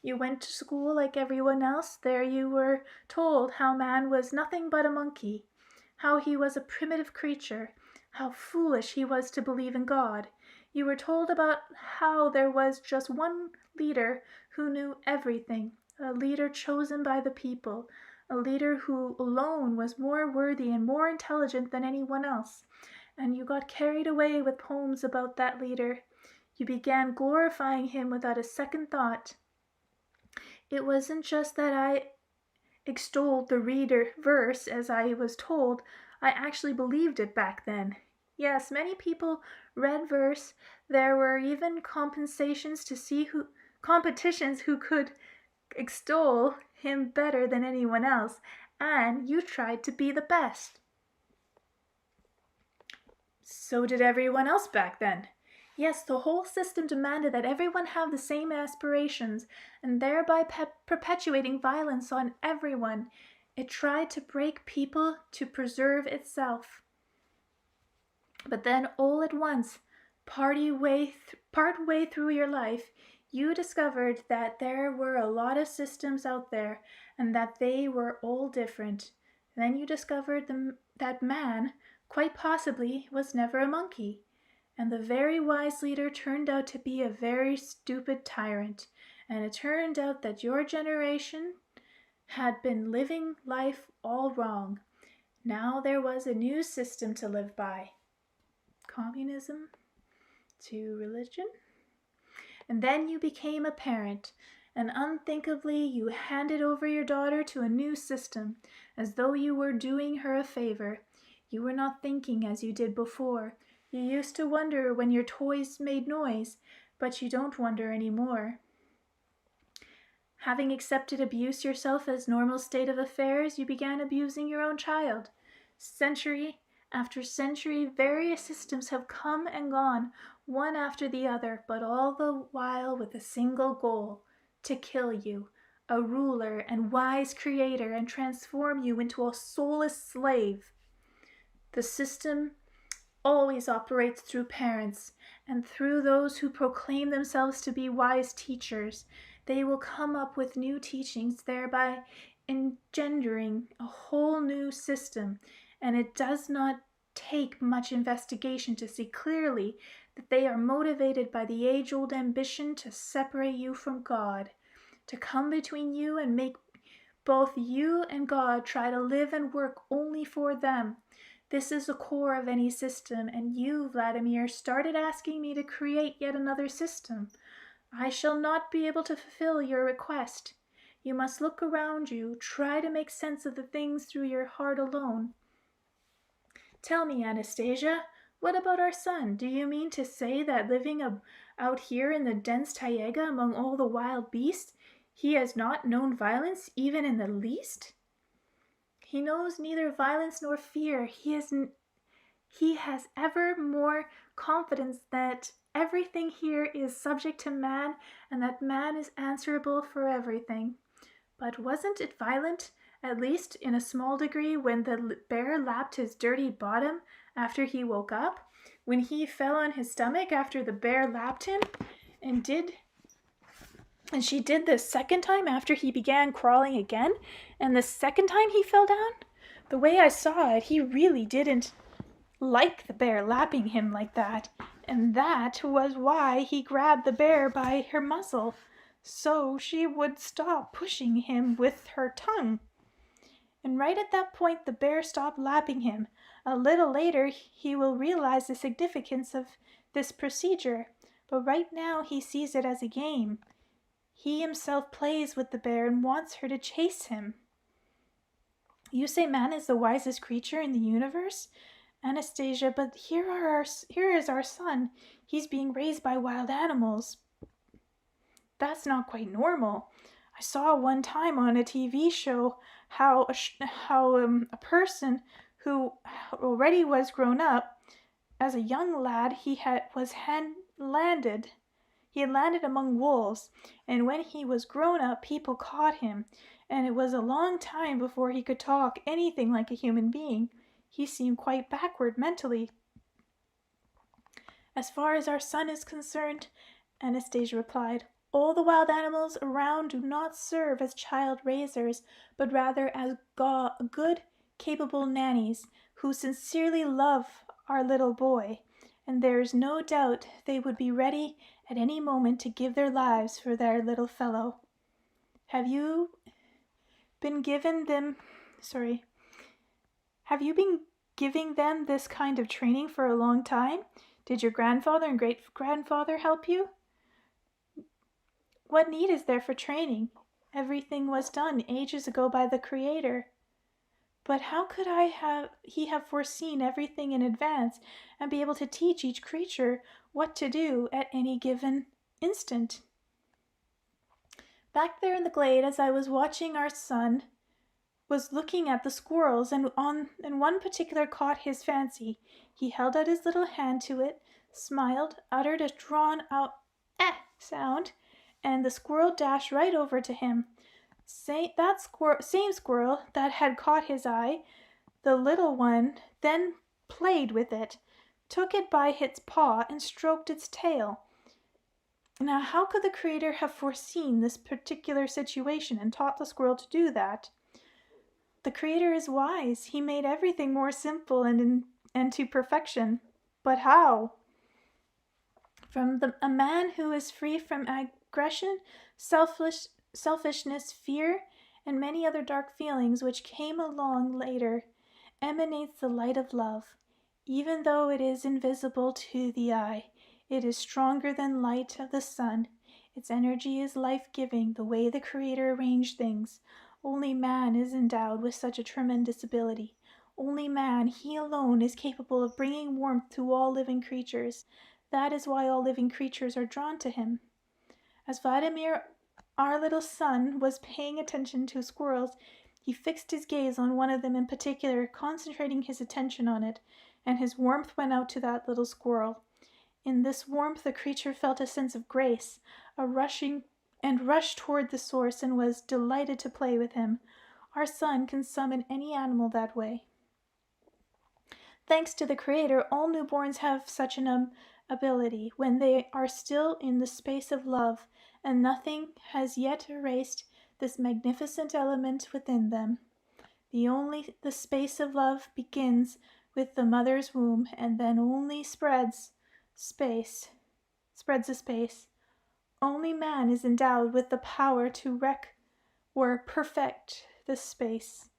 You went to school like everyone else. There you were told how man was nothing but a monkey, how he was a primitive creature, how foolish he was to believe in God. You were told about how there was just one leader who knew everything, a leader chosen by the people, a leader who alone was more worthy and more intelligent than anyone else. And you got carried away with poems about that leader. You began glorifying him without a second thought. It wasn't just that I extolled the reader verse as I was told. I actually believed it back then. Yes, many people read verse. There were even competitions who could extol him better than anyone else, and you tried to be the best. So did everyone else back then. Yes, the whole system demanded that everyone have the same aspirations, and thereby perpetuating violence on everyone. It tried to break people to preserve itself. But then all at once, part way through your life, you discovered that there were a lot of systems out there and that they were all different. Then you discovered that man, quite possibly, was never a monkey. And the very wise leader turned out to be a very stupid tyrant. And it turned out that your generation had been living life all wrong. Now there was a new system to live by. Communism to religion. And then you became a parent, and unthinkably you handed over your daughter to a new system, as though you were doing her a favor. You were not thinking as you did before. You used to wonder when your toys made noise, but you don't wonder anymore. Having accepted abuse yourself as normal state of affairs, you began abusing your own child. Century after century, various systems have come and gone, one after the other, but all the while with a single goal: to kill you, a ruler and wise creator, and transform you into a soulless slave. The system always operates through parents and through those who proclaim themselves to be wise teachers. They will come up with new teachings, thereby engendering a whole new system, and it does not take much investigation to see clearly that they are motivated by the age-old ambition to separate you from God, to come between you and make both you and God try to live and work only for them. This is the core of any system, and you, Vladimir, started asking me to create yet another system. I shall not be able to fulfill your request. You must look around you, try to make sense of the things through your heart alone. Tell me, Anastasia, what about our son? Do you mean to say that living out here in the dense taiga among all the wild beasts, he has not known violence even in the least? He knows neither violence nor fear. He has ever more confidence that everything here is subject to man, and that man is answerable for everything. But wasn't it violent, at least in a small degree, when the bear lapped his dirty bottom after he woke up? When he fell on his stomach after the bear lapped him? And she did the second time after he began crawling again? And the second time he fell down? The way I saw it, he really didn't like the bear lapping him like that. And that was why he grabbed the bear by her muzzle, so she would stop pushing him with her tongue. And right at that point, the bear stopped lapping him. A little later, he will realize the significance of this procedure, but right now he sees it as a game. He himself plays with the bear and wants her to chase him. You say man is the wisest creature in the universe? Anastasia, but here is our son. He's being raised by wild animals. That's not quite normal. I saw one time on a TV show how a person who already was grown up, as a young lad, he had landed among wolves, and when he was grown up, people caught him, and it was a long time before he could talk anything like a human being. He seemed quite backward mentally. As far as our son is concerned, Anastasia replied, all the wild animals around do not serve as child raisers, but rather as good, capable nannies who sincerely love our little boy, and there is no doubt they would be ready at any moment to give their lives for their little fellow. Have you been giving them this kind of training for a long time? Did your grandfather and great-grandfather help you? What need is there for training? Everything was done ages ago by the Creator. But how could he have foreseen everything in advance and be able to teach each creature what to do at any given instant? Back there in the glade, as I was watching, our son was looking at the squirrels, and one particular caught his fancy. He held out his little hand to it, smiled, uttered a drawn-out sound, and the squirrel dashed right over to him. Same squirrel that had caught his eye, the little one then played with it, took it by its paw, and stroked its tail. Now, how could the Creator have foreseen this particular situation and taught the squirrel to do that? The Creator is wise. He made everything more simple and to perfection. But how? From a man who is free from aggression, selfishness, fear, and many other dark feelings which came along later, emanates the light of love. Even though it is invisible to the eye, it is stronger than light of the sun. Its energy is life-giving, the way the Creator arranged things. Only man is endowed with such a tremendous ability. Only man, he alone, is capable of bringing warmth to all living creatures. That is why all living creatures are drawn to him. As Vladimir, our little son, was paying attention to squirrels, he fixed his gaze on one of them in particular, concentrating his attention on it, and his warmth went out to that little squirrel. In this warmth the creature felt a sense of grace, rushed toward the source and was delighted to play with him. Our son can summon any animal that way. Thanks to the Creator, all newborns have such an ability when they are still in the space of love, and nothing has yet erased this magnificent element within them. The space of love begins with the mother's womb, and then only spreads a space. Only man is endowed with the power to wreck or perfect this space.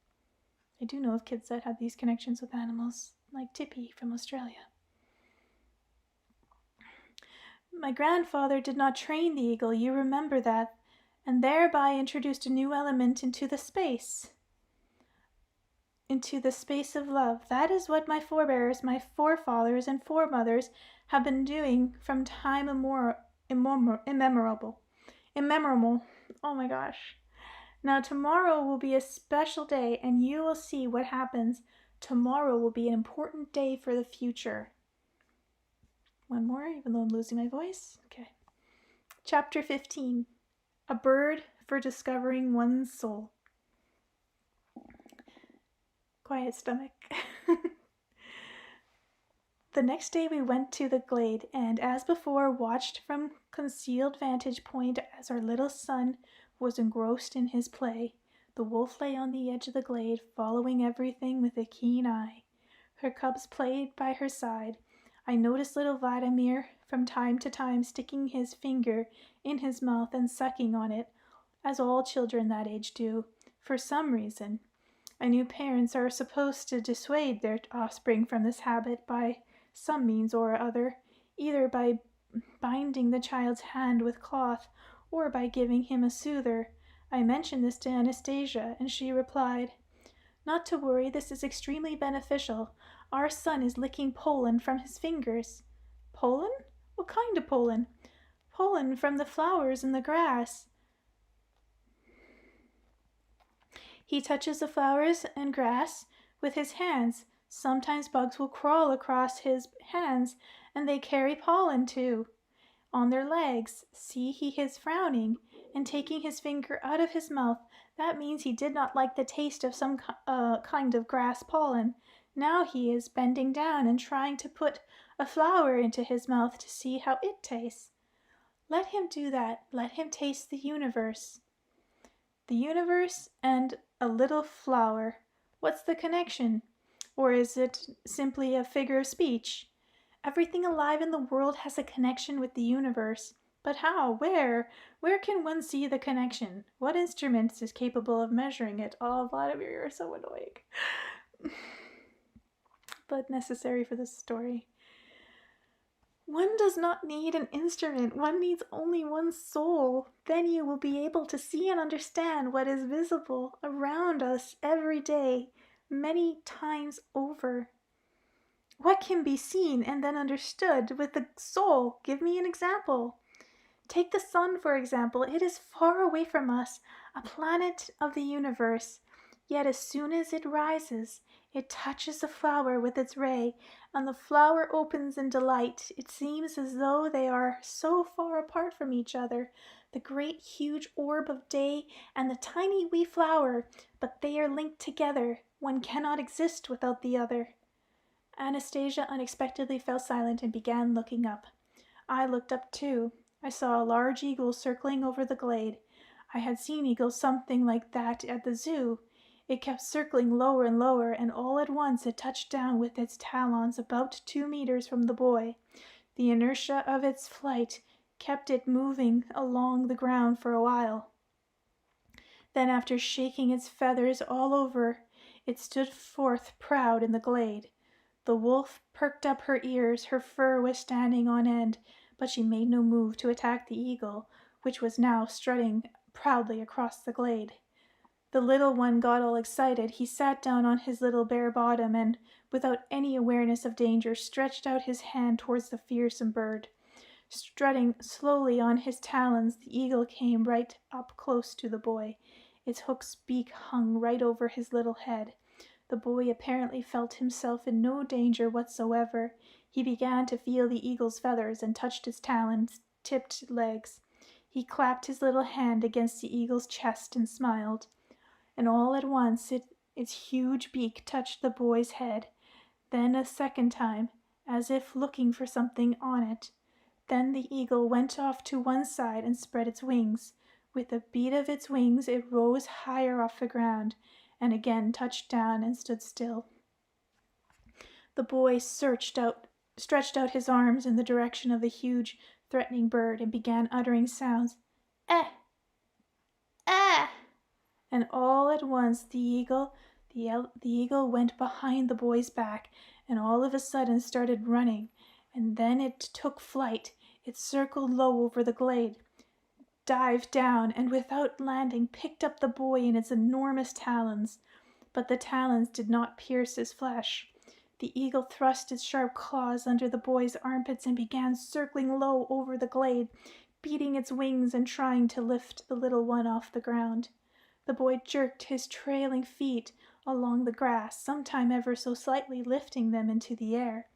I do know of kids that have these connections with animals, like Tippy from Australia. My grandfather did not train the eagle, you remember that, and thereby introduced a new element into the space of love. That is what my forebears, my forefathers and foremothers have been doing from time immemorable. Oh my gosh. Now tomorrow will be a special day, and you will see what happens. Tomorrow will be an important day for the future. one more, even though I'm losing my voice. Okay. Chapter 15. A Bird for Discovering One's Soul. Quiet stomach. The next day we went to the glade, and as before watched from concealed vantage point as our little son was engrossed in his play. The wolf lay on the edge of the glade, following everything with a keen eye. Her cubs played by her side. I noticed little Vladimir from time to time sticking his finger in his mouth and sucking on it, as all children that age do, for some reason. I knew parents are supposed to dissuade their offspring from this habit by some means or other, either by binding the child's hand with cloth or by giving him a soother. I mentioned this to Anastasia, and she replied, "Not to worry, this is extremely beneficial. Our son is licking pollen from his fingers." "Pollen? What kind of pollen?" "Pollen from the flowers and the grass." He touches the flowers and grass with his hands. Sometimes bugs will crawl across his hands, and they carry pollen too on their legs. See, he is frowning and taking his finger out of his mouth. That means he did not like the taste of some kind of grass pollen. Now he is bending down and trying to put a flower into his mouth to see how it tastes. Let him do that. Let him taste the universe. The universe and a little flower. What's the connection? Or is it simply a figure of speech? Everything alive in the world has a connection with the universe. But how? Where? Where can one see the connection? What instrument is capable of measuring it? Oh, Vladimir, you're so annoying. But necessary for this story. One does not need an instrument. One needs only one's soul. Then you will be able to see and understand what is visible around us every day, many times over. What can be seen and then understood with the soul? Give me an example. Take the sun, for example. It is far away from us, a planet of the universe. Yet as soon as it rises, it touches the flower with its ray, and the flower opens in delight. It seems as though they are so far apart from each other, the great huge orb of day and the tiny wee flower, but they are linked together. One cannot exist without the other. Anastasia unexpectedly fell silent and began looking up. I looked up too. I saw a large eagle circling over the glade. I had seen eagles something like that at the zoo. It kept circling lower and lower, and all at once it touched down with its talons about 2 meters from the boy. The inertia of its flight kept it moving along the ground for a while. Then, after shaking its feathers all over, it stood forth proud in the glade. The wolf perked up her ears, her fur was standing on end, but she made no move to attack the eagle, which was now strutting proudly across the glade. The little one got all excited. He sat down on his little bare bottom and, without any awareness of danger, stretched out his hand towards the fearsome bird. Strutting slowly on his talons, the eagle came right up close to the boy. Its hooked beak hung right over his little head. The boy apparently felt himself in no danger whatsoever. He began to feel the eagle's feathers and touched his talon-tipped legs. He clapped his little hand against the eagle's chest and smiled. And all at once its huge beak touched the boy's head. Then a second time, as if looking for something on it. Then the eagle went off to one side and spread its wings. With a beat of its wings it rose higher off the ground, and again touched down and stood still. The boy stretched out his arms in the direction of the huge, threatening bird and began uttering sounds. Eh! Eh! And all at once the eagle went behind the boy's back, and all of a sudden started running, and then it took flight. It circled low over the glade, dived down, and without landing picked up the boy in its enormous talons. But the talons did not pierce his flesh. The eagle thrust its sharp claws under the boy's armpits and began circling low over the glade, beating its wings and trying to lift the little one off the ground. The boy jerked his trailing feet along the grass, sometime ever so slightly lifting them into the air.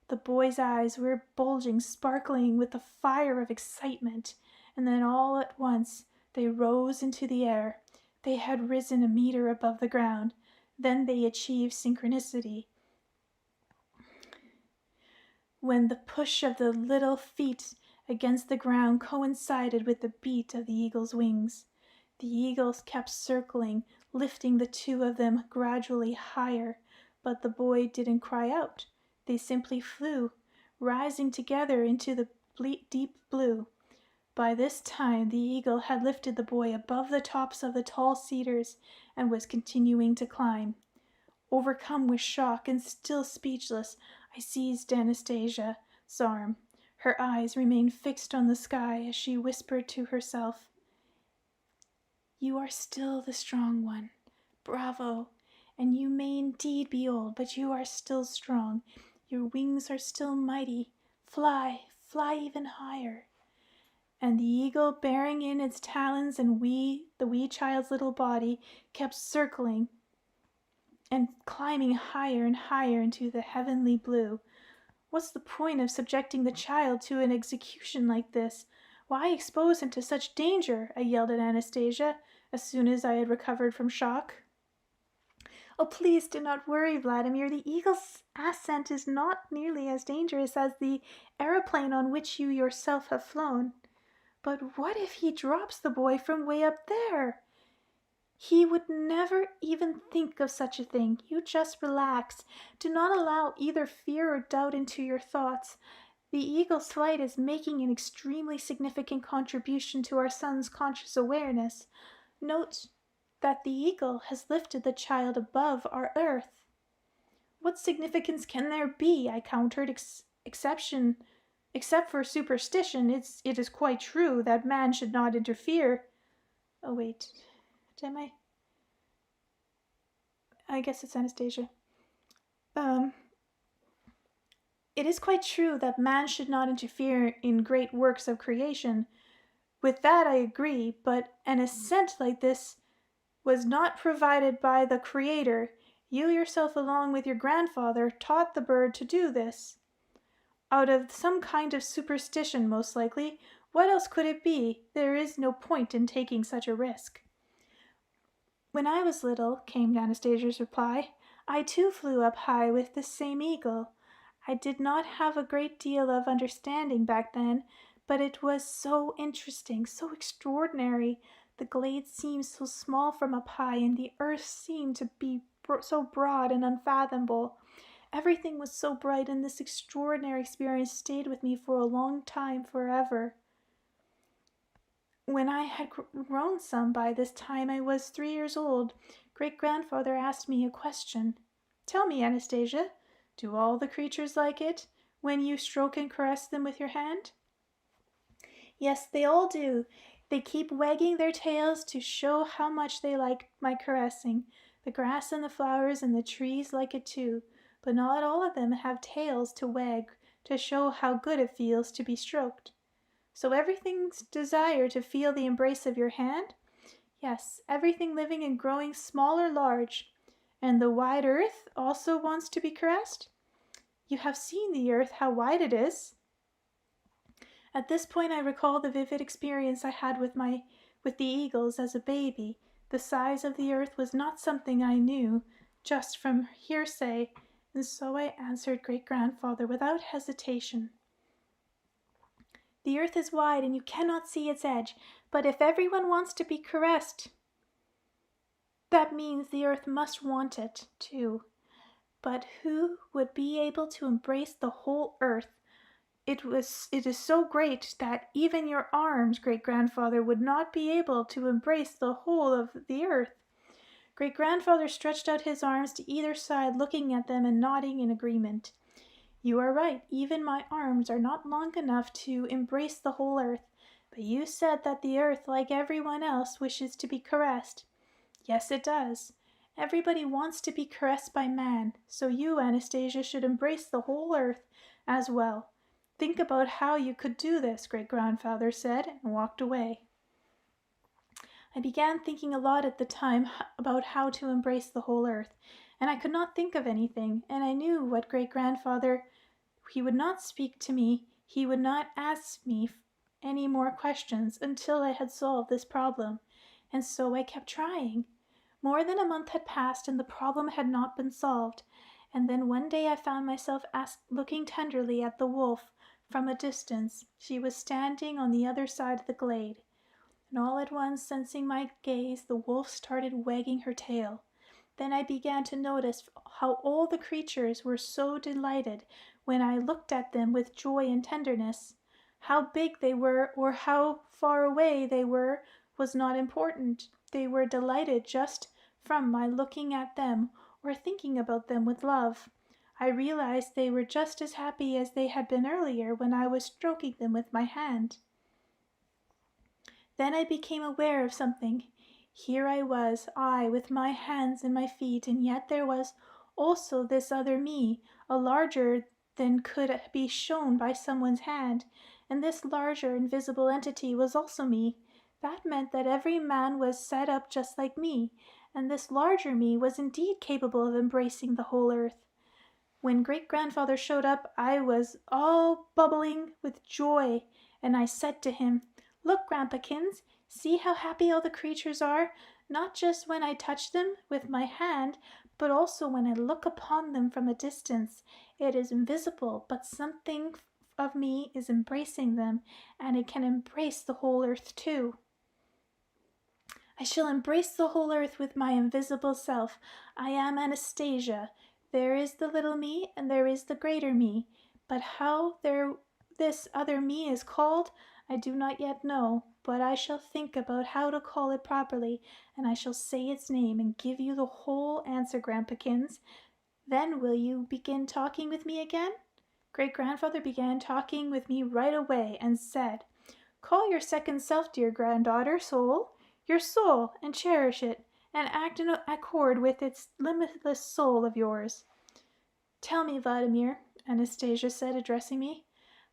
The boy's eyes were bulging, sparkling with the fire of excitement, and then all at once they rose into the air. They had risen a meter above the ground. Then they achieved synchronicity. When the push of the little feet against the ground coincided with the beat of the eagle's wings. The eagles kept circling, lifting the two of them gradually higher, but the boy didn't cry out. They simply flew, rising together into the deep blue. By this time the eagle had lifted the boy above the tops of the tall cedars and was continuing to climb. Overcome with shock and still speechless, I seized Anastasia's arm. Her eyes remained fixed on the sky as she whispered to herself, "You are still the strong one. Bravo! And you may indeed be old, but you are still strong. Your wings are still mighty. Fly, fly even higher." And the eagle, bearing in its talons and the wee child's little body, kept circling and climbing higher and higher into the heavenly blue. What's the point of subjecting the child to an execution like this? Why expose him to such danger? I yelled at Anastasia as soon as I had recovered from shock. "Oh, please do not worry, Vladimir. The eagle's ascent is not nearly as dangerous as the aeroplane on which you yourself have flown. But what if he drops the boy from way up there?" "He would never even think of such a thing. You just relax. Do not allow either fear or doubt into your thoughts. The eagle's flight is making an extremely significant contribution to our son's conscious awareness. Note that the eagle has lifted the child above our earth." "What significance can there be?" I countered. Except for superstition, it is quite true that man should not interfere." Oh, wait. I guess it's Anastasia. "It is quite true that man should not interfere in great works of creation. With that I agree, but an ascent like this was not provided by the Creator. You yourself, along with your grandfather, taught the bird to do this. Out of some kind of superstition, most likely. What else could it be? There is no point in taking such a risk." "When I was little," came Anastasia's reply, "I too flew up high with the same eagle. I did not have a great deal of understanding back then, but it was so interesting, so extraordinary. The glade seemed so small from up high, and the earth seemed to be so broad and unfathomable. Everything was so bright, and this extraordinary experience stayed with me for a long time, forever. When I had grown some, by this time I was 3 years old, great-grandfather asked me a question. Tell me, Anastasia, do all the creatures like it when you stroke and caress them with your hand?" "Yes, they all do. They keep wagging their tails to show how much they like my caressing. The grass and the flowers and the trees like it too, but not all of them have tails to wag to show how good it feels to be stroked." "So everything's desire to feel the embrace of your hand?" "Yes, everything living and growing, small or large." "And the wide earth also wants to be caressed?" "You have seen the earth, how wide it is." At this point I recalled the vivid experience I had with the eagles as a baby. The size of the earth was not something I knew just from hearsay, and so I answered great-grandfather without hesitation. "The earth is wide and you cannot see its edge, but if everyone wants to be caressed, that means the earth must want it, too. But who would be able to embrace the whole earth? It is so great that even your arms, great-grandfather, would not be able to embrace the whole of the earth." Great-grandfather stretched out his arms to either side, looking at them and nodding in agreement. "You are right, even my arms are not long enough to embrace the whole earth. But you said that the earth, like everyone else, wishes to be caressed." "Yes, it does. Everybody wants to be caressed by man, so you, Anastasia, should embrace the whole earth as well. Think about how you could do this," great-grandfather said, and walked away. I began thinking a lot at the time about how to embrace the whole earth, and I could not think of anything, and I knew what great-grandfather He would not speak to me. He would not ask me any more questions until I had solved this problem. And so I kept trying. More than a month had passed and the problem had not been solved. And then one day I found myself looking tenderly at the wolf from a distance. She was standing on the other side of the glade. And all at once, sensing my gaze, the wolf started wagging her tail. Then I began to notice how all the creatures were so delighted when I looked at them with joy and tenderness. How big they were or how far away they were was not important. They were delighted just from my looking at them or thinking about them with love. I realized they were just as happy as they had been earlier when I was stroking them with my hand. Then I became aware of something. Here I was, I with my hands and my feet, and yet there was also this other me, a larger than could be shown by someone's hand, and this larger invisible entity was also me. That meant that every man was set up just like me, and this larger me was indeed capable of embracing the whole earth. When great-grandfather showed up, I was all bubbling with joy, and I said to him, "Look, Grandpakins, see how happy all the creatures are, not just when I touch them with my hand, but also when I look upon them from a distance. It is invisible, but something of me is embracing them, and it can embrace the whole earth too. I shall embrace the whole earth with my invisible self. I am Anastasia. There is the little me, and there is the greater me. But how this other me is called, I do not yet know, but I shall think about how to call it properly, and I shall say its name and give you the whole answer, Grandpakins. Then will you begin talking with me again?" Great-grandfather began talking with me right away and said, "Call your second self, dear granddaughter, soul, your soul, and cherish it, and act in accord with its limitless soul of yours." "Tell me, Vladimir," Anastasia said, addressing me,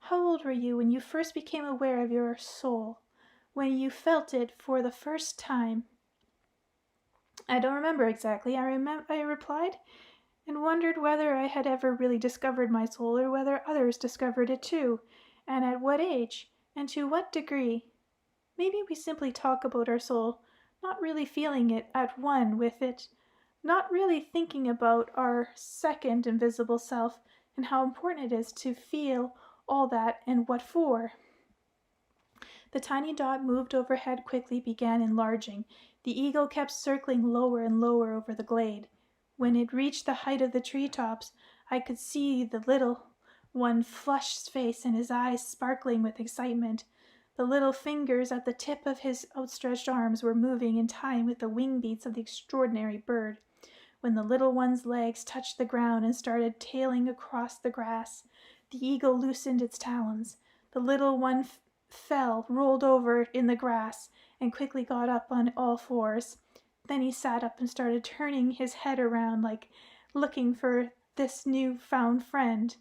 "how old were you when you first became aware of your soul, when you felt it for the first time?" "I don't remember exactly," I replied, and wondered whether I had ever really discovered my soul or whether others discovered it too, and at what age, and to what degree. Maybe we simply talk about our soul, not really feeling it at one with it, not really thinking about our second invisible self and how important it is to feel all that and what for. The tiny dot moved overhead quickly, began enlarging. The eagle kept circling lower and lower over the glade. When it reached the height of the treetops, I could see the little one flushed face and his eyes sparkling with excitement. The little fingers at the tip of his outstretched arms were moving in time with the wing beats of the extraordinary bird. When the little one's legs touched the ground and started tailing across the grass, the eagle loosened its talons. The little one fell, rolled over in the grass, and quickly got up on all fours. Then he sat up and started turning his head around like looking for this new-found friend.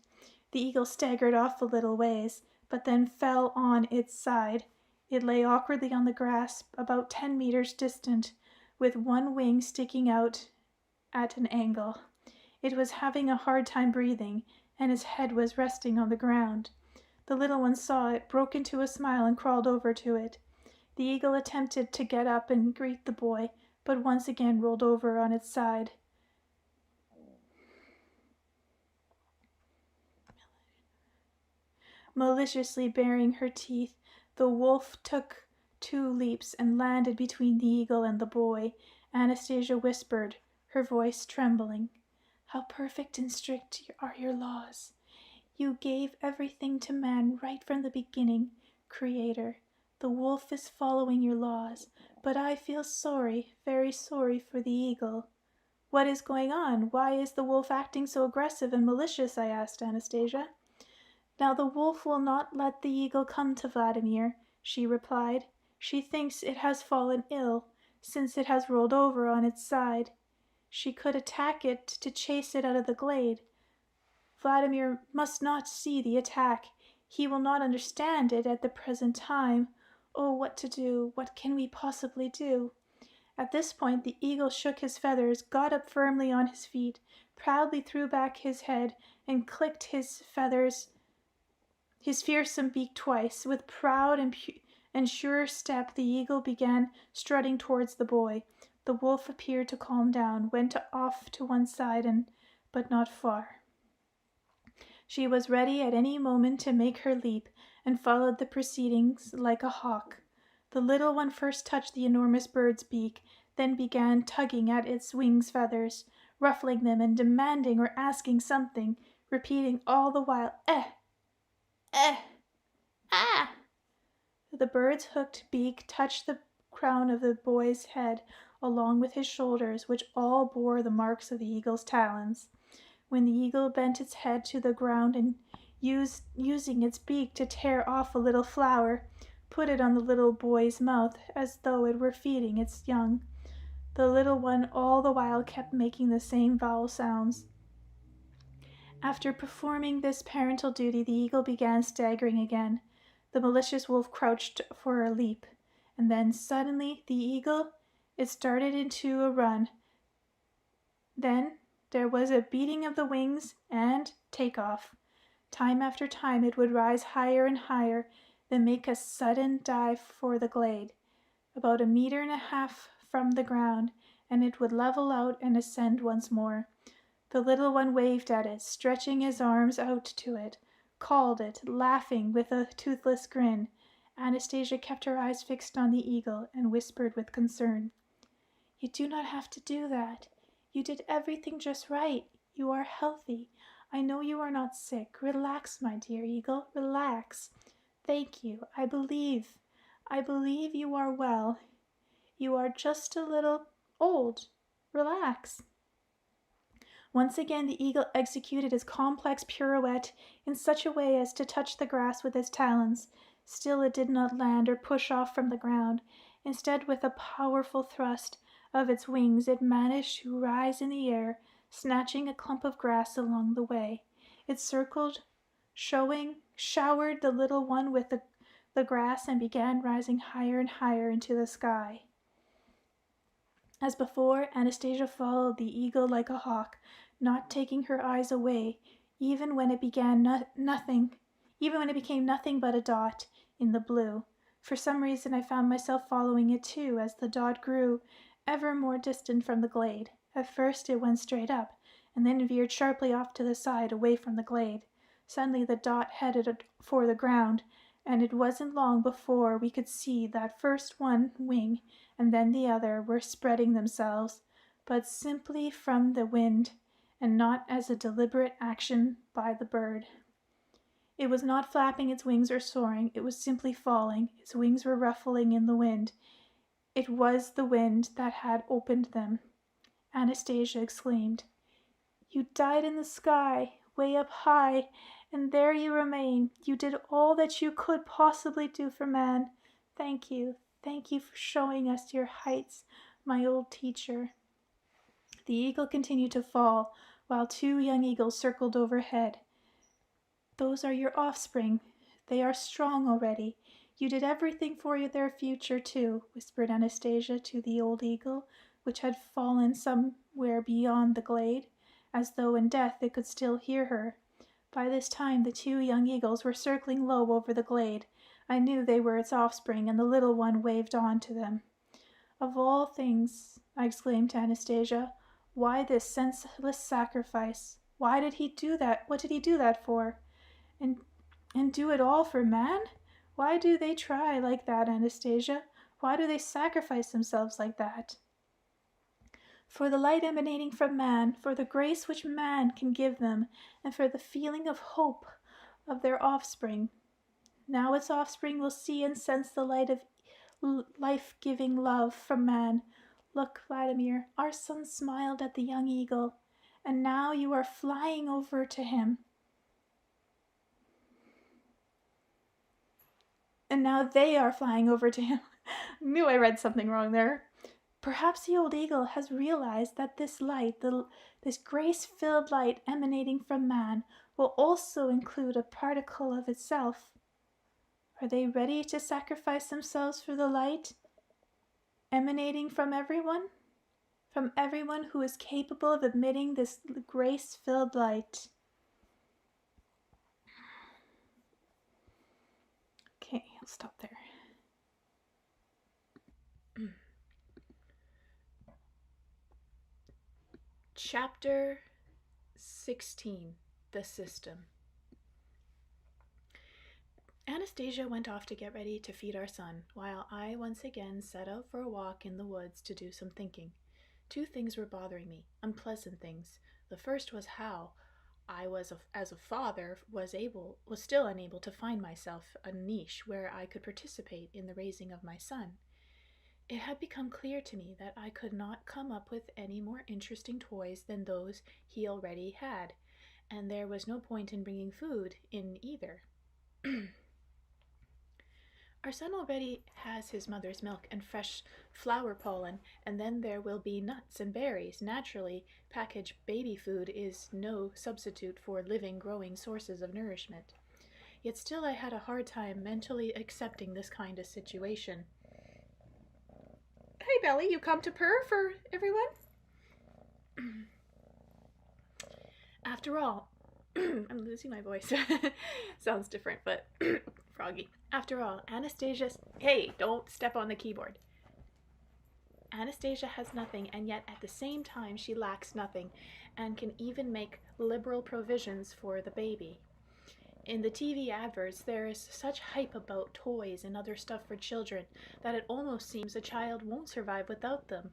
The eagle staggered off a little ways, but then fell on its side. It lay awkwardly on the grass about 10 meters distant, with one wing sticking out at an angle. It was having a hard time breathing, and its head was resting on the ground. The little one saw it, broke into a smile, and crawled over to it. The eagle attempted to get up and greet the boy, but once again rolled over on its side. Maliciously baring her teeth, the wolf took 2 leaps and landed between the eagle and the boy. Anastasia whispered, her voice trembling, "How perfect and strict are your laws. You gave everything to man right from the beginning, Creator. The wolf is following your laws, but I feel sorry, very sorry for the eagle." "What is going on? Why is the wolf acting so aggressive and malicious?" I asked Anastasia. "Now the wolf will not let the eagle come to Vladimir," she replied. "She thinks it has fallen ill, since it has rolled over on its side. She could attack it to chase it out of the glade. Vladimir must not see the attack. He will not understand it at the present time. Oh, what to do? What can we possibly do?" At this point the eagle shook his feathers, got up firmly on his feet, proudly threw back his head, and clicked his fearsome beak twice. With proud and sure step the eagle began strutting towards the boy. The wolf appeared to calm down, went off to one side, but not far. She was ready at any moment to make her leap, and followed the proceedings like a hawk. The little one first touched the enormous bird's beak, then began tugging at its wings feathers, ruffling them and demanding or asking something, repeating all the while, "Eh, eh, ah!" The bird's hooked beak touched the crown of the boy's head, along with his shoulders, which all bore the marks of the eagle's talons. When the eagle bent its head to the ground and using its beak to tear off a little flower, put it on the little boy's mouth as though it were feeding its young. The little one all the while kept making the same vowel sounds. After performing this parental duty, the eagle began staggering again. The malicious wolf crouched for a leap, and then suddenly it started into a run. Then there was a beating of the wings and take-off. Time after time it would rise higher and higher, then make a sudden dive for the glade, about 1.5 meters from the ground, and it would level out and ascend once more. The little one waved at it, stretching his arms out to it, called it, laughing with a toothless grin. Anastasia kept her eyes fixed on the eagle and whispered with concern, "You do not have to do that. You did everything just right. You are healthy. I know you are not sick. Relax, my dear eagle, relax. Thank you. I believe you are well. You are just a little old. Relax." Once again the eagle executed his complex pirouette in such a way as to touch the grass with its talons. Still it did not land or push off from the ground. Instead, with a powerful thrust of its wings, it managed to rise in the air, snatching a clump of grass along the way. It circled, showered the little one with the grass, and began rising higher and higher into the sky. As before, Anastasia followed the eagle like a hawk, not taking her eyes away, even when it became nothing but a dot in the blue. For some reason I found myself following it too, as the dot grew ever more distant from the glade. At first it went straight up, and then veered sharply off to the side, away from the glade. Suddenly the dot headed for the ground, and it wasn't long before we could see that first one wing and then the other were spreading themselves, but simply from the wind, and not as a deliberate action by the bird. It was not flapping its wings or soaring, it was simply falling. Its wings were ruffling in the wind. It was the wind that had opened them. Anastasia exclaimed, "You died in the sky, way up high, and there you remain. You did all that you could possibly do for man. Thank you. Thank you for showing us your heights, my old teacher." The eagle continued to fall, while 2 young eagles circled overhead. "Those are your offspring. They are strong already. You did everything for their future, too," whispered Anastasia to the old eagle, which had fallen somewhere beyond the glade, as though in death it could still hear her. By this time the 2 young eagles were circling low over the glade. I knew they were its offspring, and the little one waved on to them. "Of all things," I exclaimed to Anastasia, "why this senseless sacrifice? Why did he do that? What did he do that for? And do it all for man? Why do they try like that, Anastasia? Why do they sacrifice themselves like that?" "For the light emanating from man, for the grace which man can give them, and for the feeling of hope of their offspring. Now its offspring will see and sense the light of life-giving love from man. Look, Vladimir, our son smiled at the young eagle, and now you are flying over to him. And now they are flying over to him." Knew I read something wrong there. "Perhaps the old eagle has realized that this light, this grace-filled light emanating from man, will also include a particle of itself. Are they ready to sacrifice themselves for the light?" emanating from everyone who is capable of emitting this grace-filled light. Okay, I'll stop there. Chapter 16, The System. Anastasia went off to get ready to feed our son, while I once again set out for a walk in the woods to do some thinking. Two things were bothering me, unpleasant things. The first was how I as a father, was still unable to find myself a niche where I could participate in the raising of my son. It had become clear to me that I could not come up with any more interesting toys than those he already had, and there was no point in bringing food in either. Our son already has his mother's milk and fresh flower pollen, and then there will be nuts and berries. Naturally, packaged baby food is no substitute for living, growing sources of nourishment. Yet still I had a hard time mentally accepting this kind of situation. Hey, Belly, you come to purr for everyone? After all, I'm losing my voice. Sounds different, but froggy. After all, hey, don't step on the keyboard. Anastasia has nothing, and yet at the same time she lacks nothing, and can even make liberal provisions for the baby. In the TV adverts, there is such hype about toys and other stuff for children that it almost seems a child won't survive without them.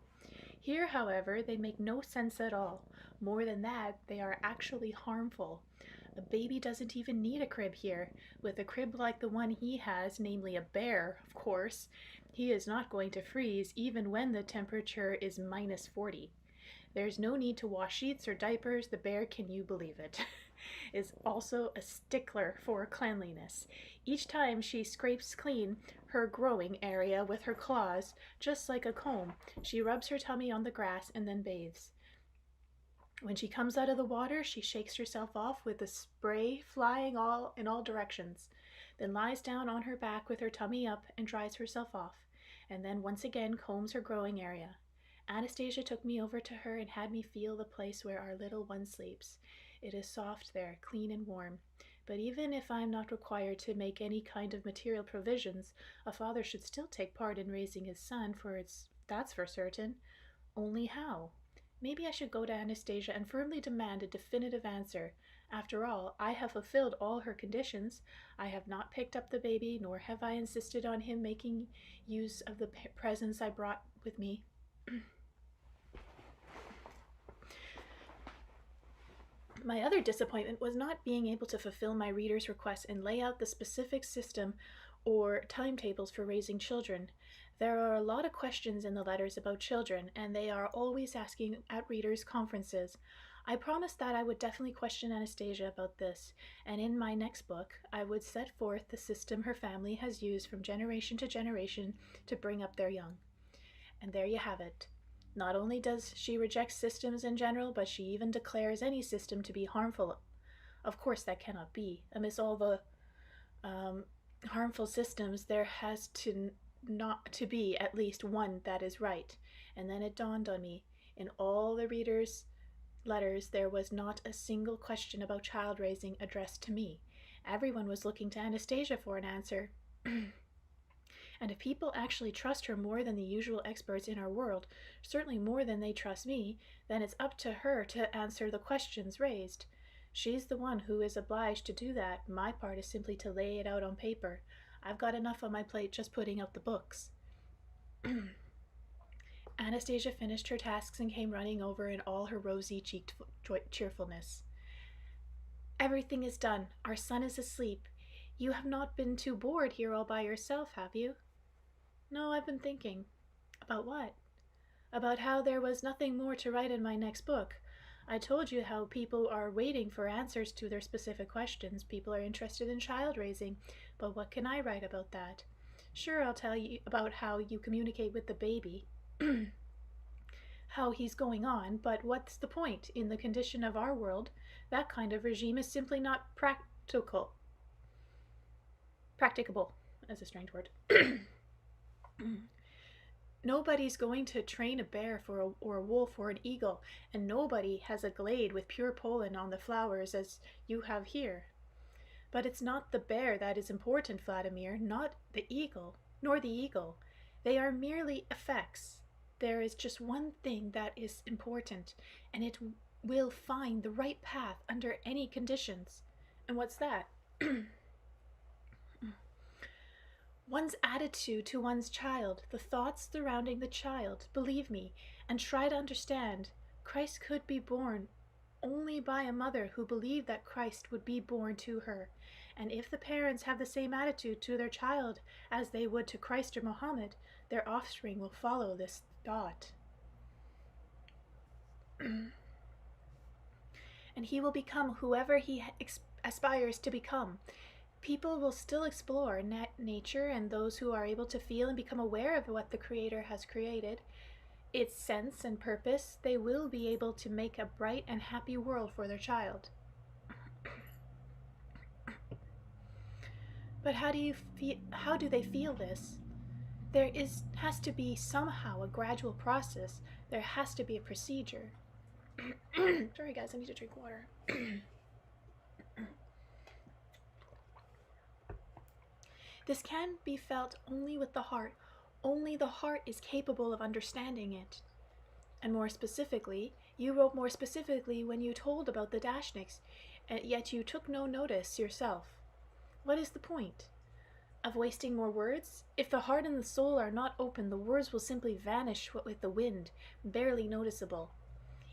Here, however, they make no sense at all. More than that, they are actually harmful. A baby doesn't even need a crib here. With a crib like the one he has, namely a bear, of course, he is not going to freeze even when the temperature is minus 40. There's no need to wash sheets or diapers. The bear, can you believe it, is also a stickler for cleanliness. Each time she scrapes clean her growing area with her claws, just like a comb, she rubs her tummy on the grass and then bathes. When she comes out of the water, she shakes herself off with the spray flying in all directions, then lies down on her back with her tummy up and dries herself off, and then once again combs her growing area. Anastasia took me over to her and had me feel the place where our little one sleeps. It is soft there, clean and warm. But even if I'm not required to make any kind of material provisions, a father should still take part in raising his son, that's for certain. Only how? Maybe I should go to Anastasia and firmly demand a definitive answer. After all, I have fulfilled all her conditions. I have not picked up the baby, nor have I insisted on him making use of the presents I brought with me. My other disappointment was not being able to fulfill my readers' requests and lay out the specific system or timetables for raising children. There are a lot of questions in the letters about children, and they are always asking at readers' conferences. I promised that I would definitely question Anastasia about this, and in my next book, I would set forth the system her family has used from generation to generation to bring up their young. And there you have it. Not only does she reject systems in general, but she even declares any system to be harmful. Of course, that cannot be. Amidst all the harmful systems, there has not to be at least one that is right. And then it dawned on me, in all the readers' letters, there was not a single question about child raising addressed to me. Everyone was looking to Anastasia for an answer. And if people actually trust her more than the usual experts in our world, certainly more than they trust me, then it's up to her to answer the questions raised. She's the one who is obliged to do that. My part is simply to lay it out on paper. I've got enough on my plate just putting out the books. Anastasia finished her tasks and came running over in all her rosy-cheeked cheerfulness. Everything is done. Our son is asleep. You have not been too bored here all by yourself, have you? No, I've been thinking. About what? About how there was nothing more to write in my next book. I told you how people are waiting for answers to their specific questions. People are interested in child raising, but what can I write about that? Sure, I'll tell you about how you communicate with the baby, how he's going on, but what's the point? In the condition of our world, that kind of regime is simply not practicable. Practicable, as a strange word. Nobody's going to train a bear or a wolf or an eagle, and nobody has a glade with pure pollen on the flowers as you have here. But it's not the bear that is important, Vladimir, not the eagle, nor the eagle. They are merely effects. There is just one thing that is important, and it will find the right path under any conditions. And what's that? One's attitude to one's child, the thoughts surrounding the child. Believe me, and try to understand. Christ could be born only by a mother who believed that Christ would be born to her. And if the parents have the same attitude to their child as they would to Christ or Muhammad, their offspring will follow this thought. And he will become whoever he aspires to become. People will still explore nature, and those who are able to feel and become aware of what the Creator has created, its sense and purpose, they will be able to make a bright and happy world for their child. But how do they feel this? There has to be somehow a gradual process. There has to be a procedure. Sorry guys, I need to drink water. This can be felt only with the heart. Only the heart is capable of understanding it. And more specifically, you wrote more specifically when you told about the Dashniks, yet you took no notice yourself. What is the point? Of wasting more words? If the heart and the soul are not open, the words will simply vanish with the wind, barely noticeable.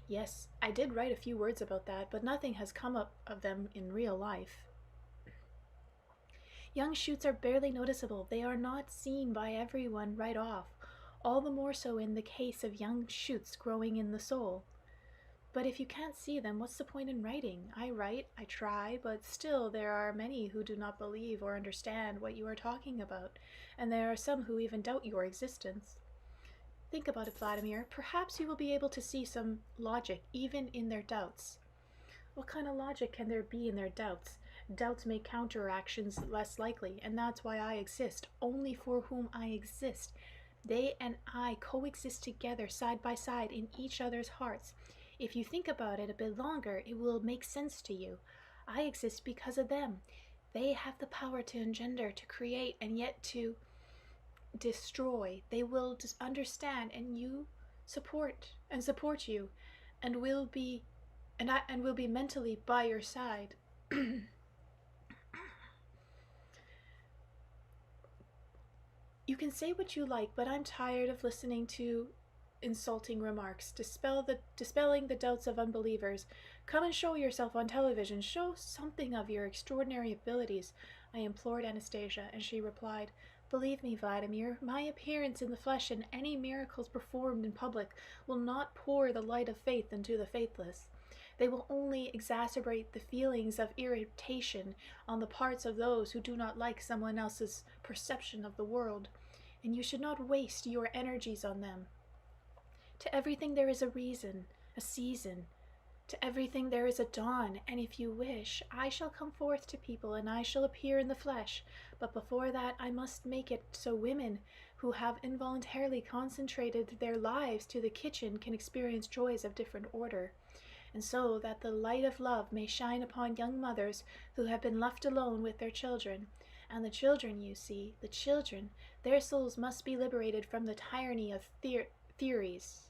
Yes, I did write a few words about that, but nothing has come up of them in real life. Young shoots are barely noticeable. They are not seen by everyone right off, all the more so in the case of young shoots growing in the soul. But if you can't see them, what's the point in writing? I write, I try, but still there are many who do not believe or understand what you are talking about, and there are some who even doubt your existence. Think about it, Vladimir. Perhaps you will be able to see some logic even in their doubts. What kind of logic can there be in their doubts? Doubts make counteractions less likely, and that's why I exist, only for whom I exist. They and I coexist together side by side in each other's hearts. If you think about it a bit longer, it will make sense to you. I exist because of them. They have the power to engender, to create, and yet to destroy. They will understand, and you support you, and will be mentally by your side. You can say what you like, but I'm tired of listening to insulting remarks, dispelling the doubts of unbelievers. Come and show yourself on television. Show something of your extraordinary abilities, I implored Anastasia, and she replied, Believe me, Vladimir, my appearance in the flesh and any miracles performed in public will not pour the light of faith into the faithless. They will only exacerbate the feelings of irritation on the parts of those who do not like someone else's perception of the world, and you should not waste your energies on them. To everything there is a reason, a season. To everything there is a dawn, and if you wish, I shall come forth to people, and I shall appear in the flesh. But before that, I must make it so women who have involuntarily concentrated their lives to the kitchen can experience joys of different order, and so that the light of love may shine upon young mothers who have been left alone with their children. And the children, you see, the children, their souls must be liberated from the tyranny of theories.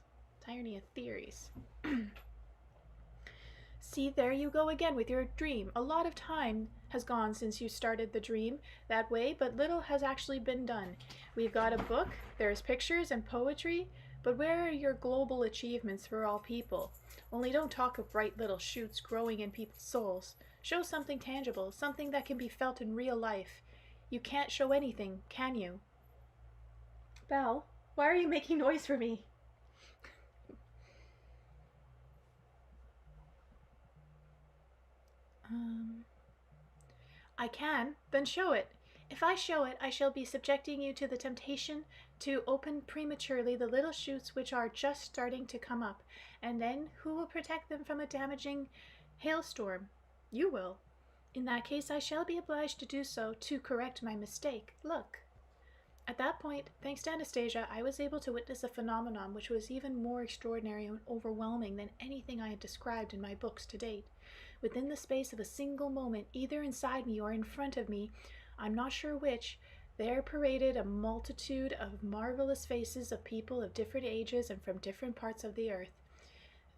See, there you go again with your dream. A lot of time has gone since you started the dream that way, but little has actually been done. We've got a book, there's pictures and poetry, but where are your global achievements for all people? Only don't talk of bright little shoots growing in people's souls. Show something tangible, something that can be felt in real life. You can't show anything, can you? Belle, why are you making noise for me? I can, then show it. If I show it, I shall be subjecting you to the temptation to open prematurely the little shoots which are just starting to come up, and then who will protect them from a damaging hailstorm? You will. In that case, I shall be obliged to do so to correct my mistake. Look. At that point, thanks to Anastasia, I was able to witness a phenomenon which was even more extraordinary and overwhelming than anything I had described in my books to date. Within the space of a single moment, either inside me or in front of me, I'm not sure which, there paraded a multitude of marvelous faces of people of different ages and from different parts of the earth.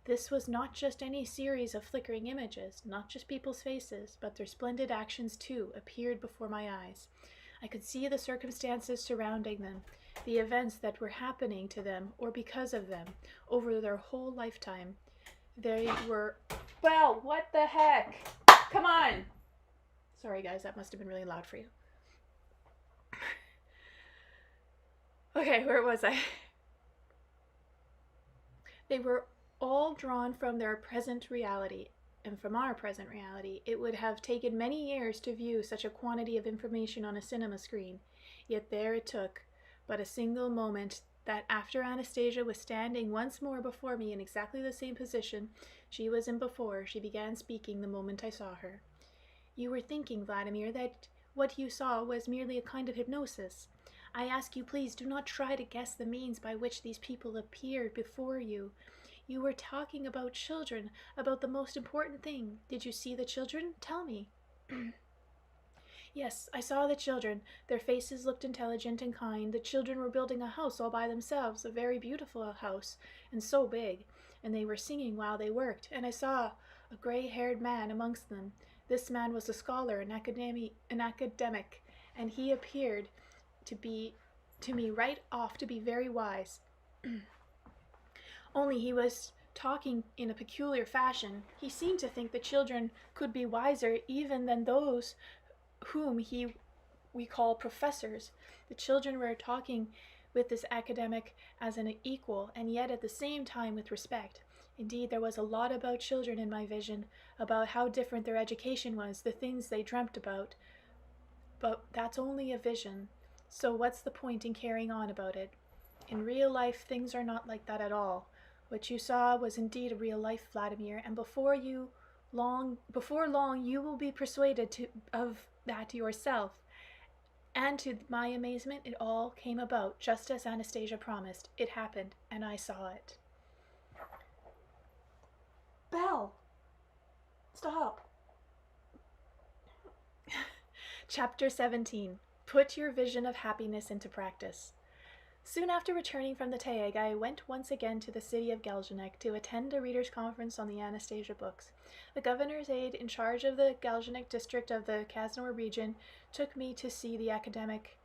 This was not just any series of flickering images, not just people's faces, but their splendid actions too appeared before my eyes. I could see the circumstances surrounding them, the events that were happening to them or because of them over their whole lifetime. They were... Well, what the heck? Come on! Sorry guys, that must have been really loud for you. Okay, where was I? They were all drawn from their present reality, and from our present reality. It would have taken many years to view such a quantity of information on a cinema screen, yet there it took but a single moment that after Anastasia was standing once more before me in exactly the same position she was in before, she began speaking the moment I saw her. You were thinking, Vladimir, that what you saw was merely a kind of hypnosis. I ask you, please do not try to guess the means by which these people appeared before you. You were talking about children, about the most important thing. Did you see the children? Tell me. Yes, I saw the children. Their faces looked intelligent and kind. The children were building a house all by themselves, a very beautiful house, and so big. And they were singing while they worked, and I saw a gray-haired man amongst them. This man was a scholar, an academic, and he appeared to me right off to be very wise. Only he was talking in a peculiar fashion. He seemed to think the children could be wiser even than those whom we call professors. The children were talking with this academic as an equal, and yet at the same time with respect. Indeed, there was a lot about children in my vision, about how different their education was, the things they dreamt about. But that's only a vision, so what's the point in carrying on about it? In real life, things are not like that at all. What you saw was indeed a real life, Vladimir, and before long you will be persuaded of that yourself. And to my amazement, it all came about just as Anastasia promised. It happened, and I saw it. Belle! Stop! Chapter 17. Put your vision of happiness into practice. Soon after returning from the Taeg, I went once again to the city of Galjanek to attend a readers' conference on the Anastasia books. The governor's aide in charge of the Galjanek district of the Krasnor region took me to see the academic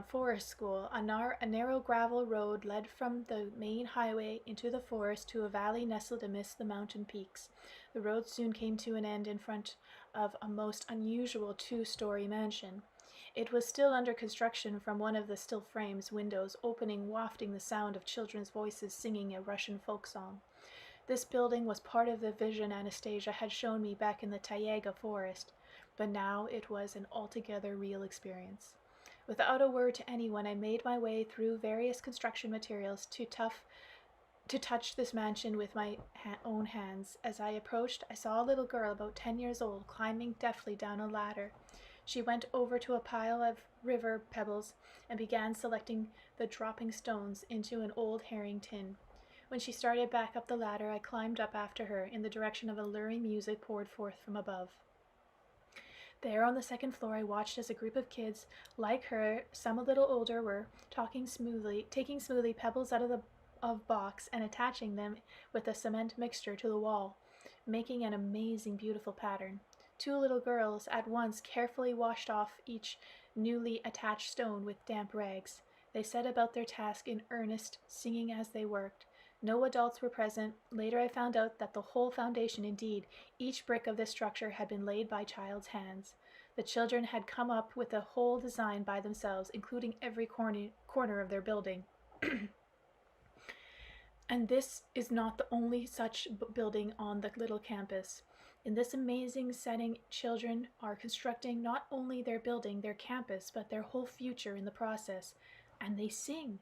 forest school. A narrow gravel road led from the main highway into the forest to a valley nestled amidst the mountain peaks. The road soon came to an end in front of a most unusual two-story mansion. It was still under construction from one of the still frames, windows opening, wafting the sound of children's voices singing a Russian folk song. This building was part of the vision Anastasia had shown me back in the Taiga forest, but now it was an altogether real experience. Without a word to anyone, I made my way through various construction materials to touch this mansion with my own hands. As I approached, I saw a little girl about 10 years old climbing deftly down a ladder. She went over to a pile of river pebbles and began selecting the dropping stones into an old herring tin. When she started back up the ladder, I climbed up after her in the direction of alluring music poured forth from above. There on the second floor, I watched as a group of kids, like her, some a little older, were taking smoothly pebbles out of box and attaching them with a cement mixture to the wall, making an amazing, beautiful pattern. Two little girls at once carefully washed off each newly attached stone with damp rags. They set about their task in earnest, singing as they worked. No adults were present. Later I found out that the whole foundation, indeed, each brick of this structure had been laid by child's hands. The children had come up with the whole design by themselves, including every corner of their building. And this is not the only such building on the little campus. In this amazing setting, children are constructing not only their building, their campus, but their whole future in the process. And they sing.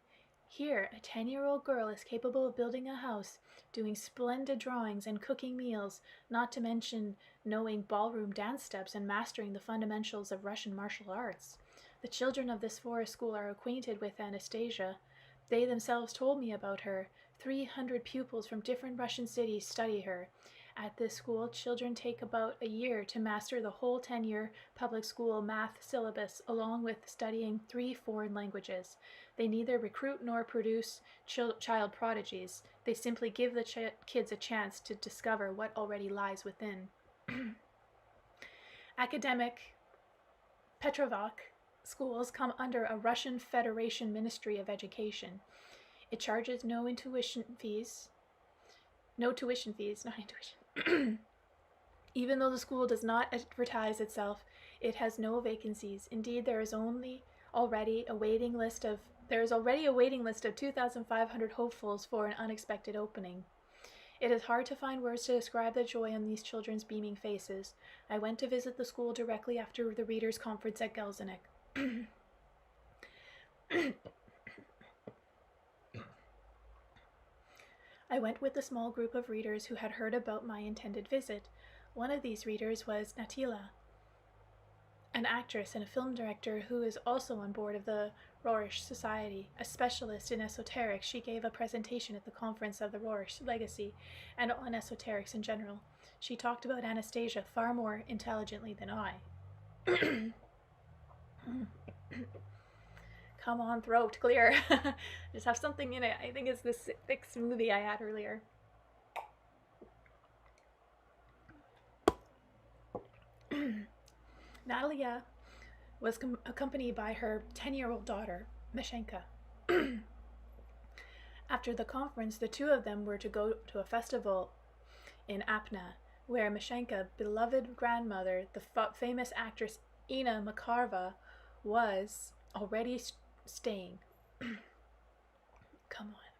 Here, a 10-year-old girl is capable of building a house, doing splendid drawings and cooking meals, not to mention knowing ballroom dance steps and mastering the fundamentals of Russian martial arts. The children of this forest school are acquainted with Anastasia. They themselves told me about her. 300 pupils from different Russian cities study her. At this school, children take about a year to master the whole 10-year public school math syllabus, along with studying 3 foreign languages. They neither recruit nor produce child prodigies. They simply give the kids a chance to discover what already lies within. Academic Petrovac schools come under a Russian Federation Ministry of Education. It charges no tuition fees, not intuition. Even though the school does not advertise itself, it has no vacancies. Indeed, there is already a waiting list of 2,500 hopefuls for an unexpected opening. It is hard to find words to describe the joy on these children's beaming faces. I went to visit the school directly after the readers' conference at Gelsenik. I went with a small group of readers who had heard about my intended visit. One of these readers was Natila, an actress and a film director who is also on board of the Rorish Society. A specialist in esoterics, she gave a presentation at the conference of the Rorish Legacy and on esoterics in general. She talked about Anastasia far more intelligently than I. Come on, throat, clear. Just have something in it. I think it's this thick smoothie I had earlier. Natalia was accompanied by her 10-year-old daughter, Mashenka. After the conference, the two of them were to go to a festival in Apna, where Mashenka's beloved grandmother, the famous actress Ina Makarova, was already staying. Come on.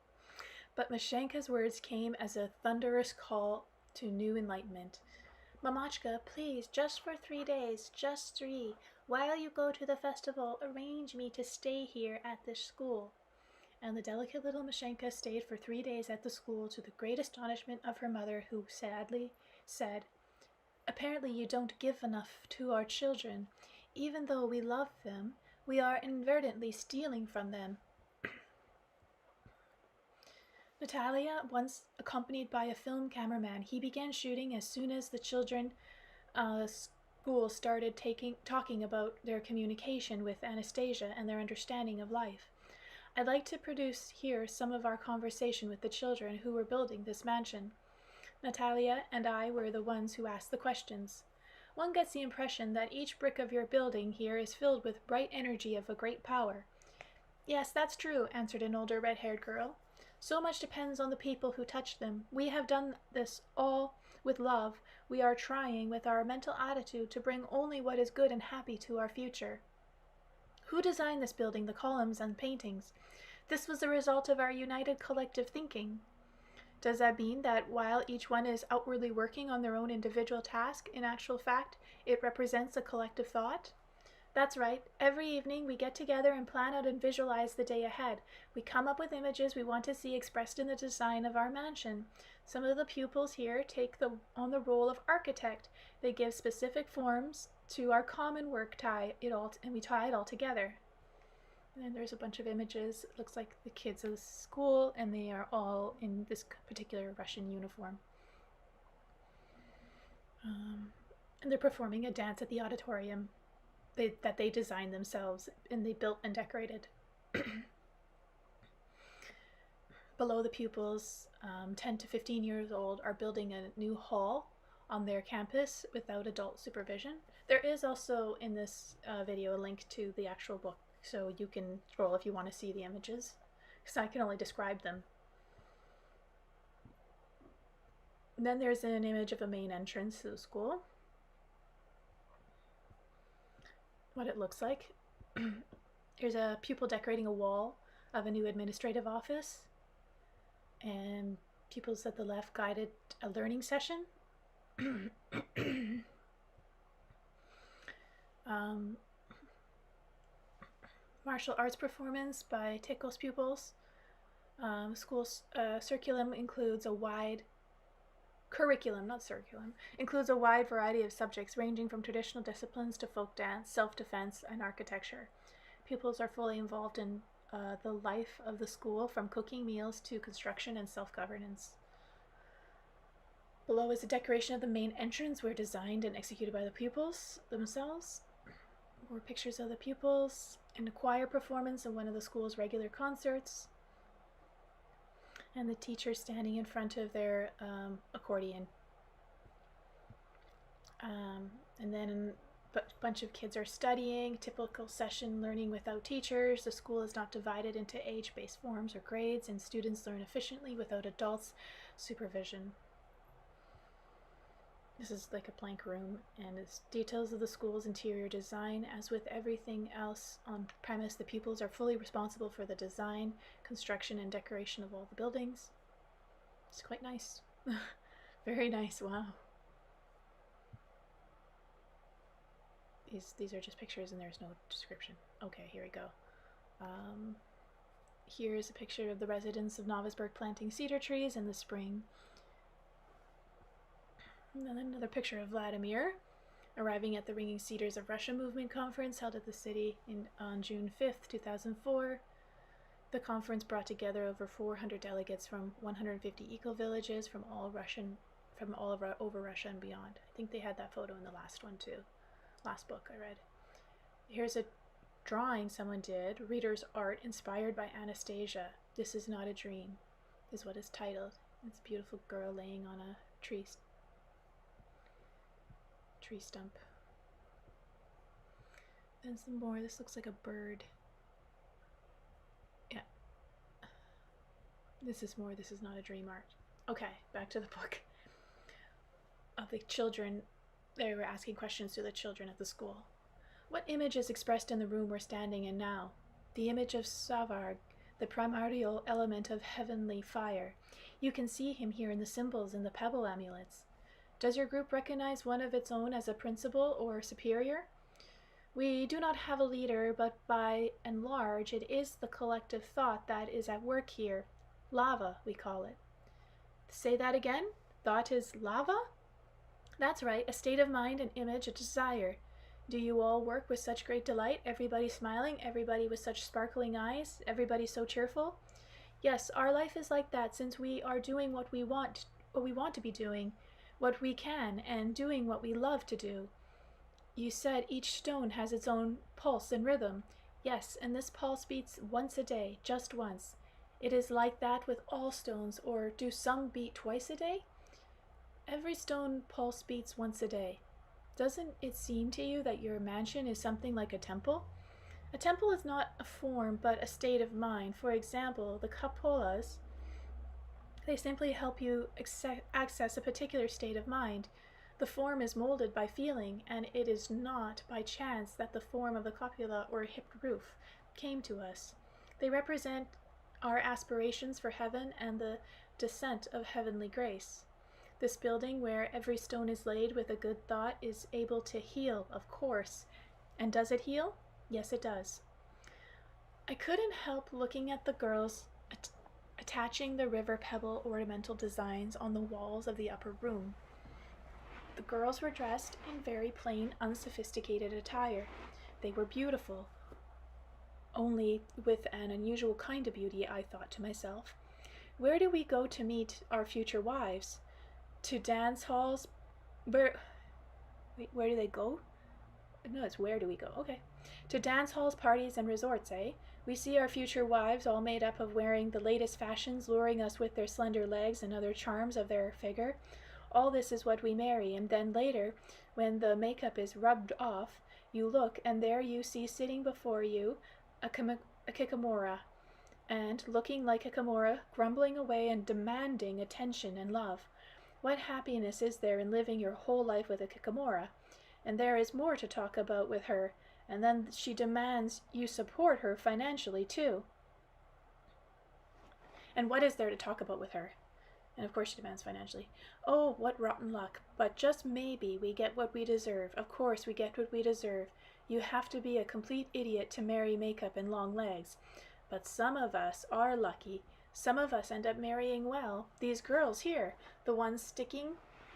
But Mashenka's words came as a thunderous call to new enlightenment. Mamachka, please, just for 3 days, just 3. While you go to the festival, arrange me to stay here at this school. And the delicate little Mashenka stayed for 3 days at the school, to the great astonishment of her mother, who sadly said, "Apparently you don't give enough to our children. Even though we love them, we are inadvertently stealing from them." Natalia, once accompanied by a film cameraman, he began shooting as soon as the children school started talking about their communication with Anastasia and their understanding of life. I'd like to produce here some of our conversation with the children who were building this mansion. Natalia and I were the ones who asked the questions. One gets the impression that each brick of your building here is filled with bright energy of a great power. Yes, that's true, answered an older red-haired girl. So much depends on the people who touch them. We have done this all with love. We are trying with our mental attitude to bring only what is good and happy to our future. Who designed this building, the columns and paintings? This was the result of our united collective thinking. Does that mean that while each one is outwardly working on their own individual task, in actual fact, it represents a collective thought? That's right. Every evening we get together and plan out and visualize the day ahead. We come up with images we want to see expressed in the design of our mansion. Some of the pupils here take on the role of architect. They give specific forms to our common work, and we tie it all together. And then there's a bunch of images. It looks like the kids of the school, and they are all in this particular Russian uniform. And they're performing a dance at the auditorium that they designed themselves, and they built and decorated. Below the pupils, 10 to 15 years old, are building a new hall on their campus without adult supervision. There is also in this video a link to the actual book, so you can scroll if you want to see the images, because I can only describe them. And then there's an image of a main entrance to the school. What it looks like. Here's a pupil decorating a wall of a new administrative office, and pupils at the left guided a learning session. Martial arts performance by Tickle's pupils. School's curriculum includes a wide variety of subjects ranging from traditional disciplines to folk dance, self-defense, and architecture. Pupils are fully involved in the life of the school, from cooking meals to construction and self-governance. Below is a decoration of the main entrance, where designed and executed by the pupils themselves. More pictures of the pupils in a choir performance in one of the school's regular concerts. And the teacher standing in front of their accordion. And then a bunch of kids are studying, typical session learning without teachers. The school is not divided into age-based forms or grades, and students learn efficiently without adults' supervision. This is like a blank room, and it's details of the school's interior design. As with everything else on premise, the pupils are fully responsible for the design, construction, and decoration of all the buildings. It's quite nice. Very nice, wow. These are just pictures and there's no description. Okay, here we go. Here's a picture of the residents of Novisburg planting cedar trees in the spring. And then another picture of Vladimir arriving at the Ringing Cedars of Russia movement conference held at the city on June 5th, 2004. The conference brought together over 400 delegates from 150 eco-villages from all over Russia and beyond. I think they had that photo in the last one too. Last book I read. Here's a drawing someone did, reader's art inspired by Anastasia. This is not a dream, is what it's titled. It's a beautiful girl laying on a tree stump. And some more. This looks like a bird. Yeah. This is more. This is not a dream art. Okay, back to the book. Of the children. They were asking questions to the children at the school. What image is expressed in the room we're standing in now? The image of Savarg, the primordial element of heavenly fire. You can see him here in the symbols in the pebble amulets. Does your group recognize one of its own as a principal or superior? We do not have a leader, but by and large it is the collective thought that is at work here. Lava, we call it. Say that again? Thought is lava? That's right, a state of mind, an image, a desire. Do you all work with such great delight, everybody smiling, everybody with such sparkling eyes, everybody so cheerful? Yes, our life is like that, since we are doing what we want to be doing, what we can, and doing what we love to do. You said each stone has its own pulse and rhythm. Yes, and this pulse beats once a day, just once. It is like that with all stones, or do some beat twice a day? Every stone pulse beats once a day. Doesn't it seem to you that your mansion is something like a temple? A temple is not a form, but a state of mind. For example, the cupolas, they simply help you access a particular state of mind. The form is molded by feeling, and it is not by chance that the form of the cupola or hipped roof came to us. They represent our aspirations for heaven and the descent of heavenly grace. This building, where every stone is laid with a good thought, is able to heal, of course. And does it heal? Yes, it does. I couldn't help looking at the girls attaching the river pebble ornamental designs on the walls of the upper room. The girls were dressed in very plain, unsophisticated attire. They were beautiful, only with an unusual kind of beauty, I thought to myself. Where do we go to meet our future wives? To dance halls? Where do they go? No, it's where do we go? Okay. To dance halls, parties, and resorts, eh? We see our future wives all made up of wearing the latest fashions, luring us with their slender legs and other charms of their figure. All this is what we marry, and then later, when the makeup is rubbed off, you look, and there you see sitting before you a kikamora, and, looking like a kimura, grumbling away and demanding attention and love. What happiness is there in living your whole life with a kikamora? And there is more to talk about with her, and then she demands you support her financially too. And what is there to talk about with her? And of course she demands financially. Oh, what rotten luck. But just maybe we get what we deserve. Of course we get what we deserve. You have to be a complete idiot to marry makeup and long legs. But some of us are lucky. Some of us end up marrying well. These girls here, the ones sticking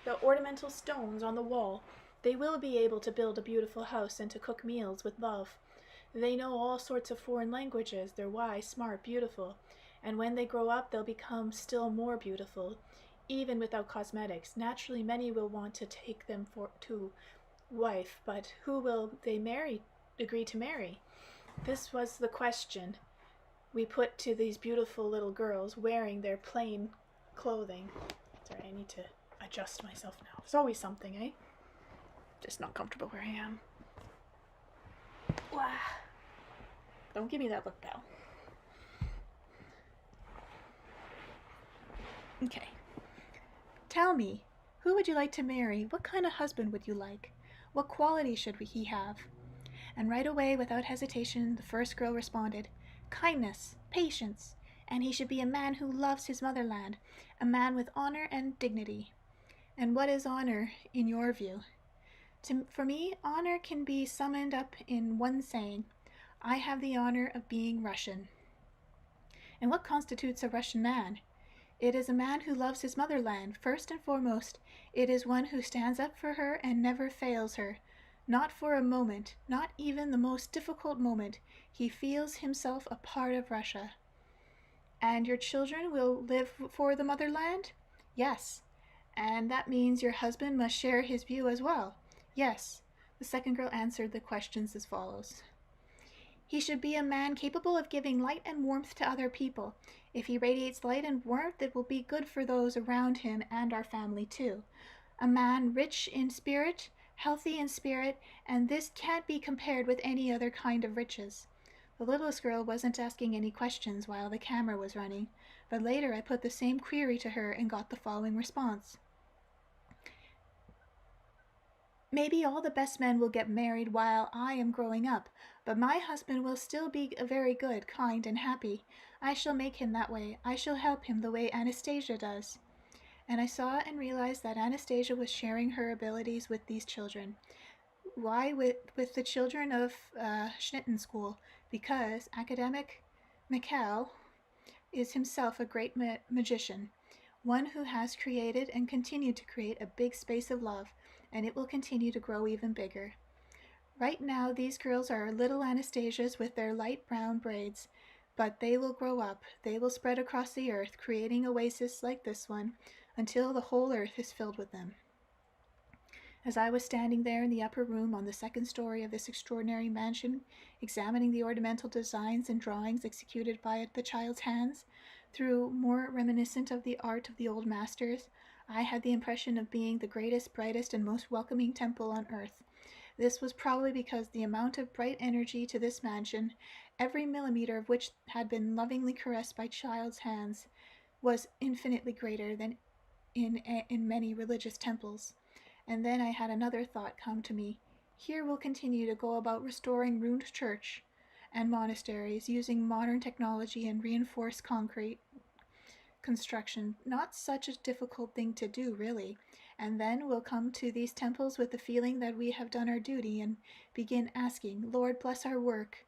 the ornamental stones on the wall, they will be able to build a beautiful house and to cook meals with love. They know all sorts of foreign languages. They're wise, smart, beautiful. And when they grow up, they'll become still more beautiful, even without cosmetics. Naturally, many will want to take them to wife, but who will they agree to marry? This was the question we put to these beautiful little girls wearing their plain clothing. Sorry, I need to adjust myself now. There's always something, eh? Just not comfortable where I am. Wow. Don't give me that look, pal. Okay. Tell me, who would you like to marry? What kind of husband would you like? What qualities should he have? And right away, without hesitation, the first girl responded, kindness, patience, and he should be a man who loves his motherland, a man with honor and dignity. And what is honor in your view? For me, honor can be summed up in one saying, I have the honor of being Russian. And what constitutes a Russian man? It is a man who loves his motherland. First and foremost, it is one who stands up for her and never fails her. Not for a moment, not even the most difficult moment, he feels himself a part of Russia. And your children will live for the motherland? Yes. And that means your husband must share his view as well. Yes. The second girl answered the questions as follows. He should be a man capable of giving light and warmth to other people. If he radiates light and warmth, it will be good for those around him and our family too. A man rich in spirit, healthy in spirit, and this can't be compared with any other kind of riches. The littlest girl wasn't asking any questions while the camera was running, but later I put the same query to her and got the following response. Maybe all the best men will get married while I am growing up, but my husband will still be very good, kind, and happy. I shall make him that way. I shall help him the way Anastasia does. And I saw and realized that Anastasia was sharing her abilities with these children. Why with the children of Schnitten School? Because academic Mikhail is himself a great magician, one who has created and continued to create a big space of love, and it will continue to grow even bigger. Right now, these girls are little Anastasias with their light brown braids, but they will grow up. They will spread across the earth, creating oases like this one, until the whole earth is filled with them. As I was standing there in the upper room on the second story of this extraordinary mansion, examining the ornamental designs and drawings executed by the child's hands, through more reminiscent of the art of the old masters, I had the impression of being the greatest, brightest, and most welcoming temple on earth. This was probably because the amount of bright energy to this mansion, every millimeter of which had been lovingly caressed by child's hands, was infinitely greater than in many religious temples. And then I had another thought come to me. Here we'll continue to go about restoring ruined church and monasteries using modern technology and reinforced concrete construction. Not such a difficult thing to do, really. And then we'll come to these temples with the feeling that we have done our duty and begin asking, Lord, bless our work.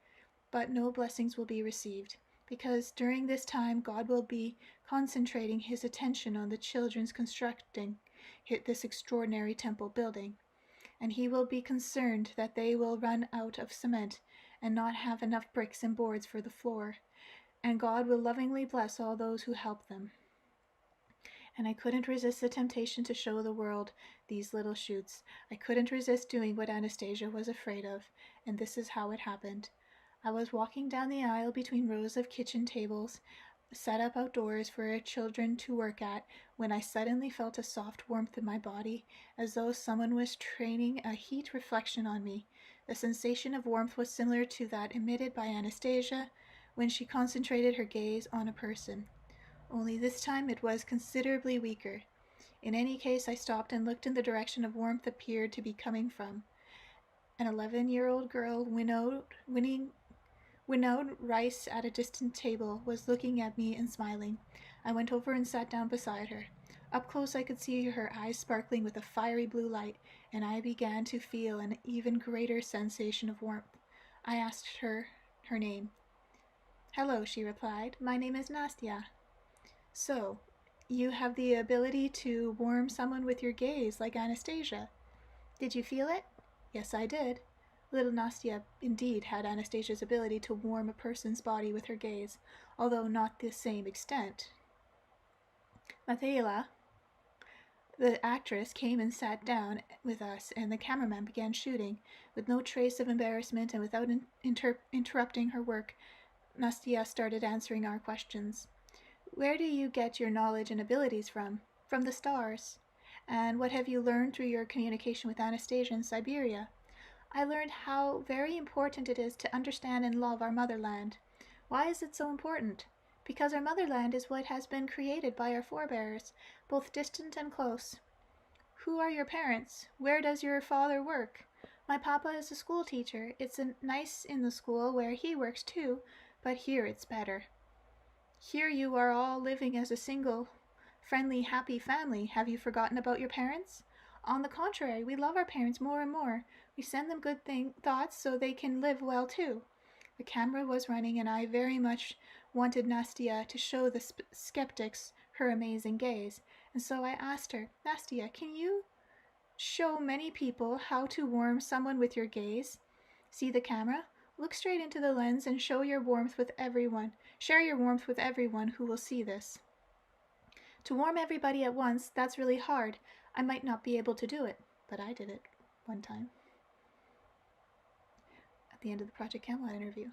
But no blessings will be received, because during this time God will be concentrating his attention on the children's constructing this extraordinary temple building, and he will be concerned that they will run out of cement and not have enough bricks and boards for the floor, and God will lovingly bless all those who help them. And I couldn't resist the temptation to show the world these little shoots. I couldn't resist doing what Anastasia was afraid of, and this is how it happened. I was walking down the aisle between rows of kitchen tables, set up outdoors for children to work at, when I suddenly felt a soft warmth in my body, as though someone was training a heat reflection on me. The sensation of warmth was similar to that emitted by Anastasia when she concentrated her gaze on a person. Only this time it was considerably weaker. In any case, I stopped and looked in the direction of warmth appeared to be coming from. An 11-year-old girl winnowed rice at a distant table was looking at me and smiling. I went over and sat down beside her. Up close I could see her eyes sparkling with a fiery blue light, and I began to feel an even greater sensation of warmth. I asked her name. Hello, she replied. My name is Nastya. So, you have the ability to warm someone with your gaze like Anastasia. Did you feel it? Yes, I did. Little Nastya indeed had Anastasia's ability to warm a person's body with her gaze, although not the same extent. Mathaila, the actress, came and sat down with us, and the cameraman began shooting. With no trace of embarrassment and without interrupting her work, Nastya started answering our questions. Where do you get your knowledge and abilities from? From the stars. And what have you learned through your communication with Anastasia in Siberia? I learned how very important it is to understand and love our motherland. Why is it so important? Because our motherland is what has been created by our forebears, both distant and close. Who are your parents? Where does your father work? My papa is a school teacher. It's nice in the school where he works too, but here it's better. Here you are all living as a single, friendly, happy family. Have you forgotten about your parents? On the contrary, we love our parents more and more. We send them good thoughts so they can live well too. The camera was running, and I very much wanted Nastya to show the skeptics her amazing gaze, and so I asked her, Nastya, can you show many people how to warm someone with your gaze? See the camera? Look straight into the lens and show your warmth with everyone. Share your warmth with everyone who will see this. To warm everybody at once, that's really hard. I might not be able to do it, but I did it one time at the end of the Project Camelot interview.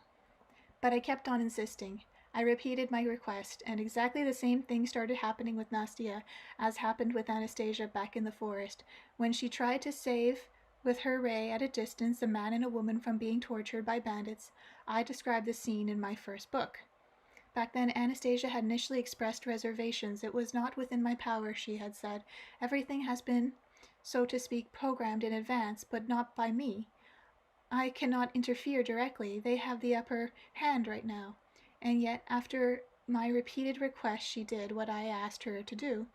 But I kept on insisting. I repeated my request, and exactly the same thing started happening with Nastya as happened with Anastasia back in the forest, when she tried to save with her ray at a distance a man and a woman from being tortured by bandits. I described the scene in my first book. Back then, Anastasia had initially expressed reservations. It was not within my power, she had said. Everything has been, so to speak, programmed in advance, but not by me. I cannot interfere directly. They have the upper hand right now. And yet, after my repeated requests, she did what I asked her to do.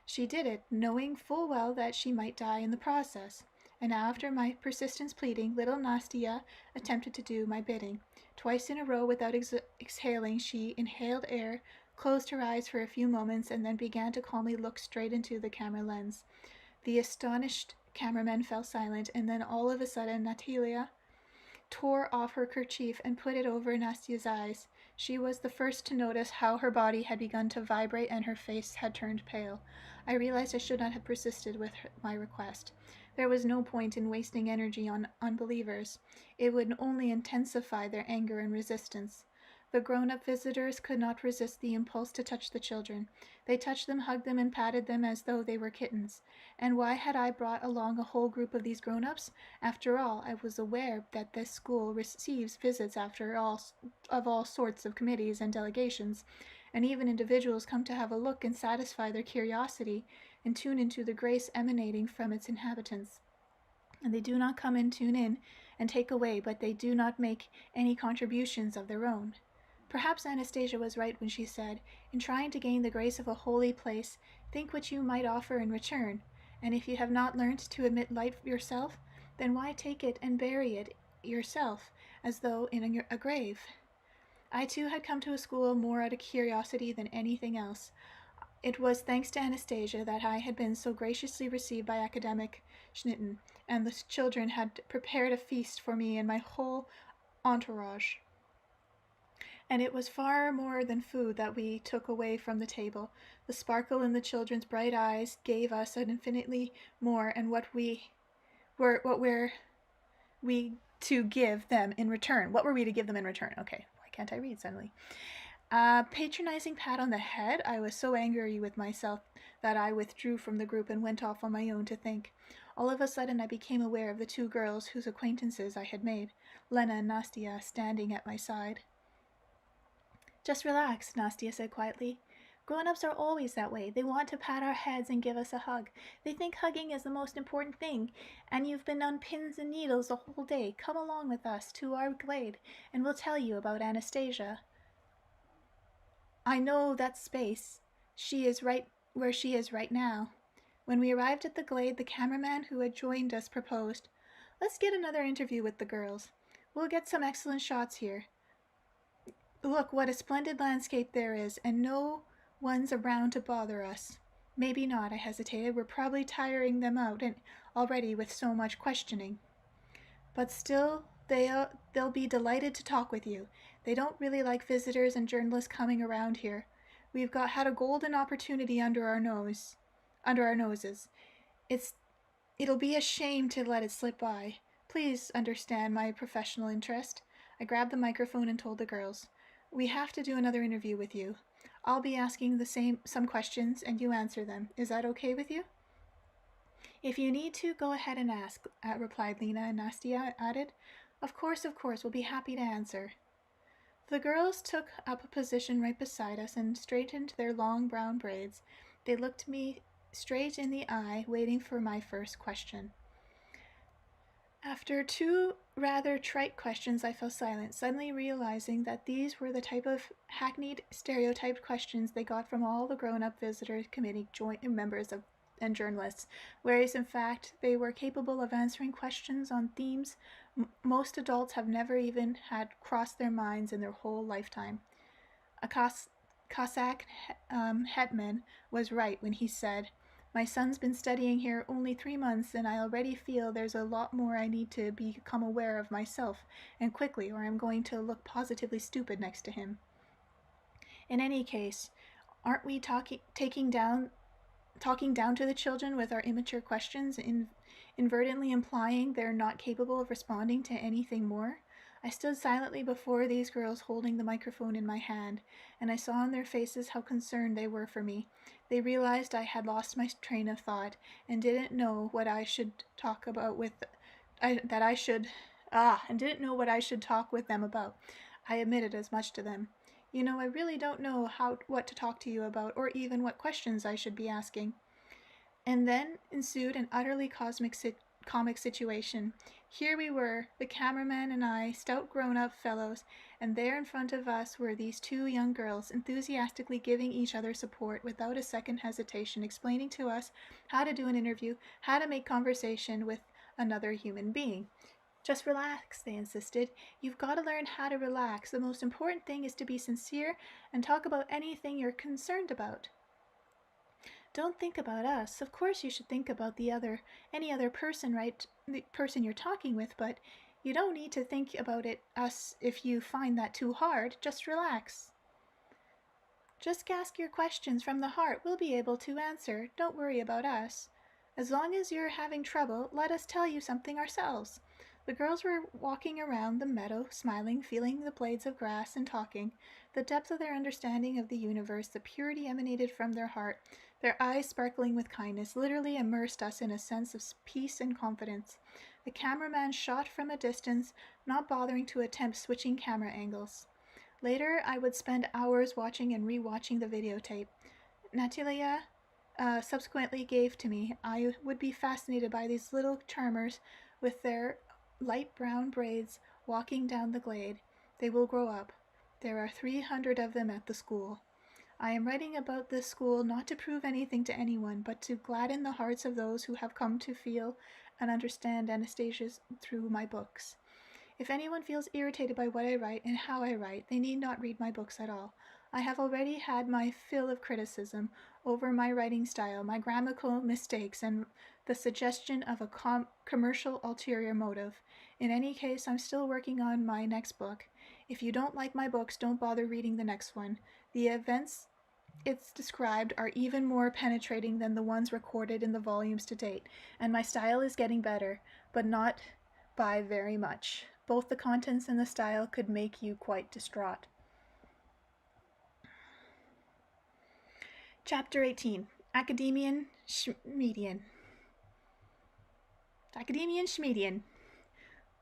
She did it, knowing full well that she might die in the process. And after my persistent pleading, little Nastya attempted to do my bidding. Twice in a row, without exhaling, she inhaled air, closed her eyes for a few moments, and then began to calmly look straight into the camera lens. The astonished cameraman fell silent, and then all of a sudden Natalia tore off her kerchief and put it over Nastya's eyes. She was the first to notice how her body had begun to vibrate and her face had turned pale. I realized I should not have persisted with my request. There was no point in wasting energy on unbelievers. It would only intensify their anger and resistance. The grown-up visitors could not resist the impulse to touch the children. They touched them, hugged them, and patted them as though they were kittens. And why had I brought along a whole group of these grown-ups? After all, I was aware that this school receives visits of all sorts of committees and delegations, and even individuals come to have a look and satisfy their curiosity and tune into the grace emanating from its inhabitants. And they do not come and tune in and take away, but they do not make any contributions of their own. Perhaps Anastasia was right when she said, in trying to gain the grace of a holy place, think what you might offer in return, and if you have not learned to emit light yourself, then why take it and bury it yourself, as though in a grave? I too had come to a school more out of curiosity than anything else. It was thanks to Anastasia that I had been so graciously received by academic Schnitten, and the children had prepared a feast for me and my whole entourage. And it was far more than food that we took away from the table. The sparkle in the children's bright eyes gave us an infinitely more, and what were we to give them in return? What were we to give them in return? Okay, why can't I read suddenly? Patronizing pat on the head. I was so angry with myself that I withdrew from the group and went off on my own to think. All of a sudden I became aware of the two girls whose acquaintances I had made, Lena and Nastya, standing at my side. Just relax, Nastya said quietly. Grown-ups are always that way. They want to pat our heads and give us a hug. They think hugging is the most important thing, and you've been on pins and needles the whole day. Come along with us to our glade, and we'll tell you about Anastasia. I know that space. She is right where she is right now. When we arrived at the glade, the cameraman who had joined us proposed, let's get another interview with the girls. We'll get some excellent shots here. Look, what a splendid landscape there is, and no one's around to bother us. Maybe not, I hesitated. We're probably tiring them out already with so much questioning. But still, they'll be delighted to talk with you. They don't really like visitors and journalists coming around here. We've had a golden opportunity under our noses. It's It'll be a shame to let it slip by. Please understand my professional interest. I grabbed the microphone and told the girls, "We have to do another interview with you. I'll be asking some questions and you answer them. Is that okay with you?" "If you need to, go ahead and ask," replied Lena, and Nastia added, of course, we'll be happy to answer." The girls took up a position right beside us and straightened their long brown braids. They looked me straight in the eye, waiting for my first question. After two rather trite questions, I fell silent, suddenly realizing that these were the type of hackneyed, stereotyped questions they got from all the grown-up visitor committee joint members and journalists, whereas in fact they were capable of answering questions on themes most adults have never even had cross their minds in their whole lifetime. A Cossack hetman was right when he said, "My son's been studying here only 3 months, and I already feel there's a lot more I need to become aware of myself, and quickly, or I'm going to look positively stupid next to him." In any case, aren't we talking down to the children with our immature questions, inadvertently implying they're not capable of responding to anything more? I stood silently before these girls holding the microphone in my hand, and I saw in their faces how concerned they were for me. They realized I had lost my train of thought and didn't know what I should talk about with and didn't know what I should talk with them about. I admitted as much to them. I really don't know what to talk to you about, or even what questions I should be asking." And then ensued an utterly comic situation. Here we were, the cameraman and I, stout grown-up fellows, and there in front of us were these two young girls, enthusiastically giving each other support without a second hesitation, explaining to us how to do an interview, how to make conversation with another human being. "Just relax," they insisted. "You've got to learn how to relax. The most important thing is to be sincere and talk about anything you're concerned about. Don't think about us. Of course you should think about any other person, right? The person you're talking with, but you don't need to think about us if you find that too hard. Just relax. Just ask your questions from the heart. We'll be able to answer. Don't worry about us. As long as you're having trouble, let us tell you something ourselves." The girls were walking around the meadow, smiling, feeling the blades of grass, and talking. The depth of their understanding of the universe, the purity emanated from their heart, their eyes sparkling with kindness, literally immersed us in a sense of peace and confidence. The cameraman shot from a distance, not bothering to attempt switching camera angles. Later, I would spend hours watching and re-watching the videotape. Natalia subsequently gave to me. I would be fascinated by these little charmers with their light brown braids walking down the glade. They will grow up. There are 300 of them at the school. I am writing about this school not to prove anything to anyone, but to gladden the hearts of those who have come to feel and understand Anastasia through my books. If anyone feels irritated by what I write and how I write, they need not read my books at all. I have already had my fill of criticism over my writing style, my grammatical mistakes, and the suggestion of a commercial ulterior motive. In any case, I'm still working on my next book. If you don't like my books, don't bother reading the next one. The events it's described are even more penetrating than the ones recorded in the volumes to date, and my style is getting better, but not by very much. Both the contents and the style could make you quite distraught. Chapter 18. Academian Schmedian. Academian Schmedian.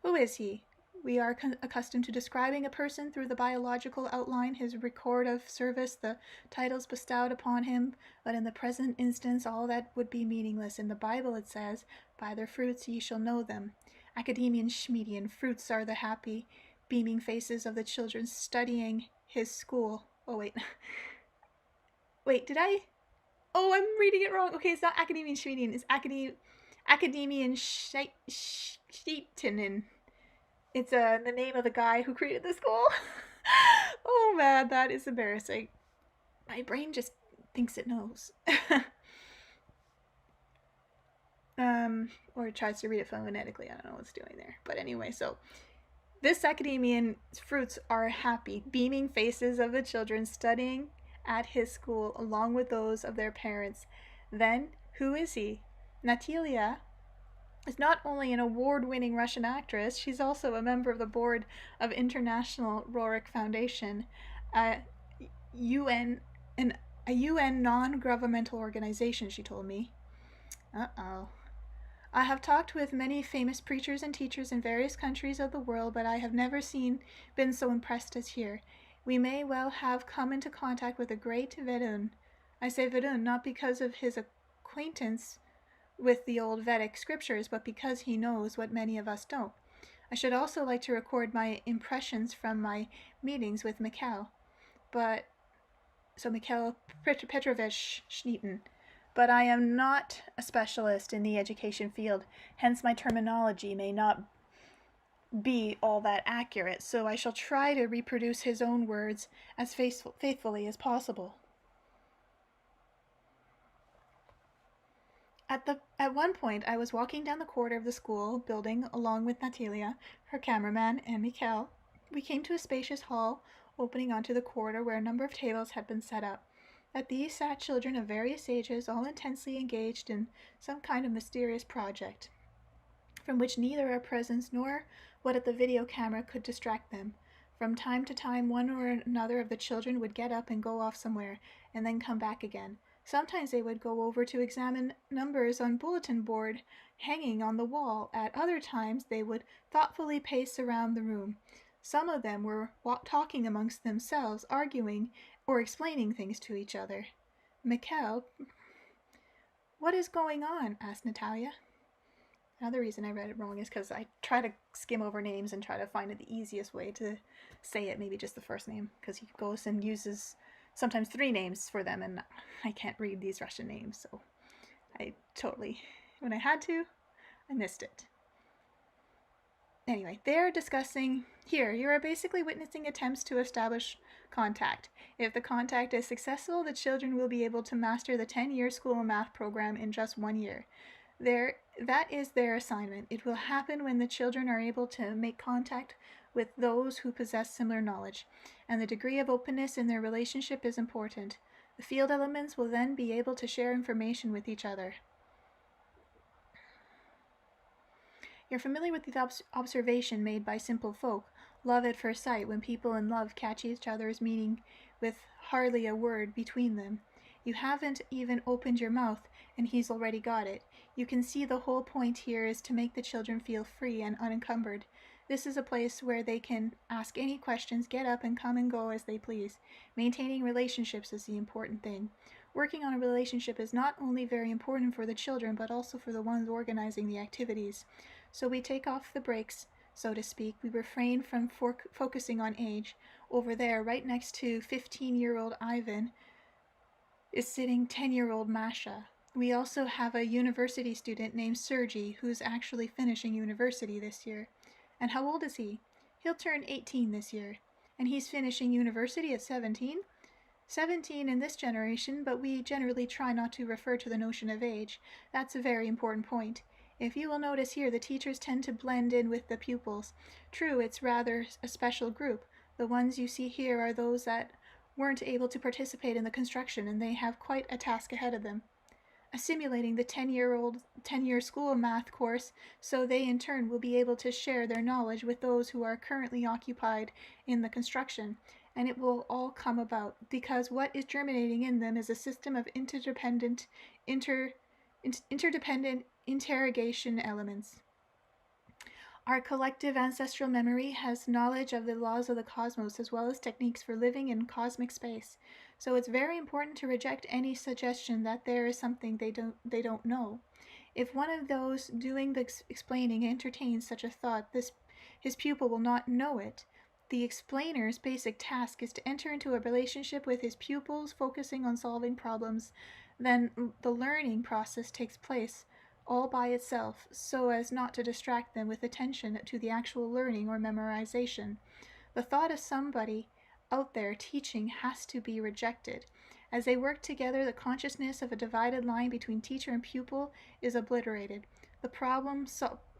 Who is he? We are accustomed to describing a person through the biological outline, his record of service, the titles bestowed upon him, but in the present instance all that would be meaningless. In the Bible it says, "By their fruits ye shall know them." Academian Schmedian. Fruits are the happy, beaming faces of the children studying his school. Oh, wait. Wait, did I? Oh, I'm reading it wrong. Okay, it's not Academian Schmedian. It's Academian Scheitinen. It's the name of the guy who created the school. Oh man, that is embarrassing. My brain just thinks it knows. or tries to read it phonetically. I don't know what's doing there. But anyway, so this academian fruits are happy, beaming faces of the children studying at his school along with those of their parents. Then, who is he? Natalia is not only an award-winning Russian actress, she's also a member of the board of International Rorik Foundation, a UN an, a UN non-governmental organization, she told me. Uh-oh. I have talked with many famous preachers and teachers in various countries of the world, but I have never been so impressed as here. We may well have come into contact with a great Vedun. I say Vedun not because of his acquaintance with the old Vedic scriptures, but because he knows what many of us don't. I should also like to record my impressions from my meetings with Mikhail, Mikhail Petrovich Schneeten. But I am not a specialist in the education field, hence my terminology may not be all that accurate, so I shall try to reproduce his own words as faithfully as possible. At one point, I was walking down the corridor of the school building along with Natalia, her cameraman, and Mikhail. We came to a spacious hall opening onto the corridor where a number of tables had been set up. At these sat children of various ages, all intensely engaged in some kind of mysterious project, from which neither our presence nor what at the video camera could distract them. From time to time, one or another of the children would get up and go off somewhere, and then come back again. Sometimes they would go over to examine numbers on bulletin board hanging on the wall. At other times they would thoughtfully pace around the room. Some of them were talking amongst themselves, arguing or explaining things to each other. Mikhail, what is going on? Asked Natalia. Another reason I read it wrong is because I try to skim over names and try to find the easiest way to say it, maybe just the first name, because he goes and uses sometimes 3 names for them, and I can't read these Russian names, so when I had to, I missed it. Anyway, they're discussing, here, you are basically witnessing attempts to establish contact. If the contact is successful, the children will be able to master the 10-year school math program in just 1 year. That is their assignment. It will happen when the children are able to make contact with those who possess similar knowledge, and the degree of openness in their relationship is important. The field elements will then be able to share information with each other. You're familiar with the observation made by simple folk, love at first sight, when people in love catch each other's meaning with hardly a word between them. You haven't even opened your mouth, and he's already got it. You can see the whole point here is to make the children feel free and unencumbered. This is a place where they can ask any questions, get up and come and go as they please. Maintaining relationships is the important thing. Working on a relationship is not only very important for the children, but also for the ones organizing the activities. So we take off the brakes, so to speak. We refrain from focusing on age. Over there, right next to 15-year-old Ivan, is sitting 10-year-old Masha. We also have a university student named Sergei, who's actually finishing university this year. And how old is he? He'll turn 18 this year. And he's finishing university at 17? 17 in this generation, but we generally try not to refer to the notion of age. That's a very important point. If you will notice here, the teachers tend to blend in with the pupils. True, it's rather a special group. The ones you see here are those that weren't able to participate in the construction, and they have quite a task ahead of them. Assimilating the 10-year school math course, so they in turn will be able to share their knowledge with those who are currently occupied in the construction, and it will all come about because what is germinating in them is a system of interdependent interrogation elements. Our collective ancestral memory has knowledge of the laws of the cosmos as well as techniques for living in cosmic space. So it's very important to reject any suggestion that there is something they don't know. If one of those doing the explaining entertains such a thought, his pupil will not know it. The explainer's basic task is to enter into a relationship with his pupils, focusing on solving problems. Then the learning process takes place all by itself, so as not to distract them with attention to the actual learning or memorization. The thought of somebody out there teaching has to be rejected. As they work together, the consciousness of a divided line between teacher and pupil is obliterated. The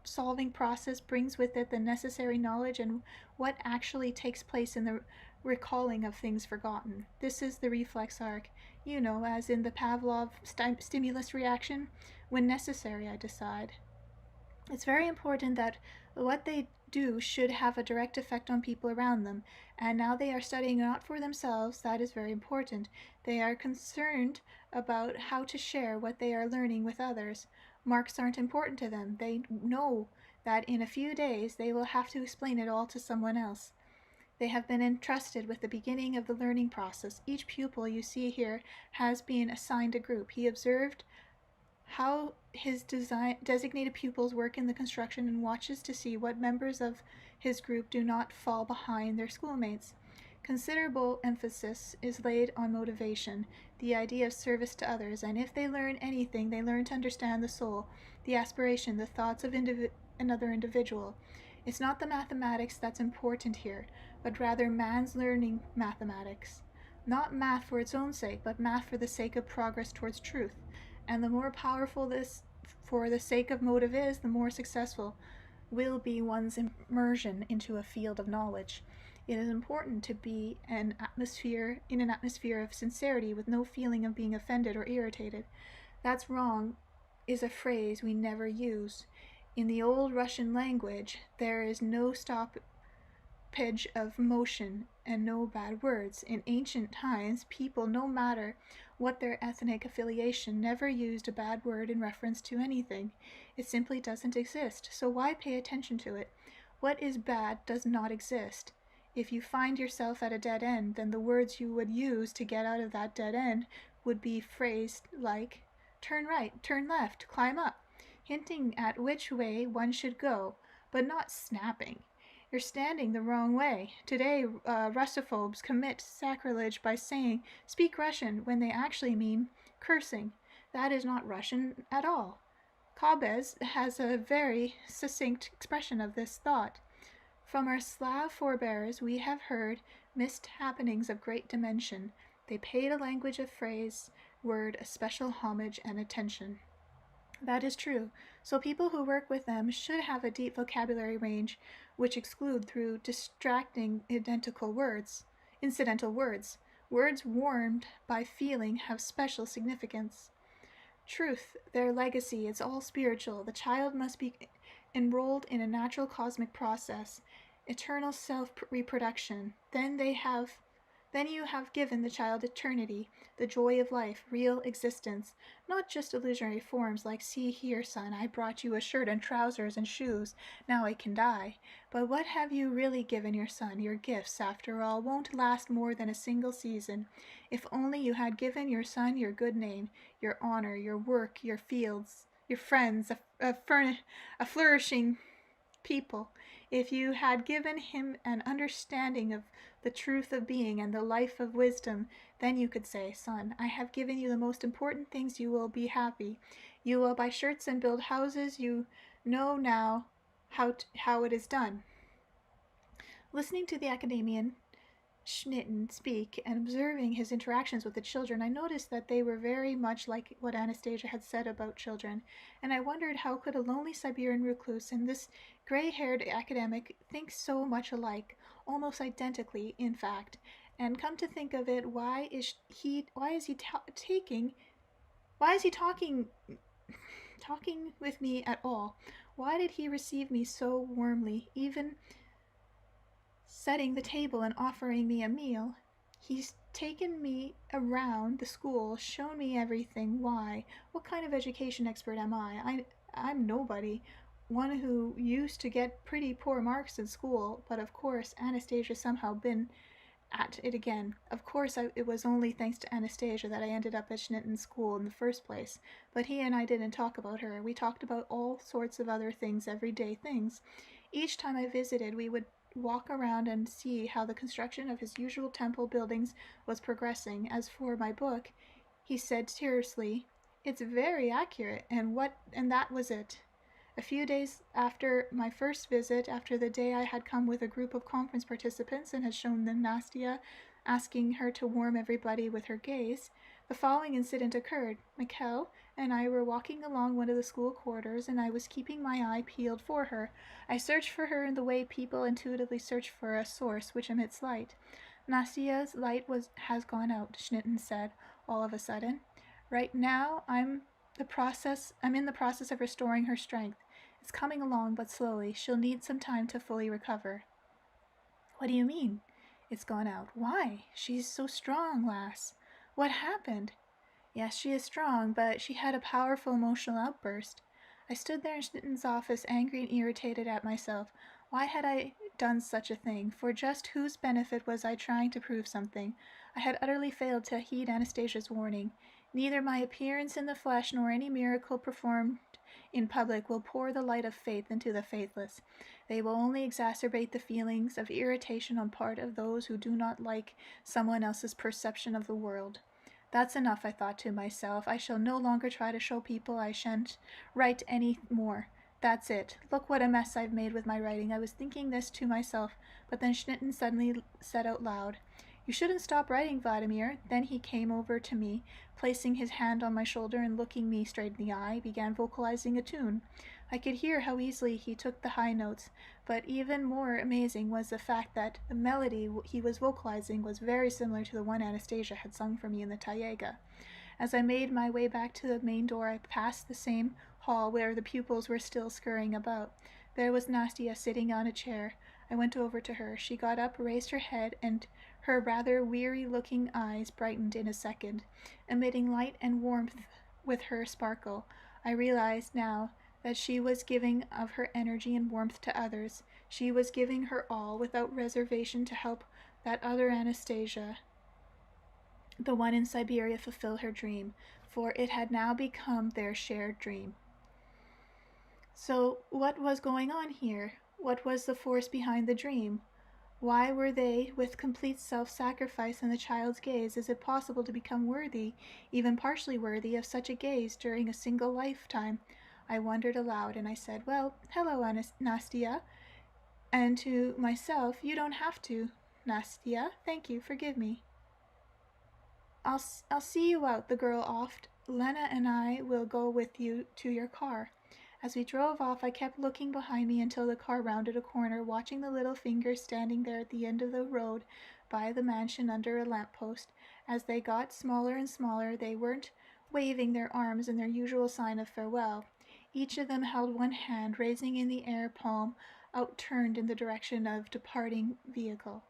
solving process brings with it the necessary knowledge and what actually takes place in the recalling of things forgotten. This is the reflex arc, as in the Pavlov stimulus reaction. When necessary, I decide. It's very important that what they do should have a direct effect on people around them, and now they are studying not for themselves. That is very important. They are concerned about how to share what they are learning with others. Marks aren't important to them. They know that in a few days they will have to explain it all to someone else. They have been entrusted with the beginning of the learning process. Each pupil you see here has been assigned a group. He observed how his designated pupils work in the construction and watches to see what members of his group do not fall behind their schoolmates. Considerable emphasis is laid on motivation, the idea of service to others, and if they learn anything, they learn to understand the soul, the aspiration, the thoughts of another individual. It's not the mathematics that's important here, but rather man's learning mathematics. Not math for its own sake, but math for the sake of progress towards truth. And the more powerful this for the sake of motive is, the more successful will be one's immersion into a field of knowledge. It is important to be in an atmosphere of sincerity with no feeling of being offended or irritated. That's wrong is a phrase we never use. In the old Russian language, there is no stoppage of motion and no bad words. In ancient times, people, no matter what their ethnic affiliation, never used a bad word in reference to anything. It simply doesn't exist, so why pay attention to it? What is bad does not exist. If you find yourself at a dead end, then the words you would use to get out of that dead end would be phrased like turn right, turn left, climb up, hinting at which way one should go, but not snapping. You're standing the wrong way. Today, Russophobes commit sacrilege by saying, speak Russian, when they actually mean cursing. That is not Russian at all. Cabez has a very succinct expression of this thought. From our Slav forebears, we have heard missed happenings of great dimension. They paid a language of phrase, word, a special homage and attention. That is true. So people who work with them should have a deep vocabulary range, which exclude through distracting incidental words. Words warmed by feeling have special significance. Truth, their legacy, is all spiritual. The child must be enrolled in a natural cosmic process, eternal self-reproduction. Then you have given the child eternity, the joy of life, real existence, not just illusionary forms like, see here, son, I brought you a shirt and trousers and shoes, now I can die. But what have you really given your son? Your gifts, after all, won't last more than a single season. If only you had given your son your good name, your honor, your work, your fields, your friends, a flourishing people. If you had given him an understanding of the truth of being and the life of wisdom, then you could say, son, I have given you the most important things. You will be happy. You will buy shirts and build houses. You know now how it is done. Listening to the academician Schnitten speak and observing his interactions with the children, I noticed that they were very much like what Anastasia had said about children, and I wondered how could a lonely Siberian recluse and this gray-haired academic think so much alike, almost identically, in fact. And come to think of it, why is he talking with me at all? Why did he receive me so warmly, even setting the table and offering me a meal? He's taken me around the school, shown me everything. Why? What kind of education expert am I? I'm nobody. One who used to get pretty poor marks in school, but of course Anastasia somehow been at it again. Of course it was only thanks to Anastasia that I ended up at Schnitten School in the first place, but he and I didn't talk about her. We talked about all sorts of other things, everyday things. Each time I visited, we would walk around and see how the construction of his usual temple buildings was progressing. As for my book, he said seriously, it's very accurate, and that was it. A few days after my first visit, after the day I had come with a group of conference participants and had shown them Nastya, asking her to warm everybody with her gaze, the following incident occurred. Mikkel and I were walking along one of the school corridors, and I was keeping my eye peeled for her. I searched for her in the way people intuitively search for a source which emits light. Nastia's light has gone out, Schnitten said, all of a sudden. Right now, I'm in the process of restoring her strength. It's coming along, but slowly. She'll need some time to fully recover. What do you mean? It's gone out. Why? She's so strong, lass. What happened? Yes, she is strong, but she had a powerful emotional outburst. I stood there in Schnitten's office, angry and irritated at myself. Why had I done such a thing? For just whose benefit was I trying to prove something? I had utterly failed to heed Anastasia's warning. Neither my appearance in the flesh nor any miracle performed in public will pour the light of faith into the faithless. They will only exacerbate the feelings of irritation on part of those who do not like someone else's perception of the world. That's enough, I thought to myself. I shall no longer try to show people I shan't write any more. That's it. Look what a mess I've made with my writing. I was thinking this to myself, but then Schnitten suddenly said out loud, You shouldn't stop writing, Vladimir. Then he came over to me, placing his hand on my shoulder and looking me straight in the eye, began vocalizing a tune. I could hear how easily he took the high notes, but even more amazing was the fact that the melody he was vocalizing was very similar to the one Anastasia had sung for me in the Tayega. As I made my way back to the main door, I passed the same hall where the pupils were still scurrying about. There was Nastia sitting on a chair. I went over to her. She got up, raised her head, and her rather weary-looking eyes brightened in a second, emitting light and warmth with her sparkle. I realized now that she was giving of her energy and warmth to others. She was giving her all, without reservation, to help that other Anastasia, the one in Siberia, fulfill her dream, for it had now become their shared dream. So what was going on here? What was the force behind the dream? Why were they, with complete self-sacrifice in the child's gaze, is it possible to become worthy, even partially worthy, of such a gaze during a single lifetime? I wondered aloud, and I said, Well, hello, Nastia. And to myself, You don't have to, Nastia. Thank you, forgive me. I'll see you out, the girl offed. Lena and I will go with you to your car. As we drove off, I kept looking behind me until the car rounded a corner, watching the little fingers standing there at the end of the road by the mansion under a lamppost. As they got smaller and smaller, they weren't waving their arms in their usual sign of farewell. Each of them held one hand, raising in the air, palm outturned in the direction of departing vehicle.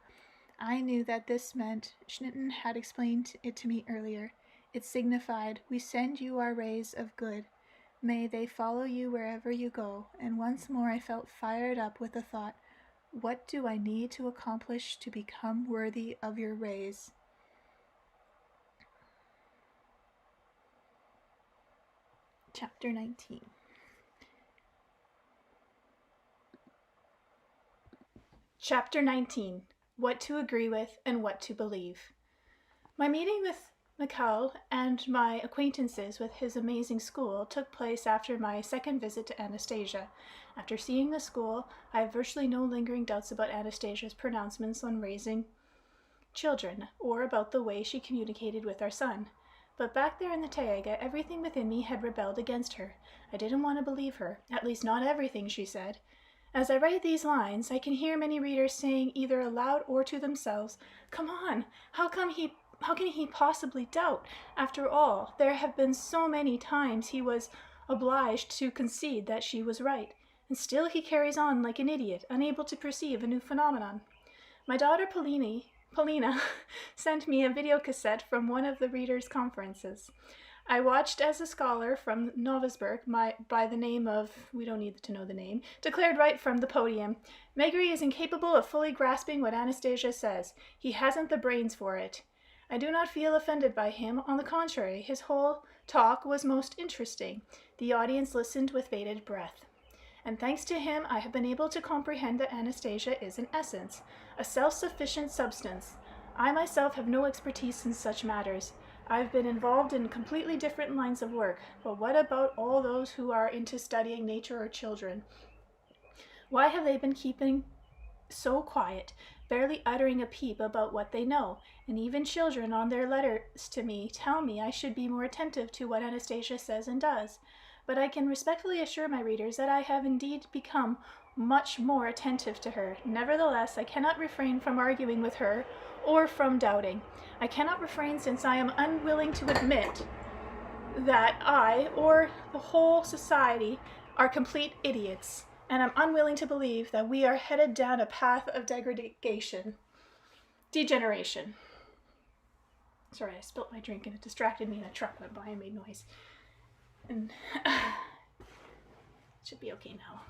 I knew that this meant, Schnitten had explained it to me earlier, it signified, We send you our rays of good. May they follow you wherever you go. And once more I felt fired up with the thought, What do I need to accomplish to become worthy of your rays? Chapter 19. Chapter 19. What to agree with and what to believe. My meeting with Mikhail and my acquaintances with his amazing school took place after my second visit to Anastasia. After seeing the school, I have virtually no lingering doubts about Anastasia's pronouncements on raising children, or about the way she communicated with our son. But back there in the Tayega, everything within me had rebelled against her. I didn't want to believe her, at least not everything she said. As I write these lines, I can hear many readers saying either aloud or to themselves, Come on, how can he possibly doubt? After all, there have been so many times he was obliged to concede that she was right, and still he carries on like an idiot, unable to perceive a new phenomenon. My daughter Polina sent me a video cassette from one of the readers' conferences. I watched as a scholar from Novosibirsk, by the name of, we don't need to know the name, declared right from the podium, Megre is incapable of fully grasping what Anastasia says. He hasn't the brains for it. I do not feel offended by him. On the contrary, his whole talk was most interesting. The audience listened with bated breath. And thanks to him, I have been able to comprehend that Anastasia is in essence a self-sufficient substance. I myself have no expertise in such matters. I've been involved in completely different lines of work, but what about all those who are into studying nature or children? Why have they been keeping so quiet? barely uttering a peep about what they know, and even children on their letters to me tell me I should be more attentive to what Anastasia says and does. But I can respectfully assure my readers that I have indeed become much more attentive to her. Nevertheless, I cannot refrain from arguing with her or from doubting. I cannot refrain, since I am unwilling to admit that I, or the whole society, are complete idiots, and I'm unwilling to believe that we are headed down a path of degeneration. Sorry, I spilt my drink and it distracted me, and a truck went by and made noise. And it should be okay now.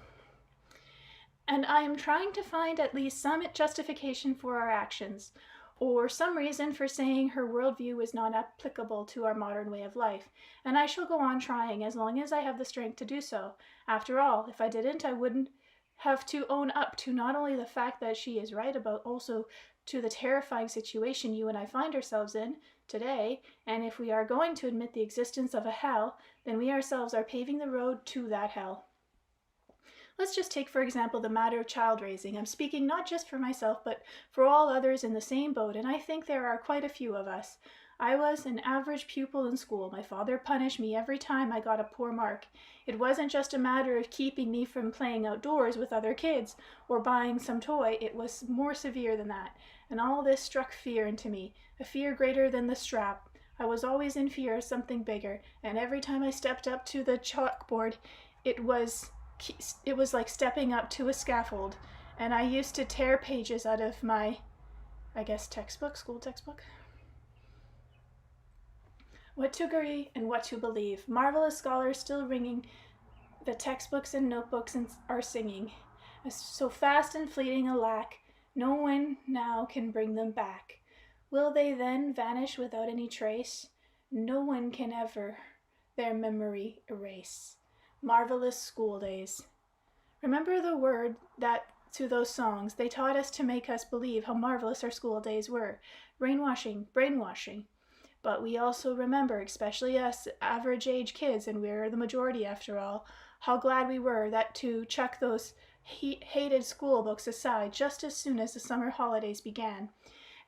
And I am trying to find at least some justification for our actions, or some reason for saying her worldview is not applicable to our modern way of life, and I shall go on trying as long as I have the strength to do so. After all, if I didn't, I wouldn't have to own up to not only the fact that she is right, but also to the terrifying situation you and I find ourselves in today, and if we are going to admit the existence of a hell, then we ourselves are paving the road to that hell. Let's just take, for example, the matter of child raising. I'm speaking not just for myself, but for all others in the same boat, and I think there are quite a few of us. I was an average pupil in school. My father punished me every time I got a poor mark. It wasn't just a matter of keeping me from playing outdoors with other kids or buying some toy. It was more severe than that, and all this struck fear into me, a fear greater than the strap. I was always in fear of something bigger, and every time I stepped up to the chalkboard, it was like stepping up to a scaffold, and I used to tear pages out of my, school textbook. What to agree and what to believe. Marvelous scholars still ringing, the textbooks and notebooks are singing. So fast and fleeting alack, no one now can bring them back. Will they then vanish without any trace? No one can ever their memory erase. Marvelous school days. Remember the word that to those songs. They taught us to make us believe how marvelous our school days were. Brainwashing. But we also remember, especially us average age kids, and we're the majority after all, how glad we were that to chuck those hated school books aside just as soon as the summer holidays began.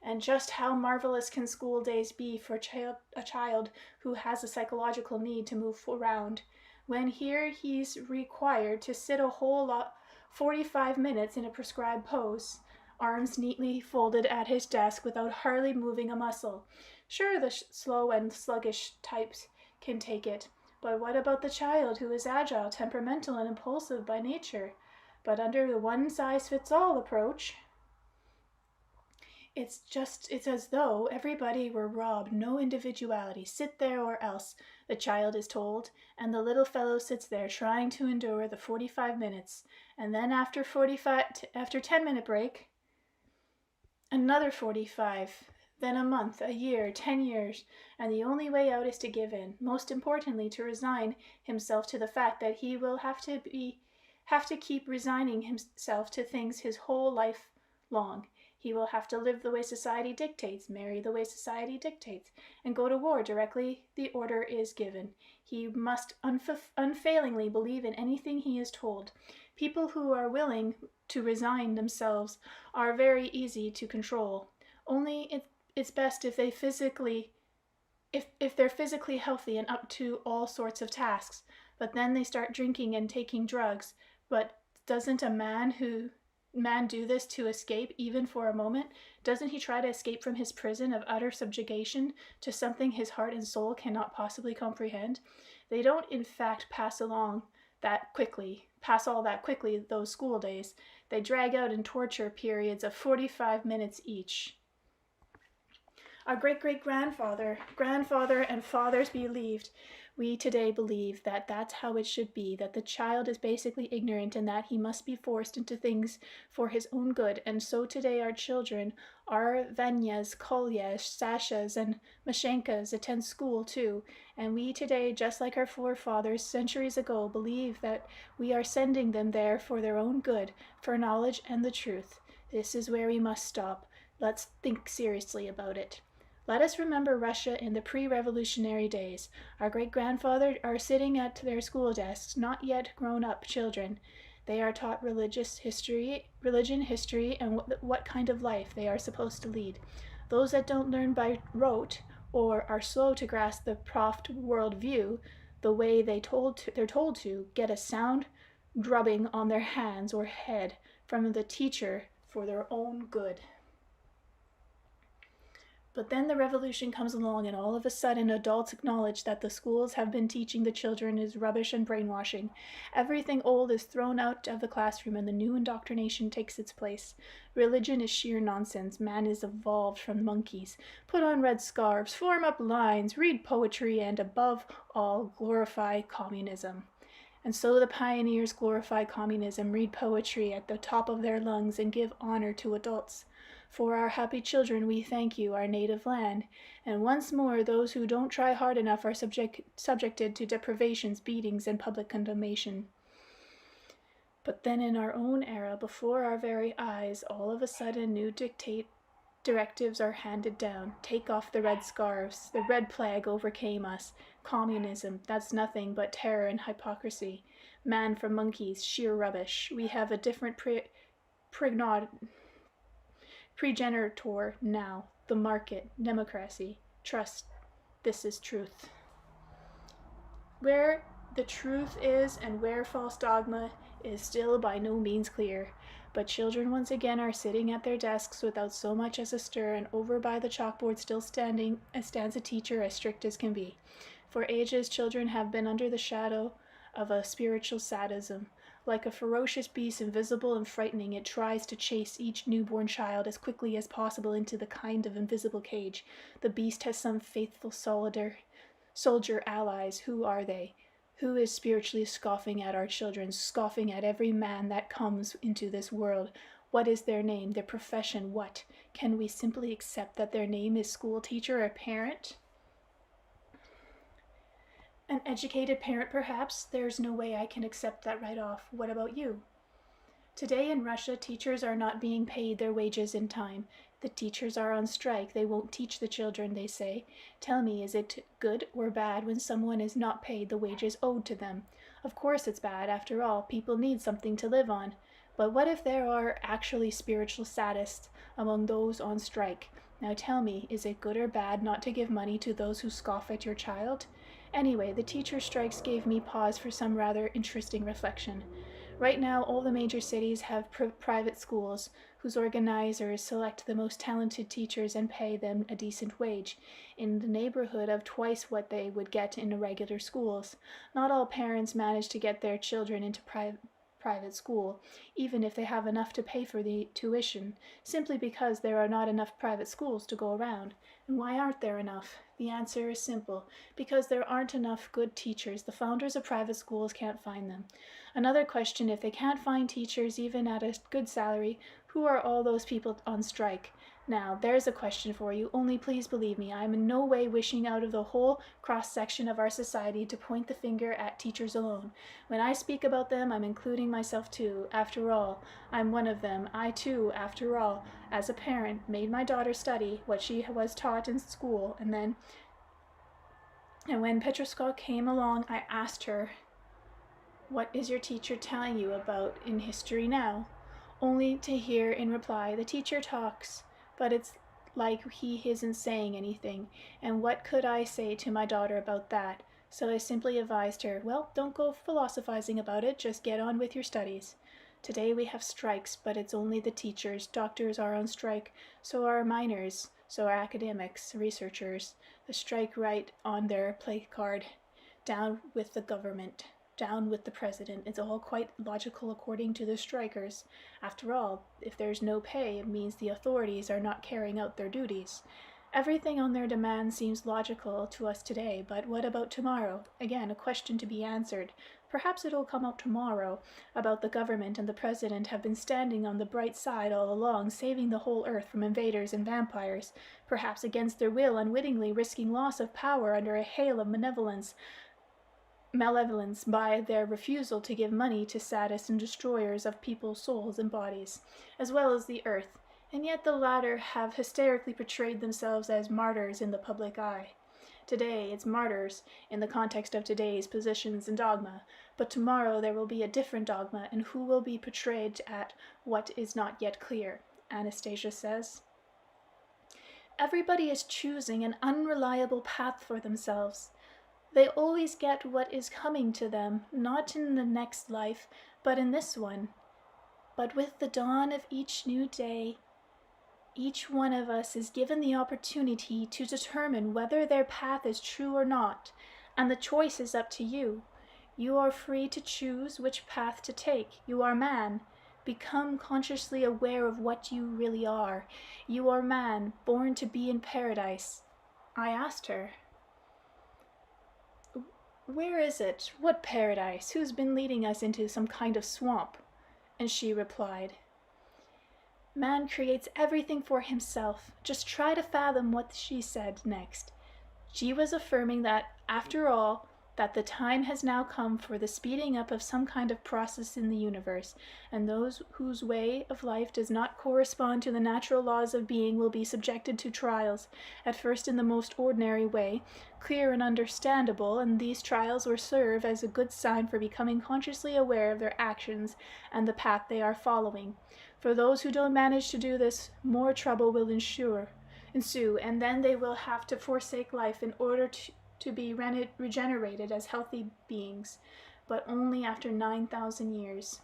And just how marvelous can school days be for a child who has a psychological need to move around, when here he's required to sit a whole lot 45 minutes in a prescribed pose, arms neatly folded at his desk without hardly moving a muscle. Sure, the slow and sluggish types can take it, but what about the child who is agile, temperamental, and impulsive by nature? But under the one-size-fits-all approach, it's as though everybody were robbed, no individuality. Sit there or else, the child is told, and the little fellow sits there trying to endure the 45 minutes, and then after 10-minute break, another 45, then a month, a year, 10 years, and the only way out is to give in. Most importantly, to resign himself to the fact that he will have to keep resigning himself to things his whole life long. He will have to live the way society dictates, marry the way society dictates, and go to war directly the order is given. He must unfailingly believe in anything he is told. People who are willing to resign themselves are very easy to control. Only it's best if they're physically healthy and up to all sorts of tasks. But then they start drinking and taking drugs. But doesn't a man do this to escape, even for a moment? Doesn't he try to escape from his prison of utter subjugation to something his heart and soul cannot possibly comprehend? They don't, in fact, pass all that quickly, those school days. They drag out in torture periods of 45 minutes each. Our great-great-grandfather, and fathers believed. We today believe that that's how it should be, that the child is basically ignorant and that he must be forced into things for his own good. And so today our children, our Vanyas, Kolyas, Sashas, and Mashenkas attend school too. And we today, just like our forefathers centuries ago, believe that we are sending them there for their own good, for knowledge and the truth. This is where we must stop. Let's think seriously about it. Let us remember Russia in the pre-revolutionary days. Our great-grandfathers are sitting at their school desks, not yet grown-up children. They are taught religion, history, and what kind of life they are supposed to lead. Those that don't learn by rote or are slow to grasp the proft worldview the way they're told to get a sound drubbing on their hands or head from the teacher for their own good. But then the revolution comes along, and all of a sudden adults acknowledge that the schools have been teaching the children is rubbish and brainwashing. Everything old is thrown out of the classroom and the new indoctrination takes its place. Religion is sheer nonsense. Man is evolved from monkeys. Put on red scarves, form up lines, read poetry, and above all, glorify communism. And so the pioneers glorify communism, read poetry at the top of their lungs, and give honor to adults. For our happy children we thank you, our native land. And once more those who don't try hard enough are subjected to deprivations, beatings, and public condemnation. But then in our own era, before our very eyes, all of a sudden new directives are handed down. Take off the red scarves. The red plague overcame us. Communism, that's nothing but terror and hypocrisy. Man for monkeys, sheer rubbish. We have a different progenitor now. The market, democracy, trust. This is truth. Where the truth is and where false dogma is still by no means clear. But children once again are sitting at their desks without so much as a stir, and over by the chalkboard still stands a teacher as strict as can be. For ages children have been under the shadow of a spiritual sadism. Like a ferocious beast, invisible and frightening, it tries to chase each newborn child as quickly as possible into the kind of invisible cage. The beast has some faithful soldier allies. Who are they? Who is spiritually scoffing at our children, scoffing at every man that comes into this world? What is their name, their profession, what? Can we simply accept that their name is school teacher or parent? An educated parent, perhaps? There's no way I can accept that right off. What about you? Today in Russia, teachers are not being paid their wages in time. The teachers are on strike. They won't teach the children, they say. Tell me, is it good or bad when someone is not paid the wages owed to them? Of course it's bad. After all, people need something to live on. But what if there are actually spiritual sadists among those on strike? Now tell me, is it good or bad not to give money to those who scoff at your child? Anyway, the teacher strikes gave me pause for some rather interesting reflection. Right now, all the major cities have private schools whose organizers select the most talented teachers and pay them a decent wage, in the neighborhood of twice what they would get in regular schools. Not all parents manage to get their children into private school, even if they have enough to pay for the tuition, simply because there are not enough private schools to go around. And why aren't there enough? The answer is simple. Because there aren't enough good teachers. The founders of private schools can't find them. Another question, if they can't find teachers even at a good salary, who are all those people on strike? Now, there's a question for you, only please believe me, I am in no way wishing out of the whole cross-section of our society to point the finger at teachers alone. When I speak about them, I'm including myself too. After all, I'm one of them. I too, after all, as a parent, made my daughter study what she was taught in school, and when Petroska came along, I asked her, "What is your teacher telling you about in history now?" Only to hear in reply, "The teacher talks, but it's like he isn't saying anything." And what could I say to my daughter about that? So I simply advised her, well, don't go philosophizing about it, just get on with your studies. Today we have strikes, but it's only the teachers. Doctors are on strike, so are miners, so are academics, researchers. The strike right on their placard. Down with the government. Down with the president. It's all quite logical according to the strikers. After all, if there's no pay, it means the authorities are not carrying out their duties. Everything on their demand seems logical to us today, but what about tomorrow? Again, a question to be answered. Perhaps it'll come out tomorrow about the government and the president have been standing on the bright side all along, saving the whole earth from invaders and vampires, perhaps against their will, unwittingly risking loss of power under a hail of malevolence by their refusal to give money to sadists and destroyers of people's souls and bodies, as well as the earth, and yet the latter have hysterically portrayed themselves as martyrs in the public eye. Today it's martyrs in the context of today's positions and dogma, but tomorrow there will be a different dogma, and who will be portrayed at what is not yet clear, Anastasia says. Everybody is choosing an unreliable path for themselves. They always get what is coming to them, not in the next life, but in this one. But with the dawn of each new day, each one of us is given the opportunity to determine whether their path is true or not, and the choice is up to you. You are free to choose which path to take. You are man. Become consciously aware of what you really are. You are man, born to be in paradise. I asked her, "Where is it? What paradise? Who's been leading us into some kind of swamp?" And she replied, "Man creates everything for himself." Just try to fathom what she said next. She was affirming that, after all, that the time has now come for the speeding up of some kind of process in the universe, and those whose way of life does not correspond to the natural laws of being will be subjected to trials, at first in the most ordinary way, clear and understandable, and these trials will serve as a good sign for becoming consciously aware of their actions and the path they are following. For those who don't manage to do this, more trouble will ensue, and then they will have to forsake life in order to be regenerated as healthy beings, but only after 9,000 years.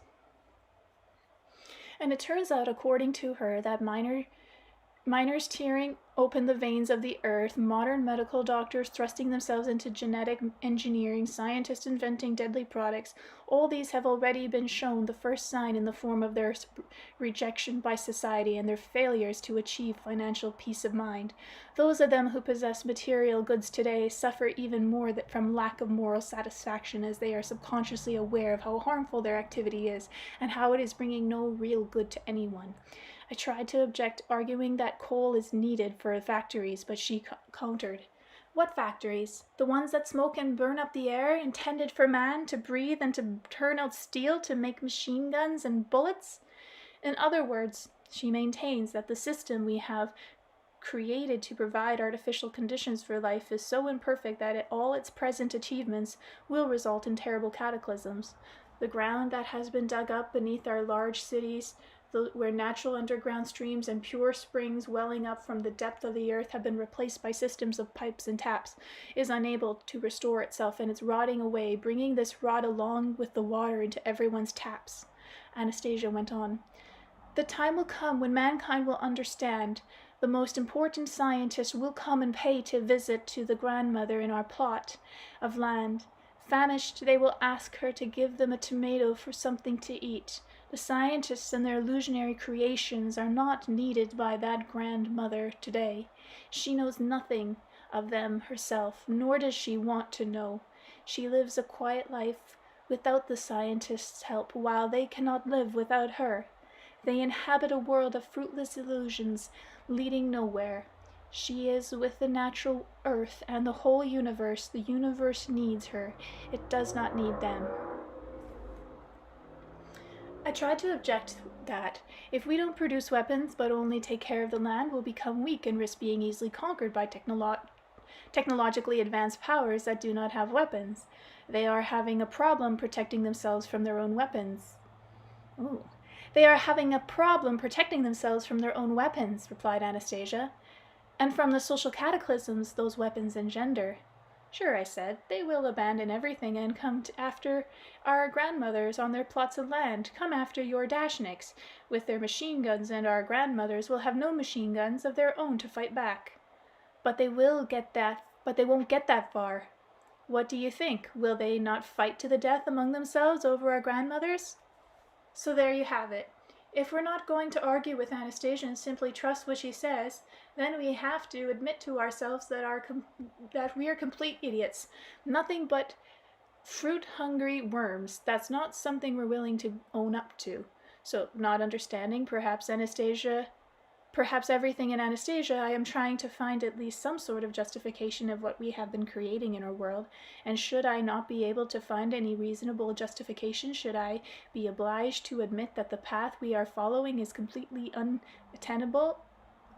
And it turns out, according to her, that miners tearing open the veins of the earth, modern medical doctors thrusting themselves into genetic engineering, scientists inventing deadly products, all these have already been shown the first sign in the form of their rejection by society and their failures to achieve financial peace of mind. Those of them who possess material goods today suffer even more from lack of moral satisfaction, as they are subconsciously aware of how harmful their activity is and how it is bringing no real good to anyone. I tried to object, arguing that coal is needed for factories, but she countered. What factories? The ones that smoke and burn up the air, intended for man to breathe and to turn out steel to make machine guns and bullets? In other words, she maintains that the system we have created to provide artificial conditions for life is so imperfect that all its present achievements will result in terrible cataclysms. The ground that has been dug up beneath our large cities, where natural underground streams and pure springs welling up from the depth of the earth have been replaced by systems of pipes and taps, is unable to restore itself, and it's rotting away, bringing this rot along with the water into everyone's taps. Anastasia went on. The time will come when mankind will understand. The most important scientists will come and pay a visit to the grandmother in our plot of land. Famished, they will ask her to give them a tomato for something to eat. The scientists and their illusionary creations are not needed by that grandmother today. She knows nothing of them herself, nor does she want to know. She lives a quiet life without the scientists' help, while they cannot live without her. They inhabit a world of fruitless illusions, leading nowhere. She is with the natural earth and the whole universe. The universe needs her. It does not need them. I tried to object that, if we don't produce weapons but only take care of the land, we'll become weak and risk being easily conquered by technologically advanced powers that do not have weapons. They are having a problem protecting themselves from their own weapons. Ooh. They are having a problem protecting themselves from their own weapons, replied Anastasia, and from the social cataclysms those weapons engender. Sure, I said, they will abandon everything and come after our grandmothers on their plots of land, come after your Dashniks with their machine guns, and our grandmothers will have no machine guns of their own to fight back. But they won't get that far. What do you think? Will they not fight to the death among themselves over our grandmothers? So there you have it. If we're not going to argue with Anastasia and simply trust what she says, then we have to admit to ourselves that we are complete idiots. Nothing but fruit-hungry worms. That's not something we're willing to own up to. So, not understanding, perhaps everything in Anastasia, I am trying to find at least some sort of justification of what we have been creating in our world, and should I not be able to find any reasonable justification, should I be obliged to admit that the path we are following is completely untenable,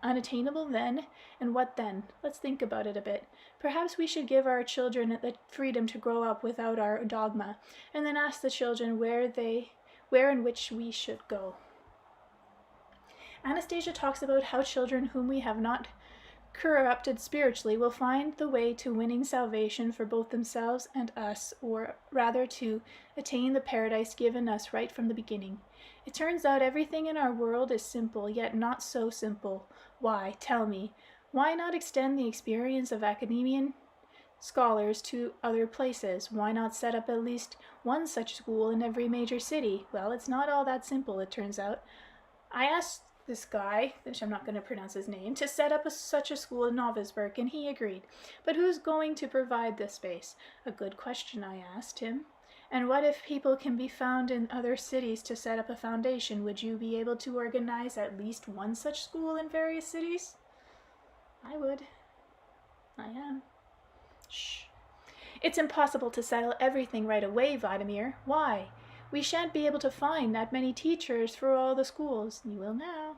unattainable then? And what then? Let's think about it a bit. Perhaps we should give our children the freedom to grow up without our dogma, and then ask the children where and which we should go. Anastasia talks about how children whom we have not corrupted spiritually will find the way to winning salvation for both themselves and us, or rather to attain the paradise given us right from the beginning. It turns out everything in our world is simple, yet not so simple. Why? Tell me. Why not extend the experience of academician scholars to other places? Why not set up at least one such school in every major city? Well, it's not all that simple, it turns out. I asked this guy, which I'm not going to pronounce his name, to set up such a school in Novosburg, and he agreed. But who's going to provide this space? A good question, I asked him. And what if people can be found in other cities to set up a foundation? Would you be able to organize at least one such school in various cities? I would. I am. Shh. It's impossible to settle everything right away, Vladimir. Why? We shan't be able to find that many teachers for all the schools. You will now.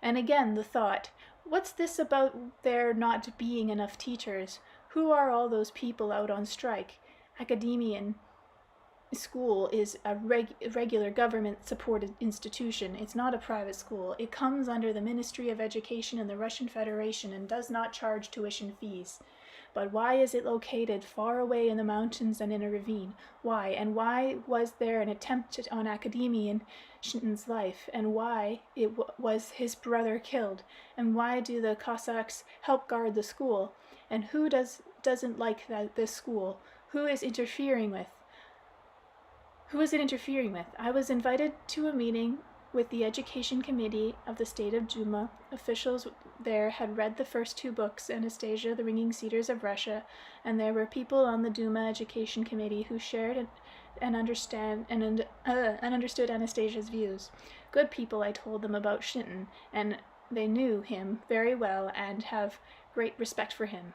And again the thought, what's this about there not being enough teachers? Who are all those people out on strike? Academician school is a regular government-supported institution. It's not a private school. It comes under the Ministry of Education in the Russian Federation and does not charge tuition fees. But why is it located far away in the mountains and in a ravine? Why? And why was there an attempt on academician Shinton's life? And why was his brother killed? And why do the Cossacks help guard the school? And who doesn't like this school? Who is interfering with? Who is it interfering with? I was invited to a meeting with the Education Committee of the State of Duma. Officials there had read the first two books, Anastasia, The Ringing Cedars of Russia, and there were people on the Duma Education Committee who shared and understood Anastasia's views. Good people, I told them about Shinton, and they knew him very well and have great respect for him.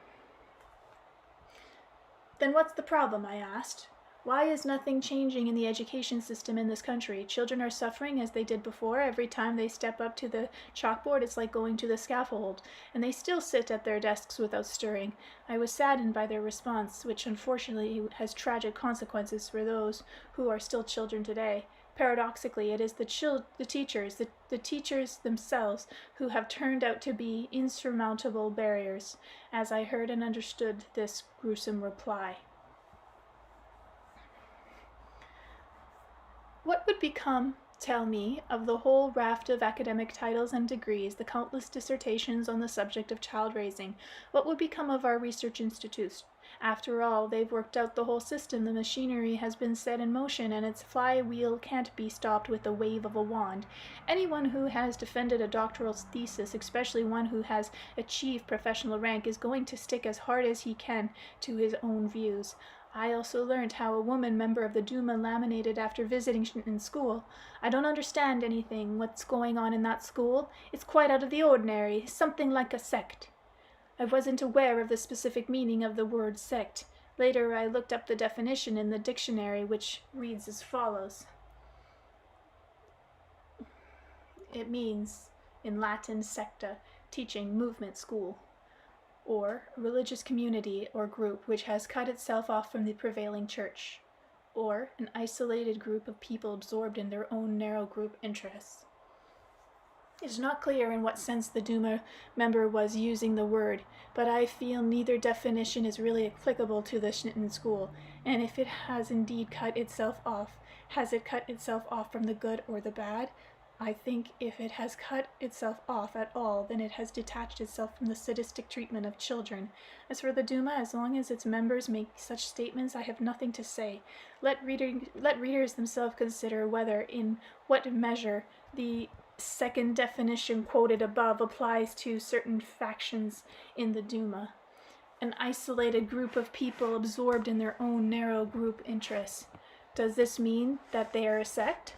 Then what's the problem? I asked. Why is nothing changing in the education system in this country? Children are suffering as they did before. Every time they step up to the chalkboard, it's like going to the scaffold, and they still sit at their desks without stirring. I was saddened by their response, which unfortunately has tragic consequences for those who are still children today. Paradoxically, it is the teachers themselves who have turned out to be insurmountable barriers, as I heard and understood this gruesome reply. What would become, tell me, of the whole raft of academic titles and degrees, the countless dissertations on the subject of child raising? What would become of our research institutes? After all, they've worked out the whole system. The machinery has been set in motion, and its flywheel can't be stopped with the wave of a wand. Anyone who has defended a doctoral thesis, especially one who has achieved professional rank, is going to stick as hard as he can to his own views. I also learned how a woman member of the Duma laminated after visiting in school. I don't understand anything. What's going on in that school? It's quite out of the ordinary, something like a sect. I wasn't aware of the specific meaning of the word sect. Later I looked up the definition in the dictionary, which reads as follows. It means, in Latin, secta, teaching, movement, school, or a religious community or group which has cut itself off from the prevailing church, or an isolated group of people absorbed in their own narrow group interests. It is not clear in what sense the Duma member was using the word, but I feel neither definition is really applicable to the Shinton school, and if it has indeed cut itself off, has it cut itself off from the good or the bad? I think if it has cut itself off at all, then it has detached itself from the sadistic treatment of children. As for the Duma, as long as its members make such statements, I have nothing to say. Let readers themselves consider whether, in what measure, the second definition quoted above applies to certain factions in the Duma. An isolated group of people absorbed in their own narrow group interests. Does this mean that they are a sect?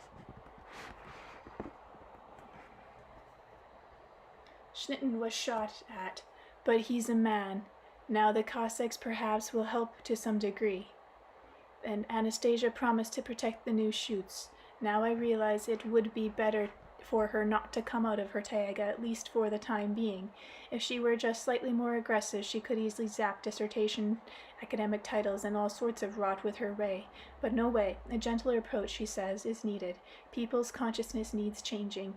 Shinton was shot at, but he's a man. Now the Cossacks perhaps will help to some degree. And Anastasia promised to protect the new shoots. Now I realize it would be better for her not to come out of her taiga, at least for the time being. If she were just slightly more aggressive, she could easily zap dissertation, academic titles, and all sorts of rot with her ray. But no way. A gentler approach, she says, is needed. People's consciousness needs changing.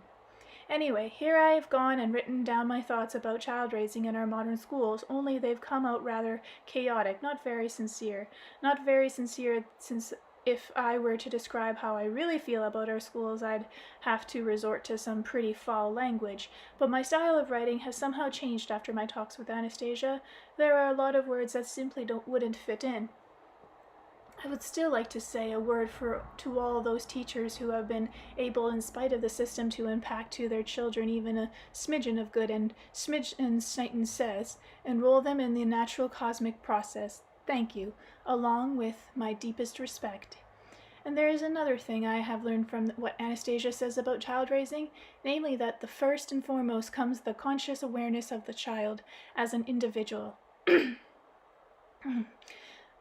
Anyway, here I have gone and written down my thoughts about child raising in our modern schools, only they've come out rather chaotic, not very sincere. Not very sincere, since if I were to describe how I really feel about our schools, I'd have to resort to some pretty foul language. But my style of writing has somehow changed after my talks with Anastasia. There are a lot of words that simply wouldn't fit in. I would still like to say a word to all those teachers who have been able, in spite of the system, to impact to their children even a smidgen of good, and Snyton says, enroll them in the natural cosmic process. Thank you, along with my deepest respect. And there is another thing I have learned from what Anastasia says about child raising, namely that the first and foremost comes the conscious awareness of the child as an individual.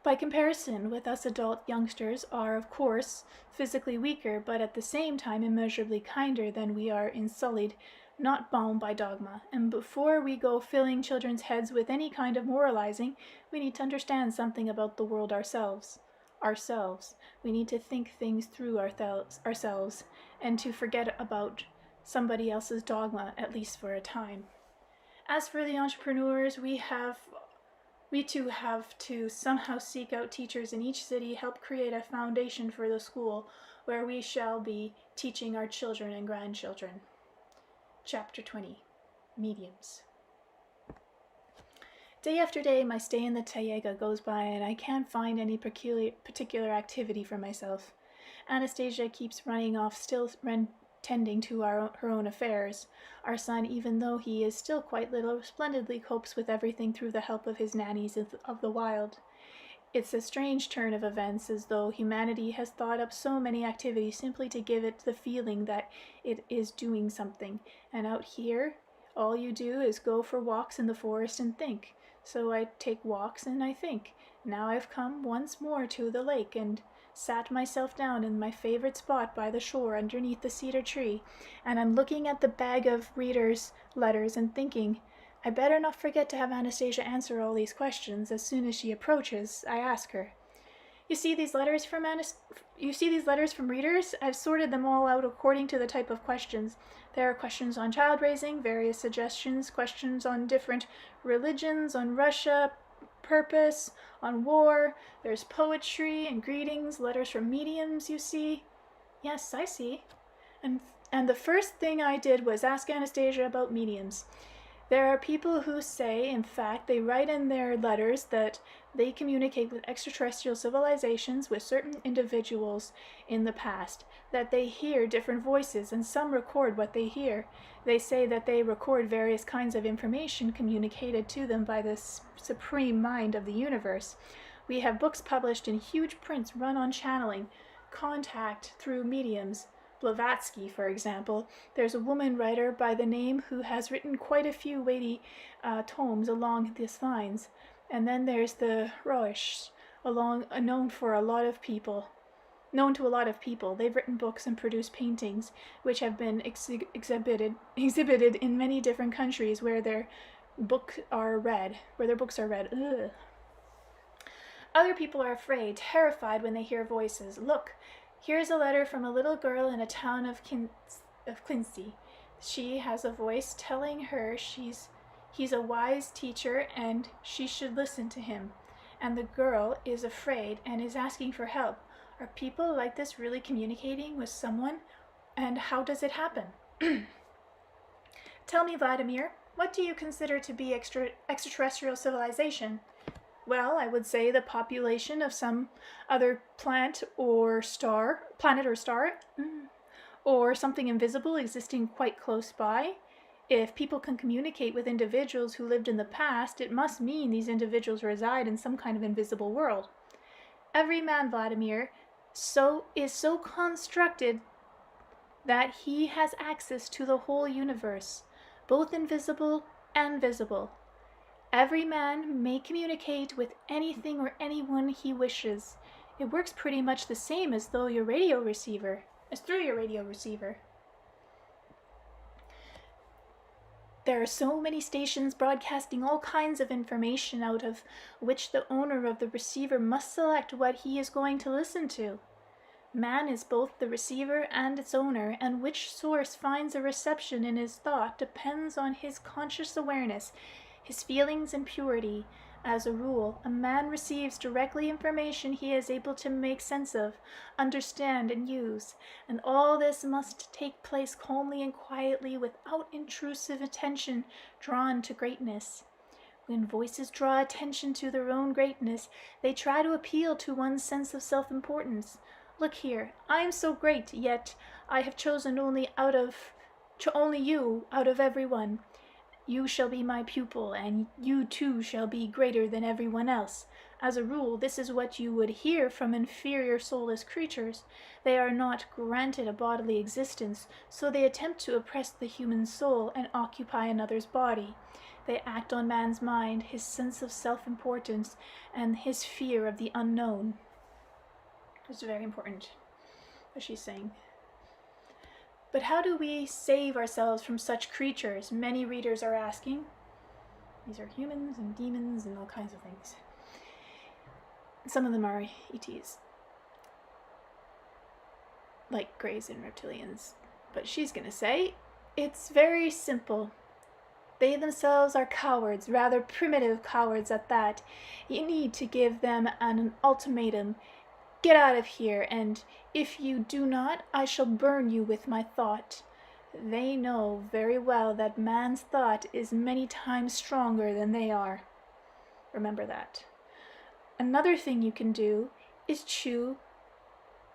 By comparison with us adult youngsters are, of course, physically weaker, but at the same time immeasurably kinder than we are in sullied, not bound by dogma. And before we go filling children's heads with any kind of moralizing, we need to understand something about the world ourselves. We need to think things through ourselves, and to forget about somebody else's dogma, at least for a time. As for the entrepreneurs, we too have to somehow seek out teachers in each city, help create a foundation for the school where we shall be teaching our children and grandchildren. Chapter 20. Mediums. Day after day, my stay in the taiga goes by, and I can't find any particular activity for myself. Anastasia keeps running off, still tending to her own affairs. Our son, even though he is still quite little, splendidly copes with everything through the help of his nannies of the wild. It's a strange turn of events, as though humanity has thought up so many activities simply to give it the feeling that it is doing something. And out here, all you do is go for walks in the forest and think. So I take walks and I think. Now I've come once more to the lake and sat myself down in my favorite spot by the shore underneath the cedar tree, and I'm looking at the bag of readers' letters and thinking, I better not forget to have Anastasia answer all these questions. As soon as she approaches, I ask her, You see these letters from readers? I've sorted them all out according to the type of questions. There are questions on child raising, various suggestions, questions on different religions, on Russia, purpose, on war. There's poetry and greetings, letters from mediums, you see. Yes, I see. And the first thing I did was ask Anastasia about mediums. There are people who say, in fact, they write in their letters that they communicate with extraterrestrial civilizations, with certain individuals in the past, that they hear different voices, and some record what they hear. They say that they record various kinds of information communicated to them by the supreme mind of the universe. We have books published in huge prints run on channeling, contact through mediums. Blavatsky, for example. There's a woman writer by the name who has written quite a few weighty tomes along these lines. And then there's the Roish, known to a lot of people. They've written books and produced paintings, which have been exhibited in many different countries where their books are read. Ugh. Other people are afraid, terrified when they hear voices. Look, here's a letter from a little girl in a town of Quincy. She has a voice telling her he's a wise teacher and she should listen to him. And the girl is afraid and is asking for help. Are people like this really communicating with someone? And how does it happen? Tell me, Vladimir, what do you consider to be extraterrestrial civilization? Well, I would say the population of some other planet or star, or something invisible existing quite close by. If people can communicate with individuals who lived in the past, it must mean these individuals reside in some kind of invisible world. Every man, Vladimir, is so constructed that he has access to the whole universe, both invisible and visible. Every man may communicate with anything or anyone he wishes. It works pretty much the same as through your radio receiver. There are so many stations broadcasting all kinds of information, out of which the owner of the receiver must select what he is going to listen to. Man is both the receiver and its owner, and which source finds a reception in his thought depends on his conscious awareness, his feelings and purity. As a rule, a man receives directly information he is able to make sense of, understand, and use, and all this must take place calmly and quietly without intrusive attention drawn to greatness. When voices draw attention to their own greatness, they try to appeal to one's sense of self-importance. Look here, I am so great, yet I have chosen only you out of everyone. You shall be my pupil, and you too shall be greater than everyone else. As a rule, this is what you would hear from inferior soulless creatures. They are not granted a bodily existence, so they attempt to oppress the human soul and occupy another's body. They act on man's mind, his sense of self-importance, and his fear of the unknown. It's very important, what she's saying. But how do we save ourselves from such creatures? Many readers are asking. These are humans and demons and all kinds of things. Some of them are ETs, like greys and reptilians. But she's going to say, it's very simple. They themselves are cowards, rather primitive cowards at that. You need to give them an ultimatum. Get out of here, and if you do not, I shall burn you with my thought. They know very well that man's thought is many times stronger than they are. Remember that. Another thing you can do is chew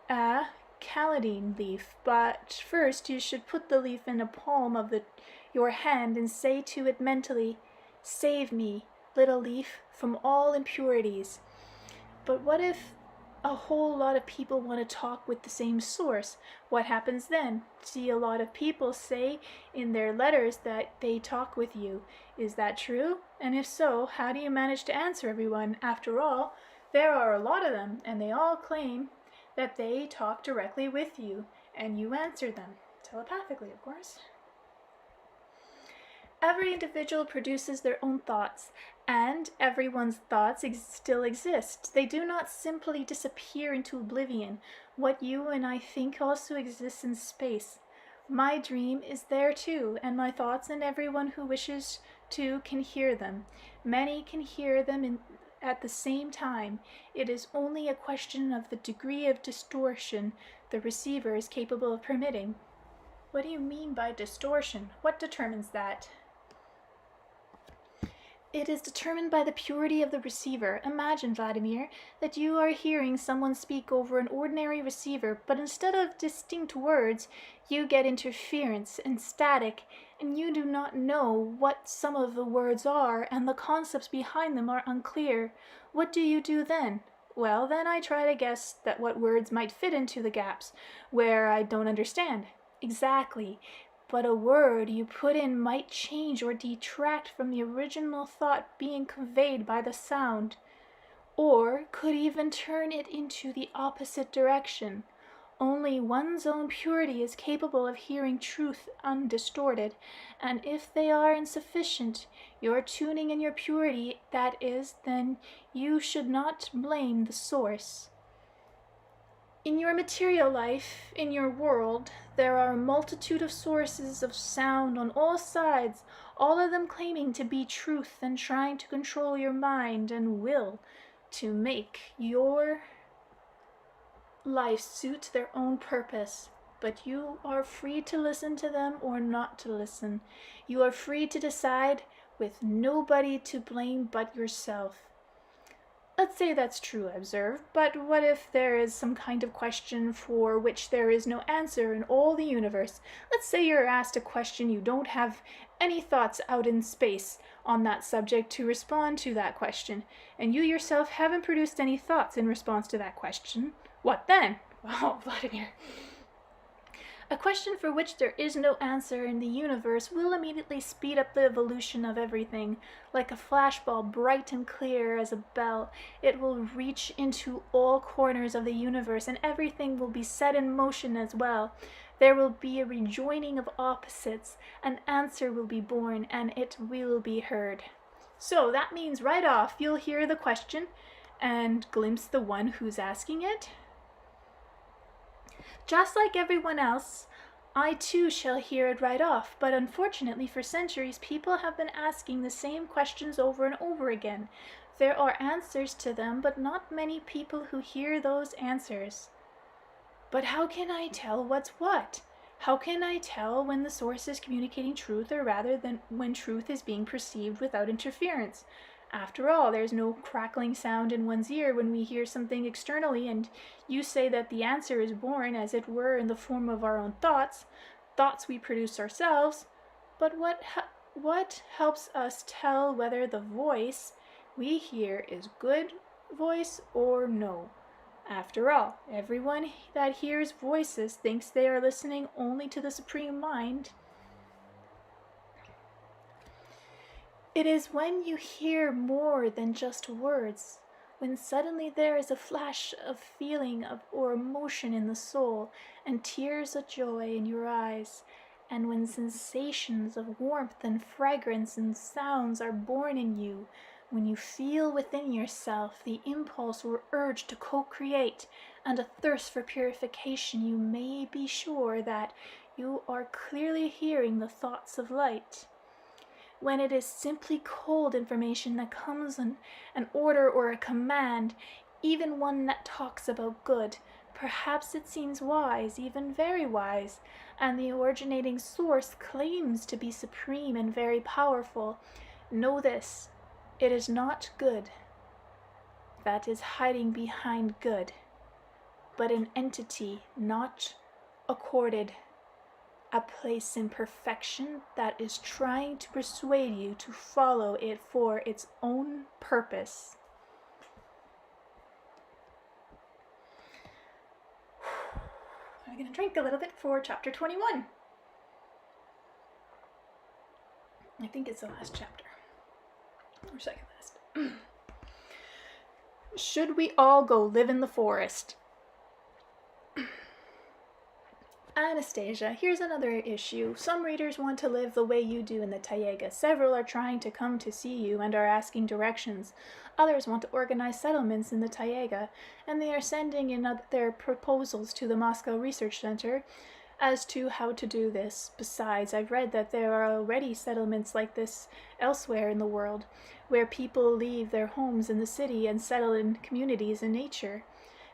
a caladine leaf, but first you should put the leaf in the palm of your hand and say to it mentally, "Save me, little leaf, from all impurities." But what if a whole lot of people want to talk with the same source? What happens then? See, a lot of people say in their letters that they talk with you. Is that true? And if so, how do you manage to answer everyone? After all, there are a lot of them, and they all claim that they talk directly with you, and you answer them. Telepathically, of course. Every individual produces their own thoughts, and everyone's thoughts still exist. They do not simply disappear into oblivion. What you and I think also exists in space. My dream is there too, and my thoughts, and everyone who wishes to can hear them. Many can hear them at the same time. It is only a question of the degree of distortion the receiver is capable of permitting. What do you mean by distortion? What determines that? It is determined by the purity of the receiver. Imagine, Vladimir, that you are hearing someone speak over an ordinary receiver, but instead of distinct words, you get interference and static, and you do not know what some of the words are, and the concepts behind them are unclear. What do you do then? Well, then I try to guess that what words might fit into the gaps where I don't understand. Exactly. But a word you put in might change or detract from the original thought being conveyed by the sound, or could even turn it into the opposite direction. Only one's own purity is capable of hearing truth undistorted, and if they are insufficient, your tuning and your purity, that is, then you should not blame the source. In your material life, in your world, there are a multitude of sources of sound on all sides, all of them claiming to be truth and trying to control your mind and will to make your life suit their own purpose. But you are free to listen to them or not to listen. You are free to decide with nobody to blame but yourself. Let's say that's true, I observe, but what if there is some kind of question for which there is no answer in all the universe? Let's say you're asked a question, you don't have any thoughts out in space on that subject to respond to that question, and you yourself haven't produced any thoughts in response to that question. What then? Well, Vladimir, A question for which there is no answer in the universe will immediately speed up the evolution of everything. Like a flashball, bright and clear as a bell, it will reach into all corners of the universe, and everything will be set in motion as well. There will be a rejoining of opposites, an answer will be born, and it will be heard. So that means right off you'll hear the question and glimpse the one who's asking it. Just like everyone else, I too shall hear it right off, but unfortunately for centuries people have been asking the same questions over and over again. There are answers to them, but not many people who hear those answers. But how can I tell what's what? How can I tell when the source is communicating truth, or rather than when truth is being perceived without interference? After all, there's no crackling sound in one's ear when we hear something externally, and you say that the answer is born, as it were, in the form of our own thoughts we produce ourselves. But what helps us tell whether the voice we hear is good voice or no? After all, everyone that hears voices thinks they are listening only to the Supreme Mind. It is when you hear more than just words, when suddenly there is a flash of feeling or emotion in the soul, and tears of joy in your eyes, and when sensations of warmth and fragrance and sounds are born in you, when you feel within yourself the impulse or urge to co-create and a thirst for purification, you may be sure that you are clearly hearing the thoughts of light. When it is simply cold information that comes in an order or a command, even one that talks about good, perhaps it seems wise, even very wise, and the originating source claims to be supreme and very powerful. Know this, it is not good that is hiding behind good, but an entity not accorded a place in perfection that is trying to persuade you to follow it for its own purpose. I'm going to drink a little bit for chapter 21. I think it's the last chapter, or second last. Should we all go live in the forest? Anastasia, here's another issue. Some readers want to live the way you do in the Taiga. Several are trying to come to see you and are asking directions. Others want to organize settlements in the Taiga, and they are sending in their proposals to the Moscow Research Center as to how to do this. Besides, I've read that there are already settlements like this elsewhere in the world, where people leave their homes in the city and settle in communities in nature.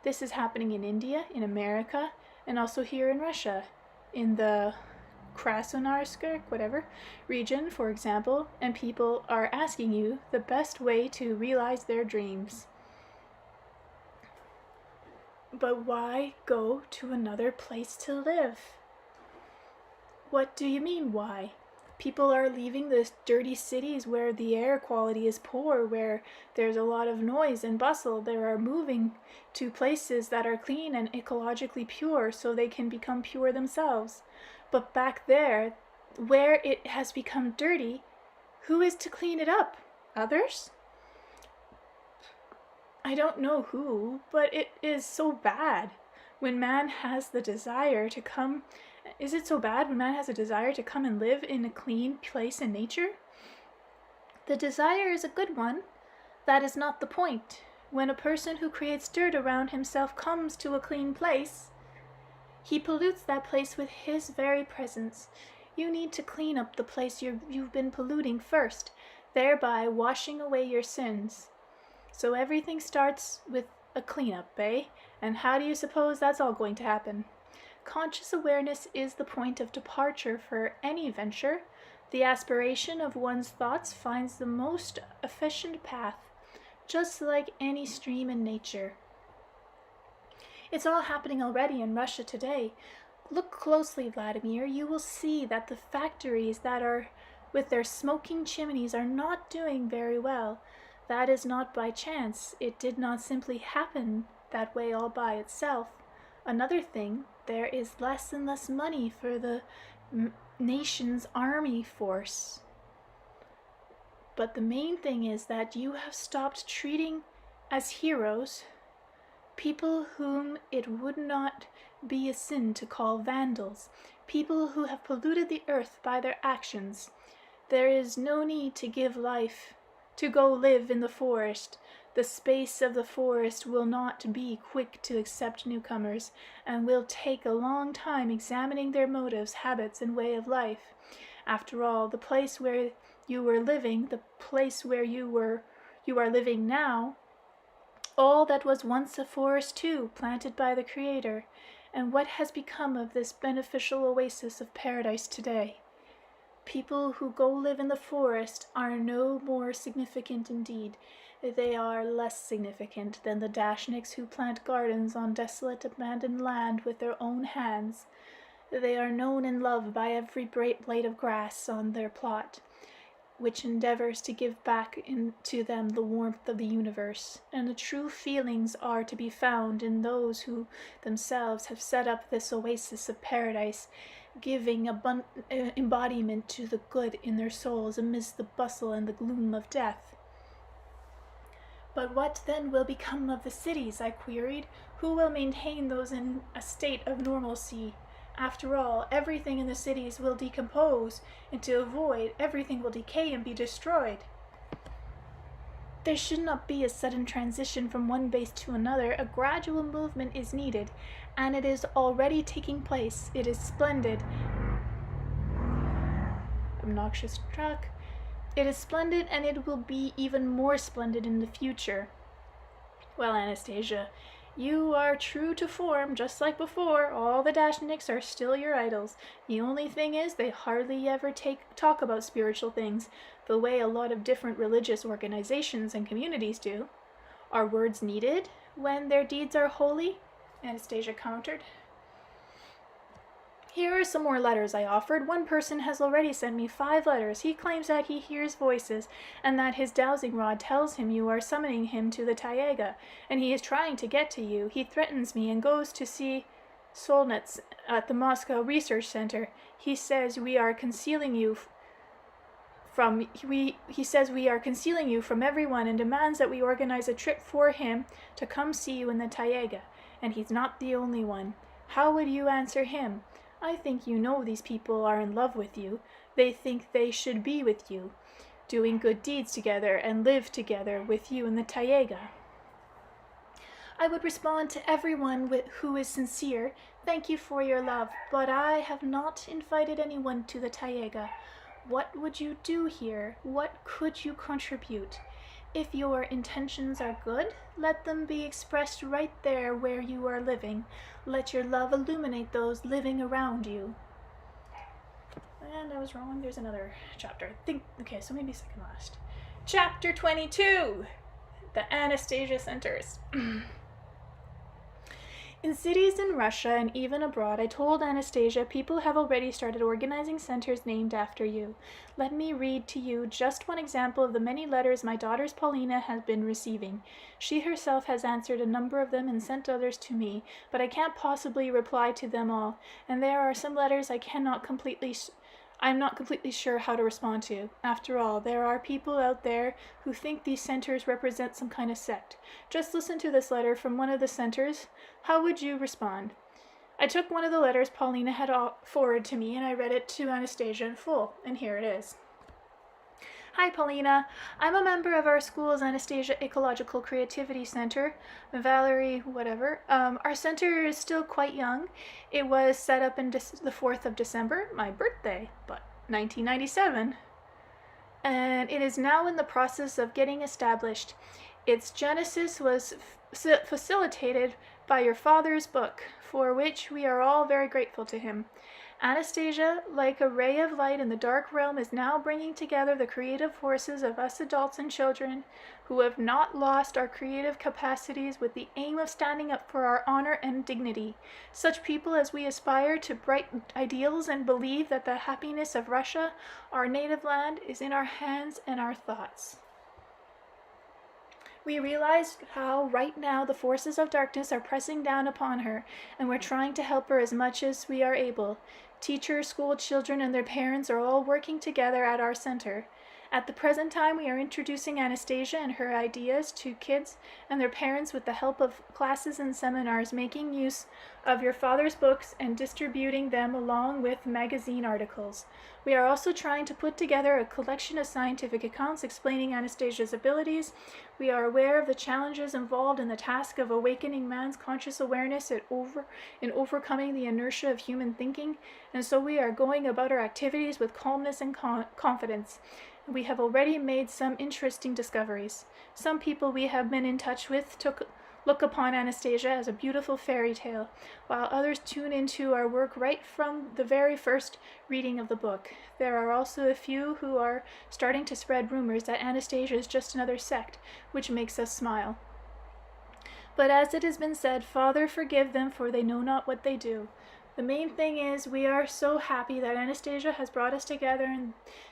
This is happening in India, in America, and also here in Russia, in the Krasnoyarsk, region, for example, and people are asking you the best way to realize their dreams. But why go to another place to live? What do you mean, why? People are leaving the dirty cities where the air quality is poor, where there's a lot of noise and bustle. They are moving to places that are clean and ecologically pure so they can become pure themselves. But back there, where it has become dirty, who is to clean it up? Others? I don't know who, but it is so bad when man has the desire to come. Is it so bad when man has a desire to come and live in a clean place in nature? The desire is a good one. That is not the point. When a person who creates dirt around himself comes to a clean place, he pollutes that place with his very presence. You need to clean up the place you've been polluting first, thereby washing away your sins. So everything starts with a cleanup, eh? And how do you suppose that's all going to happen? Conscious awareness is the point of departure for any venture. The aspiration of one's thoughts finds the most efficient path, just like any stream in nature. It's all happening already in Russia today. Look closely, Vladimir. You will see that the factories that are with their smoking chimneys are not doing very well. That is not by chance. It did not simply happen that way all by itself. Another thing, there is less and less money for the nation's army force. But the main thing is that you have stopped treating as heroes people whom it would not be a sin to call vandals, people who have polluted the earth by their actions. There is no need to give life, to go live in the forest. The space of the forest will not be quick to accept newcomers, and will take a long time examining their motives, habits, and way of life. After all, the place where you were living, the place where you are living now, all that was once a forest too, planted by the Creator, and what has become of this beneficial oasis of paradise today? People who go live in the forest are no more significant indeed. They are less significant than the Dashniks who plant gardens on desolate abandoned land with their own hands. They are known and loved by every blade of grass on their plot, which endeavors to give back to them the warmth of the universe, and the true feelings are to be found in those who themselves have set up this oasis of paradise, giving embodiment to the good in their souls amidst the bustle and the gloom of death. But what then will become of the cities, I queried? Who will maintain those in a state of normalcy? After all, everything in the cities will decompose into a void, everything will decay and be destroyed. There should not be a sudden transition from one base to another. A gradual movement is needed, and it is already taking place. It is splendid. Obnoxious truck. It is splendid, and it will be even more splendid in the future. Well, Anastasia, you are true to form, just like before. All the Dashniks are still your idols. The only thing is, they hardly ever talk about spiritual things, the way a lot of different religious organizations and communities do. Are words needed when their deeds are holy? Anastasia countered. Here are some more letters, I offered. One person has already sent me 5 letters. He claims that he hears voices, and that his dowsing rod tells him you are summoning him to the Taiga, and he is trying to get to you. He threatens me and goes to see Solnitz at the Moscow Research Center. He says we are concealing you from everyone, and demands that we organize a trip for him to come see you in the Taiga, and he's not the only one. How would you answer him? I think you know these people are in love with you. They think they should be with you, doing good deeds together and live together with you in the Taiga. I would respond to everyone who is sincere, thank you for your love, but I have not invited anyone to the Taiga. What would you do here? What could you contribute? If your intentions are good, let them be expressed right there where you are living. Let your love illuminate those living around you. And I was wrong, there's another chapter. Okay, so maybe second last. Chapter 22! The Anastasia Centers. In cities in Russia and even abroad, I told Anastasia, people have already started organizing centers named after you. Let me read to you just one example of the many letters my daughter Paulina has been receiving. She herself has answered a number of them and sent others to me, but I can't possibly reply to them all, and there are some letters I'm not completely sure how to respond to. After all, there are people out there who think these centers represent some kind of sect. Just listen to this letter from one of the centers. How would you respond? I took one of the letters Paulina had forwarded to me, and I read it to Anastasia in full, and here it is. Hi, Paulina. I'm a member of our school's Anastasia Ecological Creativity Center. Valerie, whatever. Our center is still quite young. It was set up on the 4th of December, my birthday, but 1997. And it is now in the process of getting established. Its genesis was facilitated by your father's book, for which we are all very grateful to him. Anastasia, like a ray of light in the dark realm, is now bringing together the creative forces of us adults and children who have not lost our creative capacities with the aim of standing up for our honor and dignity. Such people as we aspire to bright ideals and believe that the happiness of Russia, our native land, is in our hands and our thoughts. We realize how right now the forces of darkness are pressing down upon her, and we're trying to help her as much as we are able. Teachers, school children, and their parents are all working together at our center. At the present time, we are introducing Anastasia and her ideas to kids and their parents with the help of classes and seminars, making use of your father's books and distributing them along with magazine articles. We are also trying to put together a collection of scientific accounts explaining Anastasia's abilities. We are aware of the challenges involved in the task of awakening man's conscious awareness in overcoming the inertia of human thinking, and so we are going about our activities with calmness and confidence. We have already made some interesting discoveries. Some people we have been in touch with look upon Anastasia as a beautiful fairy tale, while others tune into our work right from the very first reading of the book. There are also a few who are starting to spread rumors that Anastasia is just another sect, which makes us smile. But as it has been said, Father, forgive them, for they know not what they do. The main thing is we are so happy that Anastasia has brought us together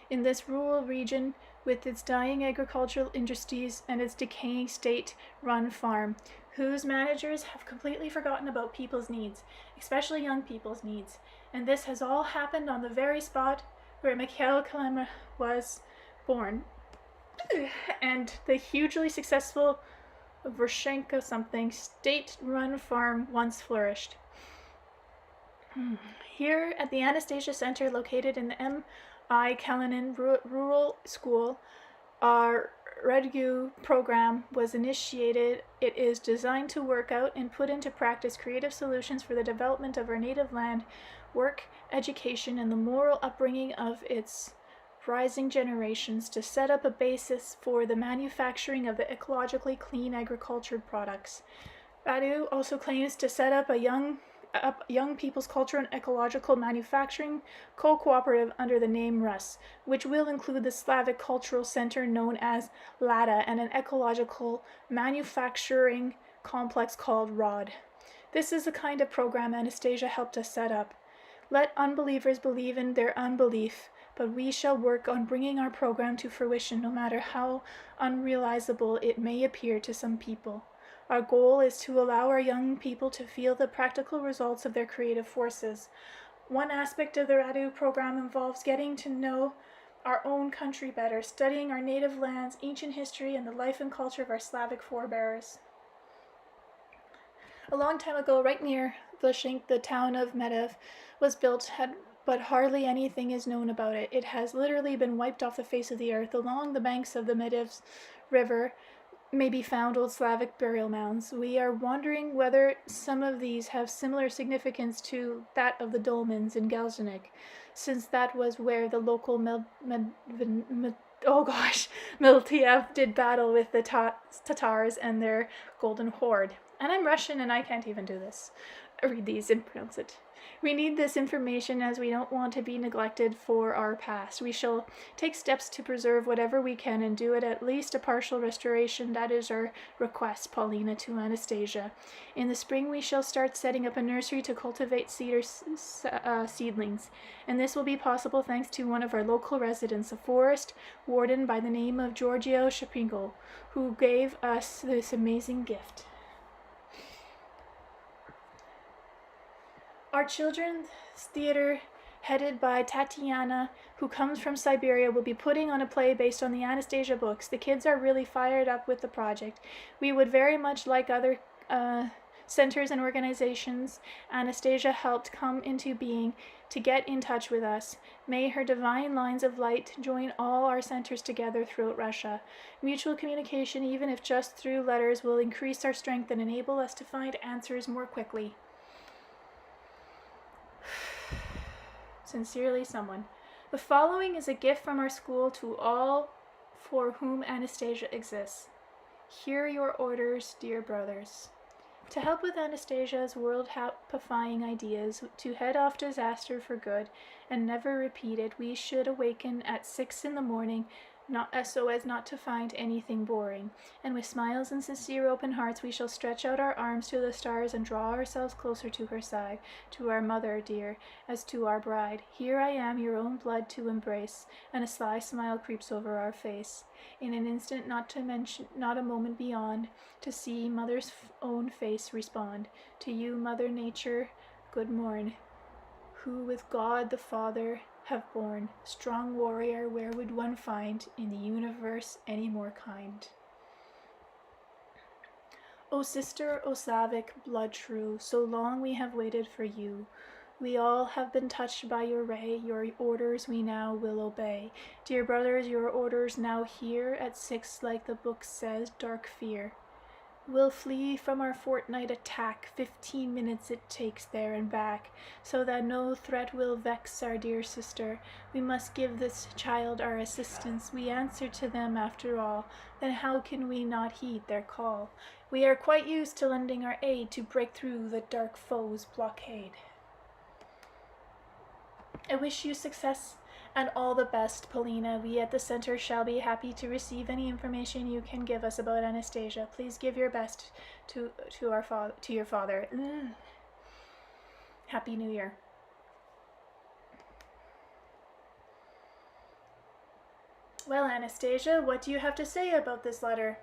in this rural region with its dying agricultural industries and its decaying state-run farm, whose managers have completely forgotten about people's needs, especially young people's needs. And this has all happened on the very spot where Mikhail Kalema was born. And the hugely successful Vershenka something state-run farm once flourished. Here at the Anastasia Center, located in the M.I. Kalinin Rural School, our Redgu program was initiated. It is designed to work out and put into practice creative solutions for the development of our native land, work, education, and the moral upbringing of its rising generations, to set up a basis for the manufacturing of the ecologically clean agricultural products. Radu also claims to set up a young people's culture and ecological manufacturing co-cooperative under the name RUS, which will include the Slavic Cultural Center known as LADA and an ecological manufacturing complex called ROD. This is the kind of program Anastasia helped us set up. Let unbelievers believe in their unbelief, but we shall work on bringing our program to fruition, no matter how unrealizable it may appear to some people. Our goal is to allow our young people to feel the practical results of their creative forces. One aspect of the Radu program involves getting to know our own country better, studying our native lands, ancient history, and the life and culture of our Slavic forebears. A long time ago, right near Vlshink, the town of Medev was built, but hardly anything is known about it. It has literally been wiped off the face of the earth. Along the banks of the Medev River may be found old Slavic burial mounds. We are wondering whether some of these have similar significance to that of the dolmens in Gelzenik, since that was where the local Miltiev did battle with the Tatars and their Golden Horde. And I'm Russian and I can't even do this. Read these and pronounce it. We need this information as we don't want to be neglected for our past. We shall take steps to preserve whatever we can and do it at least a partial restoration. That is our request, Paulina, to Anastasia. In the spring we shall start setting up a nursery to cultivate cedar seedlings, and this will be possible thanks to one of our local residents, a forest warden by the name of Giorgio Shapringo, who gave us this amazing gift. Our children's theater, headed by Tatiana, who comes from Siberia, will be putting on a play based on the Anastasia books. The kids are really fired up with the project. We would very much like other centers and organizations Anastasia helped come into being to get in touch with us. May her divine lines of light join all our centers together throughout Russia. Mutual communication, even if just through letters, will increase our strength and enable us to find answers more quickly. Sincerely, someone. The following is a gift from our school to all for whom Anastasia exists. Hear your orders, dear brothers. To help with Anastasia's world-happifying ideas, to head off disaster for good and never repeat it, we should awaken at 6 in the morning not so as not to find anything boring, and with smiles and sincere open hearts we shall stretch out our arms to the stars and draw ourselves closer to her side, to our mother dear, as to our bride. Here I am, your own blood to embrace, and a sly smile creeps over our face. In an instant, not a moment beyond, to see mother's own face respond. To you, Mother Nature, good morn, who with God the Father have borne. Strong warrior, where would one find in the universe any more kind? O sister, O Slavic blood true, so long we have waited for you. We all have been touched by your ray, your orders we now will obey. Dear brothers, your orders now here, at 6, like the book says, dark fear. We'll flee from our fortnight attack, 15 minutes it takes there and back, so that no threat will vex our dear sister. We must give this child our assistance, we answer to them after all, then how can we not heed their call? We are quite used to lending our aid to break through the dark foe's blockade. I wish you success and all the best, Polina. We at the center shall be happy to receive any information you can give us about Anastasia. Please give your best to your father. Happy New Year. Well, Anastasia, what do you have to say about this letter?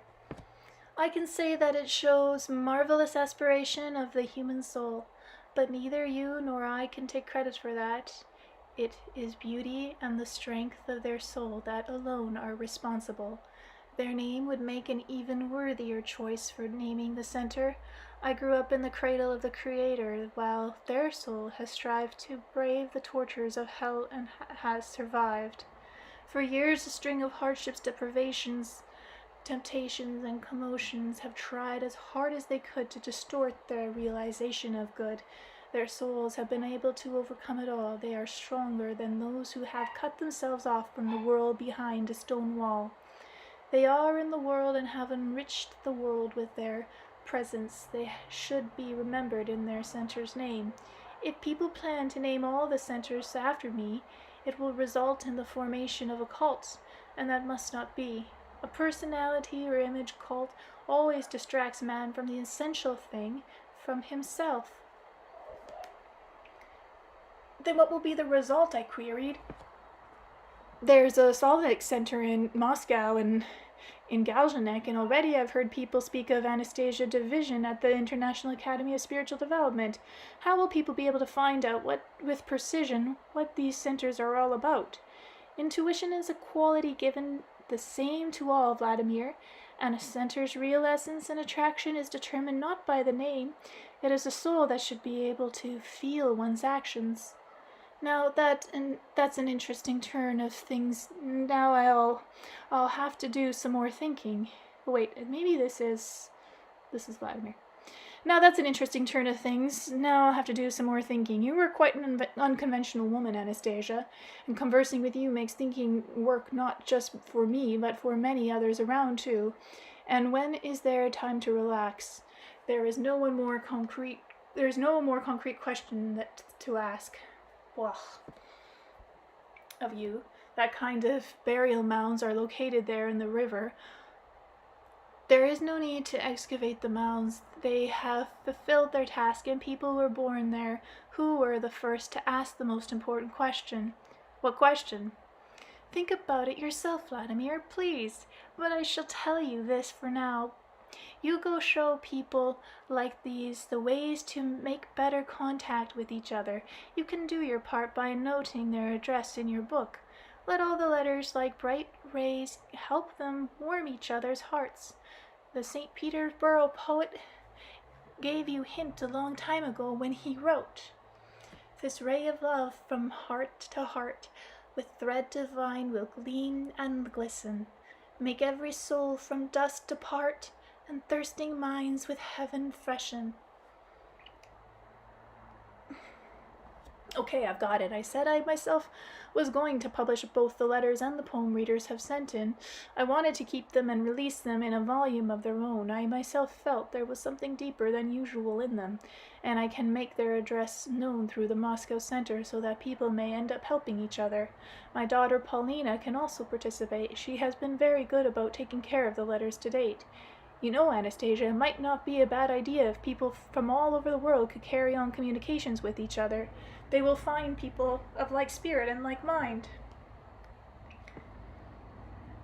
I can say that it shows marvelous aspiration of the human soul, but neither you nor I can take credit for that. It is beauty and the strength of their soul that alone are responsible. Their name would make an even worthier choice for naming the center. I grew up in the cradle of the Creator, while their soul has strived to brave the tortures of hell and has survived. For years, a string of hardships, deprivations, temptations, and commotions have tried as hard as they could to distort their realization of good. Their souls have been able to overcome it all. They are stronger than those who have cut themselves off from the world behind a stone wall. They are in the world and have enriched the world with their presence. They should be remembered in their center's name. If people plan to name all the centers after me, it will result in the formation of a cult, and that must not be. A personality or image cult always distracts man from the essential thing, from himself. Then what will be the result? I queried. There's a Slavic center in Moscow and in Galzhanek, and already I've heard people speak of Anastasia Division at the International Academy of Spiritual Development. How will people be able to find out with precision what these centers are all about? Intuition is a quality given the same to all, Vladimir, and a center's real essence and attraction is determined not by the name. It is the soul that should be able to feel one's actions. Now that's an interesting turn of things. Now I'll have to do some more thinking. Wait, maybe this is Vladimir. Now that's an interesting turn of things. Now I'll have to do some more thinking. You were quite an unconventional woman, Anastasia, and conversing with you makes thinking work not just for me, but for many others around too. And when is there time to relax? There is no more concrete question to ask. Of you. That kind of burial mounds are located there in the river. There is no need to excavate the mounds. They have fulfilled their task, and people were born there who were the first to ask the most important question. What question? Think about it yourself, Vladimir, please. But I shall tell you this for now. You go show people like these the ways to make better contact with each other. You can do your part by noting their address in your book. Let all the letters like bright rays help them warm each other's hearts. The St. Petersburg poet gave you hint a long time ago when he wrote, "This ray of love from heart to heart with thread divine will gleam and glisten. Make every soul from dust depart, and thirsting minds with heaven freshen." Okay, I've got it. I said I myself was going to publish both the letters and the poem readers have sent in. I wanted to keep them and release them in a volume of their own. I myself felt there was something deeper than usual in them, and I can make their address known through the Moscow Center so that people may end up helping each other. My daughter Paulina can also participate. She has been very good about taking care of the letters to date. You know, Anastasia, it might not be a bad idea if people from all over the world could carry on communications with each other. They will find people of like spirit and like mind.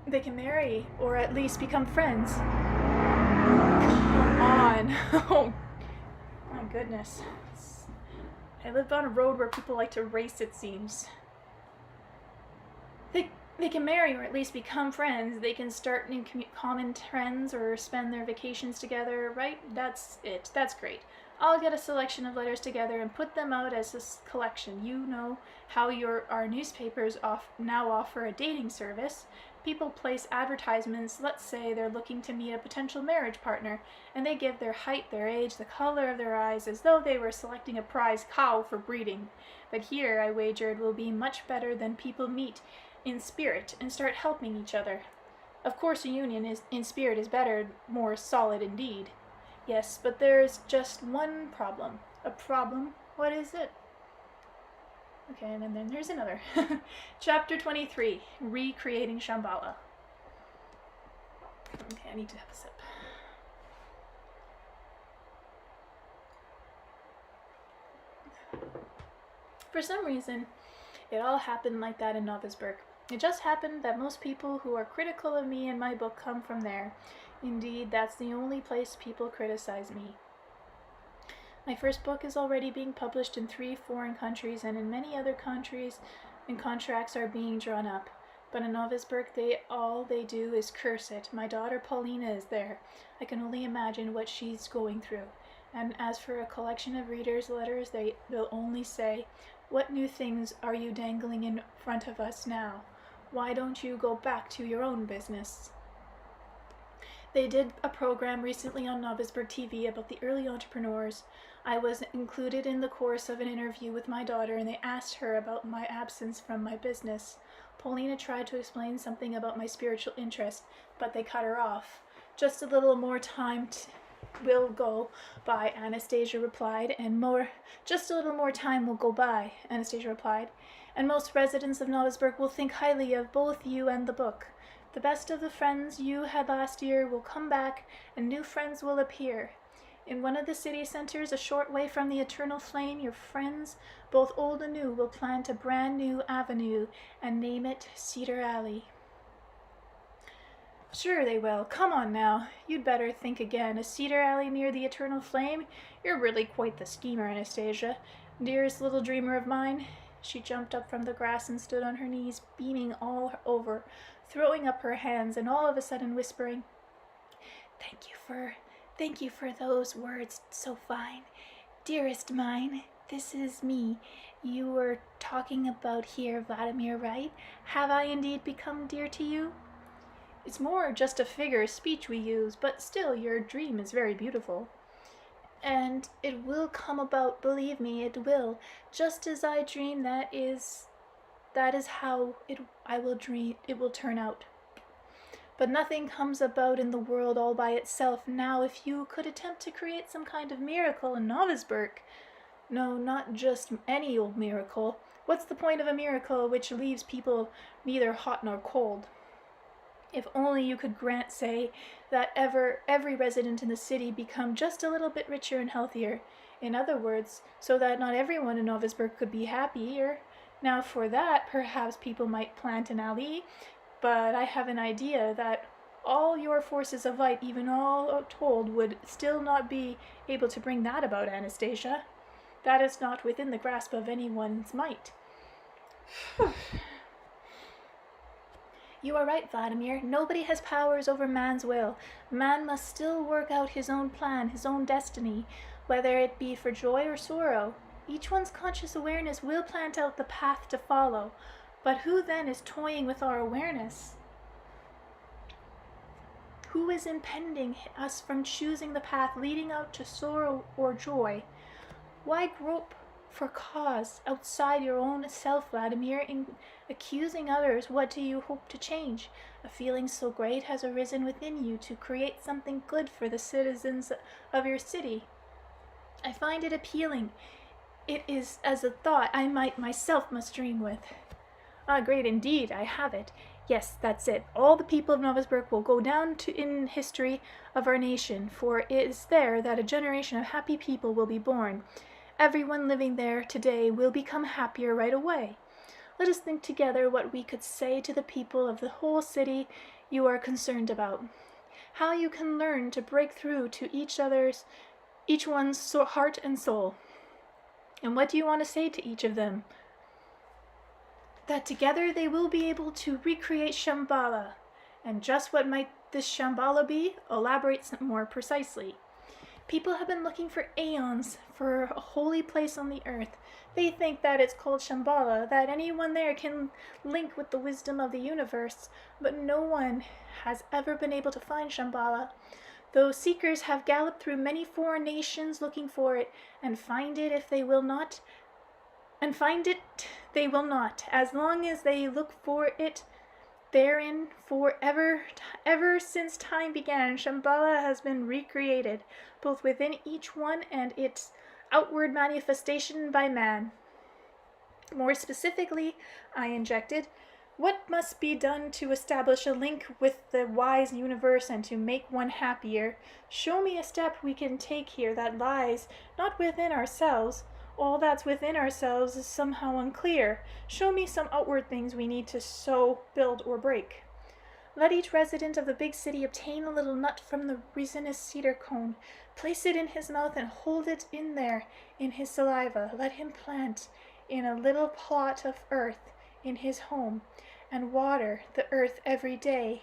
They can marry, or at least become friends. Come on. Oh, my goodness. I lived on a road where people like to race, it seems. They can marry or at least become friends. They can start new common trends or spend their vacations together, right? That's it. That's great. I'll get a selection of letters together and put them out as a collection. You know how our newspapers now offer a dating service. People place advertisements, let's say they're looking to meet a potential marriage partner, and they give their height, their age, the color of their eyes, as though they were selecting a prize cow for breeding. But here, I wager, it will be much better than people meet in spirit and start helping each other. Of course, a union in spirit is better, more solid indeed. Yes, but there's just one problem. A problem? What is it? Okay, and then there's another. Chapter 23, Recreating Shambhala. Okay, I need to have a sip. For some reason, it all happened like that in Novosburg. It just happened that most people who are critical of me and my book come from there. Indeed, that's the only place people criticize me. My first book is already being published in 3 foreign countries, and in many other countries, and contracts are being drawn up. But in Novosburg, all they do is curse it. My daughter Paulina is there. I can only imagine what she's going through. And as for a collection of readers' letters, they will only say, "What new things are you dangling in front of us now? Why don't you go back to your own business?" They did a program recently on Novosburg TV about the early entrepreneurs. I was included in the course of an interview with my daughter, and they asked her about my absence from my business. Paulina tried to explain something about my spiritual interest, but they cut her off. "Just a little more time will go by," Anastasia replied, "Just a little more time will go by," Anastasia replied, "and most residents of Novosburg will think highly of both you and the book. The best of the friends you had last year will come back, and new friends will appear. In one of the city centers, a short way from the eternal flame, your friends, both old and new, will plant a brand new avenue and name it Cedar Alley." "Sure they will. Come on now. You'd better think again. A cedar alley near the eternal flame? You're really quite the schemer, Anastasia. Dearest little dreamer of mine." She jumped up from the grass and stood on her knees, beaming all over, throwing up her hands, and all of a sudden whispering, Thank you for those words so fine. Dearest mine, this is me. You were talking about here, Vladimir, right? Have I indeed become dear to you?" "It's more just a figure of speech we use, but still your dream is very beautiful." "And it will come about, believe me, it will. Just as I dream, that is how it will turn out. But nothing comes about in the world all by itself. Now, if you could attempt to create some kind of miracle in Novosburg, no, not just any old miracle. What's the point of a miracle which leaves people neither hot nor cold? If only you could grant, say, that every resident in the city become just a little bit richer and healthier. In other words, so that not everyone in Novosburg could be happier. Now, for that, perhaps people might plant an alley, but I have an idea that all your forces of light, even all told, would still not be able to bring that about, Anastasia. That is not within the grasp of anyone's might." "You are right, Vladimir. Nobody has powers over man's will. Man must still work out his own plan, his own destiny, whether it be for joy or sorrow. Each one's conscious awareness will plant out the path to follow. But who then is toying with our awareness? Who is impeding us from choosing the path leading out to sorrow or joy? Why grope for cause outside your own self, Vladimir, in accusing others. What do you hope to change? A feeling so great has arisen within you to create something good for the citizens of your city. I find it appealing. It is as a thought I might myself must dream with. Ah, great indeed, I have it. Yes, that's it. All the people of Novosburg will go down in history of our nation, for it is there that a generation of happy people will be born. Everyone living there today will become happier right away. Let us think together what we could say to the people of the whole city you are concerned about. How you can learn to break through to each one's heart and soul. And what do you want to say to each of them? That together they will be able to recreate Shambhala. And just what might this Shambhala be? Elaborate more precisely. People have been looking for aeons for a holy place on the earth. They think that it's called Shambhala, that anyone there can link with the wisdom of the universe, but no one has ever been able to find Shambhala. Though seekers have galloped through many foreign nations looking for it, and find it they will not. As long as they look for it therein ever since time began, Shambhala has been recreated, both within each one and its outward manifestation by man. More specifically, I injected, what must be done to establish a link with the wise universe and to make one happier? Show me a step we can take here that lies not within ourselves. All that's within ourselves is somehow unclear. Show me some outward things we need to sow, build, or break. Let each resident of the big city obtain a little nut from the resinous cedar cone, place it in his mouth and hold it in there in his saliva. Let him plant in a little plot of earth in his home and water the earth every day.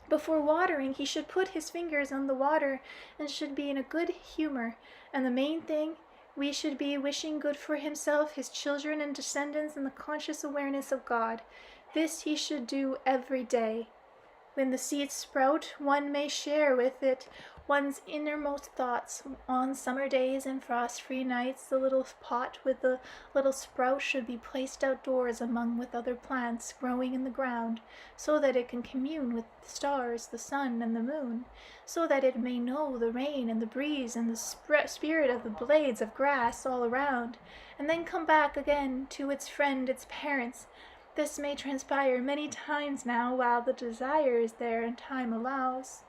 Before watering, he should put his fingers on the water and should be in a good humor. And the main thing, we should be wishing good for himself, his children and descendants, and the conscious awareness of God. This he should do every day. When the seeds sprout, one may share with it one's innermost thoughts. On summer days and frost-free nights, the little pot with the little sprout should be placed outdoors among with other plants growing in the ground, so that it can commune with the stars, the sun, and the moon, so that it may know the rain and the breeze and the spirit of the blades of grass all around, and then come back again to its friend, its parents. This may transpire many times now while the desire is there and time allows.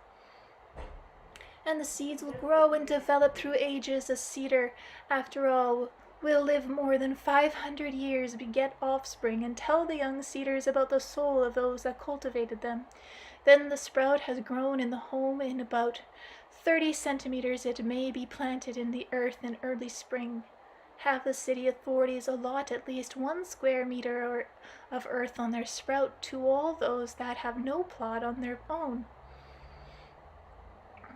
And the seeds will grow and develop through ages. A cedar, after all, will live more than 500 years, beget offspring, and tell the young cedars about the soul of those that cultivated them. Then the sprout has grown in the home. In about 30 centimeters it may be planted in the earth in early spring. Have the city authorities allot at least 1 square meter of earth on their sprout to all those that have no plot on their own.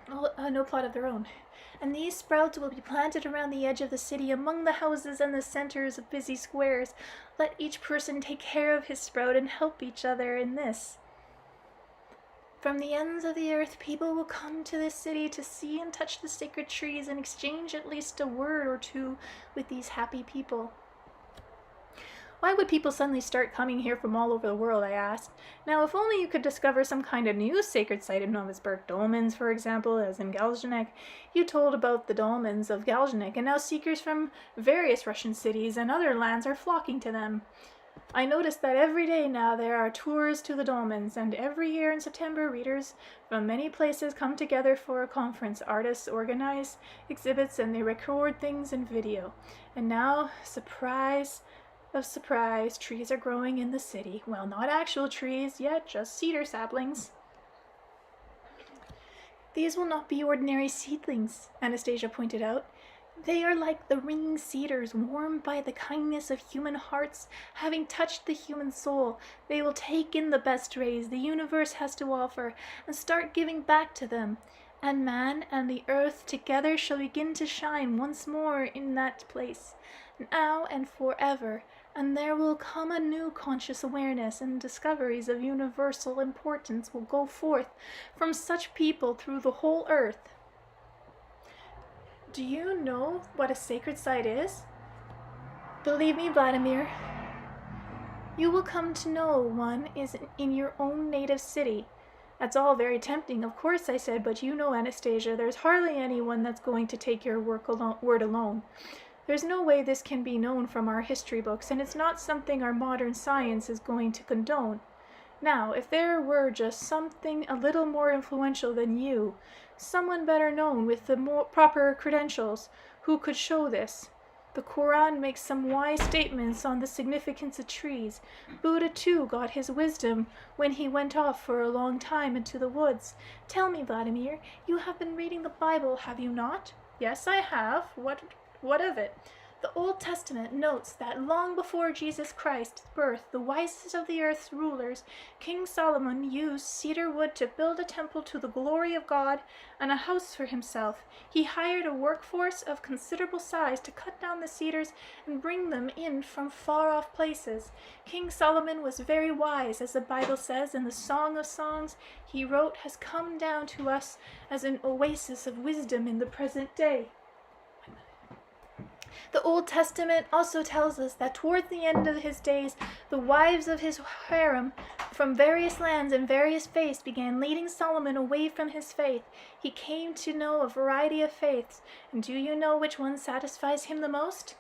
No plot of their own. And these sprouts will be planted around the edge of the city, among the houses and the centers of busy squares. Let each person take care of his sprout and help each other in this. From the ends of the earth, people will come to this city to see and touch the sacred trees and exchange at least a word or two with these happy people. Why would people suddenly start coming here from all over the world, I asked. Now, if only you could discover some kind of new sacred site in Novosburg, dolmens, for example, as in Galzhenik. You told about the dolmens of Galzhenik, and now seekers from various Russian cities and other lands are flocking to them. I noticed that every day now there are tours to the dolmens, and every year in September readers from many places come together for a conference. Artists organize exhibits and they record things in video. And now, surprise of surprise, trees are growing in the city. Well, not actual trees yet, just cedar saplings. These will not be ordinary seedlings, Anastasia pointed out. They are like the ringing cedars, warmed by the kindness of human hearts, having touched the human soul. They will take in the best rays the universe has to offer and start giving back to them. And man and the earth together shall begin to shine once more in that place, now and forever. And there will come a new conscious awareness, and discoveries of universal importance will go forth from such people through the whole earth. Do you know what a sacred site is? Believe me, Vladimir, you will come to know one is in your own native city. That's all very tempting, of course, I said, but you know, Anastasia, there's hardly anyone that's going to take your word alone. There's no way this can be known from our history books, and it's not something our modern science is going to condone. Now, if there were just something a little more influential than you, someone better known with the proper credentials, who could show this. The Quran makes some wise statements on the significance of trees. Buddha, too, got his wisdom when he went off for a long time into the woods. Tell me, Vladimir, you have been reading the Bible, have you not? Yes, I have. What of it? The Old Testament notes that long before Jesus Christ's birth, the wisest of the earth's rulers, King Solomon, used cedar wood to build a temple to the glory of God and a house for himself. He hired a workforce of considerable size to cut down the cedars and bring them in from far-off places. King Solomon was very wise, as the Bible says in the Song of Songs he wrote has come down to us as an oasis of wisdom in the present day. The Old Testament also tells us that toward the end of his days, the wives of his harem from various lands and various faiths began leading Solomon away from his faith. He came to know a variety of faiths, and do you know which one satisfies him the most?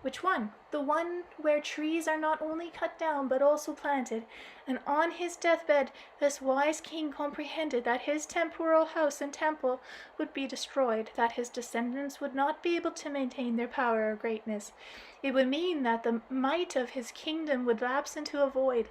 Which one? The one where trees are not only cut down but also planted. And on his deathbed, this wise king comprehended that his temporal house and temple would be destroyed, that his descendants would not be able to maintain their power or greatness. It would mean that the might of his kingdom would lapse into a void,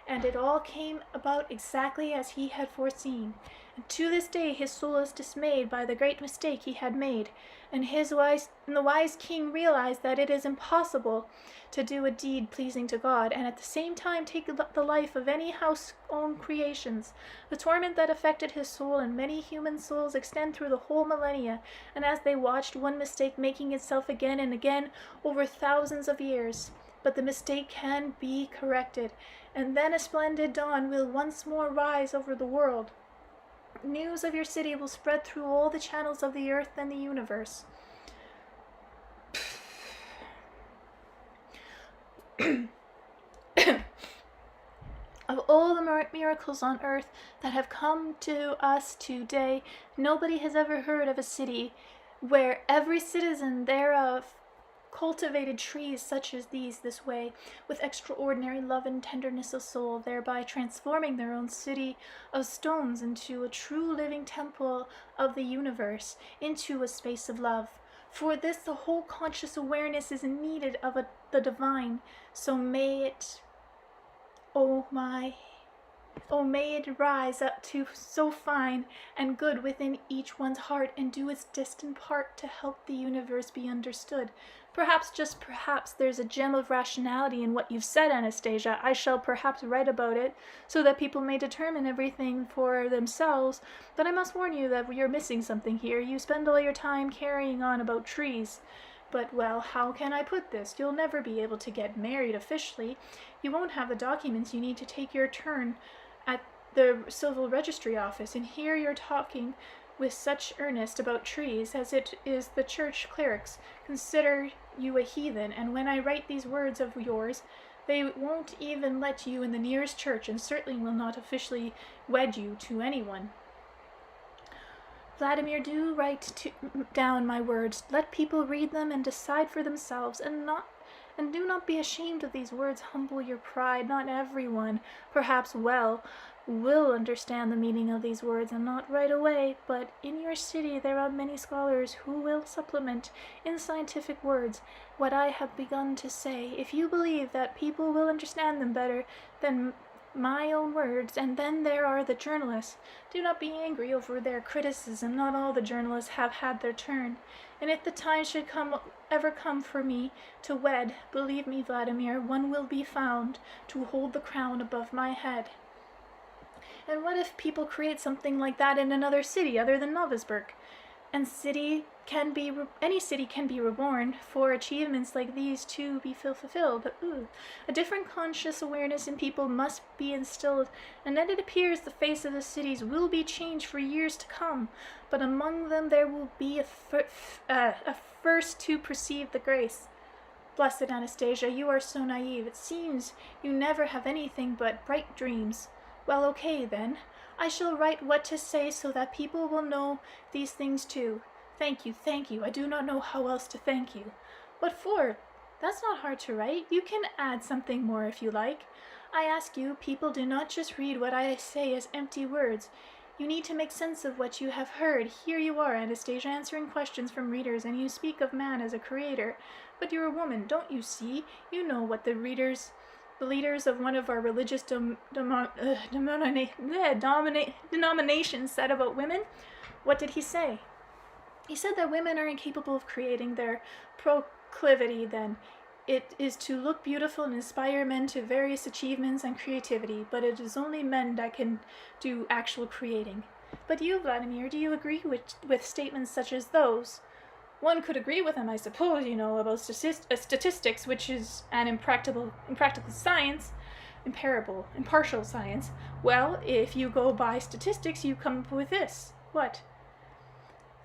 and it all came about exactly as he had foreseen. And to this day his soul is dismayed by the great mistake he had made, and the wise king realized that it is impossible to do a deed pleasing to God, and at the same time take the life of any house-owned creations. The torment that affected his soul and many human souls extend through the whole millennia, and as they watched one mistake making itself again and again over thousands of years. But the mistake can be corrected, and then a splendid dawn will once more rise over the world. News of your city will spread through all the channels of the earth and the universe. Of all the miracles on earth that have come to us today, nobody has ever heard of a city where every citizen thereof cultivated trees such as these this way, with extraordinary love and tenderness of soul, thereby transforming their own city of stones into a true living temple of the universe, into a space of love. For this the whole conscious awareness is needed of the divine, so may it, may it rise up to so fine and good within each one's heart, and do its distant part to help the universe be understood. Perhaps, just perhaps, there's a gem of rationality in what you've said, Anastasia. I shall perhaps write about it, so that people may determine everything for themselves, but I must warn you that you're missing something here. You spend all your time carrying on about trees. But, well, how can I put this? You'll never be able to get married officially. You won't have the documents you need to take your turn at the civil registry office, and here you're talking with such earnest about trees as it is the church clerics consider you a heathen, and when I write these words of yours, they won't even let you in the nearest church, and certainly will not officially wed you to anyone. Vladimir, do write down my words. Let people read them and decide for themselves, and do not be ashamed of these words. Humble your pride. Not everyone, perhaps will understand the meaning of these words, and not right away, but in your city there are many scholars who will supplement in scientific words what I have begun to say, if you believe that people will understand them better than my own words. And then there are the journalists. Do not be angry over their criticism. Not all the journalists have had their turn, and if the time should ever come for me to wed, believe me, Vladimir, one will be found to hold the crown above my head. And what if people create something like that in another city other than Novosburg? And any city can be reborn for achievements like these to be fulfilled. A different conscious awareness in people must be instilled, and then it appears the face of the cities will be changed for years to come, but among them there will be a first to perceive the grace. Blessed Anastasia, you are so naive. It seems you never have anything but bright dreams. Well, okay, then. I shall write what to say so that people will know these things too. Thank you, thank you. I do not know how else to thank you. What for? That's not hard to write. You can add something more if you like. I ask you, people do not just read what I say as empty words. You need to make sense of what you have heard. Here you are, Anastasia, answering questions from readers, and you speak of man as a creator. But you're a woman, don't you see? You know what the leaders of one of our religious denominations said about women. What did he say? He said that women are incapable of creating their proclivity, then. It is to look beautiful and inspire men to various achievements and creativity, but it is only men that can do actual creating. But you, Vladimir, do you agree with statements such as those? One could agree with them, I suppose, about statistics, which is an impractical science, impartial science. Well, if you go by statistics, you come up with this. What?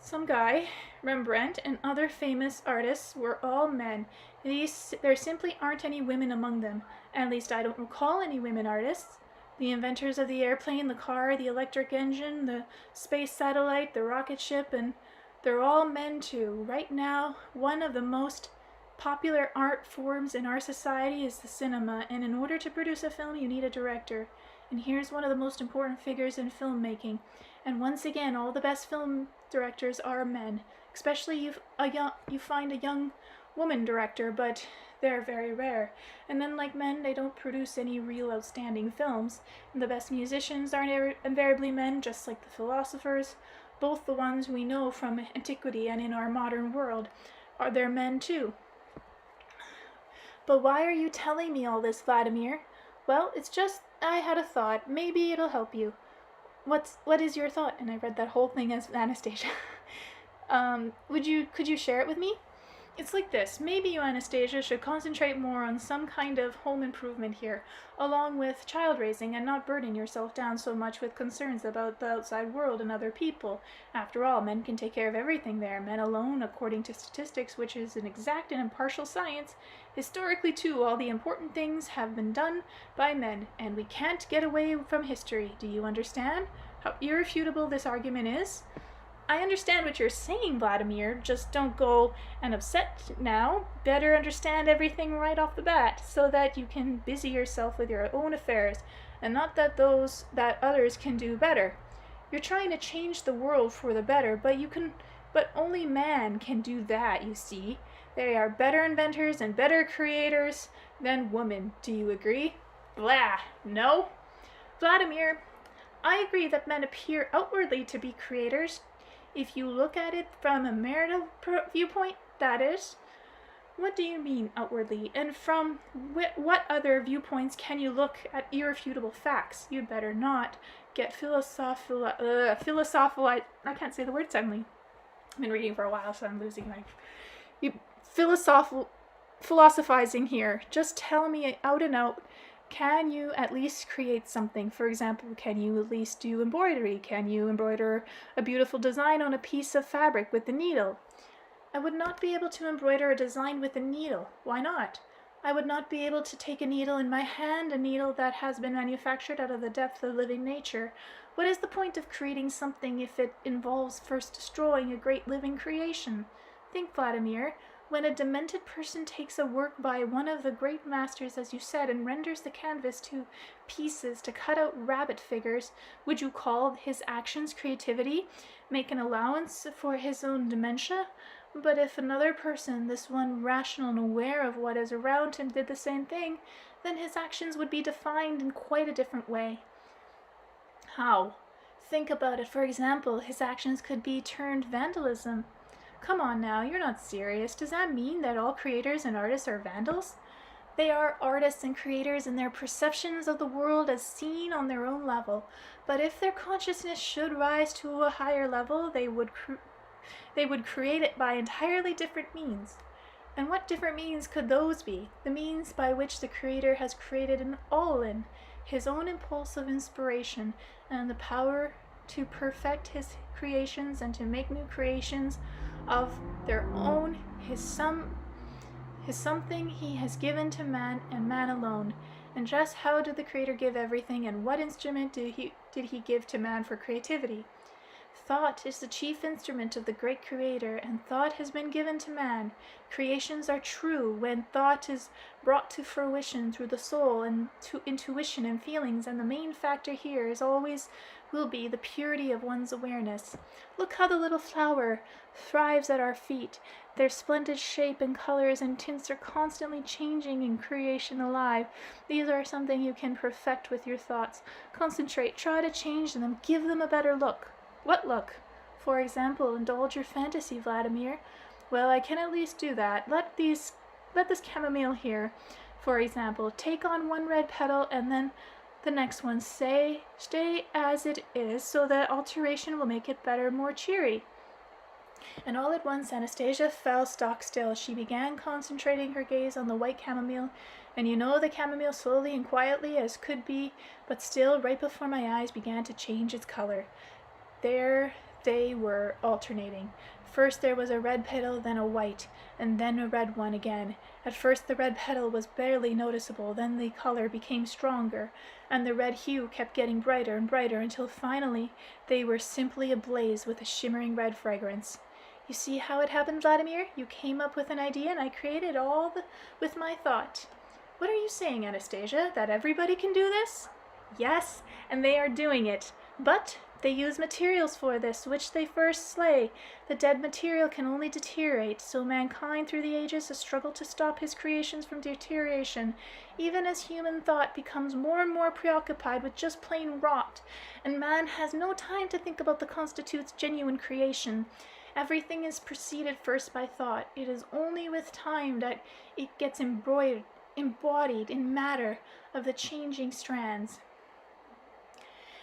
Some guy, Rembrandt, and other famous artists were all men. There simply aren't any women among them. At least I don't recall any women artists. The inventors of the airplane, the car, the electric engine, the space satellite, the rocket ship, and they're all men too. Right now, one of the most popular art forms in our society is the cinema, and in order to produce a film, you need a director. And here's one of the most important figures in filmmaking. And once again, all the best film directors are men. Especially you find a young woman director, but they're very rare. And unlike men, they don't produce any real outstanding films. And the best musicians aren't invariably men, just like the philosophers. Both the ones we know from antiquity and in our modern world are their men too. But why are you telling me all this, Vladimir? Well, it's just I had a thought. Maybe it'll help you. What is your thought? And I read that whole thing as Anastasia. Could you share it with me? It's like this. Maybe you, Anastasia, should concentrate more on some kind of home improvement here, along with child raising, and not burden yourself down so much with concerns about the outside world and other people. After all, men can take care of everything there. Men alone, according to statistics, which is an exact and impartial science. Historically, too, all the important things have been done by men, and we can't get away from history. Do you understand how irrefutable this argument is? I understand what you're saying, Vladimir. Just don't go and upset now. Better understand everything right off the bat, so that you can busy yourself with your own affairs, and not that others can do better. You're trying to change the world for the better, but only man can do that, you see. They are better inventors and better creators than women. Do you agree? Blah. No? Vladimir, I agree that men appear outwardly to be creators. If you look at it from a marital viewpoint, that is. What do you mean outwardly? And from what other viewpoints can you look at irrefutable facts? You'd better not get philosophical. I can't say the word suddenly. I've been reading for a while, so I'm losing my philosophizing here. Just tell me out and out. Can you at least create something? For example, can you at least do embroidery? Can you embroider a beautiful design on a piece of fabric with the needle? I would not be able to embroider a design with a needle. Why not? I would not be able to take a needle in my hand, a needle that has been manufactured out of the depth of living nature. What is the point of creating something if it involves first destroying a great living creation? Think, Vladimir. When a demented person takes a work by one of the great masters, as you said, and renders the canvas to pieces to cut out rabbit figures, would you call his actions creativity? Make an allowance for his own dementia? But if another person, this one rational and aware of what is around him, did the same thing, then his actions would be defined in quite a different way. How? Think about it. For example, his actions could be turned vandalism. Come on now, you're not serious. Does that mean that all creators and artists are vandals? They are artists and creators in their perceptions of the world as seen on their own level. But if their consciousness should rise to a higher level, they would create it by entirely different means. And what different means could those be? The means by which the creator has created an all-in, his own impulse of inspiration, and the power to perfect his creations and to make new creations of their own, is something he has given to man and man alone. And just how did the Creator give everything, and what instrument did he give to man for creativity? Thought is the chief instrument of the great Creator, and thought has been given to man. Creations are true when thought is brought to fruition through the soul and to intuition and feelings, and the main factor here is always will be the purity of one's awareness. Look how the little flower thrives at our feet. Their splendid shape and colors and tints are constantly changing in creation alive. These are something you can perfect with your thoughts. Concentrate, try to change them, give them a better look. What look? For example, indulge your fantasy, Vladimir. Well, I can at least do that. Let this chamomile here, for example, take on one red petal and then the next one. Stay as it is, so that alteration will make it better, more cheery. And all at once Anastasia fell stock still. She began concentrating her gaze on the white chamomile, and the chamomile slowly and quietly as could be, but still right before my eyes began to change its color. There they were alternating. First there was a red petal, then a white, and then a red one again. At first the red petal was barely noticeable, then the color became stronger, and the red hue kept getting brighter and brighter until finally they were simply ablaze with a shimmering red fragrance. You see how it happened, Vladimir? You came up with an idea and I created with my thought. What are you saying, Anastasia? That everybody can do this? Yes, and they are doing it. But they use materials for this, which they first slay. The dead material can only deteriorate, so mankind through the ages has struggled to stop his creations from deterioration, even as human thought becomes more and more preoccupied with just plain rot, and man has no time to think about the constitutes genuine creation. Everything is preceded first by thought. It is only with time that it gets embodied in matter of the changing strands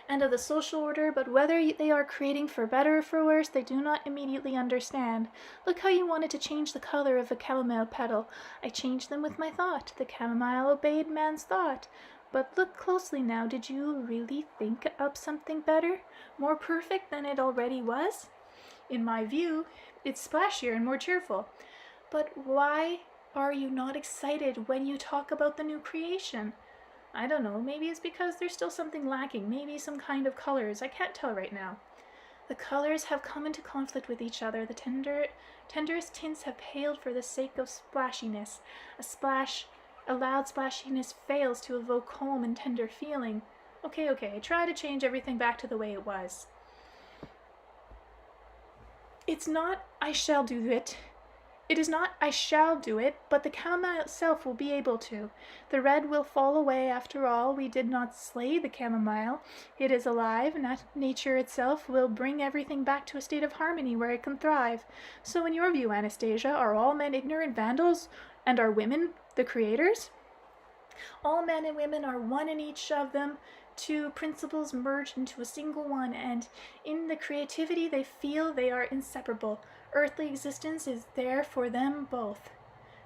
and of the social order, but whether they are creating for better or for worse, they do not immediately understand. Look how you wanted to change the color of a chamomile petal. I changed them with my thought. The chamomile obeyed man's thought. But look closely now. Did you really think up something better? More perfect than it already was? In my view, it's splashier and more cheerful. But why are you not excited when you talk about the new creation? I don't know, maybe it's because there's still something lacking, maybe some kind of colors. I can't tell right now. The colors have come into conflict with each other. The tenderest tints have paled for the sake of splashiness. A loud splashiness fails to evoke calm and tender feeling. Okay, try to change everything back to the way it was. It's not, I shall do it. It is not, I shall do it, but the chamomile itself will be able to. The red will fall away after all. We did not slay the chamomile. It is alive, and nature itself will bring everything back to a state of harmony where it can thrive. So in your view, Anastasia, are all men ignorant vandals, and are women the creators? All men and women are one in each of them, two principles merged into a single one, and in the creativity they feel they are inseparable. Earthly existence is there for them both.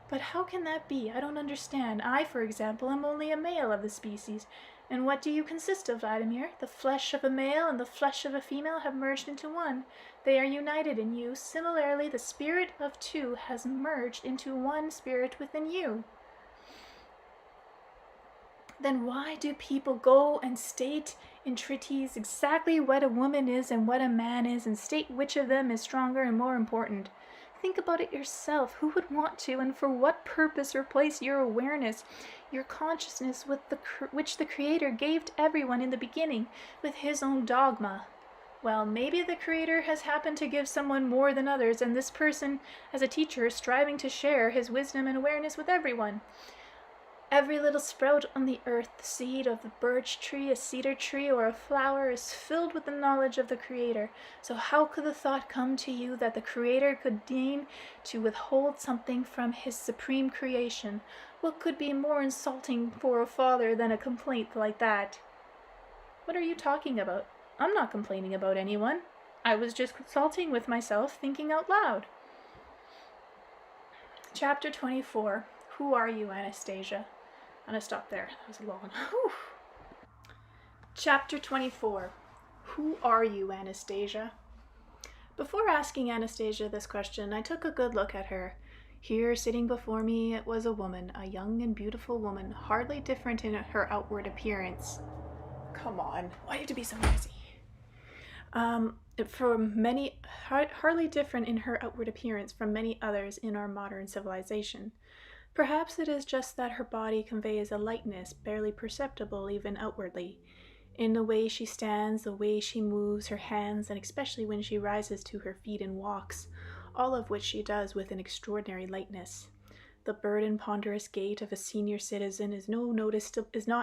But how can that be? I don't understand. I, for example, am only a male of the species. And what do you consist of, Vladimir? The flesh of a male and the flesh of a female have merged into one. They are united in you. Similarly, the spirit of two has merged into one spirit within you. Then why do people go and state in treaties exactly what a woman is and what a man is, and state which of them is stronger and more important? Think about it yourself. Who would want to, and for what purpose, replace your awareness, your consciousness with which the Creator gave to everyone in the beginning, with his own dogma? Well, maybe the Creator has happened to give someone more than others, and this person, as a teacher, is striving to share his wisdom and awareness with everyone. Every little sprout on the earth, the seed of a birch tree, a cedar tree, or a flower, is filled with the knowledge of the Creator. So how could the thought come to you that the Creator could deign to withhold something from his supreme creation? What could be more insulting for a father than a complaint like that? What are you talking about? I'm not complaining about anyone. I was just consulting with myself, thinking out loud. Chapter 24. Who are you, Anastasia? I'm going to stop there. That was long. Whew. Chapter 24. Who are you, Anastasia? Before asking Anastasia this question, I took a good look at her. Here, sitting before me, was a woman, a young and beautiful woman, hardly different in her outward appearance. Come on, why do you have to be so noisy? Hardly different in her outward appearance from many others in our modern civilization. Perhaps it is just that her body conveys a lightness barely perceptible even outwardly, in the way she stands, the way she moves her hands, and especially when she rises to her feet and walks, all of which she does with an extraordinary lightness. The burdened, ponderous gait of a senior citizen is no noticeability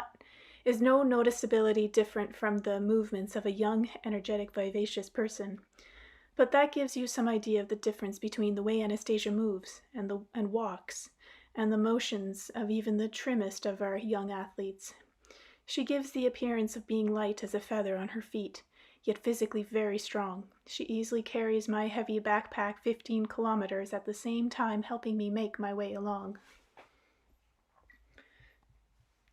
different from the movements of a young, energetic, vivacious person. But that gives you some idea of the difference between the way Anastasia moves and walks, and the motions of even the trimmest of our young athletes. She gives the appearance of being light as a feather on her feet, yet physically very strong. She easily carries my heavy backpack 15 kilometers at the same time helping me make my way along.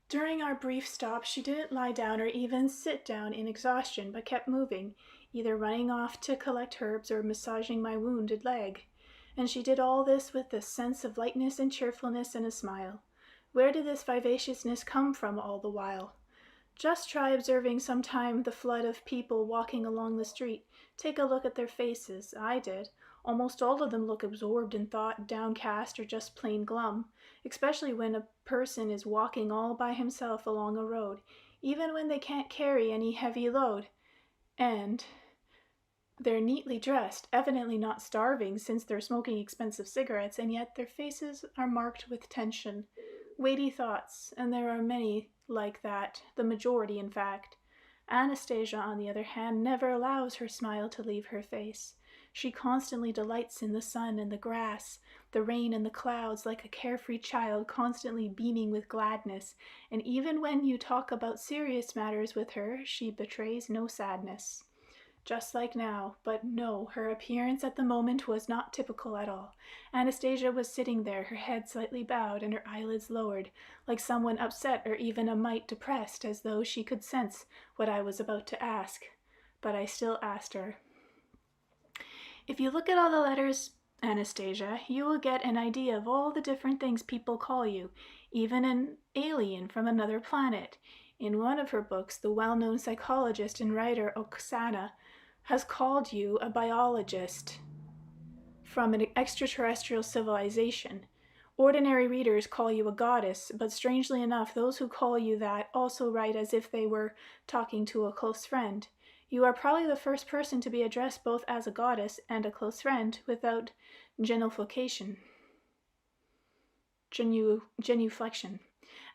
During our brief stop, she didn't lie down or even sit down in exhaustion, but kept moving, either running off to collect herbs or massaging my wounded leg. And she did all this with a sense of lightness and cheerfulness and a smile. Where did this vivaciousness come from all the while? Just try observing sometime the flood of people walking along the street. Take a look at their faces. I did. Almost all of them look absorbed in thought, downcast, or just plain glum, especially when a person is walking all by himself along a road, even when they can't carry any heavy load. And they're neatly dressed, evidently not starving since they're smoking expensive cigarettes, and yet their faces are marked with tension, weighty thoughts, and there are many like that, the majority in fact. Anastasia, on the other hand, never allows her smile to leave her face. She constantly delights in the sun and the grass, the rain and the clouds, like a carefree child constantly beaming with gladness, and even when you talk about serious matters with her, she betrays no sadness. Just like now, but no, her appearance at the moment was not typical at all. Anastasia was sitting there, her head slightly bowed and her eyelids lowered, like someone upset or even a mite depressed, as though she could sense what I was about to ask. But I still asked her. If you look at all the letters, Anastasia, you will get an idea of all the different things people call you, even an alien from another planet. In one of her books, the well-known psychologist and writer Oksana has called you a biologist from an extraterrestrial civilization. Ordinary readers call you a goddess, but strangely enough, those who call you that also write as if they were talking to a close friend. You are probably the first person to be addressed both as a goddess and a close friend without genuflection.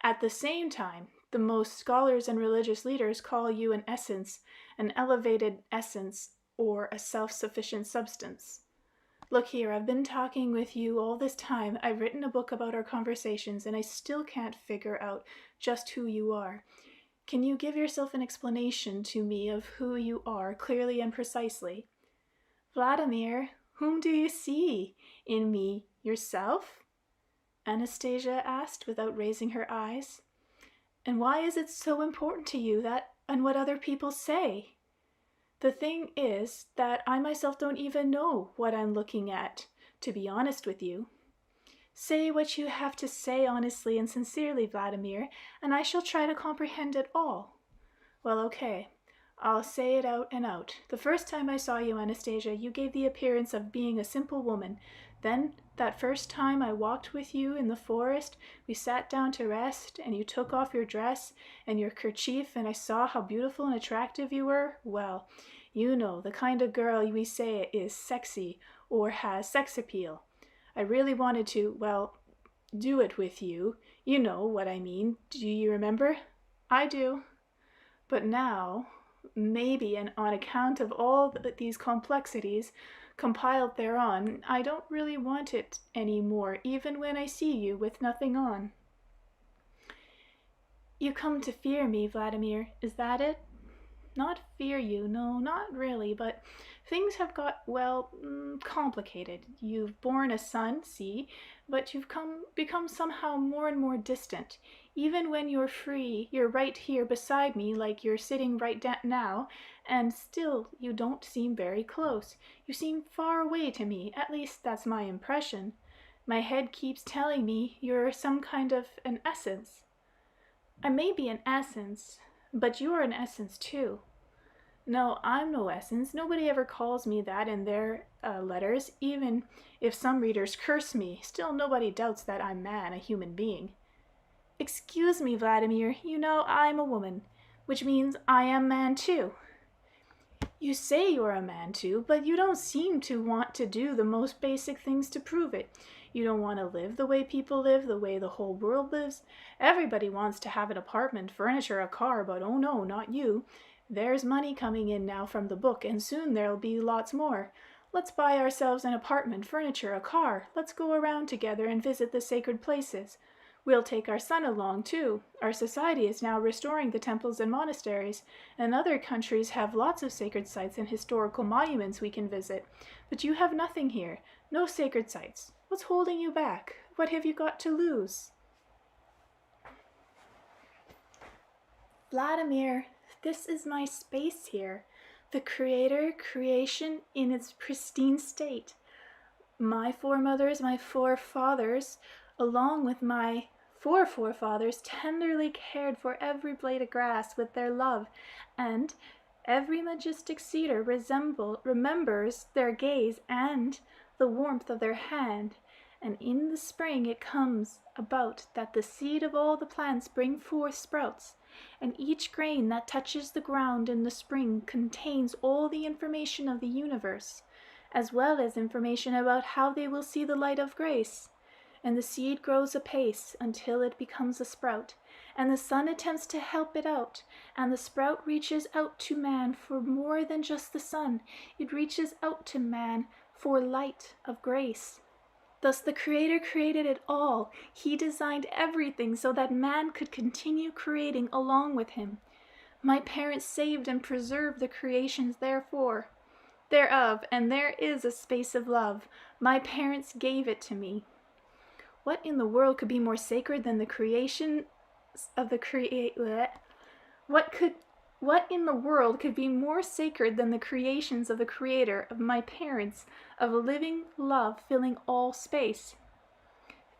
At the same time, the most scholars and religious leaders call you an essence, an elevated essence, or a self-sufficient substance. Look here, I've been talking with you all this time. I've written a book about our conversations, and I still can't figure out just who you are. Can you give yourself an explanation to me of who you are, clearly and precisely? Vladimir, whom do you see? In me, yourself? Anastasia asked without raising her eyes. And why is it so important to you that and what other people say? The thing is that I myself don't even know what I'm looking at, to be honest with you. Say what you have to say honestly and sincerely, Vladimir, and I shall try to comprehend it all. Well, okay. I'll say it out and out. The first time I saw you, Anastasia, you gave the appearance of being a simple woman. Then, that first time I walked with you in the forest, we sat down to rest, and you took off your dress and your kerchief, and I saw how beautiful and attractive you were. Well, you know, the kind of girl we say is sexy or has sex appeal. I really wanted to, well, do it with you. You know what I mean. Do you remember? I do. But now, maybe, and on account of all these complexities compiled thereon, I don't really want it any more, even when I see you with nothing on. You come to fear me, Vladimir, is that it? Not fear you, no, not really, but things have got, well, complicated. You've borne a son, see, but you've become somehow more and more distant. Even when you're free, you're right here beside me like you're sitting right now, and still you don't seem very close. You seem far away to me, at least that's my impression. My head keeps telling me you're some kind of an essence. I may be an essence, but you're an essence too. No, I'm no essence. Nobody ever calls me that in their letters, even if some readers curse me. Still, nobody doubts that I'm man, a human being. Excuse me, Vladimir, you know I'm a woman, which means I am man too. You say you're a man too, but you don't seem to want to do the most basic things to prove it. You don't want to live the way people live, the way the whole world lives. Everybody wants to have an apartment, furniture, a car, but oh no, not you. There's money coming in now from the book, and soon there'll be lots more. Let's buy ourselves an apartment, furniture, a car. Let's go around together and visit the sacred places. We'll take our son along, too. Our society is now restoring the temples and monasteries, and other countries have lots of sacred sites and historical monuments we can visit. But you have nothing here. No sacred sites. What's holding you back? What have you got to lose? Vladimir, this is my space here. The creation in its pristine state. My foremothers, my forefathers, along with my forefathers, tenderly cared for every blade of grass with their love, and every majestic cedar remembers their gaze and the warmth of their hand. And in the spring it comes about that the seed of all the plants bring forth sprouts, and each grain that touches the ground in the spring contains all the information of the universe, as well as information about how they will see the light of grace. And the seed grows apace until it becomes a sprout, and the sun attempts to help it out, and the sprout reaches out to man for more than just the sun. It reaches out to man for light of grace. Thus the Creator created it all. He designed everything so that man could continue creating along with him. My parents saved and preserved the creations thereof, and there is a space of love. My parents gave it to me. What in the world could be more sacred than the creation of the What in the world could be more sacred than the creations of the Creator, of my parents, of living love filling all space?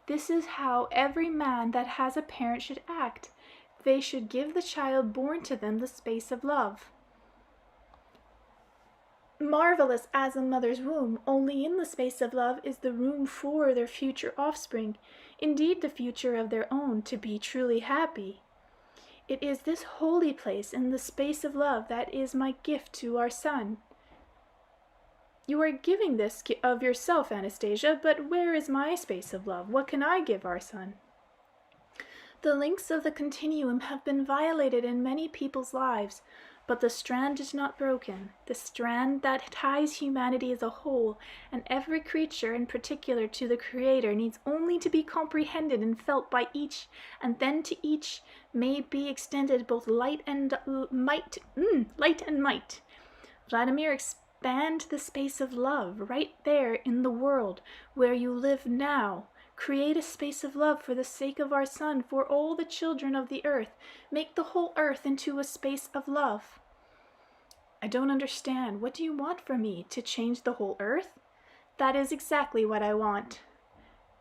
This is how every man that has a parent should act. They should give the child born to them the space of love. Marvelous as a mother's womb, only in the space of love is the room for their future offspring, indeed the future of their own, to be truly happy. It is this holy place in the space of love that is my gift to our son. You are giving this of yourself, Anastasia, but where is my space of love? What can I give our son? The links of the continuum have been violated in many people's lives, but the strand is not broken. The strand that ties humanity as a whole, and every creature in particular to the Creator, needs only to be comprehended and felt by each, and then to each may be extended both light and might. Vladimir, expand the space of love right there in the world where you live now. Create a space of love for the sake of our son, for all the children of the earth. Make the whole earth into a space of love. I don't understand. What do you want from me? To change the whole earth? That is exactly what I want.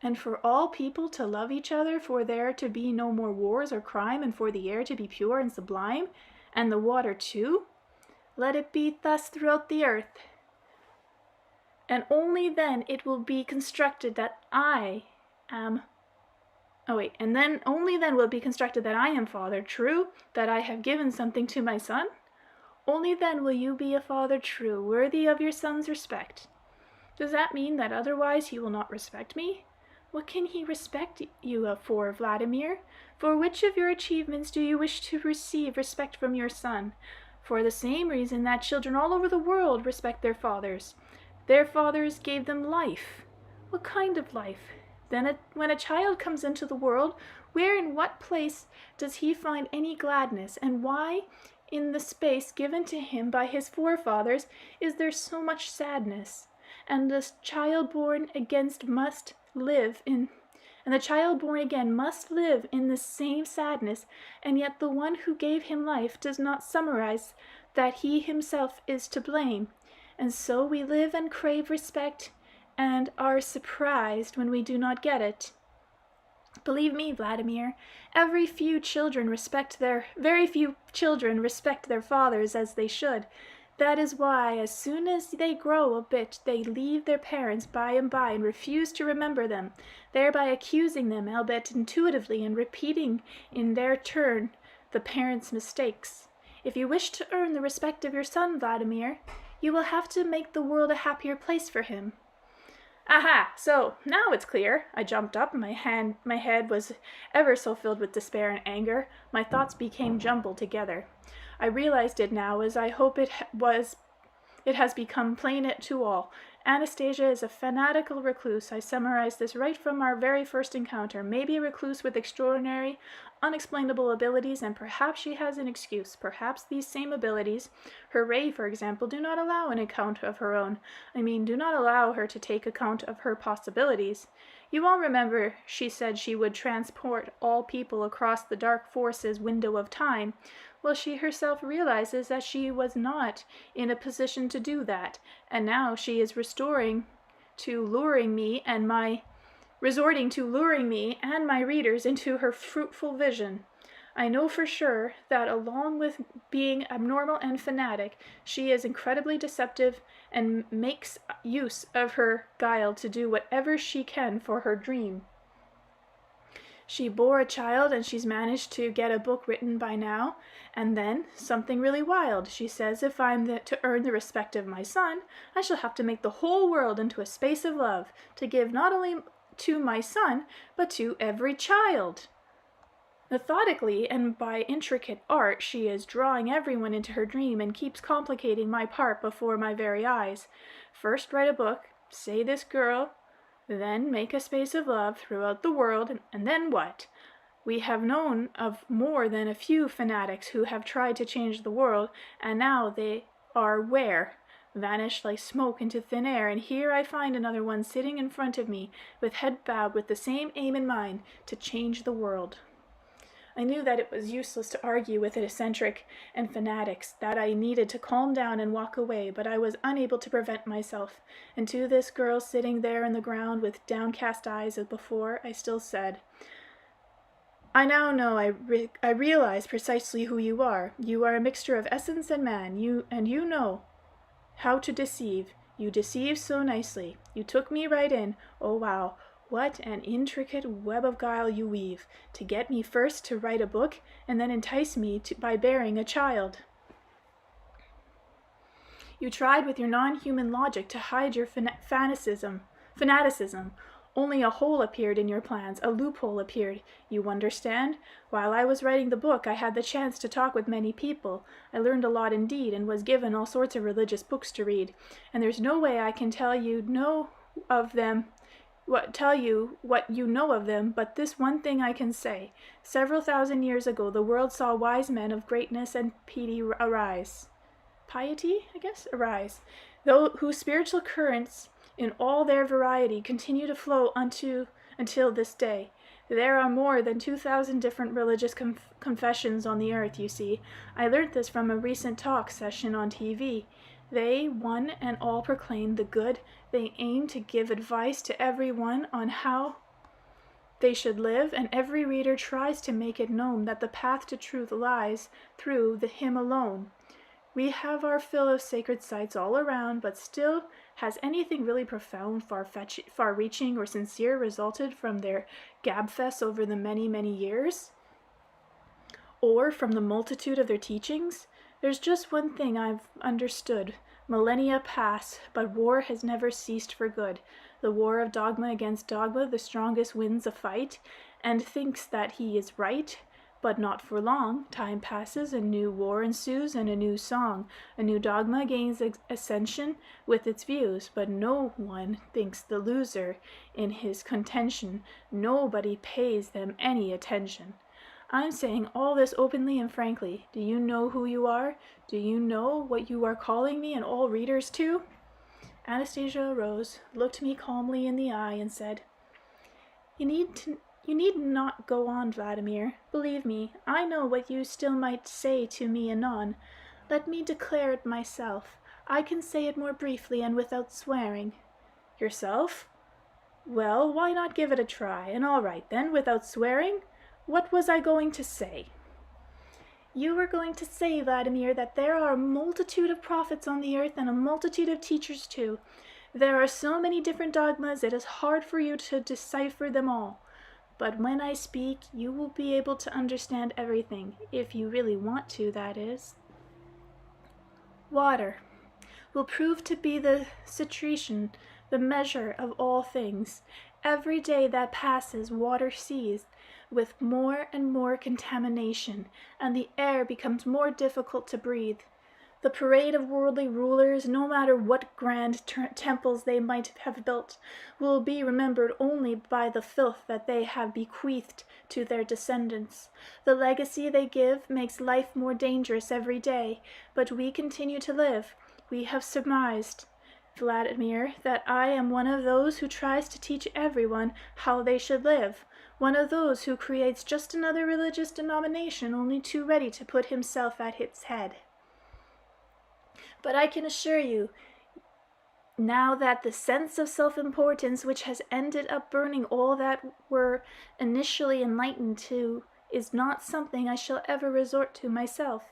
And for all people to love each other, for there to be no more wars or crime, and for the air to be pure and sublime, and the water too? Let it be thus throughout the earth. And only then it will be constructed that I am... only then will it be constructed that I am father, true, that I have given something to my son? Only then will you be a father true, worthy of your son's respect. Does that mean that otherwise he will not respect me? What can he respect you for, Vladimir? For which of your achievements do you wish to receive respect from your son? For the same reason that children all over the world respect their fathers. Their fathers gave them life. What kind of life? Then when a child comes into the world, where in what place does he find any gladness, and why in the space given to him by his forefathers is there so much sadness? And the child born again must live in the same sadness, and yet the one who gave him life does not summarize that he himself is to blame. And so we live and crave respect, and are surprised when we do not get it. Believe me, Vladimir, very few children respect their fathers as they should. That is why, as soon as they grow a bit, they leave their parents by and by and refuse to remember them, thereby accusing them, albeit intuitively, and repeating in their turn the parents' mistakes. If you wish to earn the respect of your son, Vladimir, you will have to make the world a happier place for him. Aha! So, now it's clear. I jumped up, my head was ever so filled with despair and anger. My thoughts became jumbled together. I realized it now, as I hope it has become plain to all. Anastasia is a fanatical recluse. I summarized this right from our very first encounter. Maybe a recluse with extraordinary, unexplainable abilities, and perhaps she has an excuse. Perhaps these same abilities, her ray, for example, do not allow an account of her own. Do not allow her to take account of her possibilities. You all remember she said she would transport all people across the dark forces window of time. Well, she herself realizes that she was not in a position to do that, and now she is resorting to luring me and my readers into her fruitful vision. I know for sure that along with being abnormal and fanatic, she is incredibly deceptive and makes use of her guile to do whatever she can for her dream. She bore a child and she's managed to get a book written by now. And then, something really wild. She says if I'm to earn the respect of my son, I shall have to make the whole world into a space of love, to give not only to my son, but to every child. Methodically and by intricate art, she is drawing everyone into her dream and keeps complicating my part before my very eyes. First write a book, say this girl, then make a space of love throughout the world, and then what? We have known of more than a few fanatics who have tried to change the world, and now they are where? Vanished like smoke into thin air, and here I find another one sitting in front of me, with head bowed, with the same aim in mind, to change the world. I knew that it was useless to argue with eccentric and fanatics, that I needed to calm down and walk away, but I was unable to prevent myself, and to this girl sitting there on the ground with downcast eyes as before, I still said, I now know, I realize precisely who you are. You are a mixture of essence and man, you know how to deceive. You deceive so nicely. You took me right in. Oh, wow. What an intricate web of guile you weave, to get me first to write a book, and then entice me by bearing a child. You tried with your non-human logic to hide your fanaticism. Only a hole appeared in your plans, a loophole appeared. You understand? While I was writing the book, I had the chance to talk with many people. I learned a lot indeed, and was given all sorts of religious books to read. And there's no way I can tell you what you know of them, but this one thing I can say. Several thousand years ago, the world saw wise men of greatness and piety arise. Whose spiritual currents, in all their variety, continue to flow until this day. There are more than 2,000 different religious confessions on the earth, you see. I learnt this from a recent talk session on TV. They, one and all, proclaim the good. They aim to give advice to everyone on how they should live, and every reader tries to make it known that the path to truth lies through him alone. We have our fill of sacred sites all around, but still, has anything really profound, far-reaching, or sincere resulted from their gabfests over the many, many years? Or from the multitude of their teachings? There's just one thing I've understood. Millennia pass, but war has never ceased for good. The war of dogma against dogma, the strongest wins a fight, and thinks that he is right, but not for long. Time passes, a new war ensues, and a new song. A new dogma gains ascension with its views, but no one thinks the loser in his contention. Nobody pays them any attention. I'm saying all this openly and frankly. Do you know who you are? Do you know what you are calling me and all readers to? Anastasia arose, looked me calmly in the eye, and said, You need not go on, Vladimir. Believe me, I know what you still might say to me anon. Let me declare it myself. I can say it more briefly and without swearing. Yourself? Well, why not give it a try? And all right then, without swearing, what was I going to say? You were going to say, Vladimir, that there are a multitude of prophets on the earth and a multitude of teachers too. There are so many different dogmas, it is hard for you to decipher them all. But when I speak, you will be able to understand everything, if you really want to, that is. Water will prove to be the situation, the measure of all things. Every day that passes, water seized with more and more contamination, and the air becomes more difficult to breathe. The parade of worldly rulers, no matter what grand temples they might have built, will be remembered only by the filth that they have bequeathed to their descendants. The legacy they give makes life more dangerous every day, but we continue to live. We have surmised, Vladimir, that I am one of those who tries to teach everyone how they should live, one of those who creates just another religious denomination only too ready to put himself at its head. But I can assure you, now that the sense of self-importance which has ended up burning all that were initially enlightened to is not something I shall ever resort to myself.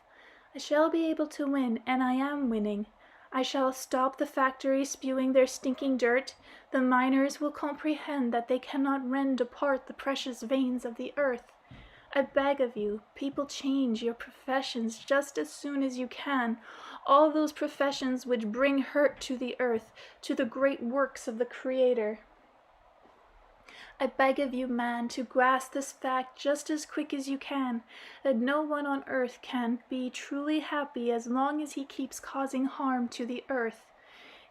I shall be able to win, and I am winning. I shall stop the factories spewing their stinking dirt. The miners will comprehend that they cannot rend apart the precious veins of the earth. I beg of you, people, change your professions just as soon as you can. All those professions which bring hurt to the earth, to the great works of the Creator. I beg of you, man, to grasp this fact just as quick as you can, that no one on earth can be truly happy as long as he keeps causing harm to the earth.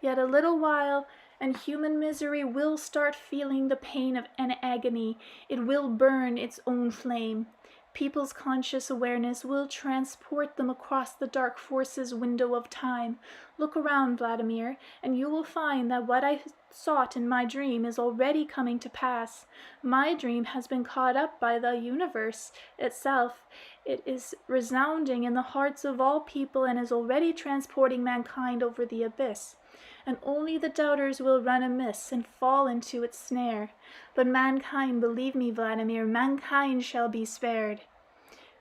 Yet a little while, and human misery will start feeling the pain of an agony. It will burn its own flame. People's conscious awareness will transport them across the dark forces window of time. Look around, Vladimir, and you will find that what I sought in my dream is already coming to pass. My dream has been caught up by the universe itself. It is resounding in the hearts of all people and is already transporting mankind over the abyss. And only the doubters will run amiss and fall into its snare. But mankind, believe me, Vladimir, mankind shall be spared.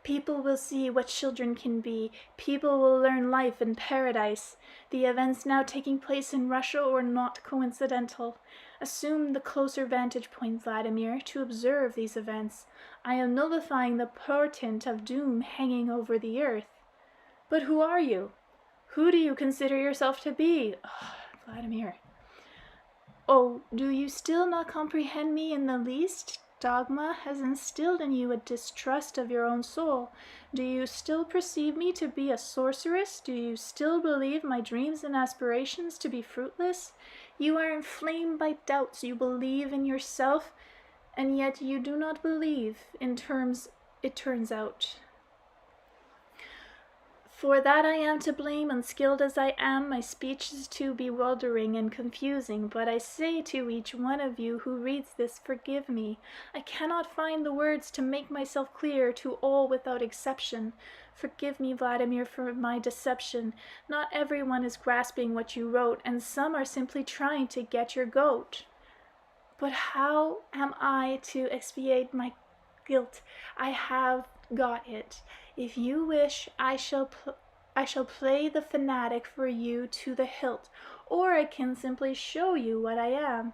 People will see what children can be. People will learn life in paradise. The events now taking place in Russia are not coincidental. Assume the closer vantage point, Vladimir, to observe these events. I am nullifying the portent of doom hanging over the earth. But who are you? Who do you consider yourself to be? Oh, Vladimir. Oh, do you still not comprehend me in the least? Dogma has instilled in you a distrust of your own soul. Do you still perceive me to be a sorceress? Do you still believe my dreams and aspirations to be fruitless? You are inflamed by doubts. You believe in yourself, and yet you do not believe in terms it turns out. For that I am to blame, unskilled as I am, my speech is too bewildering and confusing, but I say to each one of you who reads this, forgive me. I cannot find the words to make myself clear to all without exception. Forgive me, Vladimir, for my deception. Not everyone is grasping what you wrote, and some are simply trying to get your goat. But how am I to expiate my guilt? I have got it. If you wish, I shall play the fanatic for you to the hilt, or I can simply show you what I am.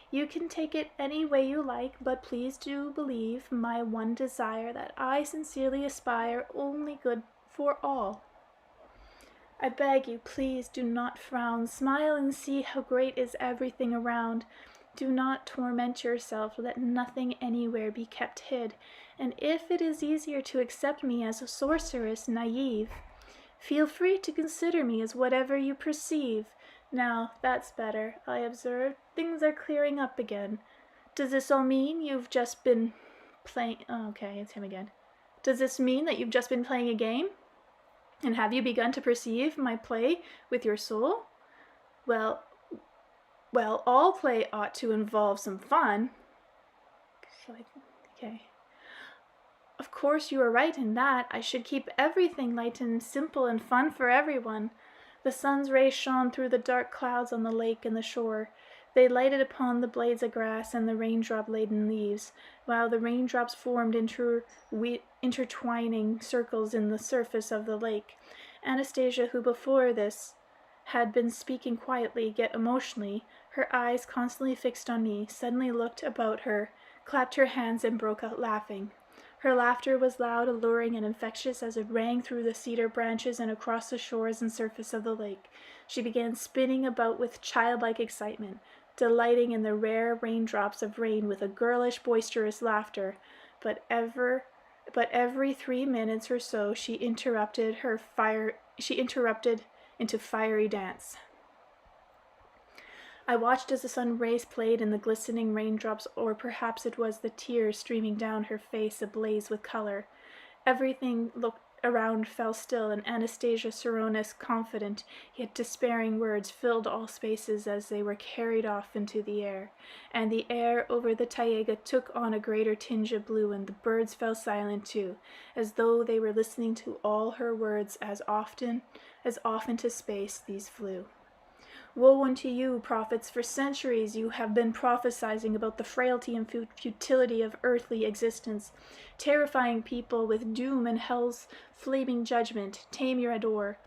You can take it any way you like, but please do believe my one desire, that I sincerely aspire only good for all. I beg you, please do not frown. Smile and see how great is everything around. Do not torment yourself. Let nothing anywhere be kept hid. And if it is easier to accept me as a sorceress, naive, feel free to consider me as whatever you perceive. Now, that's better, I observe. Things are clearing up again. Does this all mean you've just been playing... Oh, okay, it's him again. Does this mean that you've just been playing a game? And have you begun to perceive my play with your soul? Well, all play ought to involve some fun. Okay. Of course you are right in that. I should keep everything light and simple and fun for everyone. The sun's rays shone through the dark clouds on the lake and the shore. They lighted upon the blades of grass and the raindrop-laden leaves, while the raindrops formed intertwining circles in the surface of the lake. Anastasia, who before this had been speaking quietly yet emotionally, her eyes constantly fixed on me, suddenly looked about her, clapped her hands, and broke out laughing. Her laughter was loud, alluring, and infectious as it rang through the cedar branches and across the shores and surface of the lake. She began spinning about with childlike excitement, delighting in the rare raindrops of rain with a girlish, boisterous laughter. But every 3 minutes or so she interrupted into fiery dance. I watched as the sun rays played in the glistening raindrops, or perhaps it was the tears streaming down her face ablaze with color. Everything looked around fell still, and Anastasia Sorona's confident yet despairing words filled all spaces as they were carried off into the air, and the air over the taiga took on a greater tinge of blue, and the birds fell silent too, as though they were listening to all her words. As off into space these flew. Woe unto you, prophets! For centuries you have been prophesying about the frailty and futility of earthly existence, terrifying people with doom and hell's flaming judgment. Tame your ardor.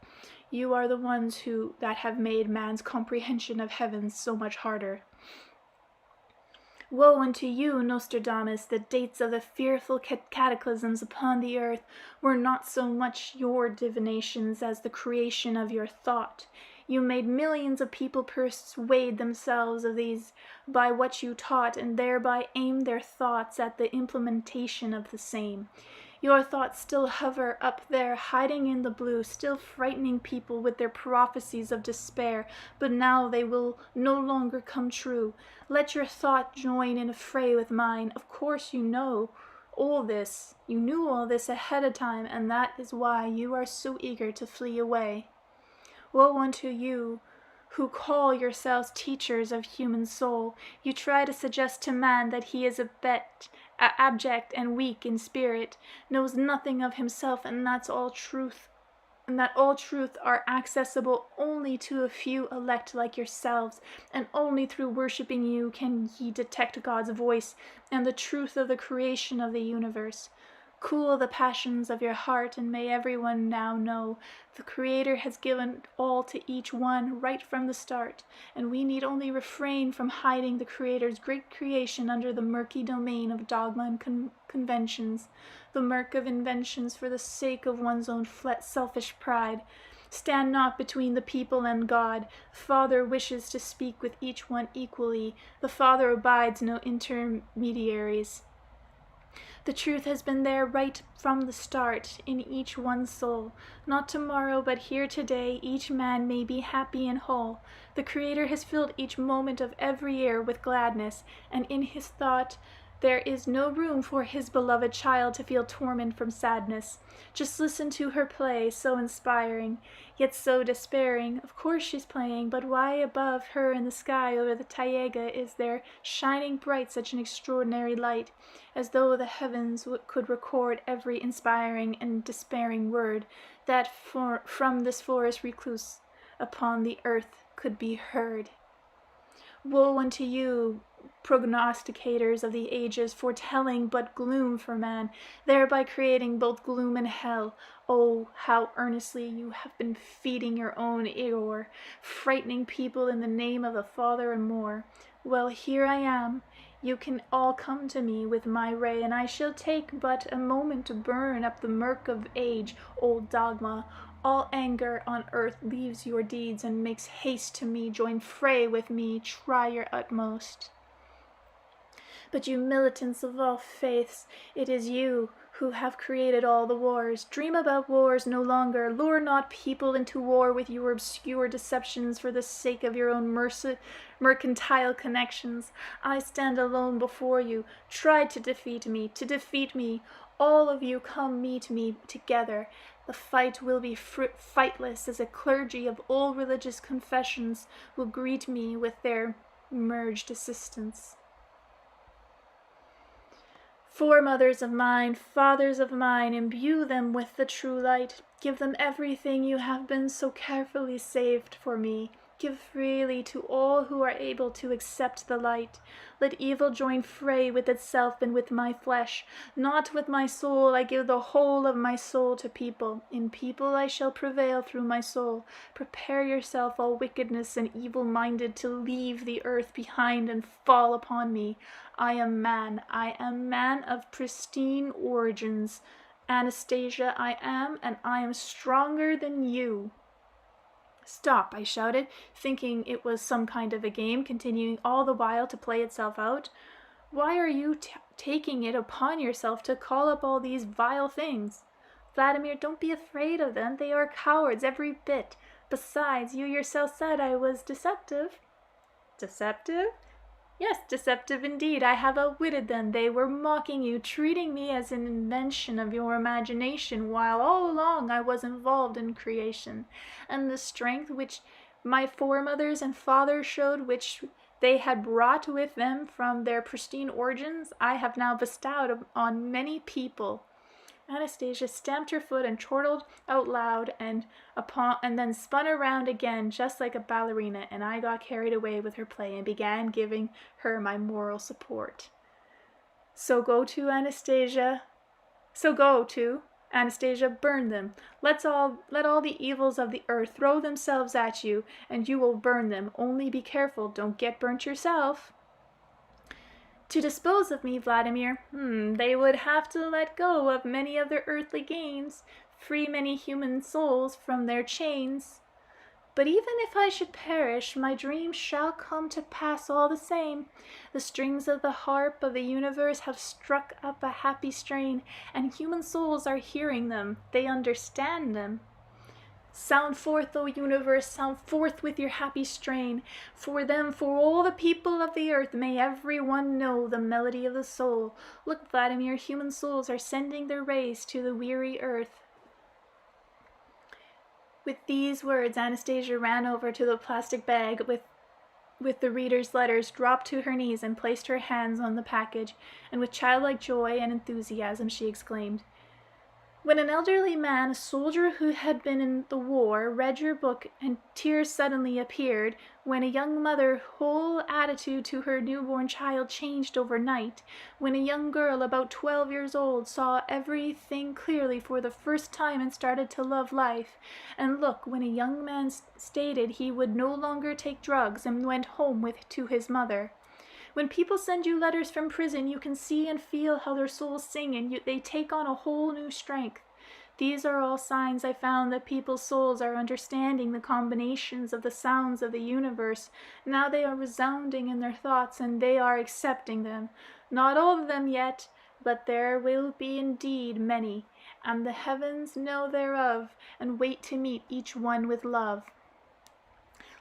You are the ones that have made man's comprehension of heaven so much harder. Woe unto you, Nostradamus! The dates of the fearful cataclysms upon the earth were not so much your divinations as the creation of your thought. You made millions of people persuade themselves of these by what you taught, and thereby aimed their thoughts at the implementation of the same. Your thoughts still hover up there, hiding in the blue, still frightening people with their prophecies of despair, but now they will no longer come true. Let your thought join in a fray with mine. Of course you know all this. You knew all this ahead of time, and that is why you are so eager to flee away. Woe unto you who call yourselves teachers of human soul. You try to suggest to man that he is abject and weak in spirit, knows nothing of himself, and that all truth are accessible only to a few elect like yourselves, and only through worshipping you can ye detect God's voice and the truth of the creation of the universe. Cool the passions of your heart, and may everyone now know the Creator has given all to each one right from the start, and we need only refrain from hiding the Creator's great creation under the murky domain of dogma and conventions, the murk of inventions for the sake of one's own selfish pride. Stand not between the people and God. The Father wishes to speak with each one equally. The Father abides no intermediaries. The truth has been there right from the start in each one's soul. Not tomorrow, but here today, each man may be happy and whole. The Creator has filled each moment of every year with gladness, and in his thought there is no room for his beloved child to feel torment from sadness. Just listen to her play, so inspiring, yet so despairing. Of course she's playing, but why above her in the sky over the taiga is there shining bright such an extraordinary light, as though the heavens could record every inspiring and despairing word that from this forest recluse upon the earth could be heard. Woe unto you, prognosticators of the ages, foretelling but gloom for man, thereby creating both gloom and hell. Oh, how earnestly you have been feeding your own error, frightening people in the name of the Father and more. Well, here I am. You can all come to me with my ray, and I shall take but a moment to burn up the murk of age, old dogma. All anger on earth leaves your deeds and makes haste to me. Join fray with me, try your utmost. But you militants of all faiths, it is you who have created all the wars. Dream about wars no longer. Lure not people into war with your obscure deceptions for the sake of your own mercantile connections. I stand alone before you. Try to defeat me. All of you come meet me together. The fight will be fightless, as a clergy of all religious confessions will greet me with their merged assistance. Foremothers of mine, fathers of mine, imbue them with the true light. Give them everything you have been so carefully saved for me. Give freely to all who are able to accept the light. Let evil join fray with itself and with my flesh. Not with my soul. I give the whole of my soul to people. In people I shall prevail through my soul. Prepare yourself, all wickedness and evil-minded, to leave the earth behind and fall upon me. I am man. I am man of pristine origins. Anastasia, I am, and I am stronger than you. Stop, I shouted, thinking it was some kind of a game, continuing all the while to play itself out. Why are you taking it upon yourself to call up all these vile things? Vladimir, don't be afraid of them. They are cowards, every bit. Besides, you yourself said I was deceptive. Deceptive? Yes, deceptive indeed. I have outwitted them. They were mocking you, treating me as an invention of your imagination, while all along I was involved in creation. And the strength which my foremothers and fathers showed, which they had brought with them from their pristine origins, I have now bestowed on many people. Anastasia stamped her foot and chortled out loud and then spun around again just like a ballerina, and I got carried away with her play and began giving her my moral support. So go to, Anastasia, burn them. Let all the evils of the earth throw themselves at you, and you will burn them. Only be careful, don't get burnt yourself. To dispose of me, Vladimir, they would have to let go of many of their earthly gains, free many human souls from their chains. But even if I should perish, my dreams shall come to pass all the same. The strings of the harp of the universe have struck up a happy strain, and human souls are hearing them. They understand them. Sound forth, O universe, sound forth with your happy strain. For them, for all the people of the earth, may every one know the melody of the soul. Look, Vladimir, human souls are sending their rays to the weary earth. With these words, Anastasia ran over to the plastic bag with the reader's letters, dropped to her knees, and placed her hands on the package, and with childlike joy and enthusiasm she exclaimed, "When an elderly man, a soldier who had been in the war, read your book, and tears suddenly appeared, when a young mother's whole attitude to her newborn child changed overnight, when a young girl about 12 years old saw everything clearly for the first time and started to love life, and look, when a young man stated he would no longer take drugs and went home to his mother. When people send you letters from prison, you can see and feel how their souls sing, and they take on a whole new strength. These are all signs I found that people's souls are understanding the combinations of the sounds of the universe. Now they are resounding in their thoughts, and they are accepting them. Not all of them yet, but there will be indeed many, and the heavens know thereof, and wait to meet each one with love.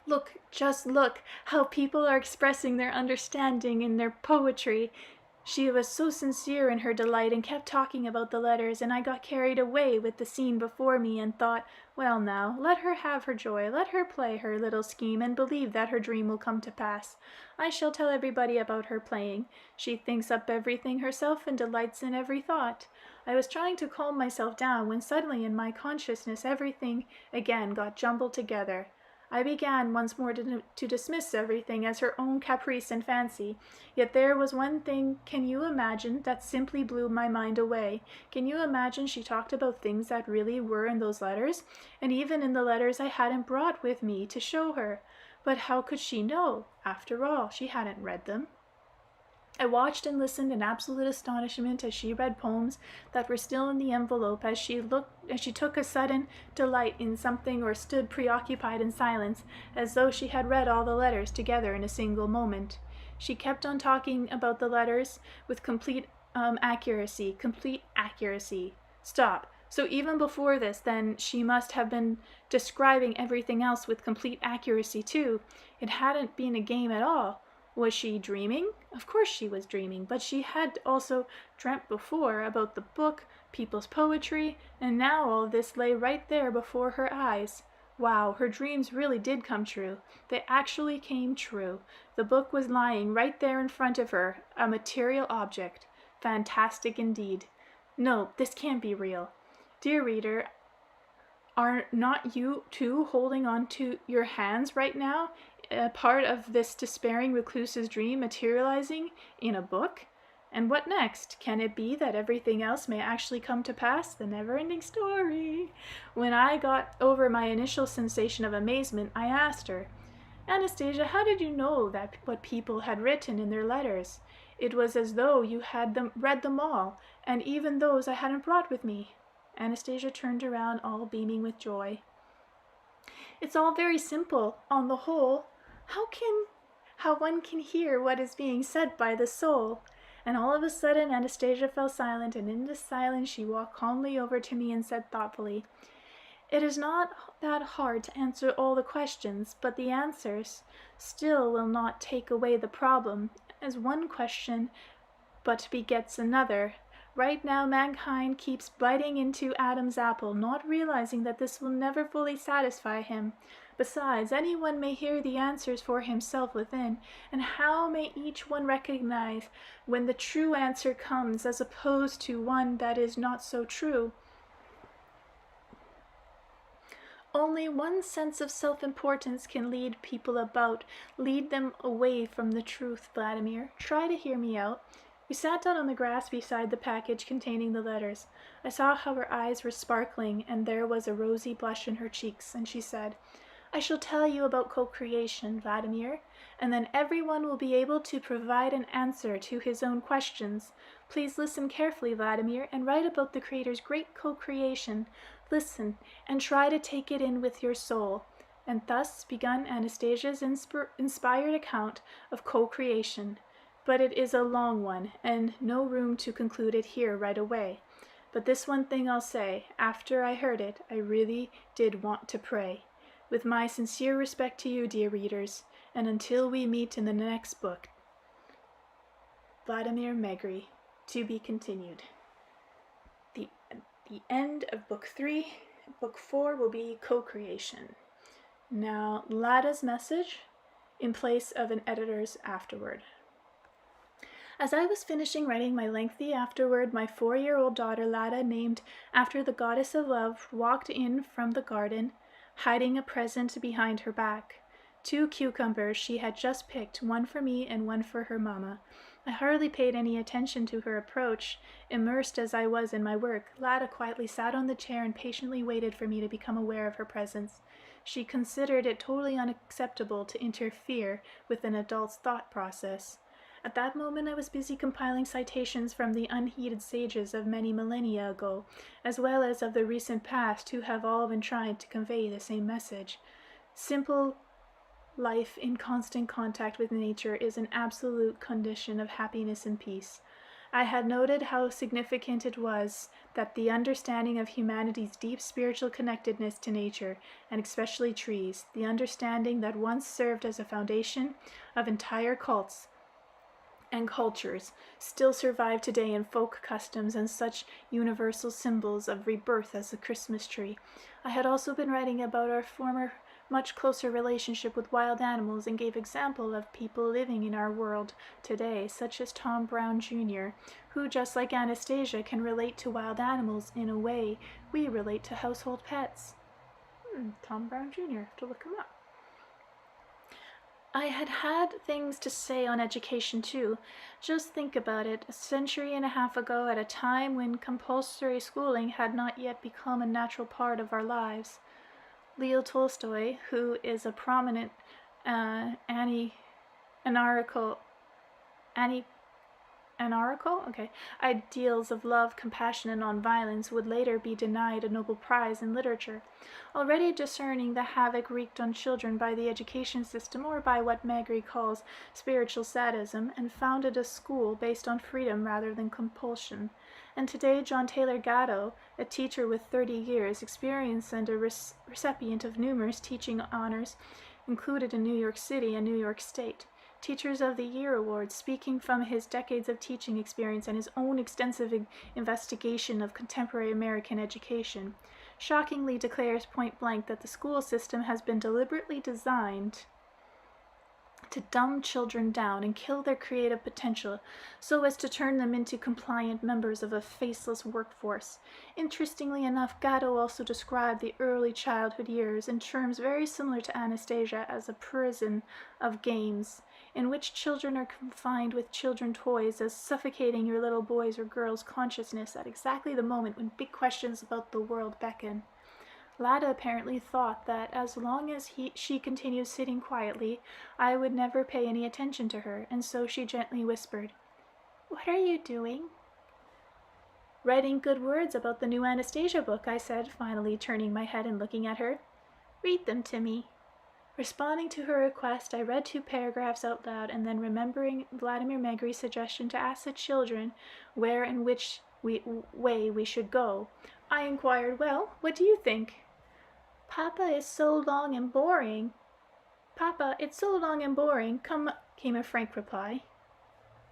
Look, just look, how people are expressing their understanding in their poetry." She was so sincere in her delight and kept talking about the letters, and I got carried away with the scene before me and thought, well now, let her have her joy, let her play her little scheme and believe that her dream will come to pass. I shall tell everybody about her playing. She thinks up everything herself and delights in every thought. I was trying to calm myself down when suddenly in my consciousness everything again got jumbled together. I began once more to dismiss everything as her own caprice and fancy. Yet there was one thing, can you imagine, that simply blew my mind away. Can you imagine she talked about things that really were in those letters? And even in the letters I hadn't brought with me to show her. But how could she know? After all, she hadn't read them. I watched and listened in absolute astonishment as she read poems that were still in the envelope, as she took a sudden delight in something or stood preoccupied in silence, as though she had read all the letters together in a single moment. She kept on talking about the letters with complete accuracy. Stop. So even before this, then, she must have been describing everything else with complete accuracy too. It hadn't been a game at all. Was she dreaming? Of course she was dreaming, but she had also dreamt before about the book, people's poetry, and now all this lay right there before her eyes. Wow, her dreams really did come true. They actually came true. The book was lying right there in front of her, a material object. Fantastic indeed. No, this can't be real. Dear reader, Are not you too holding on to your hands right now, a part of this despairing recluse's dream materializing in a book? And what next? Can it be that everything else may actually come to pass? The never-ending story. When I got over my initial sensation of amazement, I asked her, Anastasia, how did you know that what people had written in their letters? It was as though you had read them all, and even those I hadn't brought with me. Anastasia turned around, all beaming with joy. It's all very simple, on the whole. How one can hear what is being said by the soul. And all of a sudden Anastasia fell silent, and in this silence she walked calmly over to me and said thoughtfully, It is not that hard to answer all the questions, but the answers still will not take away the problem, as one question but begets another. Right now mankind keeps biting into Adam's apple, not realizing that this will never fully satisfy him. Besides, anyone may hear the answers for himself within, and how may each one recognize when the true answer comes as opposed to one that is not so true? Only one sense of self-importance can lead them away from the truth, Vladimir. Try to hear me out. We sat down on the grass beside the package containing the letters. I saw how her eyes were sparkling, and there was a rosy blush in her cheeks, and she said, I shall tell you about co-creation, Vladimir, and then everyone will be able to provide an answer to his own questions. Please listen carefully, Vladimir, and write about the Creator's great co-creation. Listen, and try to take it in with your soul. And thus begun Anastasia's inspired account of co-creation. But it is a long one, and no room to conclude it here right away. But this one thing I'll say, after I heard it, I really did want to pray. With my sincere respect to you, dear readers, and until we meet in the next book, Vladimir Megre, to be continued. The end of Book 3. Book 4 will be co-creation. Now, Lada's message in place of an editor's afterword. As I was finishing writing my lengthy afterword, my 4-year-old daughter Lada, named after the goddess of love, walked in from the garden, hiding a present behind her back. 2 cucumbers she had just picked, one for me and one for her mama. I hardly paid any attention to her approach. Immersed as I was in my work, Lada quietly sat on the chair and patiently waited for me to become aware of her presence. She considered it totally unacceptable to interfere with an adult's thought process. At that moment I was busy compiling citations from the unheeded sages of many millennia ago, as well as of the recent past, who have all been trying to convey the same message. Simple life in constant contact with nature is an absolute condition of happiness and peace. I had noted how significant it was that the understanding of humanity's deep spiritual connectedness to nature, and especially trees, the understanding that once served as a foundation of entire cults and cultures, still survive today in folk customs and such universal symbols of rebirth as the Christmas tree. I had also been writing about our former much closer relationship with wild animals, and gave example of people living in our world today, such as Tom Brown Jr., who, just like Anastasia, can relate to wild animals in a way we relate to household pets. Tom Brown Jr., have to look him up. I had things to say on education too. Just think about it, a century and a half ago, at a time when compulsory schooling had not yet become a natural part of our lives. Leo Tolstoy, who is a prominent ideals of love, compassion, and nonviolence, would later be denied a Nobel Prize in literature. Already discerning the havoc wreaked on children by the education system, or by what Megre calls spiritual sadism, and founded a school based on freedom rather than compulsion. And today John Taylor Gatto, a teacher with 30 years experience and a recipient of numerous teaching honors, included in New York City and New York State. Teachers of the Year Award, speaking from his decades of teaching experience and his own extensive investigation of contemporary American education, shockingly declares point blank that the school system has been deliberately designed to dumb children down and kill their creative potential so as to turn them into compliant members of a faceless workforce. Interestingly enough, Gatto also described the early childhood years in terms very similar to Anastasia as a prison of games, in which children are confined with children toys as suffocating your little boy's or girl's consciousness at exactly the moment when big questions about the world beckon. Lada apparently thought that as long as she continued sitting quietly, I would never pay any attention to her, and so she gently whispered, "What are you doing?" "Writing good words about the new Anastasia book," I said, finally turning my head and looking at her. "Read them to me." Responding to her request, I read 2 paragraphs out loud, and then remembering Vladimir Megre's suggestion to ask the children where and which way we should go, I inquired, "Well, what do you think?" "Papa, it's so long and boring." "Papa, it's so long and boring," came a frank reply.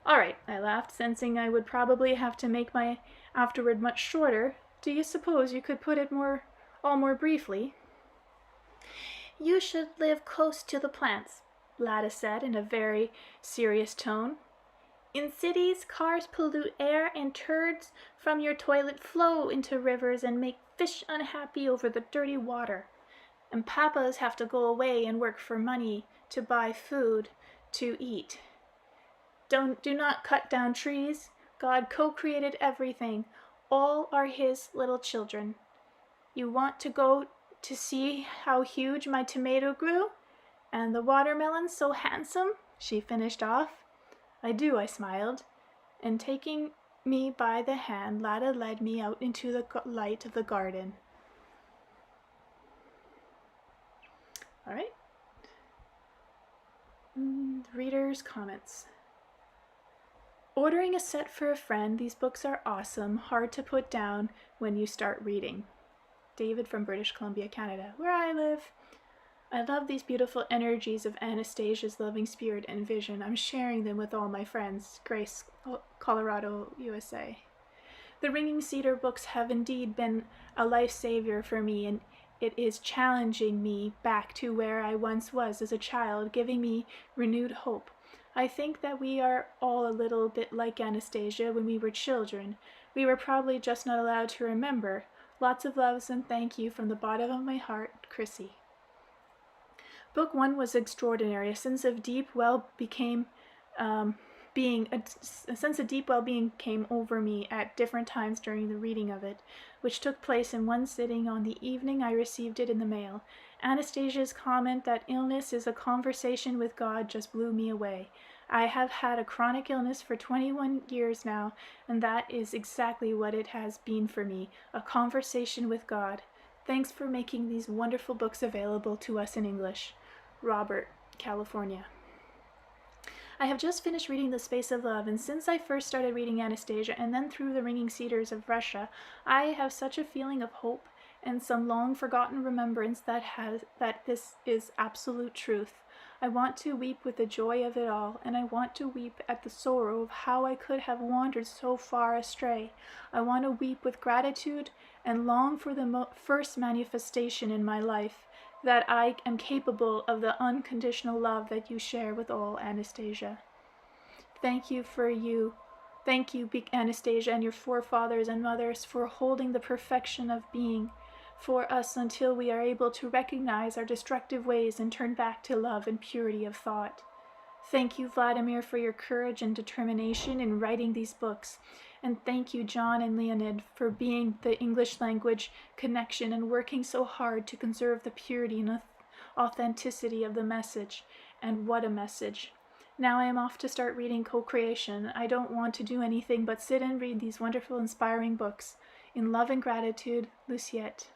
"All right," I laughed, sensing I would probably have to make my afterward much shorter. "Do you suppose you could put it more briefly?" "You should live close to the plants," Lada said in a very serious tone. "In cities, cars pollute air and turds from your toilet flow into rivers and make fish unhappy over the dirty water. And papas have to go away and work for money to buy food to eat. Do not cut down trees. God co-created everything. All are his little children. You want to go to see how huge my tomato grew? And the watermelon so handsome?" she finished off. "I do," I smiled, and taking me by the hand, Lada led me out into the light of the garden. All right. Readers' comments. Ordering a set for a friend. These books are awesome, hard to put down when you start reading. David from British Columbia, Canada, where I live. I love these beautiful energies of Anastasia's loving spirit and vision. I'm sharing them with all my friends. Grace, Colorado, USA. The Ringing Cedar books have indeed been a life savior for me, and it is challenging me back to where I once was as a child, giving me renewed hope. I think that we are all a little bit like Anastasia when we were children. We were probably just not allowed to remember. Lots of loves and thank you from the bottom of my heart, Chrissy. Book 1 was extraordinary. A sense of deep well-being came over me at different times during the reading of it, which took place in one sitting on the evening I received it in the mail. Anastasia's comment that illness is a conversation with God just blew me away. I have had a chronic illness for 21 years now, and that is exactly what it has been for me, a conversation with God. Thanks for making these wonderful books available to us in English. Robert, California. I have just finished reading The Space of Love, and since I first started reading Anastasia and then through The Ringing Cedars of Russia, I have such a feeling of hope and some long-forgotten remembrance that this is absolute truth. I want to weep with the joy of it all, and I want to weep at the sorrow of how I could have wandered so far astray. I want to weep with gratitude and long for the first manifestation in my life that I am capable of the unconditional love that you share with all, Anastasia. Thank you, big Anastasia, and your forefathers and mothers for holding the perfection of being for us until we are able to recognize our destructive ways and turn back to love and purity of thought. Thank you, Vladimir, for your courage and determination in writing these books. And thank you, John and Leonid, for being the English language connection and working so hard to conserve the purity and authenticity of the message. And what a message. Now I am off to start reading Co-Creation. I don't want to do anything but sit and read these wonderful, inspiring books. In love and gratitude, Luciette.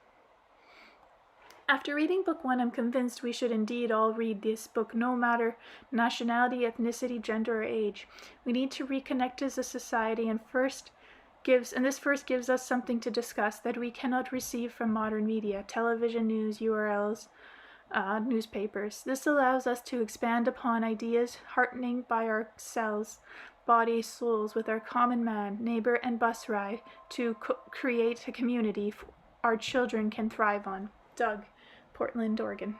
After reading book 1, I'm convinced we should indeed all read this book, no matter nationality, ethnicity, gender, or age. We need to reconnect as a society, and this first gives us something to discuss that we cannot receive from modern media, television, news, URLs, newspapers. This allows us to expand upon ideas heartening by ourselves, bodies, souls, with our common man, neighbor, and bus ride to create a community our children can thrive on. Doug, Portland, Oregon.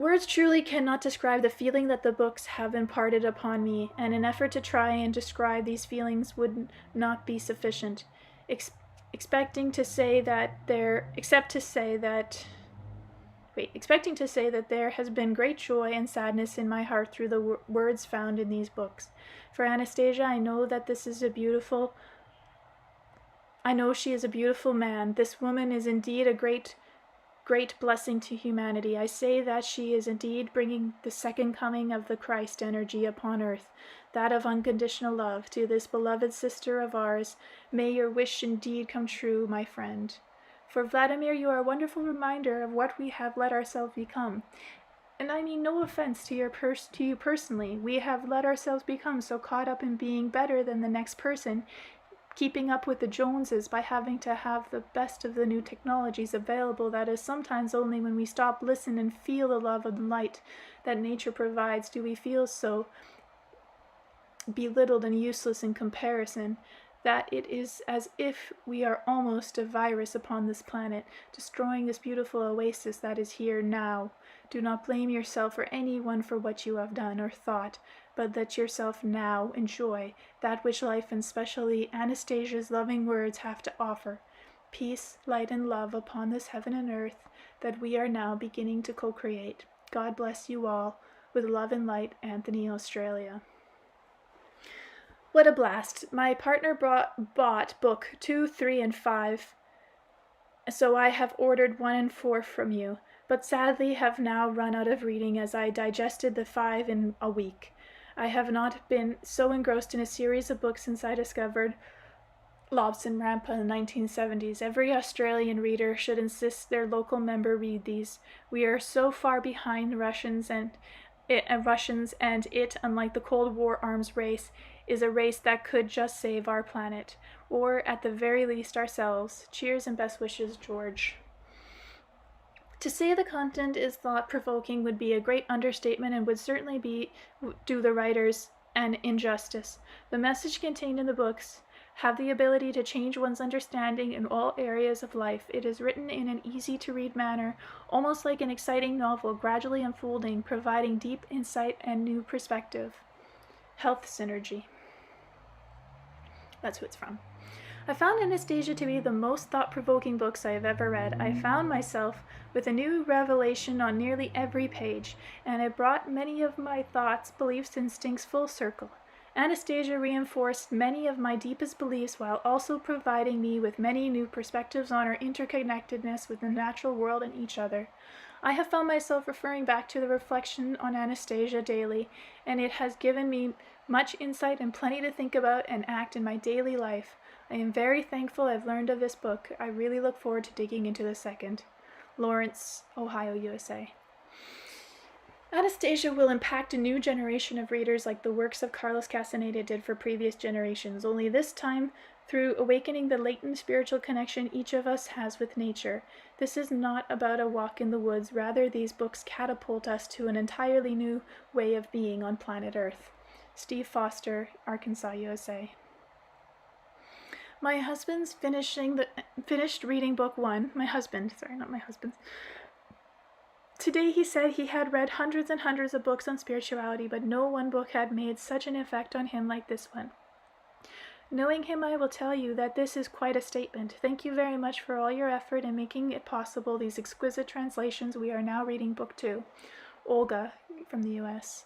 Words truly cannot describe the feeling that the books have imparted upon me, and an effort to try and describe these feelings would not be sufficient. Expecting to say that there has been great joy and sadness in my heart through the words found in these books. For Anastasia, I know she is a beautiful man. This woman is indeed a great blessing to humanity. I say that she is indeed bringing the second coming of the Christ energy upon earth, that of unconditional love. To this beloved sister of ours, may your wish indeed come true, my friend. For Vladimir, you are a wonderful reminder of what we have let ourselves become. And I mean no offense to you personally. We have let ourselves become so caught up in being better than the next person, keeping up with the Joneses by having to have the best of the new technologies available, that is sometimes only when we stop, listen, and feel the love and light that nature provides do we feel so belittled and useless in comparison, that it is as if we are almost a virus upon this planet, destroying this beautiful oasis that is here now. Do not blame yourself or anyone for what you have done or thought, but let yourself now enjoy that which life, and especially Anastasia's loving words, have to offer. Peace, light, and love upon this heaven and earth that we are now beginning to co-create. God bless you all. With love and light, Anthony, Australia. What a blast. My partner bought book 2, 3, and 5, so I have ordered 1 and 4 from you, but sadly have now run out of reading as I digested the 5 in a week. I have not been so engrossed in a series of books since I discovered Lobson Rampa in the 1970s. Every Australian reader should insist their local member read these. We are so far behind Russians, and it, unlike the Cold War arms race, is a race that could just save our planet, or at the very least ourselves. Cheers and best wishes, George. To say the content is thought-provoking would be a great understatement and would certainly do the writers an injustice. The message contained in the books have the ability to change one's understanding in all areas of life. It is written in an easy-to-read manner, almost like an exciting novel, gradually unfolding, providing deep insight and new perspective. Health Synergy. That's who it's from. I found Anastasia to be the most thought-provoking books I have ever read. I found myself with a new revelation on nearly every page, and it brought many of my thoughts, beliefs, instincts full circle. Anastasia reinforced many of my deepest beliefs while also providing me with many new perspectives on our interconnectedness with the natural world and each other. I have found myself referring back to the reflection on Anastasia daily, and it has given me much insight and plenty to think about and act in my daily life. I am very thankful I've learned of this book. I really look forward to digging into the second. Lawrence, Ohio, USA. Anastasia will impact a new generation of readers like the works of Carlos Castaneda did for previous generations, only this time through awakening the latent spiritual connection each of us has with nature. This is not about a walk in the woods, rather these books catapult us to an entirely new way of being on planet Earth. Steve Foster, Arkansas, USA. My husband's finished reading book 1. My husband. Today he said he had read hundreds and hundreds of books on spirituality, but no one book had made such an effect on him like this one. Knowing him, I will tell you that this is quite a statement. Thank you very much for all your effort in making it possible, these exquisite translations. We are now reading book 2. Olga, from the US.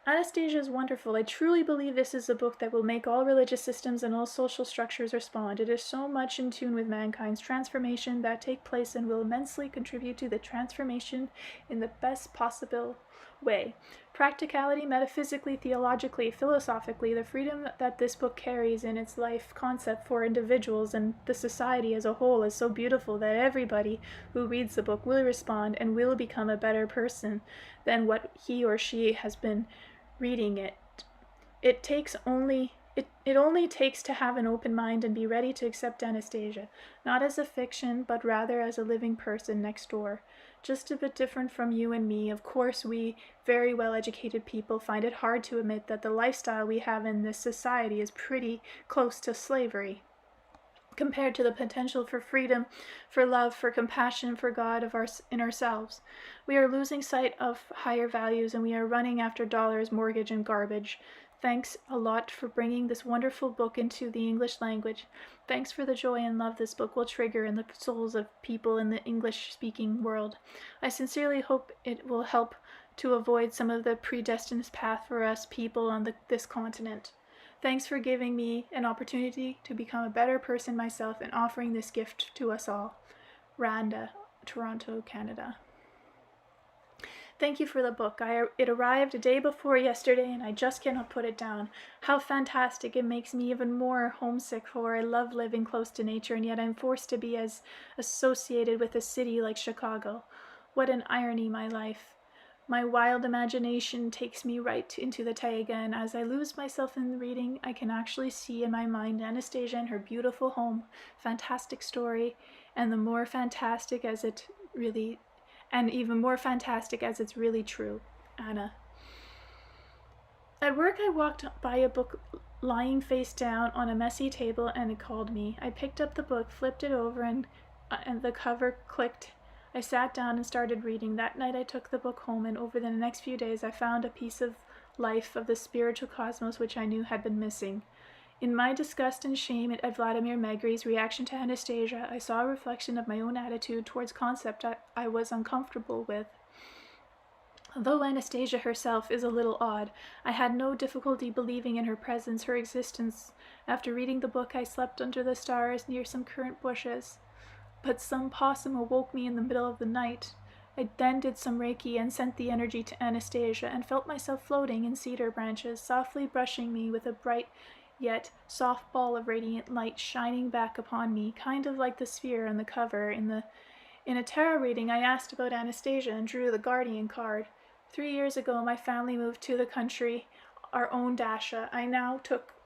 Anastasia is wonderful. I truly believe this is a book that will make all religious systems and all social structures respond. It is so much in tune with mankind's transformation that take place and will immensely contribute to the transformation in the best possible way. Practicality, metaphysically, theologically, philosophically, the freedom that this book carries in its life concept for individuals and the society as a whole is so beautiful that everybody who reads the book will respond and will become a better person than what he or she has been reading it. It only takes to have an open mind and be ready to accept Anastasia, not as a fiction, but rather as a living person next door. Just a bit different from you and me. Of course, we very well-educated people find it hard to admit that the lifestyle we have in this society is pretty close to slavery. compared to the potential for freedom, for love, for compassion, for God in ourselves. We are losing sight of higher values, and we are running after dollars, mortgage, and garbage. Thanks a lot for bringing this wonderful book into the English language. Thanks for the joy and love this book will trigger in the souls of people in the English-speaking world. I sincerely hope it will help to avoid some of the predestined path for us people on this continent. Thanks for giving me an opportunity to become a better person myself and offering this gift to us all. Randa, Toronto, Canada. Thank you for the book. It arrived a day before yesterday and I just cannot put it down. How fantastic. It makes me even more homesick, for I love living close to nature and yet I'm forced to be as associated with a city like Chicago. What an irony, my life. My wild imagination takes me right into the taiga, and as I lose myself in the reading, I can actually see in my mind Anastasia and her beautiful home, fantastic story, and even more fantastic as it's really true. Anna. At work, I walked by a book lying face down on a messy table, and it called me. I picked up the book, flipped it over, and the cover clicked. I sat down and started reading. That night I took the book home, and over the next few days I found a piece of life of the spiritual cosmos which I knew had been missing. In my disgust and shame at Vladimir Megre's reaction to Anastasia, I saw a reflection of my own attitude towards concept I was uncomfortable with. Although Anastasia herself is a little odd, I had no difficulty believing in her presence, her existence. After reading the book, I slept under the stars near some currant bushes. But some possum awoke me in the middle of the night. I then did some Reiki and sent the energy to Anastasia and felt myself floating in cedar branches, softly brushing me with a bright yet soft ball of radiant light shining back upon me, kind of like the sphere on the cover. In a tarot reading, I asked about Anastasia and drew the Guardian card. 3 years ago, my family moved to the country, our own Dasha. I now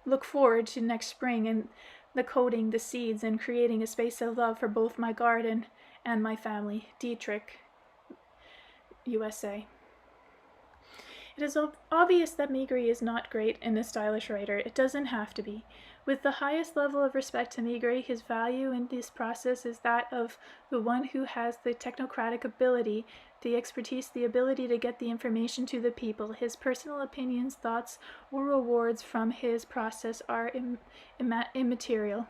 look forward to next spring and the coating, the seeds, and creating a space of love for both my garden and my family. Dietrich, USA. It is obvious that Megre is not great and a stylish writer. It doesn't have to be. With the highest level of respect to Megre, his value in this process is that of the one who has the technocratic ability, the expertise, the ability to get the information to the people. His personal opinions, thoughts, or rewards from his process are immaterial.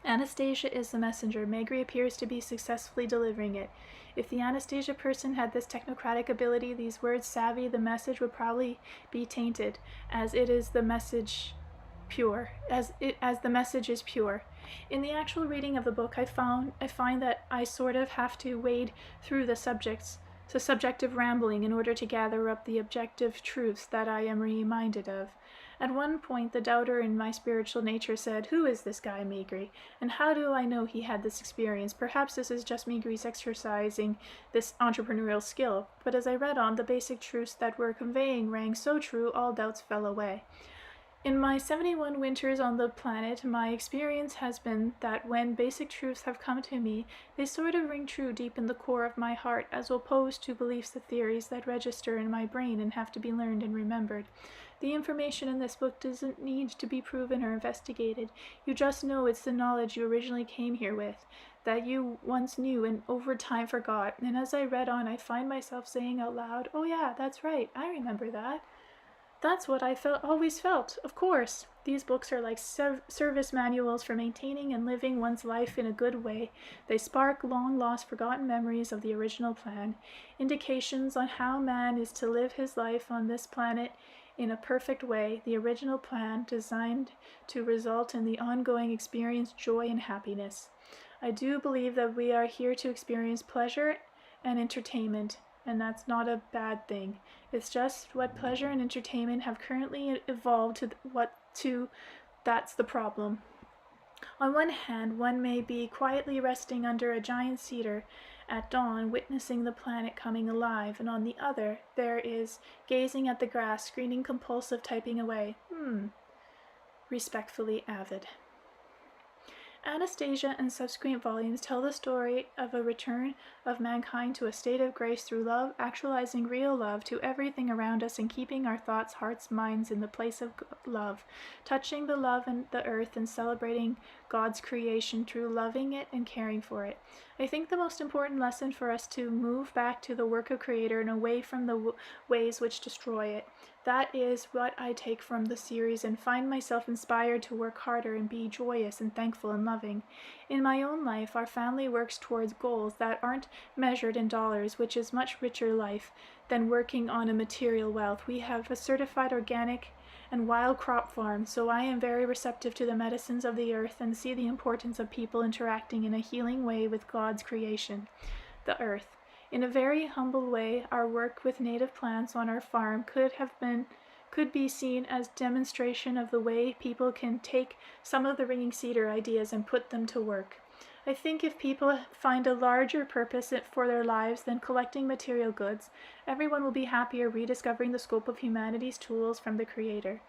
Anastasia is the messenger. Megre appears to be successfully delivering it. If the Anastasia person had this technocratic ability, these words savvy, the message would probably be tainted, as it is the message pure, as the message is pure. In the actual reading of the book, I find that I sort of have to wade through the subjective rambling in order to gather up the objective truths that I am reminded of. At one point, the doubter in my spiritual nature said, "Who is this guy, Megre? And how do I know he had this experience? Perhaps this is just Megre's exercising this entrepreneurial skill." But as I read on, the basic truths that were conveying rang so true, all doubts fell away. In my 71 winters on the planet, my experience has been that when basic truths have come to me, they sort of ring true deep in the core of my heart, as opposed to beliefs and theories that register in my brain and have to be learned and remembered. The information in this book doesn't need to be proven or investigated. You just know it's the knowledge you originally came here with, that you once knew and over time forgot. And as I read on, I find myself saying out loud, "Oh yeah, that's right, I remember that. That's what I always felt, of course." These books are like service manuals for maintaining and living one's life in a good way. They spark long-lost forgotten memories of the original plan, indications on how man is to live his life on this planet in a perfect way, the original plan designed to result in the ongoing experience, joy, and happiness. I do believe that we are here to experience pleasure and entertainment, and that's not a bad thing. It's just what pleasure and entertainment have currently evolved to that's the problem. On one hand, one may be quietly resting under a giant cedar at dawn, witnessing the planet coming alive, and on the other, there is gazing at the grass, screening compulsive typing away. Respectfully, Avid. Anastasia and subsequent volumes tell the story of a return of mankind to a state of grace through love, actualizing real love to everything around us and keeping our thoughts, hearts, minds in the place of love, touching the love and the earth and celebrating God's creation through loving it and caring for it. I think the most important lesson for us to move back to the work of Creator and away from the ways which destroy it. That is what I take from the series and find myself inspired to work harder and be joyous and thankful and loving. In my own life, our family works towards goals that aren't measured in dollars, which is much richer life than working on a material wealth. We have a certified organic and wild crop farm, so I am very receptive to the medicines of the earth and see the importance of people interacting in a healing way with God's creation, the earth. In a very humble way, our work with native plants on our farm could be seen as demonstration of the way people can take some of the ringing cedar ideas and put them to work. I think if people find a larger purpose for their lives than collecting material goods, everyone will be happier rediscovering the scope of humanity's tools from the Creator.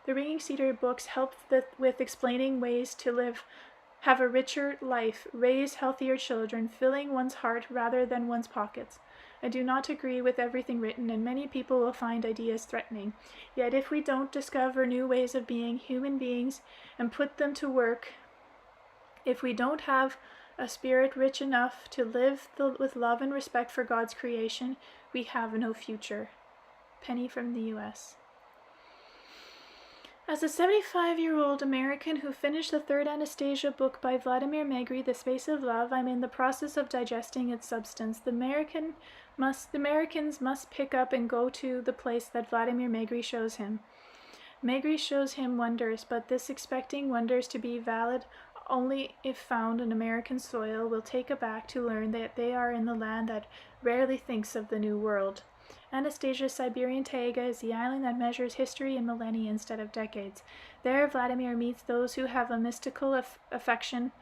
The Ringing Cedar books help with explaining ways to have a richer life, raise healthier children, filling one's heart rather than one's pockets. I do not agree with everything written, and many people will find ideas threatening. Yet if we don't discover new ways of being human beings and put them to work, if we don't have a spirit rich enough to live with love and respect for God's creation, we have no future. Penny from the U.S. As a 75-year-old American who finished the third Anastasia book by Vladimir Megre, The Space of Love, I'm in the process of digesting its substance. The Americans must pick up and go to the place that Vladimir Megre shows him. Megre shows him wonders, but this expecting wonders to be valid only if found on American soil will take aback to learn that they are in the land that rarely thinks of the New World. Anastasia's Siberian taiga is the island that measures history in millennia instead of decades. There, Vladimir meets those who have a mystical affection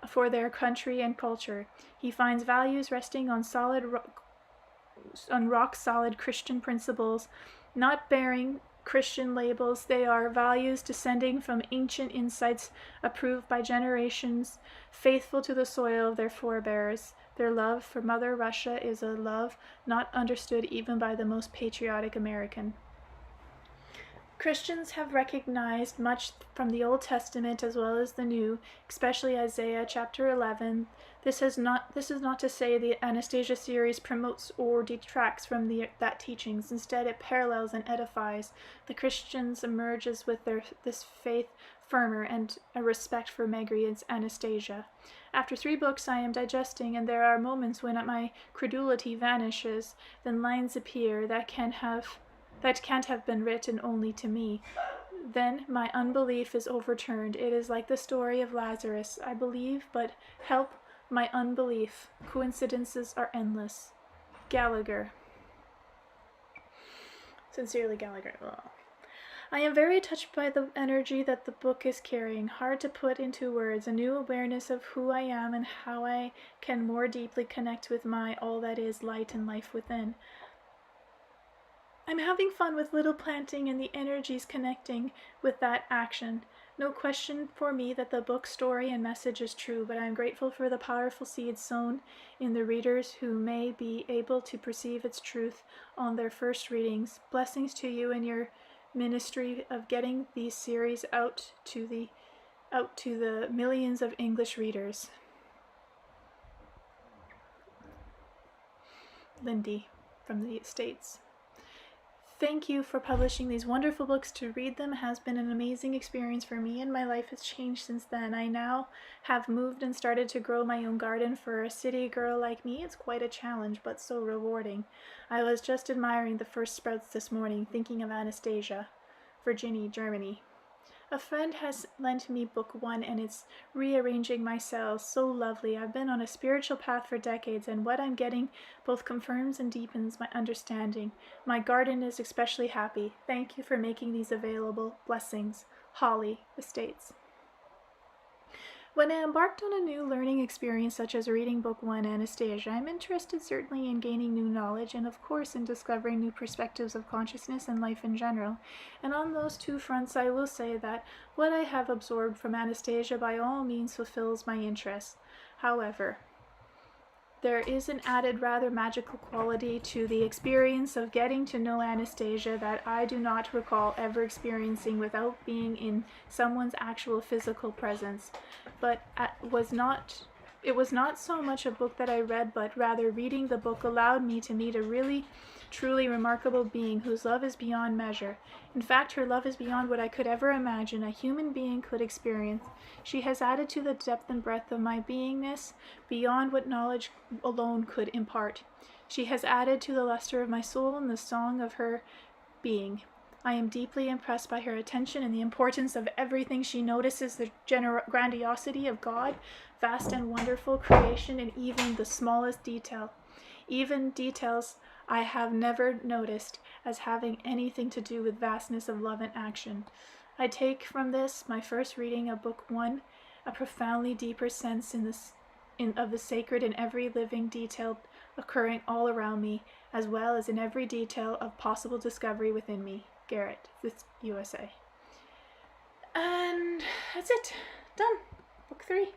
for their country and culture. He finds values resting on rock-solid Christian principles, not bearing Christian labels. They are values descending from ancient insights approved by generations, faithful to the soil of their forebears. Their love for Mother Russia is a love not understood even by the most patriotic American. Christians have recognized much from the Old Testament as well as the New, especially Isaiah chapter 11. This is not to say the Anastasia series promotes or detracts from that teachings. Instead, it parallels and edifies. The Christians emerges with this faith firmer and a respect for Megre and Anastasia. After 3 books I am digesting, and there are moments when my credulity vanishes, then lines appear that can't have been written only to me. Then my unbelief is overturned. It is like the story of Lazarus. I believe, but help my unbelief. Coincidences are endless. Gallagher. Sincerely, Gallagher. Ugh. I am very touched by the energy that the book is carrying, hard to put into words, a new awareness of who I am and how I can more deeply connect with my all that is light and life within. I'm having fun with little planting and the energies connecting with that action. No question for me that the book story and message is true, but I am grateful for the powerful seeds sown in the readers who may be able to perceive its truth on their first readings. Blessings to you and your ministry of getting these series out to the millions of English readers. Lindy from the States. Thank you for publishing these wonderful books. To read them has been an amazing experience for me, and my life has changed since then. I now have moved and started to grow my own garden. For a city girl like me, it's quite a challenge, but so rewarding. I was just admiring the first sprouts this morning, thinking of Anastasia, Virginia, Germany. A friend has lent me book 1, and it's rearranging my cells. So lovely. I've been on a spiritual path for decades, and what I'm getting both confirms and deepens my understanding. My garden is especially happy. Thank you for making these available. Blessings. Holly, Estates. When I embarked on a new learning experience such as reading Book 1, Anastasia, I'm interested certainly in gaining new knowledge and, of course, in discovering new perspectives of consciousness and life in general. And on those two fronts, I will say that what I have absorbed from Anastasia by all means fulfills my interests. However, there is an added, rather magical quality to the experience of getting to know Anastasia that I do not recall ever experiencing without being in someone's actual physical presence. But it was not so much a book that I read, but rather reading the book allowed me to meet a really, truly remarkable being whose love is beyond measure. In fact, her love is beyond what I could ever imagine a human being could experience. She has added to the depth and breadth of my beingness beyond what knowledge alone could impart. She has added to the luster of my soul and the song of her being. I am deeply impressed by her attention and the importance of everything she notices, the grandiosity of God, vast and wonderful creation, and even the smallest detail. Even details I have never noticed as having anything to do with vastness of love and action. I take from this, my first reading of Book 1, a profoundly deeper sense of the sacred in every living detail occurring all around me, as well as in every detail of possible discovery within me. Garrett, this USA. And that's it. Done. Book 3.